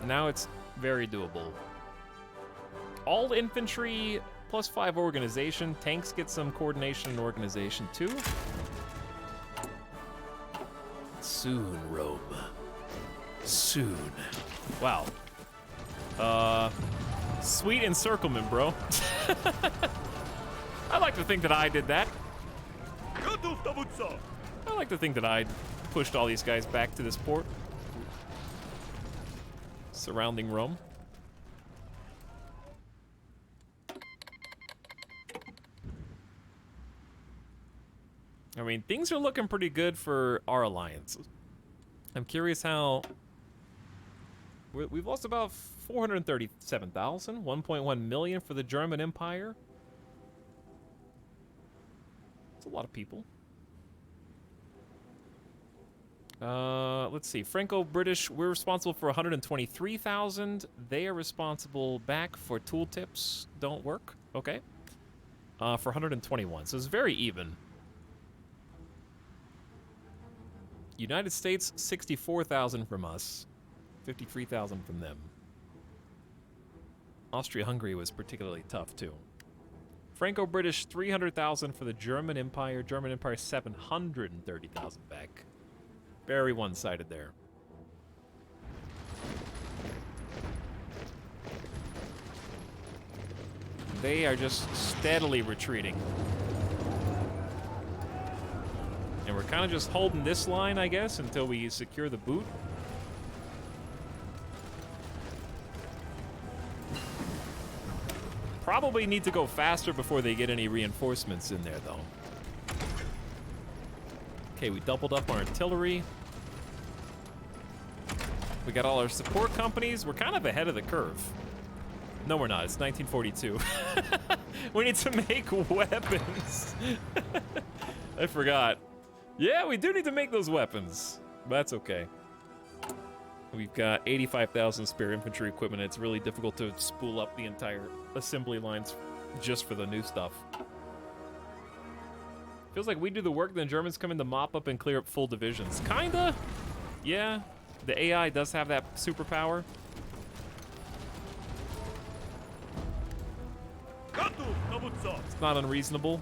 Now it's very doable. All infantry plus 5 organization. Tanks get some coordination and organization too. Soon, Rome. Soon. Wow. Sweet encirclement, bro. I like to think that I did that. I like to think that I pushed all these guys back to this port. Surrounding Rome. I mean, things are looking pretty good for our alliance. I'm curious how... We've lost about 437,000, 1.1 million for the German Empire. It's a lot of people. Let's see. Franco-British, we're responsible for 123,000. They are responsible back for tooltips. Don't work. Okay. For 121. So it's very even. United States, 64,000 from us. 53,000 from them. Austria-Hungary was particularly tough, too. Franco-British, 300,000 for the German Empire. German Empire, 730,000 back. Very one-sided there. They are just steadily retreating. And we're kind of just holding this line, I guess, until we secure the boot. Probably need to go faster before they get any reinforcements in there, though. Okay, we doubled up our artillery. We got all our support companies. We're kind of ahead of the curve. No, we're not. It's 1942. We need to make weapons. I forgot. Yeah, we do need to make those weapons. But that's okay. We've got 85,000 spare infantry equipment. It's really difficult to spool up the entire assembly lines just for the new stuff. Feels like we do the work, then Germans come in to mop up and clear up full divisions. Kinda. Yeah. The AI does have that superpower. It's not unreasonable.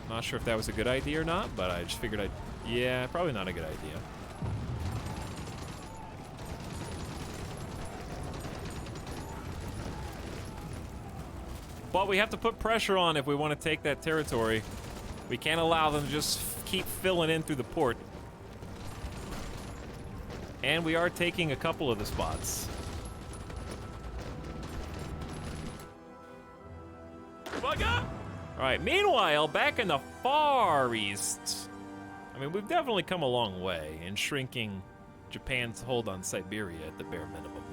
Not sure if that was a good idea or not, but I just figured yeah, probably not a good idea. But we have to put pressure on if we want to take that territory. We can't allow them to just keep filling in through the port. And we are taking a couple of the spots. All right, meanwhile, back in the Far East, I mean, we've definitely come a long way in shrinking Japan's hold on Siberia at the bare minimum.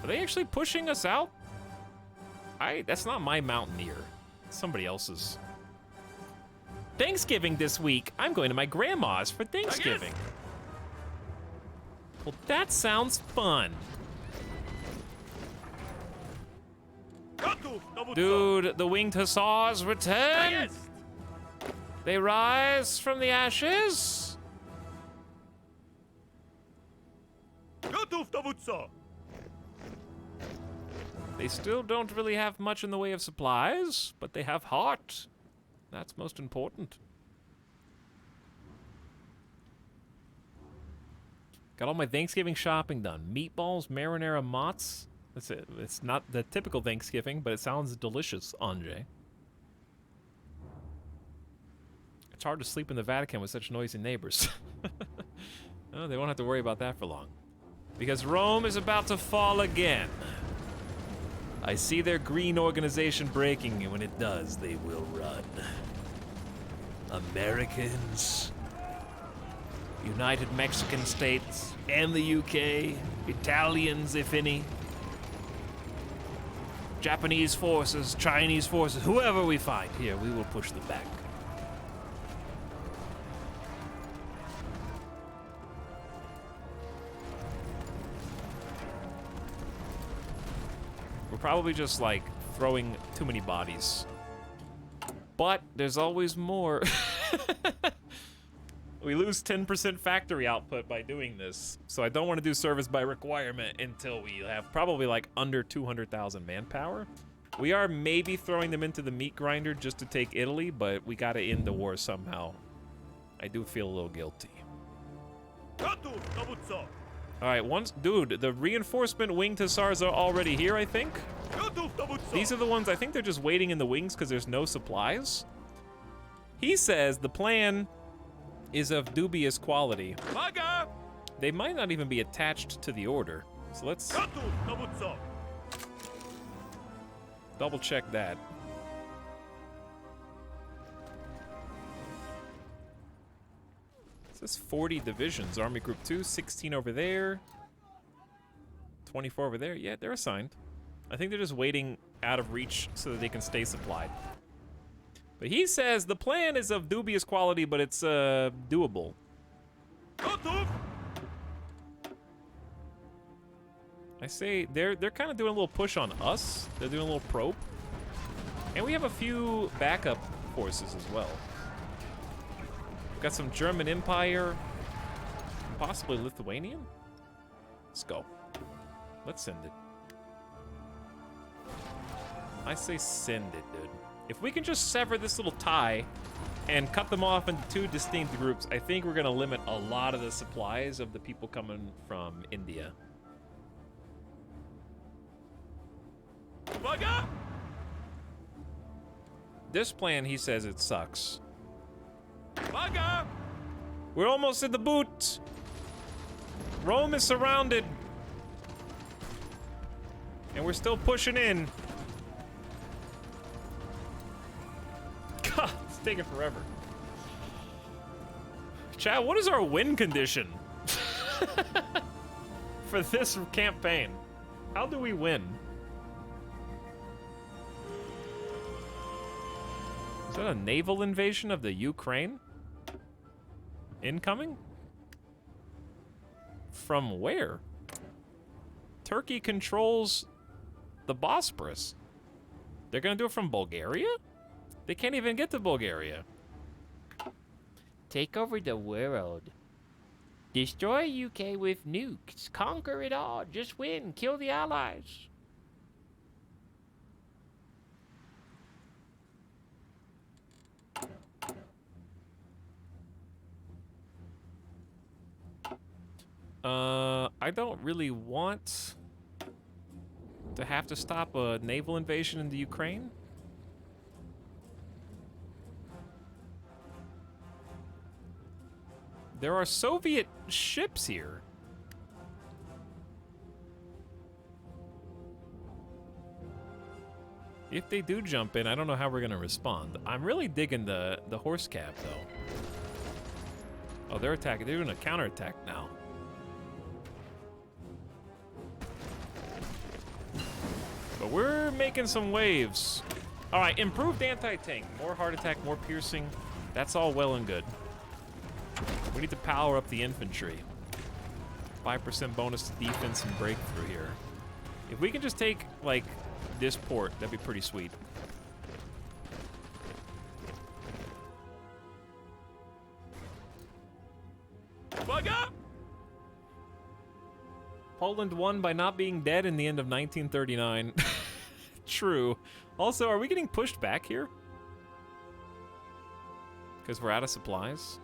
Are they actually pushing us out? That's not my mountaineer. It's somebody else's. Thanksgiving this week. I'm going to my grandma's for Thanksgiving. Well, that sounds fun. Gotów, dowódco! Dude, the winged hussars return! Jest! They rise from the ashes? Gotów, dowódco! They still don't really have much in the way of supplies, but they have heart. That's most important. Got all my Thanksgiving shopping done. Meatballs, marinara mozz. That's it. It's not the typical Thanksgiving, but it sounds delicious, Andre. It's hard to sleep in the Vatican with such noisy neighbors. Oh, they won't have to worry about that for long. Because Rome is about to fall again. I see their green organization breaking, and when it does, they will run. Americans, United Mexican States, and the UK, Italians, if any, Japanese forces, Chinese forces, whoever we find here, we will push them back. We're probably just like throwing too many bodies. But there's always more. We lose 10% factory output by doing this. So I don't want to do service by requirement until we have probably like under 200,000 manpower. We are maybe throwing them into the meat grinder just to take Italy, but we gotta end the war somehow. I do feel a little guilty. Gotów, dowódco! Alright, dude, the reinforcement winged hussars are already here, I think. Gotów, dowódco! These are the ones, I think they're just waiting in the wings because there's no supplies. He says the plan is of dubious quality. Uwaga! They might not even be attached to the order. So let's Gotów, dowódco! double check that. It says 40 divisions. Army Group 2, 16 over there. 24 over there. Yeah, they're assigned. I think they're just waiting out of reach so that they can stay supplied. But he says the plan is of dubious quality, but it's doable. Gotów! I say they're kind of doing a little push on us. They're doing a little probe. And we have a few backup forces as well. We've got some German Empire, possibly Lithuanian. Let's go. Let's send it. I say send it, dude. If we can just sever this little tie and cut them off into two distinct groups, I think we're gonna limit a lot of the supplies of the people coming from India. Uwaga! This plan, he says it sucks. Uwaga! We're almost in the boot. Rome is surrounded. And we're still pushing in. God, it's taking forever. Chad, what is our win condition for this campaign? How do we win? Is that a naval invasion of the Ukraine? Incoming? From where? Turkey controls the Bosporus. They're gonna do it from Bulgaria? They can't even get to Bulgaria. Take over the world. Destroy UK with nukes. Conquer it all. Just win. Kill the allies. I don't really want to have to stop a naval invasion into Ukraine. There are Soviet ships here. If they do jump in, I don't know how we're gonna respond. I'm really digging the horse cab though. Oh, they're attacking. They're doing a counterattack now. But we're making some waves. All right, improved anti-tank, more heart attack, more piercing. That's all well and good. We need to power up the infantry. 5% bonus to defense and breakthrough here. If we can just take, like, this port, that'd be pretty sweet. Uwaga! Poland won by not being dead in the end of 1939. True. Also, are we getting pushed back here? Because we're out of supplies?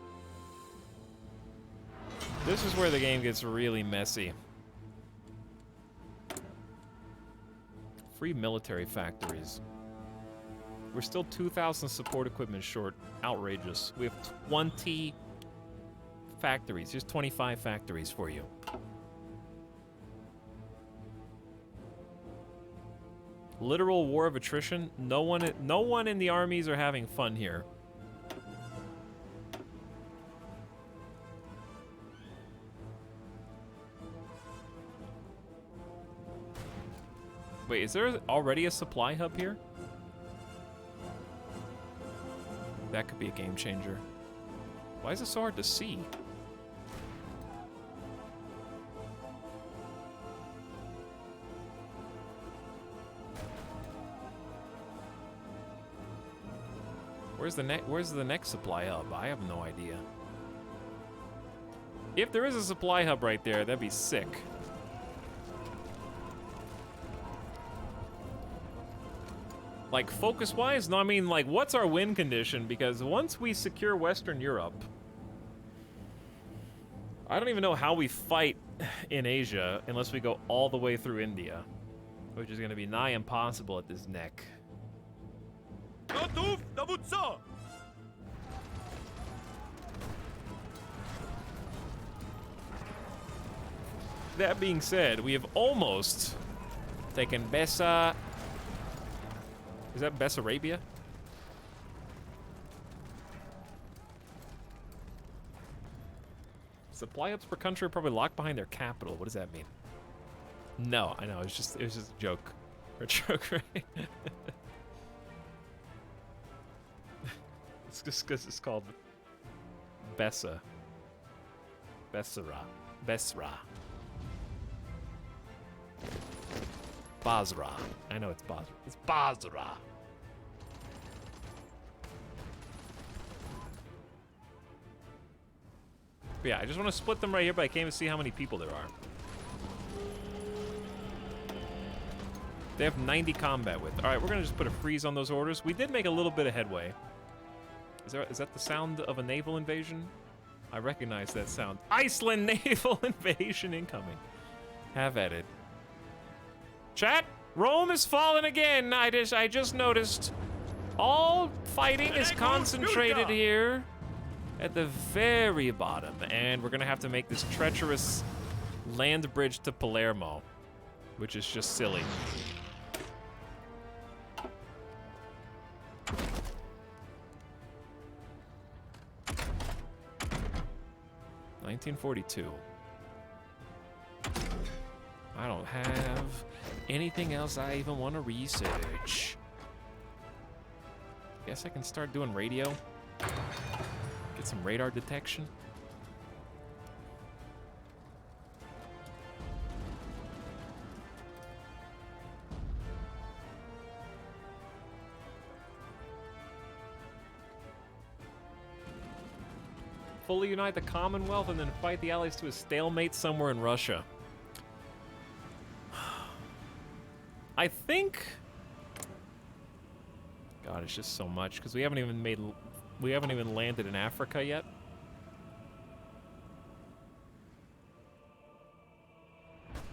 This is where the game gets really messy. Free military factories. We're still 2,000 support equipment short. Outrageous. We have 20 factories. Here's 25 factories for you. Literal war of attrition. No one in the armies are having fun here. Wait, is there already a supply hub here? That could be a game changer. Why is it so hard to see? Where's the next supply hub? I have no idea. If there is a supply hub right there, that'd be sick. Like, focus-wise? No, I mean, like, what's our win condition? Because once we secure Western Europe, I don't even know how we fight in Asia unless we go all the way through India, which is going to be nigh impossible at this neck. Gotów dowódco! That being said, we have almost taken Bessa... Is that Bessarabia? Supply hubs per country are probably locked behind their capital. What does that mean? No, I know. It was just a joke. Or a joke, right? It's just because it's called Bessa. Bessara. Besra. Basra. I know it's Basra. It's Basra. But yeah, I just want to split them right here, but I can't even see how many people there are. They have 90 combat width. All right, we're going to just put a freeze on those orders. We did make a little bit of headway. Is that the sound of a naval invasion? I recognize that sound. Iceland naval invasion incoming. Have at it. Chat, Rome has fallen again. I just noticed. All fighting is concentrated here at the very bottom, and we're gonna have to make this treacherous land bridge to Palermo, which is just silly. $1942. I don't have anything else I even want to research. Guess I can start doing radio. Get some radar detection. Fully unite the Commonwealth and then fight the Allies to a stalemate somewhere in Russia. I think... God, it's just so much, because we haven't even landed in Africa yet.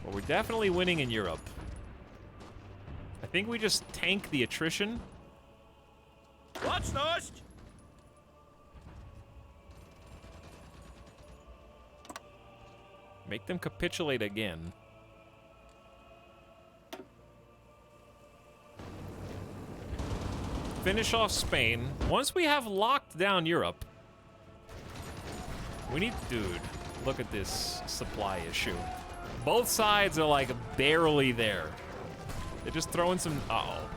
Well, we're definitely winning in Europe. I think we just tank the attrition. Łączność! Make them capitulate again. Finish off Spain. Once we have locked down Europe, we need... Dude, look at this supply issue. Both sides are like barely there. They're just throwing some... Uh-oh.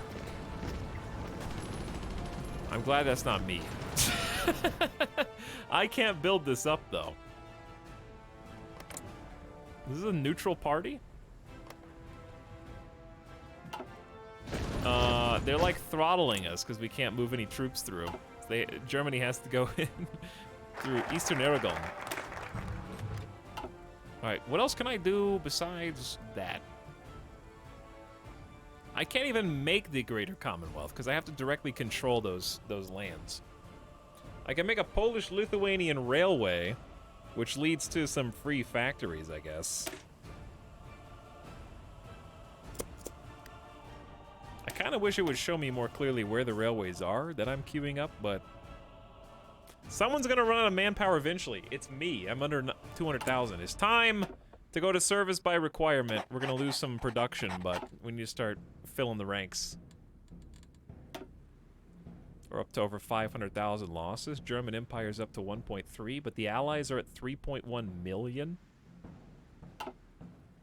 I'm glad that's not me. I can't build this up, though. This is a neutral party? They're like throttling us because we can't move any troops through. Germany has to go in through Eastern Aragon. Alright, what else can I do besides that? I can't even make the Greater Commonwealth because I have to directly control those lands. I can make a Polish-Lithuanian railway, which leads to some free factories, I guess. I kind of wish it would show me more clearly where the railways are that I'm queuing up, but someone's gonna run out of manpower eventually. It's me. I'm under 200,000. It's time to go to service by requirement. We're gonna lose some production, but we need to start filling the ranks. We're up to over 500,000 losses. German Empire's up to 1.3, but the Allies are at 3.1 million.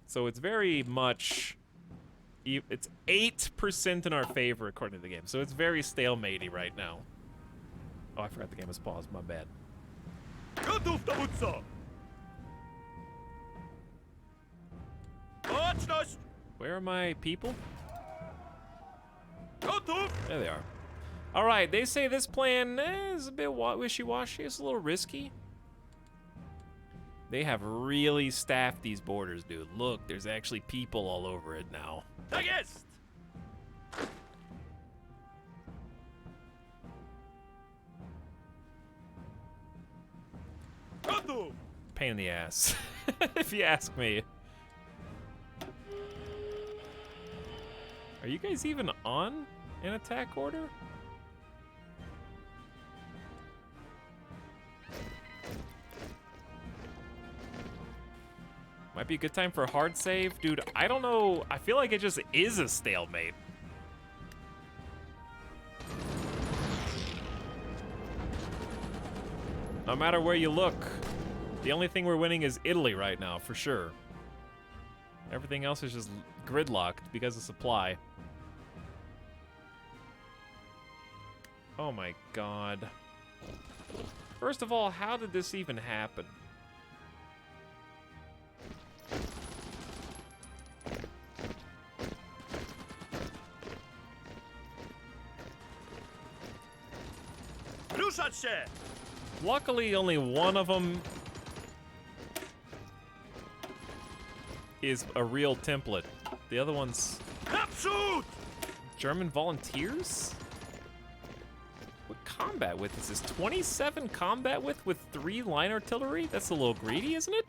So it's very much... It's 8% in our favor, according to the game. So it's very stalematey right now. Oh, I forgot the game was paused. My bad. Gotów dowódco! Baczność! Where are my people? Gotów! There they are. All right, they say this plan is a bit wishy-washy. It's a little risky. They have really staffed these borders, dude. Look, there's actually people all over it now. Tak jest! Gotów! Pain in the ass, if you ask me. Are you guys even on an attack order? Might be a good time for a hard save. Dude, I don't know. I feel like it just is a stalemate. No matter where you look, the only thing we're winning is Italy right now, for sure. Everything else is just gridlocked because of supply. Oh my god. First of all, how did this even happen? Ruszać się! Luckily, only one of them is a real template. The other one's Naprzód! German volunteers? What combat width is this? 27 combat width with 3 line artillery? That's a little greedy, isn't it?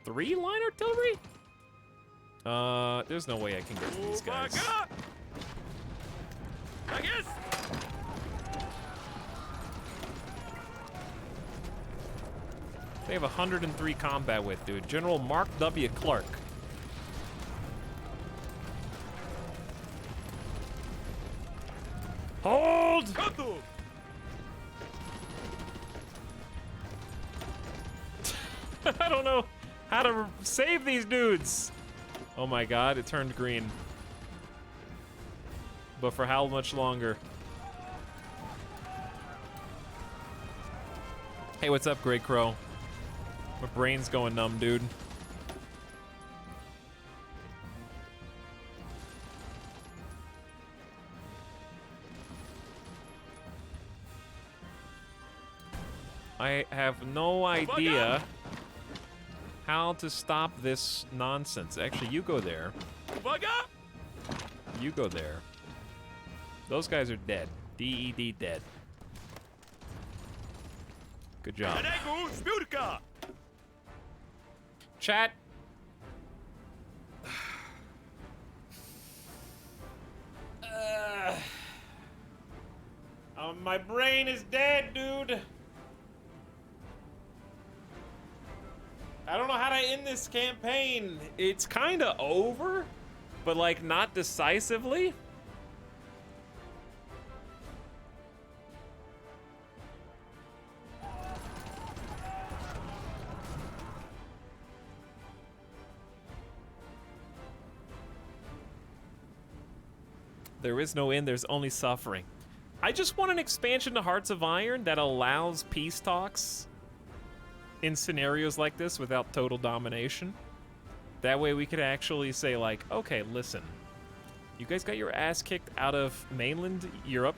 3 line artillery? There's no way I can get to these guys. Uwaga! Tak jest! They have 103 combat width, dude. General Mark W. Clark. Hold! Gotów! I don't know how to save these dudes. Oh my god, it turned green. But for how much longer? Hey, what's up, Grey Crow? My brain's going numb, dude. I have no idea how to stop this nonsense. Actually, you go there. Uwaga! You go there. Those guys are dead. DED dead. Good job. Szeregu zbiórka! Chat. My brain is dead, dude. I don't know how to end this campaign. It's kind of over, but like not decisively. There is no end, there's only suffering. I just want an expansion to Hearts of Iron that allows peace talks in scenarios like this without total domination. That way we could actually say like, okay, listen, you guys got your ass kicked out of mainland Europe.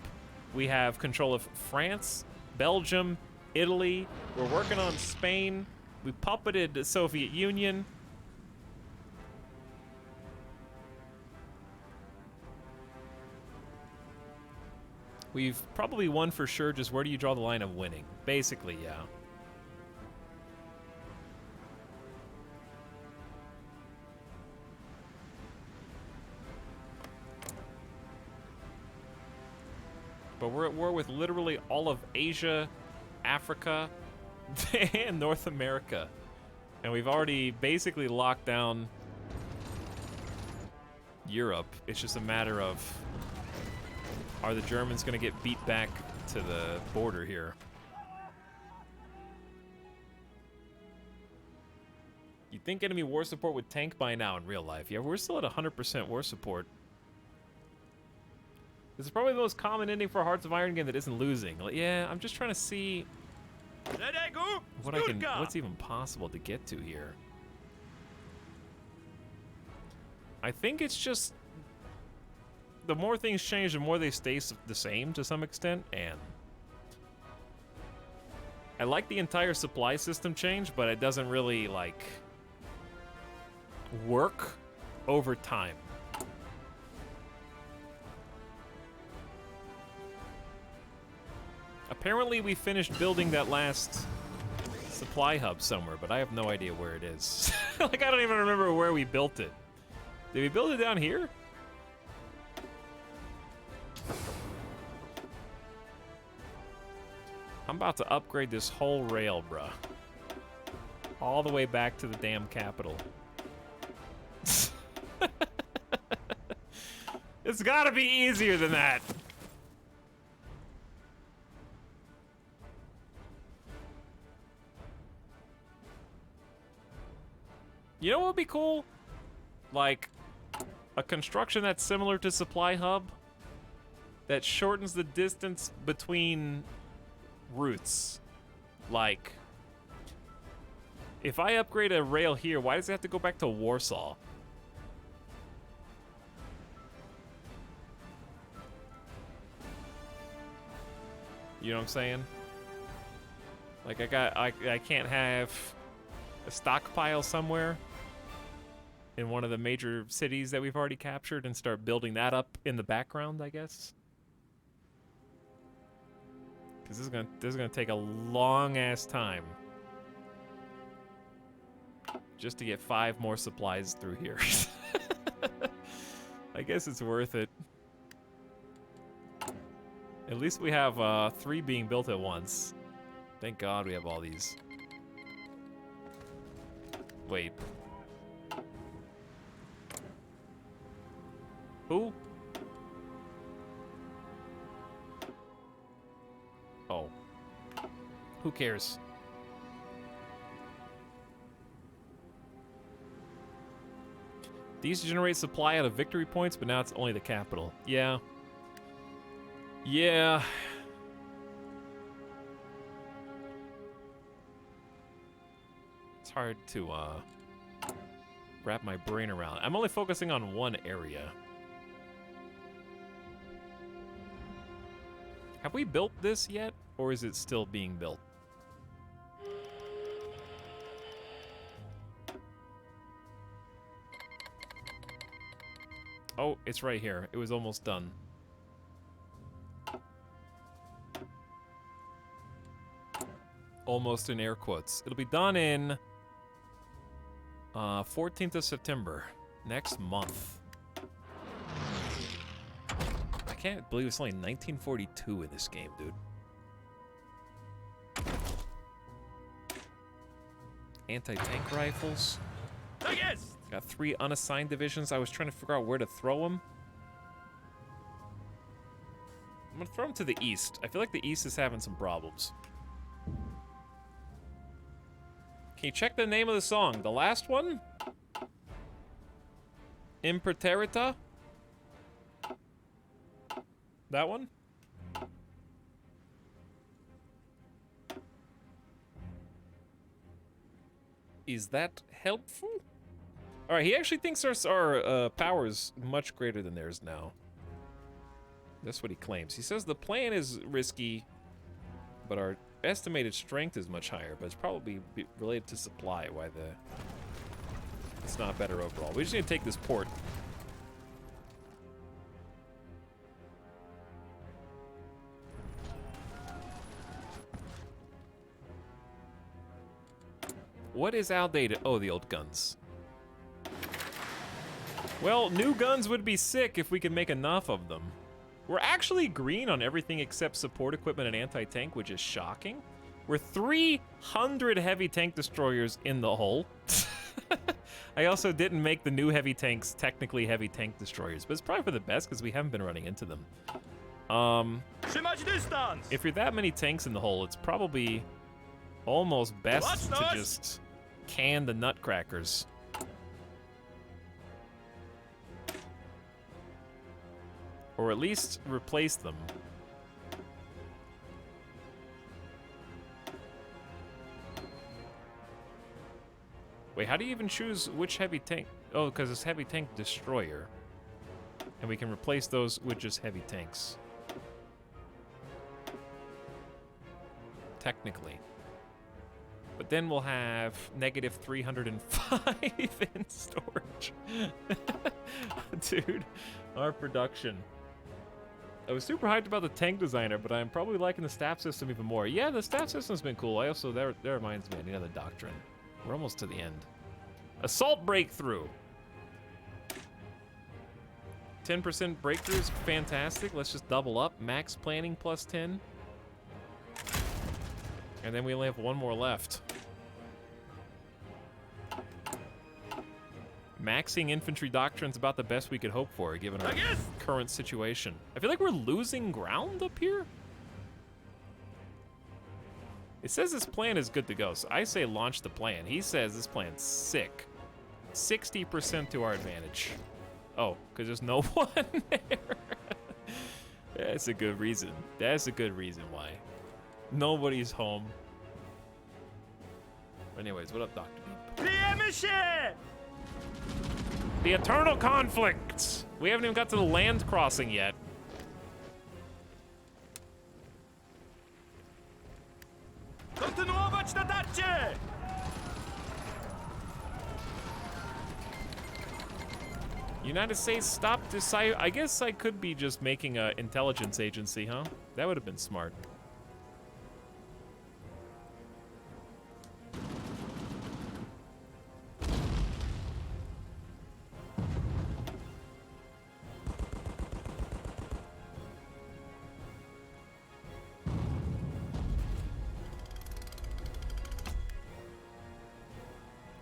We have control of France, Belgium, Italy. We're working on Spain. We puppeted the Soviet Union. We've probably won for sure, just where do you draw the line of winning? Basically, yeah. But we're at war with literally all of Asia, Africa, and North America. And we've already basically locked down Europe. It's just a matter of, are the Germans going to get beat back to the border here? You'd think enemy war support would tank by now in real life. Yeah, we're still at 100% war support. This is probably the most common ending for a Hearts of Iron game that isn't losing. Like, yeah, I'm just trying to see what's even possible to get to here. I think it's just the more things change, the more they stay the same to some extent, and I like the entire supply system change, but it doesn't really like work over time. Apparently we finished building that last supply hub somewhere, but I have no idea where it is. Like, I don't even remember where we built it. Did we build it down here? I'm about to upgrade this whole rail, bruh. All the way back to the damn capital. It's gotta be easier than that. You know what would be cool? Like, a construction that's similar to Supply Hub that shortens the distance between routes. Like, if I upgrade a rail here, why does it have to go back to Warsaw? You know what I'm saying? Like, I can't have a stockpile somewhere in one of the major cities that we've already captured and start building that up in the background, I guess. Because this is gonna take a long ass time just to get 5 more supplies through here. I guess it's worth it. At least we have 3 being built at once. Thank God we have all these. Wait. Who? Oh. Who cares? These generate supply out of victory points, but now it's only the capital. Yeah. Yeah. It's hard to wrap my brain around. I'm only focusing on one area. Have we built this yet, or is it still being built? Oh, it's right here. It was almost done. Almost in air quotes. It'll be done in 14th of September, next month. I can't believe it's only 1942 in this game, dude. Anti-tank rifles. Got 3 unassigned divisions. I was trying to figure out where to throw them. I'm gonna throw them to the east. I feel like the east is having some problems. Can you check the name of the song? The last one? Imperterrita? That one? Is that helpful? All right, he actually thinks our power is much greater than theirs now. That's what he claims. He says the plan is risky, but our estimated strength is much higher, but it's probably related to supply, why it's not better overall. We just need to take this port. What is outdated? Oh, the old guns. Well, new guns would be sick if we could make enough of them. We're actually green on everything except support equipment and anti-tank, which is shocking. We're 300 heavy tank destroyers in the hull. I also didn't make the new heavy tanks technically heavy tank destroyers, but it's probably for the best because we haven't been running into them. Trzymać dystans! If you're that many tanks in the hull, it's probably almost best to just can the nutcrackers. Or at least replace them. Wait, how do you even choose which heavy tank? Oh, because it's heavy tank destroyer. And we can replace those with just heavy tanks. Technically. But then we'll have negative 305 in storage. Dude, our production. I was super hyped about the tank designer, but I'm probably liking the staff system even more. Yeah, the staff system's been cool. I also, that reminds me, I need another doctrine. We're almost to the end. Assault breakthrough. 10% breakthrough is fantastic. Let's just double up. Max planning plus 10. And then we only have one more left. Maxing infantry doctrine's about the best we could hope for, given our current situation. I feel like we're losing ground up here. It says this plan is good to go, so I say launch the plan. He says this plan's sick. 60% to our advantage. Oh, because there's no one there. That's a good reason. That's a good reason why. Nobody's home. Anyways, what up, Dr. Beep? Bijemy się! The eternal conflict! We haven't even got to the land crossing yet. Kontynuować natarcie! United States, stop decide. I guess I could be just making an intelligence agency, huh? That would have been smart.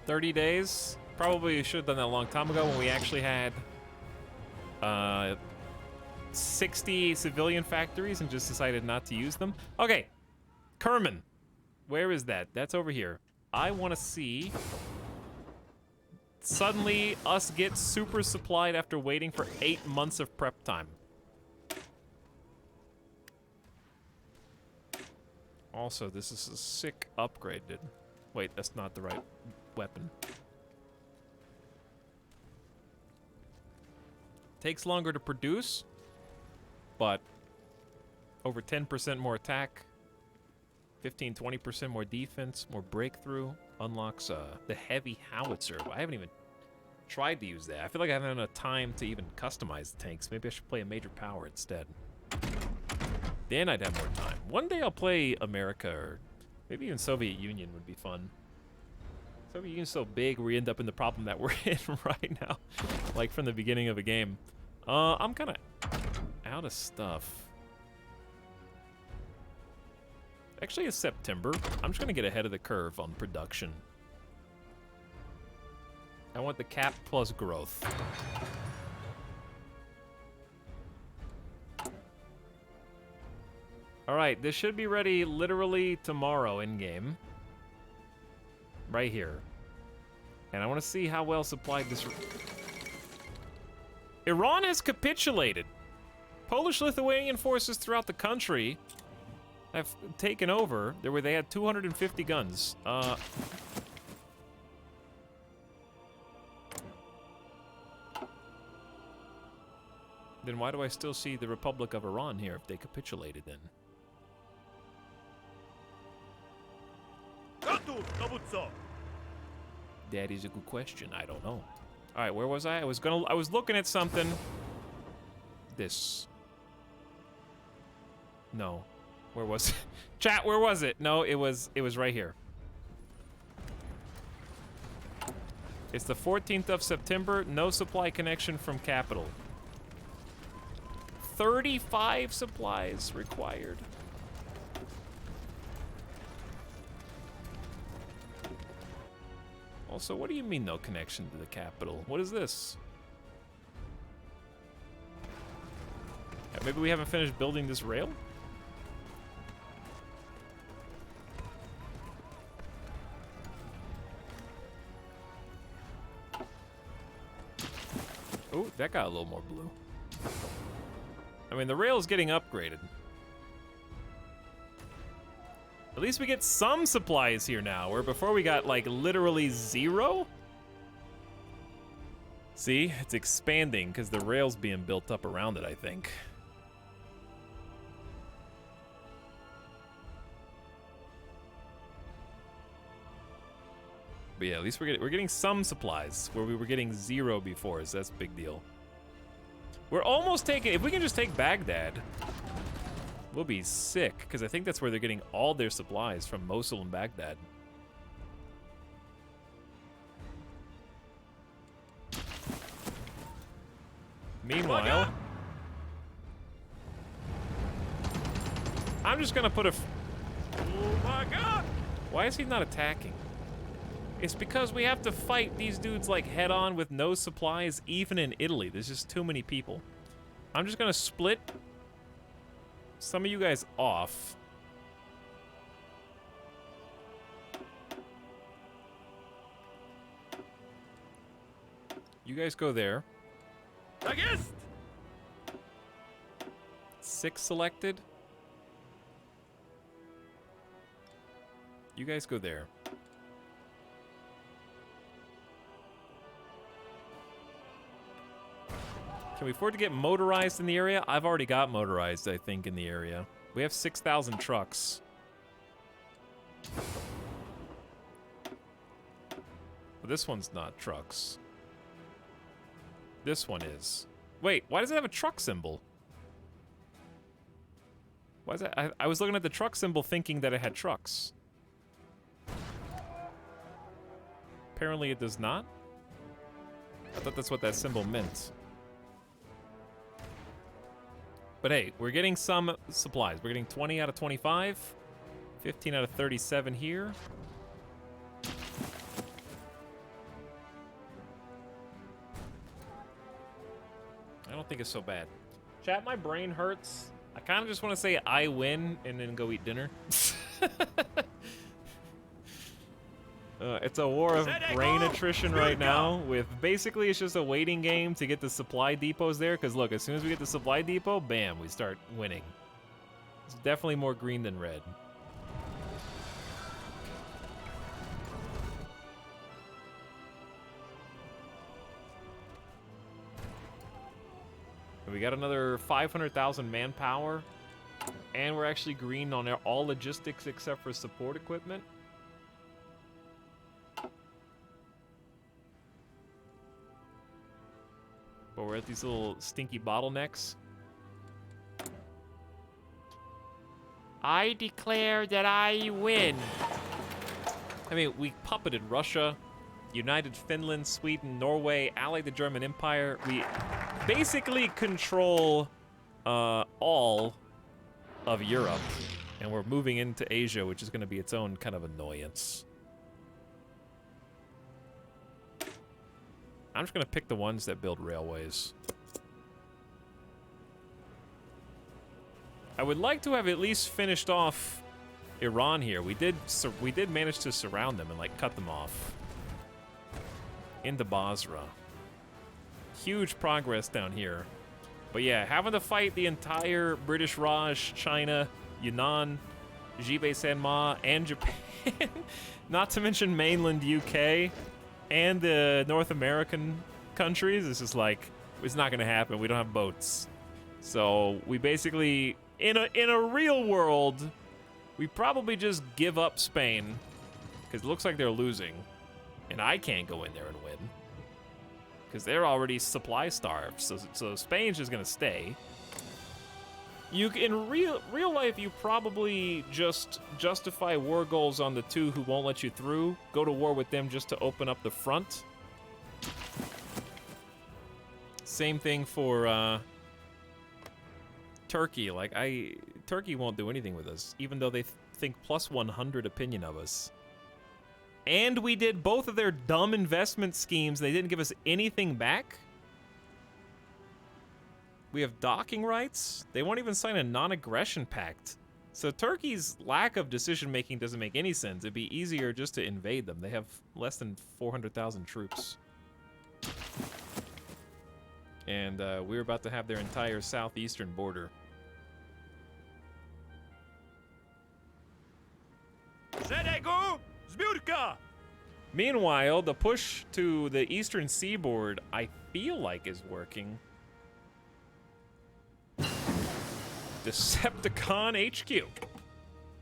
$30 days. Probably should have done that a long time ago when we actually had 60 civilian factories and just decided not to use them. Okay, Kerman. Where is that? That's over here. I want to see suddenly us get super supplied after waiting for 8 months of prep time. Also, this is a sick upgrade, dude. Wait, that's not the right weapon. Takes longer to produce, but over 10% more attack, 15-20% more defense, more breakthrough, unlocks the heavy howitzer. I haven't even tried to use that. I feel like I haven't had enough time to even customize the tanks. Maybe I should play a major power instead. Then I'd have more time. One day I'll play America, or maybe even Soviet Union would be fun. Soviet Union's so big, we end up in the problem that we're in right now, like from the beginning of a game. I'm kind of out of stuff. Actually, it's September. I'm just gonna get ahead of the curve on production. I want the cap plus growth. All right, this should be ready literally tomorrow in game. Right here. And I want to see how well supplied this... Iran has capitulated. Polish-Lithuanian forces throughout the country have taken over. They had 250 guns. Then why do I still see the Republic of Iran here if they capitulated then? That is a good question. I don't know. All right, where was I? I was looking at something. This. No. Where was it? Chat, where was it? No, it was right here. It's the 14th of September. No supply connection from capital. 35 supplies required. Also, what do you mean no connection to the capital? What is this? Maybe we haven't finished building this rail? Oh, that got a little more blue. I mean, the rail's getting upgraded. At least we get some supplies here now, where before we got, like, literally 0? See? It's expanding, because the rail's being built up around it, I think. But yeah, at least we're getting some supplies, where we were getting 0 before, so that's a big deal. We're almost taking... If we can just take Baghdad... We'll be sick, because I think that's where they're getting all their supplies, from Mosul and Baghdad. Meanwhile, I'm just gonna put a... Oh my god! Why is he not attacking? It's because we have to fight these dudes like head on with no supplies, even in Italy. There's just too many people. I'm just gonna split some of you guys off. You guys go there. Against! 6 selected. You guys go there. Can we afford to get motorized in the area? I've already got motorized, I think, in the area. We have 6,000 trucks. But this one's not trucks. This one is. Wait, why does it have a truck symbol? Why is that? I was looking at the truck symbol thinking that it had trucks. Apparently it does not. I thought that's what that symbol meant. But hey, we're getting some supplies. We're getting 20 out of 25, 15 out of 37 here. I don't think it's so bad. Chat, my brain hurts. I kind of just want to say I win and then go eat dinner. It's a war of brain attrition right now, with basically it's just a waiting game to get the supply depots there, because look, as soon as we get the supply depot, bam, we start winning. It's definitely more green than red. And we got another 500,000 manpower, and we're actually green on all logistics except for support equipment. But we're at these little stinky bottlenecks. I declare that I win. I mean, we puppeted Russia, united Finland, Sweden, Norway, allied the German Empire. We basically control all of Europe. And we're moving into Asia, which is going to be its own kind of annoyance. I'm just going to pick the ones that build railways. I would like to have at least finished off Iran here. We did manage to surround them and like cut them off into Basra. Huge progress down here. But yeah, having to fight the entire British Raj, China, Yunnan, Jibei Sanma, and Japan, not to mention mainland UK, and the North American countries, it's just like, it's not gonna happen. We don't have boats. So we basically, in a real world, we probably just give up Spain, because it looks like they're losing, and I can't go in there and win, because they're already supply starved. So Spain's just gonna stay. In real life, you probably just justify war goals on the two who won't let you through. Go to war with them just to open up the front. Same thing for Turkey. Like Turkey won't do anything with us, even though they think plus 100 opinion of us. And we did both of their dumb investment schemes. They didn't give us anything back. We have docking rights. They won't even sign a non-aggression pact. So Turkey's lack of decision-making doesn't make any sense. It'd be easier just to invade them. They have less than 400,000 troops. And we're about to have their entire southeastern border. Zedego Zbiórka! Meanwhile, the push to the eastern seaboard, I feel like, is working. Decepticon HQ.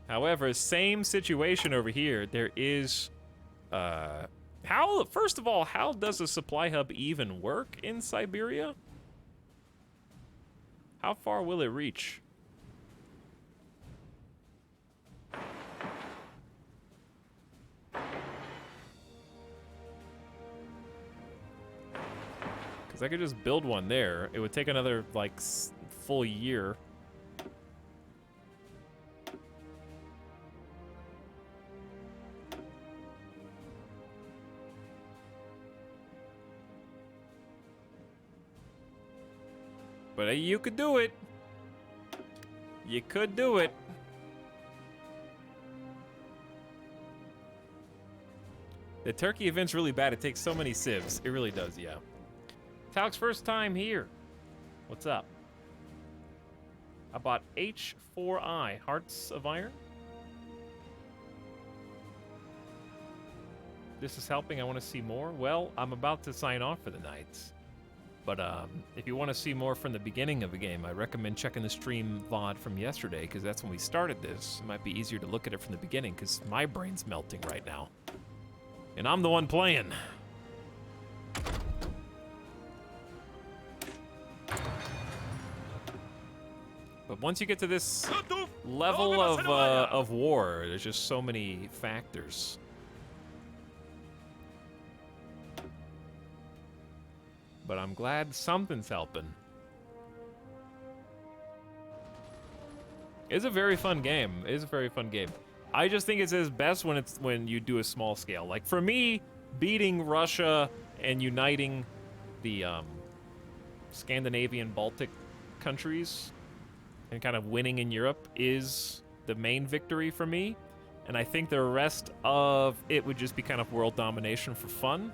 However, same situation over here. There is, first of all, how does a supply hub even work in Siberia? How far will it reach? Because I could just build one there. It would take another, like, full year. But you could do it. You could do it. The Turkey event's really bad. It takes so many civs. It really does, yeah. Etalyx, first time here. What's up? I bought H4I, Hearts of Iron. This is helping. I want to see more. Well, I'm about to sign off for the night. But if you want to see more from the beginning of the game, I recommend checking the stream VOD from yesterday, because that's when we started this. It might be easier to look at it from the beginning, because my brain's melting right now. And I'm the one playing. But once you get to this level of war, there's just so many factors. But I'm glad something's helping. It's a very fun game. It is a very fun game. I just think it's its best when you do a small scale. Like for me, beating Russia and uniting the Scandinavian Baltic countries and kind of winning in Europe is the main victory for me. And I think the rest of it would just be kind of world domination for fun,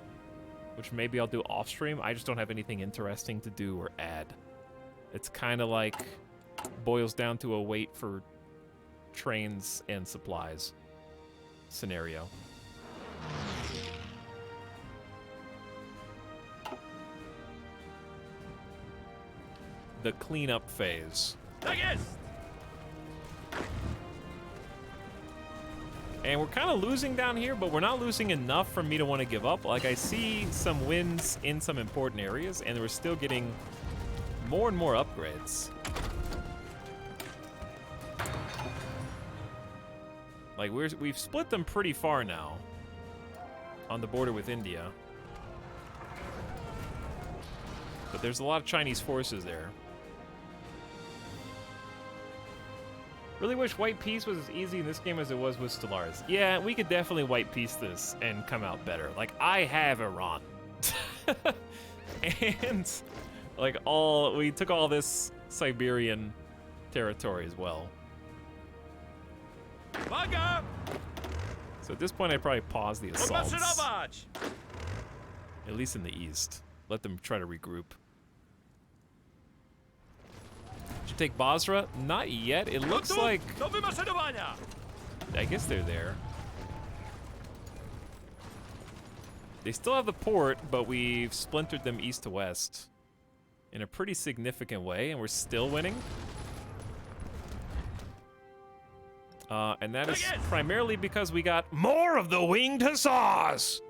which maybe I'll do off stream. I just don't have anything interesting to do or add. It's kind of like boils down to a wait for trains and supplies scenario. The cleanup phase. And we're kind of losing down here, but we're not losing enough for me to want to give up. Like, I see some wins in some important areas, and we're still getting more and more upgrades. Like, we've split them pretty far now on the border with India. But there's a lot of Chinese forces there. Really wish White Peace was as easy in this game as it was with Stellaris. Yeah, we could definitely White Peace this and come out better. Like, I have Iran. And, like, we took all this Siberian territory as well. So at this point, I'd probably pause the assaults. At least in the east. Let them try to regroup. Did you take Basra? Not yet. It looks like... I guess they're there. They still have the port, but we've splintered them east to west. in a pretty significant way, and we're still winning. And that is primarily because we got more of the winged hussars!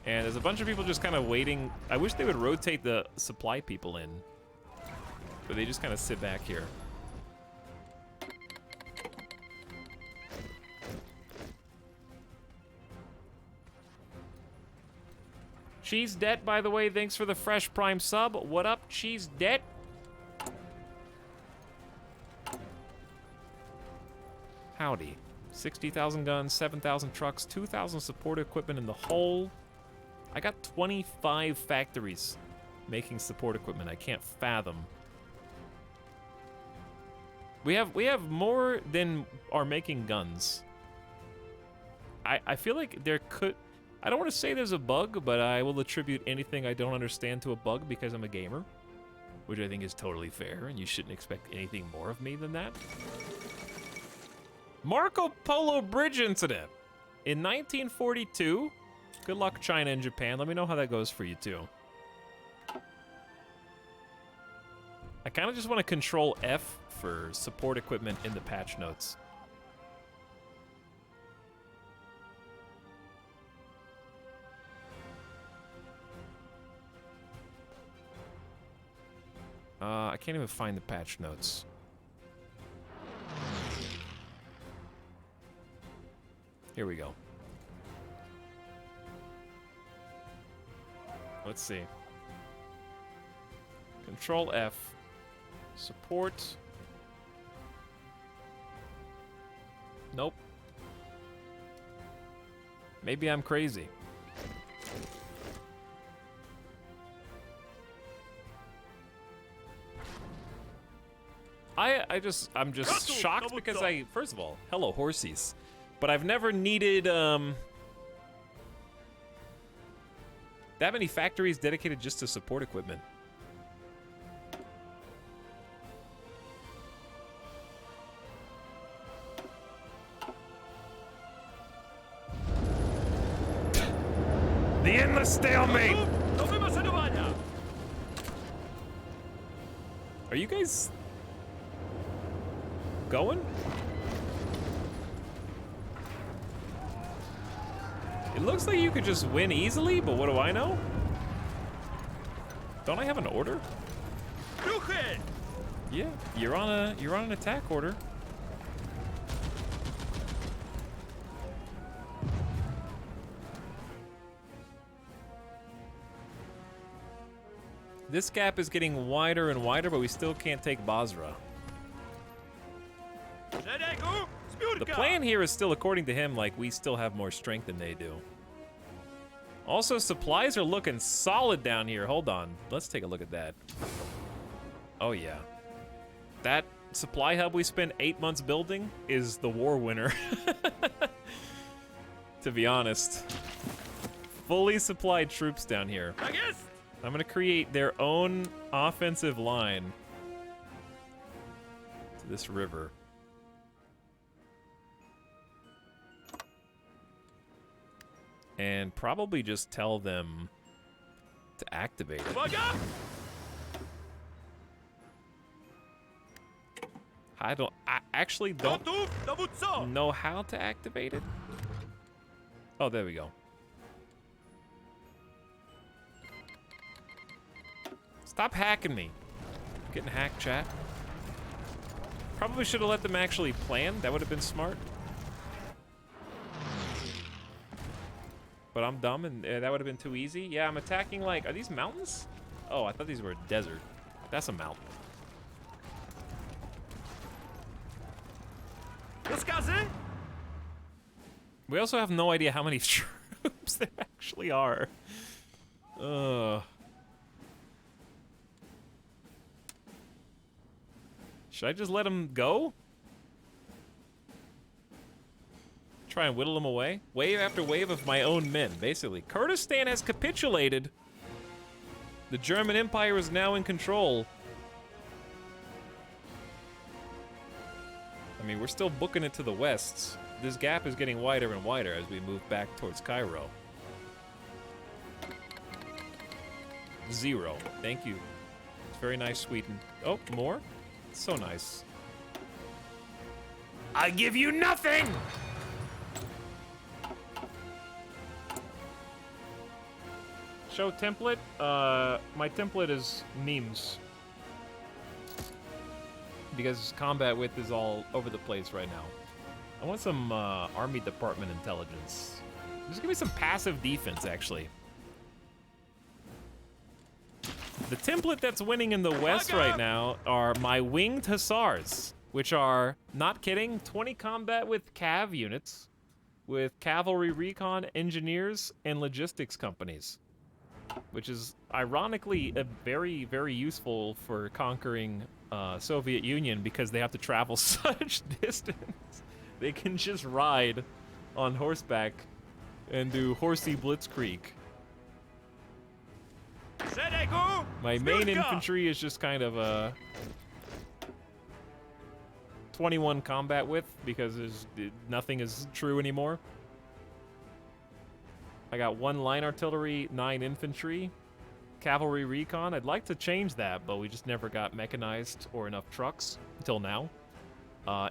And there's a bunch of people just kind of waiting. I wish they would rotate the supply people in. But they just kind of sit back here. Cheese Debt, by the way, thanks for the fresh prime sub. What up, Cheese Debt? Howdy. 60,000 guns, 7,000 trucks, 2,000 support equipment in the hole. I got 25 factories making support equipment. I can't fathom. We have more than are making guns. I feel like there could... I don't want to say there's a bug, but I will attribute anything I don't understand to a bug because I'm a gamer, which I think is totally fair, and you shouldn't expect anything more of me than that. Marco Polo Bridge incident in 1942. Good luck, China and Japan. Let me know how that goes for you, too. I kind of just want to control F for support equipment in the patch notes. I can't even find the patch notes. Here we go. Let's see. Control F. Support. Nope. Maybe I'm crazy. I'm just shocked because first of all, hello horsies. But I've never needed that many factories dedicated just to support equipment. The endless stalemate! Are you guys going? It looks like you could just win easily, but what do I know? Don't I have an order? Yeah, you're on an attack order. This gap is getting wider and wider, but we still can't take Basra. The plan here is still, according to him, like we still have more strength than they do. Also, supplies are looking solid down here. Hold on. Let's take a look at that. Oh, yeah. That supply hub we spent 8 months building is the war winner. To be honest. Fully supplied troops down here. I'm gonna create their own offensive line to this river. And probably just tell them to activate it. I actually don't know how to activate it. Oh, there we go. Stop hacking me. I'm getting hacked, chat. Probably should have let them actually plan. That would have been smart. But I'm dumb, and that would have been too easy. Yeah, I'm attacking, like... Are these mountains? Oh, I thought these were a desert. That's a mountain. We also have no idea how many troops there actually are. Should I just let them go? Try and whittle them away? Wave after wave of my own men, basically. Kurdistan has capitulated. The German Empire is now in control. I mean, we're still booking it to the west. This gap is getting wider and wider as we move back towards Cairo. 0. Thank you Very nice, sweetened. Oh, more? So nice. I give you nothing! Show template? My template is memes. Because combat width is all over the place right now. I want some Army Department intelligence. Just give me some passive defense, actually. The template that's winning in the West right now are my winged hussars, which are, not kidding, 20 combat with cav units, with cavalry recon engineers and logistics companies, which is ironically very, very useful for conquering Soviet Union because they have to travel such distance. They can just ride on horseback and do horsey blitzkrieg. My main infantry is just kind of a 21 combat width because nothing is true anymore. I got 1 line artillery, 9 infantry, cavalry recon. I'd like to change that, but we just never got mechanized or enough trucks until now.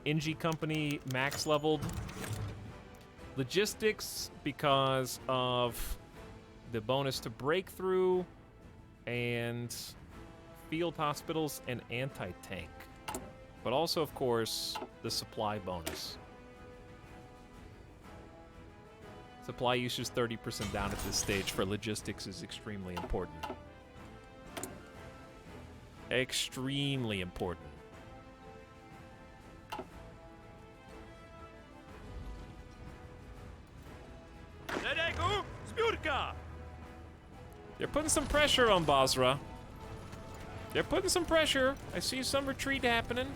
NG company max leveled. Logistics because of the bonus to breakthrough and field hospitals and anti-tank. But also, of course, the supply bonus. Supply usage 30% down at this stage for logistics is extremely important. Extremely important. They're putting some pressure on Basra. They're putting some pressure. I see some retreat happening.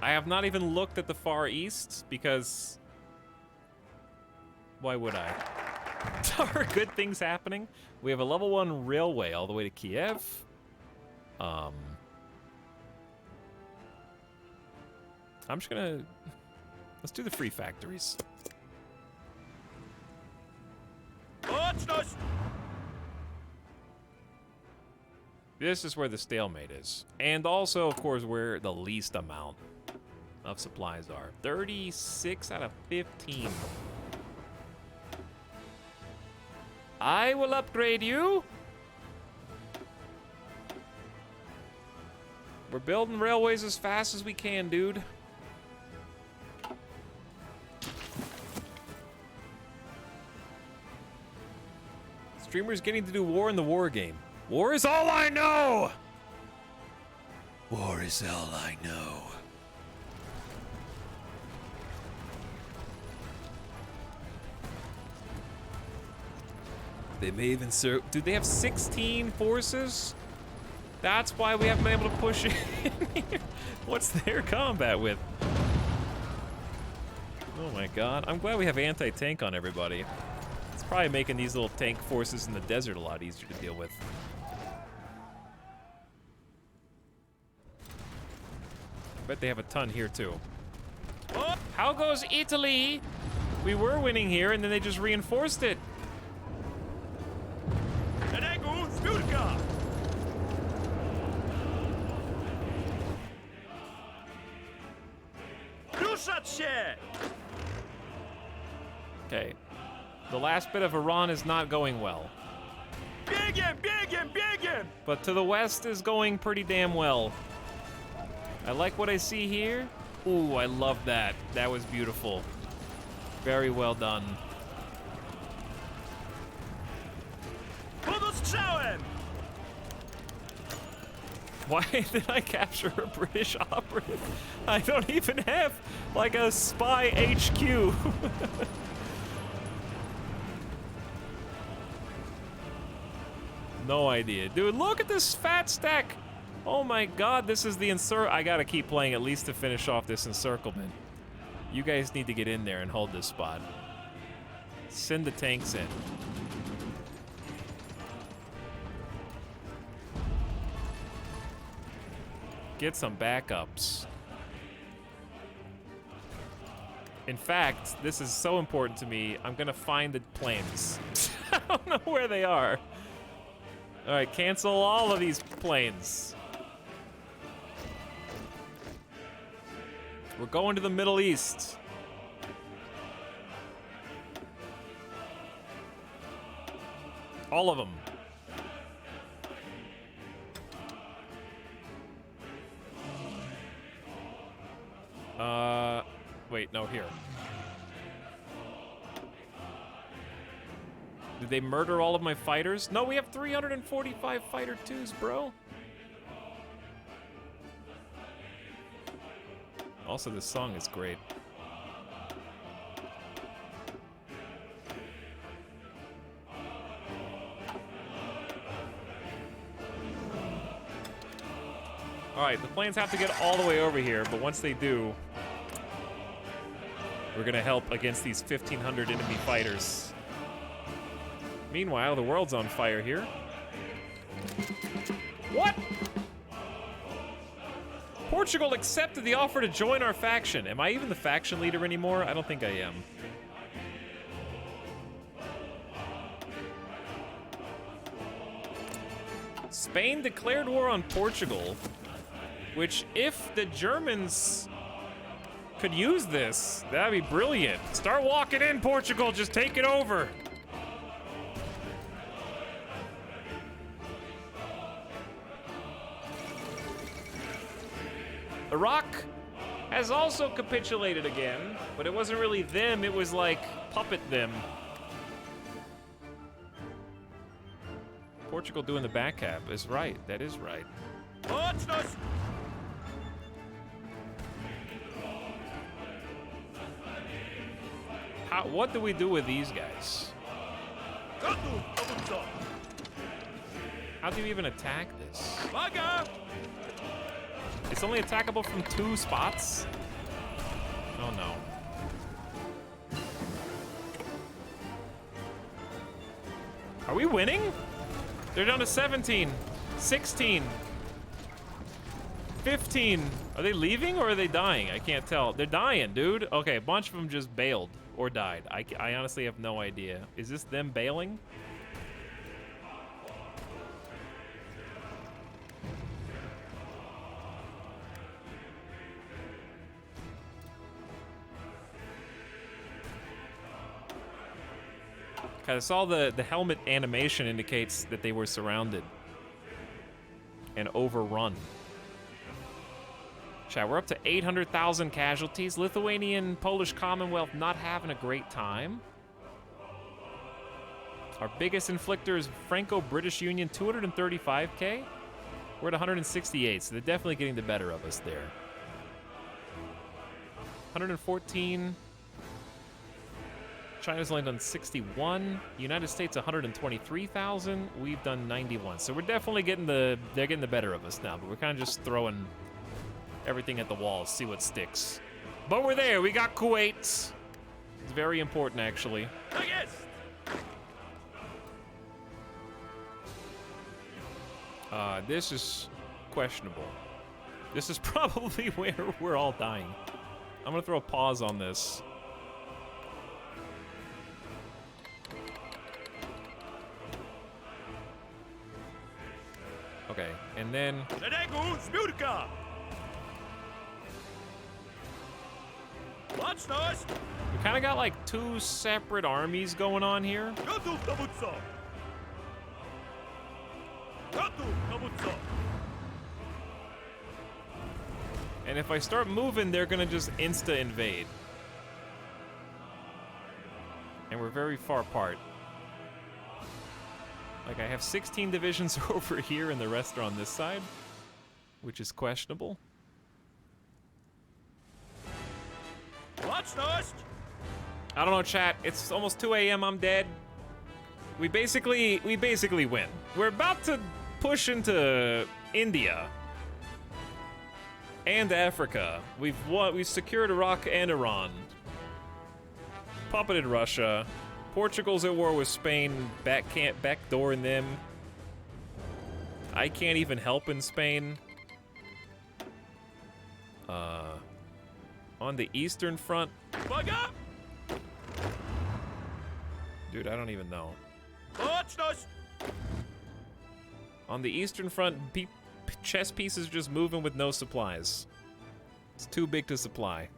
I have not even looked at the Far East because why would I? There are good things happening. We have a level 1 railway all the way to Kiev. I'm just gonna... Let's do the free factories. This is where the stalemate is. And also, of course, where the least amount of supplies are. 36 out of 15. I will upgrade you. We're building railways as fast as we can, dude. Streamers getting to do war in the war game. War is all I know! War is all I know. They may even serve. Dude, they have 16 forces? That's why we haven't been able to push in here. What's their combat with? Oh my god. I'm glad we have anti-tank on everybody. It's probably making these little tank forces in the desert a lot easier to deal with. I bet they have a ton here too. How goes Italy? We were winning here and then they just reinforced it. Okay. The last bit of Iran is not going well. But to the west is going pretty damn well. I like what I see here. Ooh, I love that. That was beautiful. Very well done. Why did I capture a British operative? I don't even have, like, a spy HQ. No idea. Dude, look at this fat stack. Oh my god, this is the I gotta keep playing at least to finish off this encirclement. You guys need to get in there and hold this spot. Send the tanks in. Get some backups. In fact, this is so important to me, I'm gonna find the planes. I don't know where they are. All right, cancel all of these planes. We're going to the Middle East. All of them. Wait, no, here. Did they murder all of my fighters? No, we have 345 fighter twos, bro. Also, this song is great. All right, the planes have to get all the way over here, but once they do, we're gonna help against these 1,500 enemy fighters. Meanwhile, the world's on fire here. What? Portugal accepted the offer to join our faction. Am I even the faction leader anymore? I don't think I am. Spain declared war on Portugal, which if the Germans could use this, that'd be brilliant. Start walking in, Portugal, just take it over. Iraq has also capitulated again, but it wasn't really them, it was like puppet them. Portugal doing the back cap is right, that is right. Mocność! What do we do with these guys? Gotów, dowódco! How do you even attack this? Uwaga! It's only attackable from 2 spots? Oh no. Are we winning? They're down to 17, 16, 15. Are they leaving or are they dying? I can't tell. They're dying, dude. Okay, a bunch of them just bailed or died. I honestly have no idea. Is this them bailing? I saw the helmet animation indicates that they were surrounded and overrun. Chat, we're up to 800,000 casualties. Lithuanian, Polish Commonwealth not having a great time. Our biggest inflictor is Franco-British Union, 235K. We're at 168, so they're definitely getting the better of us there. 114. China's only done 61. United States 123,000. We've done 91. So we're definitely they're getting the better of us now, but we're kind of just throwing everything at the wall, see what sticks. But we're there. We got Kuwait. It's very important, actually. This is questionable. This is probably where we're all dying. I'm gonna throw a pause on this. Okay, and then Szeregu, zbiórka! Mocność! we kind of got like 2 separate armies going on here. Gotów, dowódco! Gotów, dowódco! And if I start moving, they're gonna just insta-invade. And we're very far apart. Like, I have 16 divisions over here and the rest are on this side, which is questionable. Mocność! I don't know, chat. It's almost 2 a.m. I'm dead. We basically win. We're about to push into India and Africa. We've secured Iraq and Iran. Puppeted Russia. Portugal's at war with Spain, backdooring them. I can't even help in Spain. On the Eastern Front, Bug up! dude, I don't even know. Baczność! On the Eastern Front, chess pieces just moving with no supplies. It's too big to supply.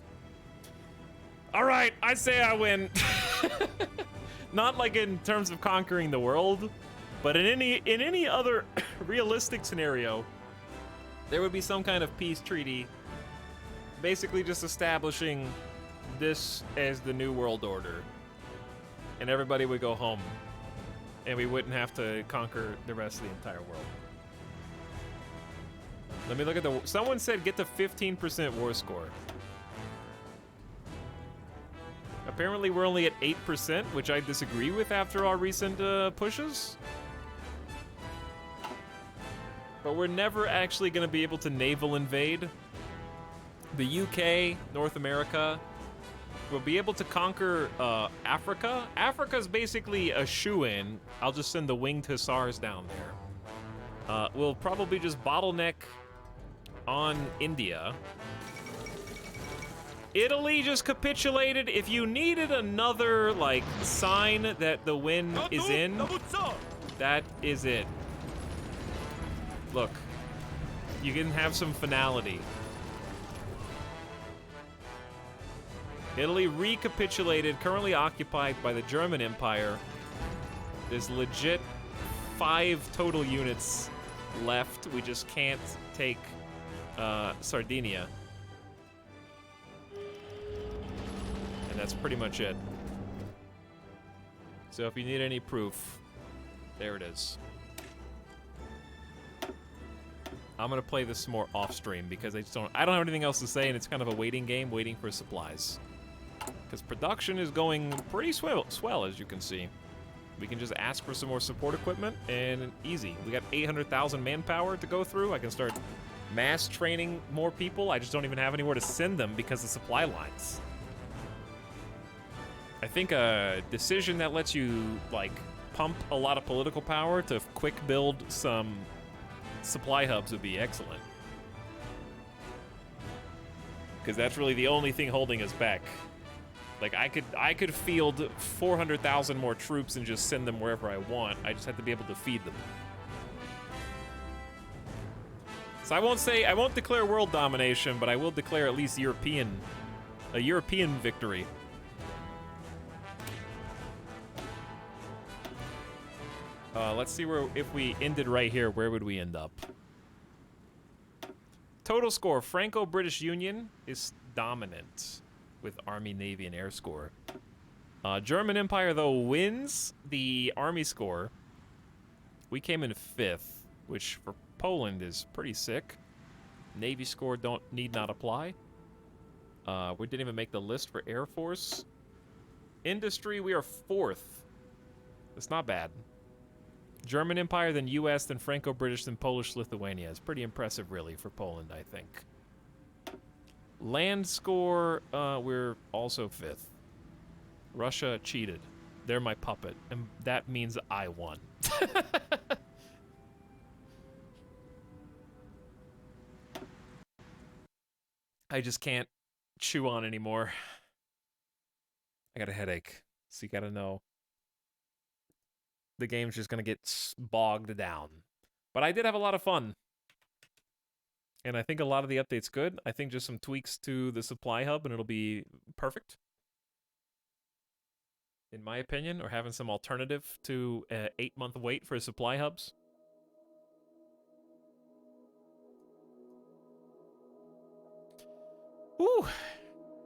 All right, I say I win. Not like in terms of conquering the world, but in any other realistic scenario, there would be some kind of peace treaty, basically just establishing this as the new world order, and everybody would go home, and we wouldn't have to conquer the rest of the entire world. Let me look at someone said get the 15% war score. Apparently we're only at 8%, which I disagree with after our recent pushes. But we're never actually going to be able to naval invade. The UK, North America, will be able to conquer Africa. Africa's basically a shoo-in. I'll just send the winged hussars down there. We'll probably just bottleneck on India. Italy just capitulated. If you needed another, like, sign that the win is in, that is it. Look, you can have some finality. Italy recapitulated, currently occupied by the German Empire. There's legit 5 total units left. We just can't take Sardinia. And that's pretty much it. So if you need any proof, there it is. I'm gonna play this more off stream because I don't have anything else to say, and it's kind of a waiting game, waiting for supplies. Because production is going pretty swell, as you can see. We can just ask for some more support equipment, and easy. We got 800,000 manpower to go through. I can start mass training more people. I just don't even have anywhere to send them because of supply lines. I think a decision that lets you, like, pump a lot of political power to quick build some supply hubs would be excellent. Because that's really the only thing holding us back. Like, I could field 400,000 more troops and just send them wherever I want. I just have to be able to feed them. So I won't declare world domination, but I will declare at least a European victory. Let's see if we ended right here, where would we end up? Total score, Franco-British Union is dominant with Army, Navy, and Air score. German Empire, though, wins the Army score. We came in 5th, which for Poland is pretty sick. Navy score need not apply. We didn't even make the list for Air Force. Industry, we are 4th. That's not bad. German Empire, then US, then Franco-British, then Polish-Lithuania. It's pretty impressive, really, for Poland, I think. Land score, we're also 5th. Russia cheated. They're my puppet, and that means I won. I just can't chew on anymore. I got a headache, so you gotta know. The game's just gonna get bogged down. But I did have a lot of fun. And I think a lot of the update's good. I think just some tweaks to the supply hub and it'll be perfect. In my opinion, or having some alternative to 8-month wait for supply hubs. Whew.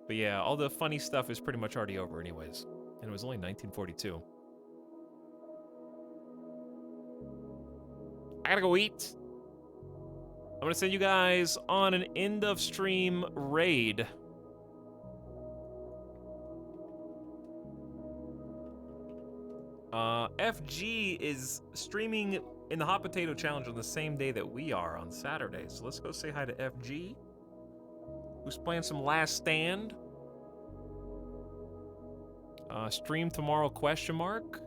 But yeah, all the funny stuff is pretty much already over anyways. And it was only 1942. I gotta go eat. I'm gonna send you guys on an end of stream raid. FG is streaming in the Hot Potato Challenge on the same day that we are on Saturday. So let's go say hi to FG, who's playing some Last Stand. Stream tomorrow, question mark.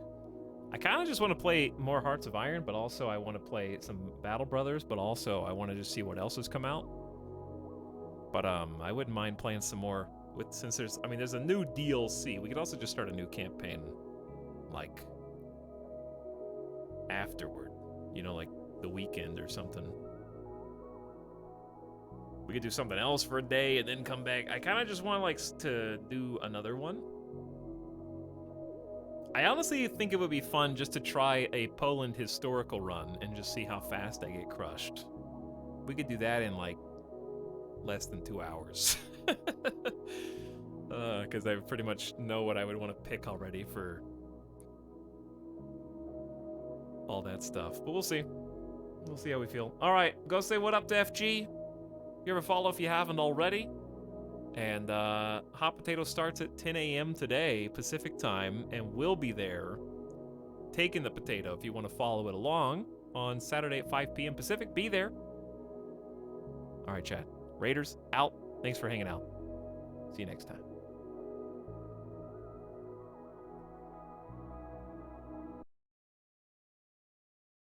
I kind of just want to play more Hearts of Iron, but also I want to play some Battle Brothers, but also I want to just see what else has come out. But I wouldn't mind playing some more since there's a new DLC. We could also just start a new campaign, like afterward. You know, like the weekend or something. We could do something else for a day and then come back. I kind of just want to do another one. I honestly think it would be fun just to try a Poland historical run and just see how fast I get crushed. We could do that in like less than 2 hours. Because I pretty much know what I would want to pick already for all that stuff. But we'll see. We'll see how we feel. All right, go say what up to FG. Give her a follow if you haven't already. And Hot Potato starts at 10 a.m. today, Pacific time, and we'll be there taking the potato if you want to follow it along on Saturday at 5 p.m. Pacific. Be there. All right, chat. Raiders, out. Thanks for hanging out. See you next time.